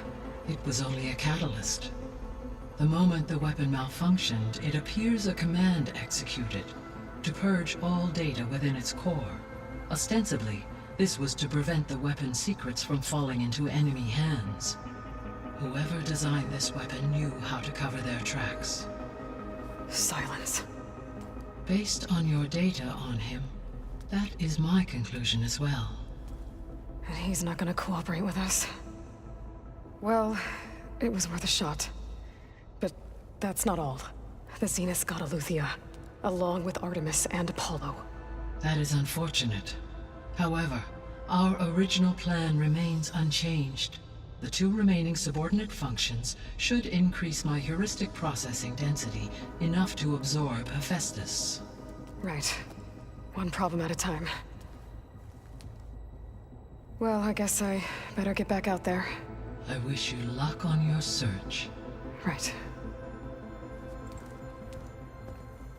It was only a catalyst. The moment the weapon malfunctioned, it appears a command executed to purge all data within its core. Ostensibly, this was to prevent the weapon's secrets from falling into enemy hands. Whoever designed this weapon knew how to cover their tracks. Silence. Based on your data on him, that is my conclusion as well. And he's not gonna cooperate with us. Well, it was worth a shot. But that's not all. The Zeniths got Eleuthia, along with Artemis and Apollo. That is unfortunate. However, our original plan remains unchanged. The 2 remaining subordinate functions should increase my heuristic processing density enough to absorb Hephaestus. Right. One problem at a time. Well, I guess I better get back out there. I wish you luck on your search. Right.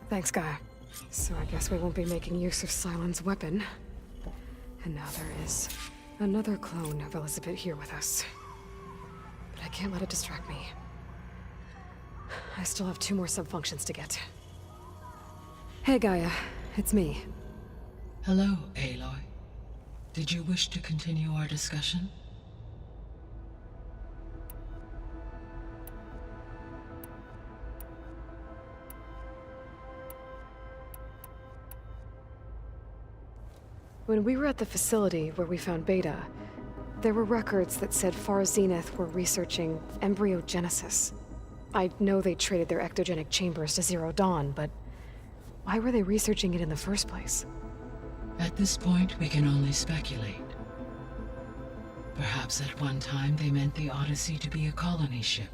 Thanks, Gaia. So I guess we won't be making use of Cylon's weapon. And now there is another clone of Elizabeth here with us. But I can't let it distract me. I still have 2 more sub-functions to get. Hey, Gaia. It's me. Hello, Aloy. Did you wish to continue our discussion? When we were at the facility where we found Beta, there were records that said Far Zenith were researching embryogenesis. I know they traded their ectogenic chambers to Zero Dawn, but why were they researching it in the first place? At this point, we can only speculate. Perhaps at one time they meant the Odyssey to be a colony ship.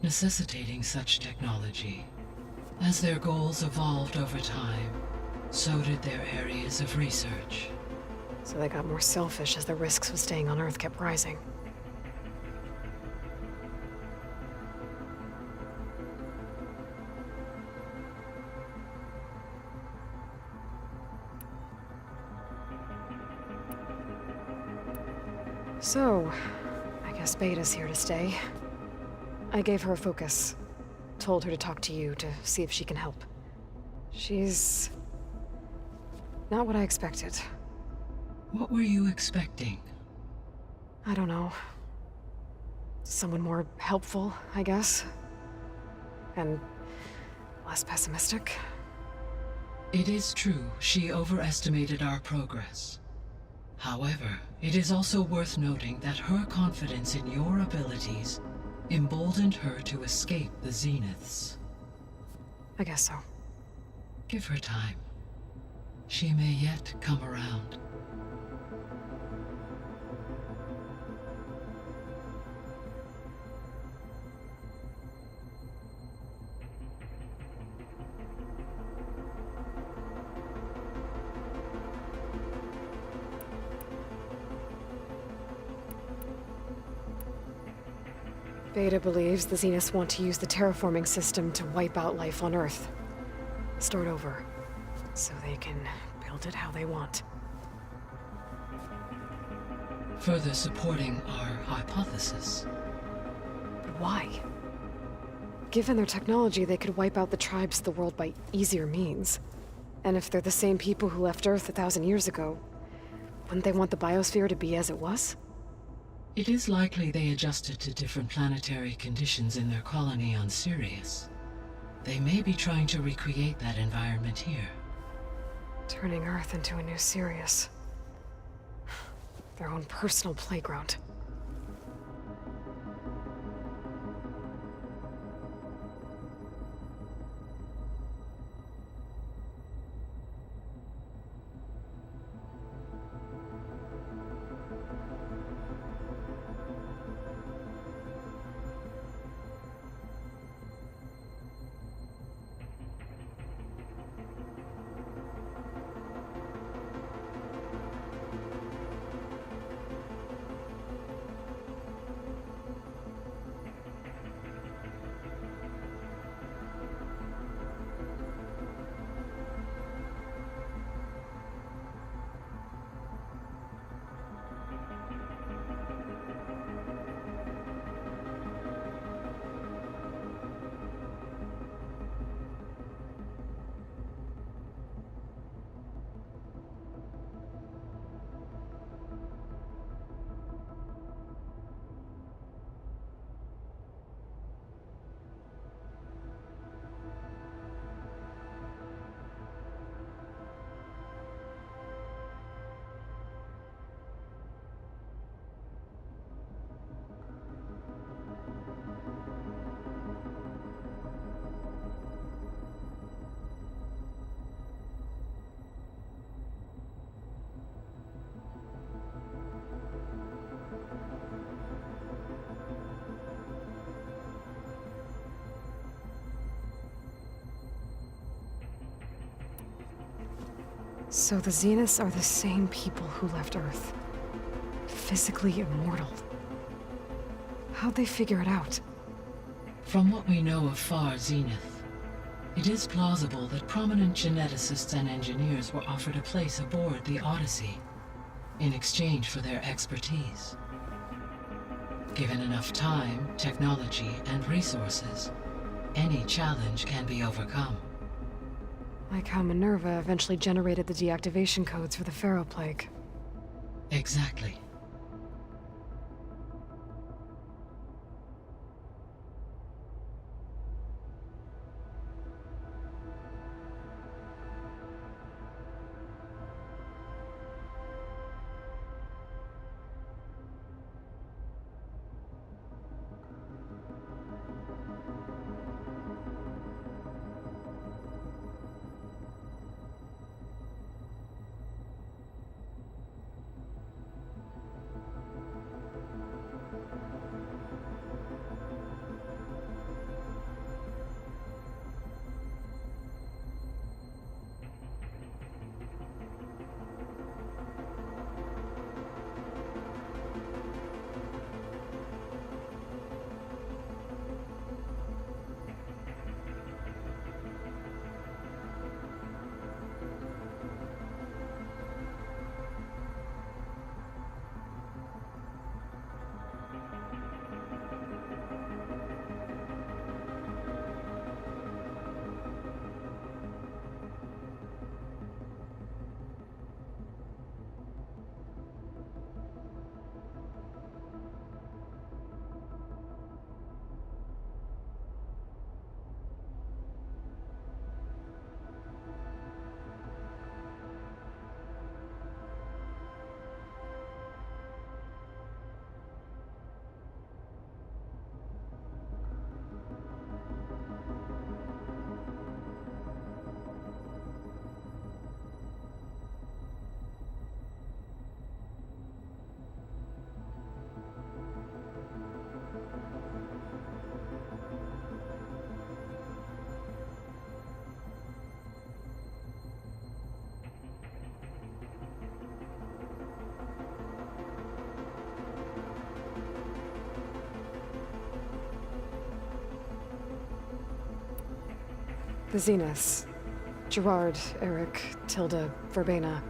necessitating such technology. As their goals evolved over time, so did their areas of research. So they got more selfish as the risks of staying on Earth kept rising. So, I guess Beta's here to stay. I gave her a focus. Told her to talk to you to see if she can help. She's not what I expected. What were you expecting? I don't know. Someone more helpful, I guess. And less pessimistic. It is true, she overestimated our progress. However, it is also worth noting that her confidence in your abilities emboldened her to escape the Zeniths. I guess so. Give her time. She may yet come around. Beta believes the Zeniths want to use the terraforming system to wipe out life on Earth. Start over, so they can build it how they want. Further supporting our hypothesis. But why? Given their technology, they could wipe out the tribes of the world by easier means. And if they're the same people who left Earth 1,000 years ago, wouldn't they want the biosphere to be as it was? It is likely they adjusted to different planetary conditions in their colony on Sirius. They may be trying to recreate that environment here. Turning Earth into a new Sirius. Their own personal playground. So the Zeniths are the same people who left Earth. Physically immortal. How'd they figure it out? From what we know of Far Zenith, it is plausible that prominent geneticists and engineers were offered a place aboard the Odyssey in exchange for their expertise. Given enough time, technology, and resources, any challenge can be overcome. Like how Minerva eventually generated the deactivation codes for the Pharaoh Plague. Exactly. The Zeniths. Gerard, Eric, Tilda, Verbena.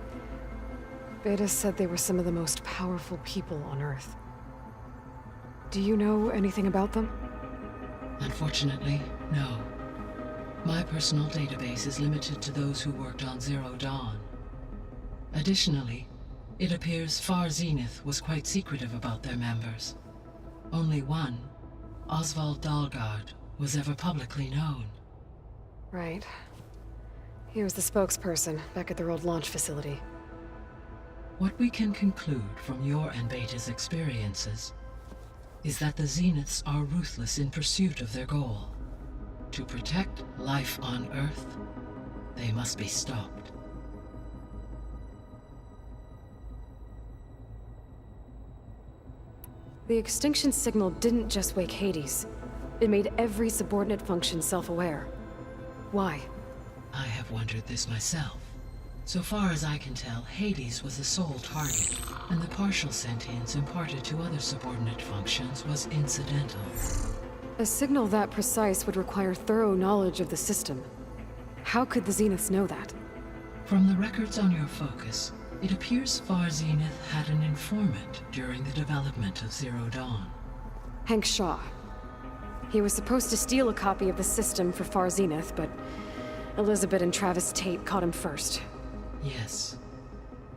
Beta said they were some of the most powerful people on Earth. Do you know anything about them? Unfortunately, no. My personal database is limited to those who worked on Zero Dawn. Additionally, it appears Far Zenith was quite secretive about their members. Only one, Oswald Dahlgard, was ever publicly known. Right. He was the spokesperson back at their old launch facility. What we can conclude from your and Beta's experiences is that the Zeniths are ruthless in pursuit of their goal. To protect life on Earth, they must be stopped. The extinction signal didn't just wake Hades. It made every subordinate function self-aware. Why? I have wondered this myself. So far as I can tell, Hades was the sole target, and the partial sentience imparted to other subordinate functions was incidental. A signal that precise would require thorough knowledge of the system. How could the Zeniths know that? From the records on your focus, it appears Far Zenith had an informant during the development of Zero Dawn. Hank Shaw. He was supposed to steal a copy of the system for Far Zenith, but Elizabeth and Travis Tate caught him first. Yes.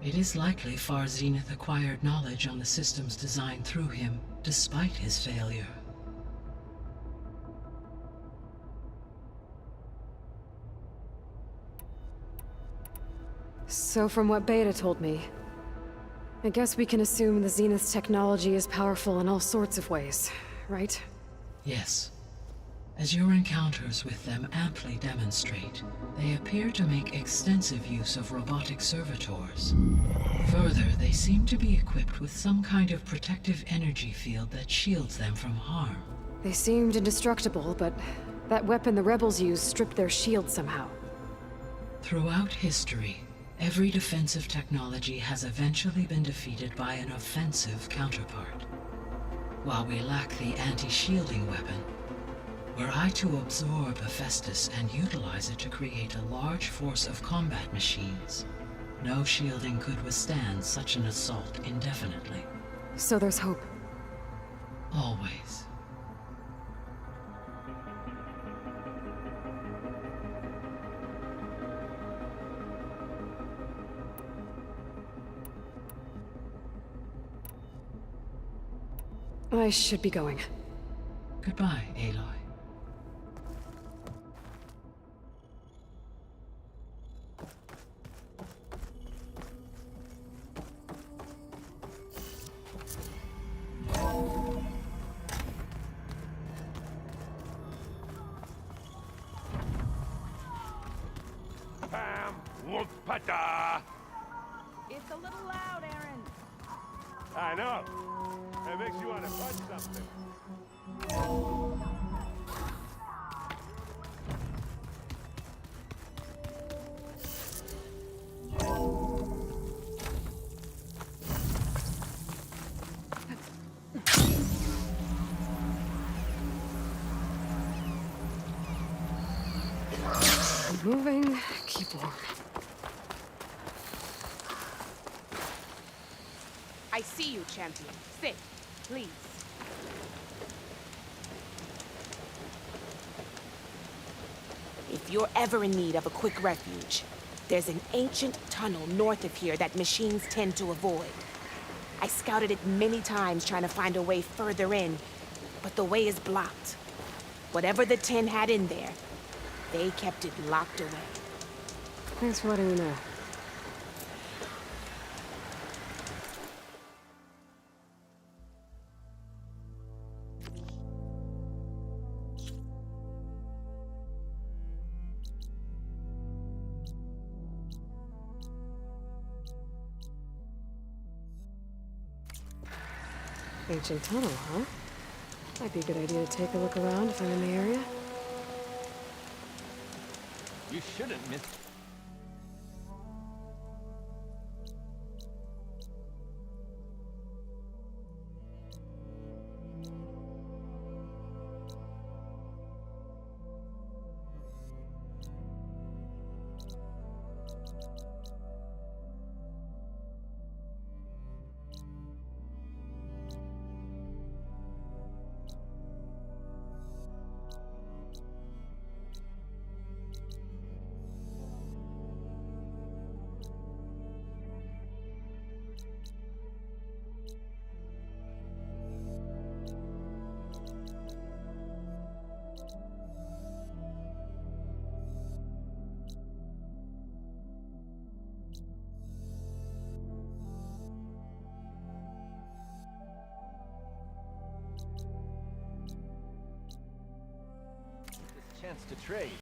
It is likely Far Zenith acquired knowledge on the systems designed through him, despite his failure. So from what Beta told me, I guess we can assume the Zenith's technology is powerful in all sorts of ways, right? Yes. As your encounters with them amply demonstrate, they appear to make extensive use of robotic servitors. Further, they seem to be equipped with some kind of protective energy field that shields them from harm. They seemed indestructible, but that weapon the rebels used stripped their shield somehow. Throughout history, every defensive technology has eventually been defeated by an offensive counterpart. While we lack the anti-shielding weapon, were I to absorb Hephaestus and utilize it to create a large force of combat machines, no shielding could withstand such an assault indefinitely. So there's hope. Always. I should be going. Goodbye, Aloy. Pam, whoop-pata! It's a little loud, Aaron. I know. It makes you want to punch something. Keep moving, keep warm. I see you, champion. Sit, please. If you're ever in need of a quick refuge, there's an ancient tunnel north of here that machines tend to avoid. I scouted it many times trying to find a way further in, but the way is blocked. Whatever the 10 had in there, they kept it locked away. Thanks for letting me know. Ancient tunnel, huh? Might be a good idea to take a look around if I'm in the area. You shouldn't miss. chance to trade.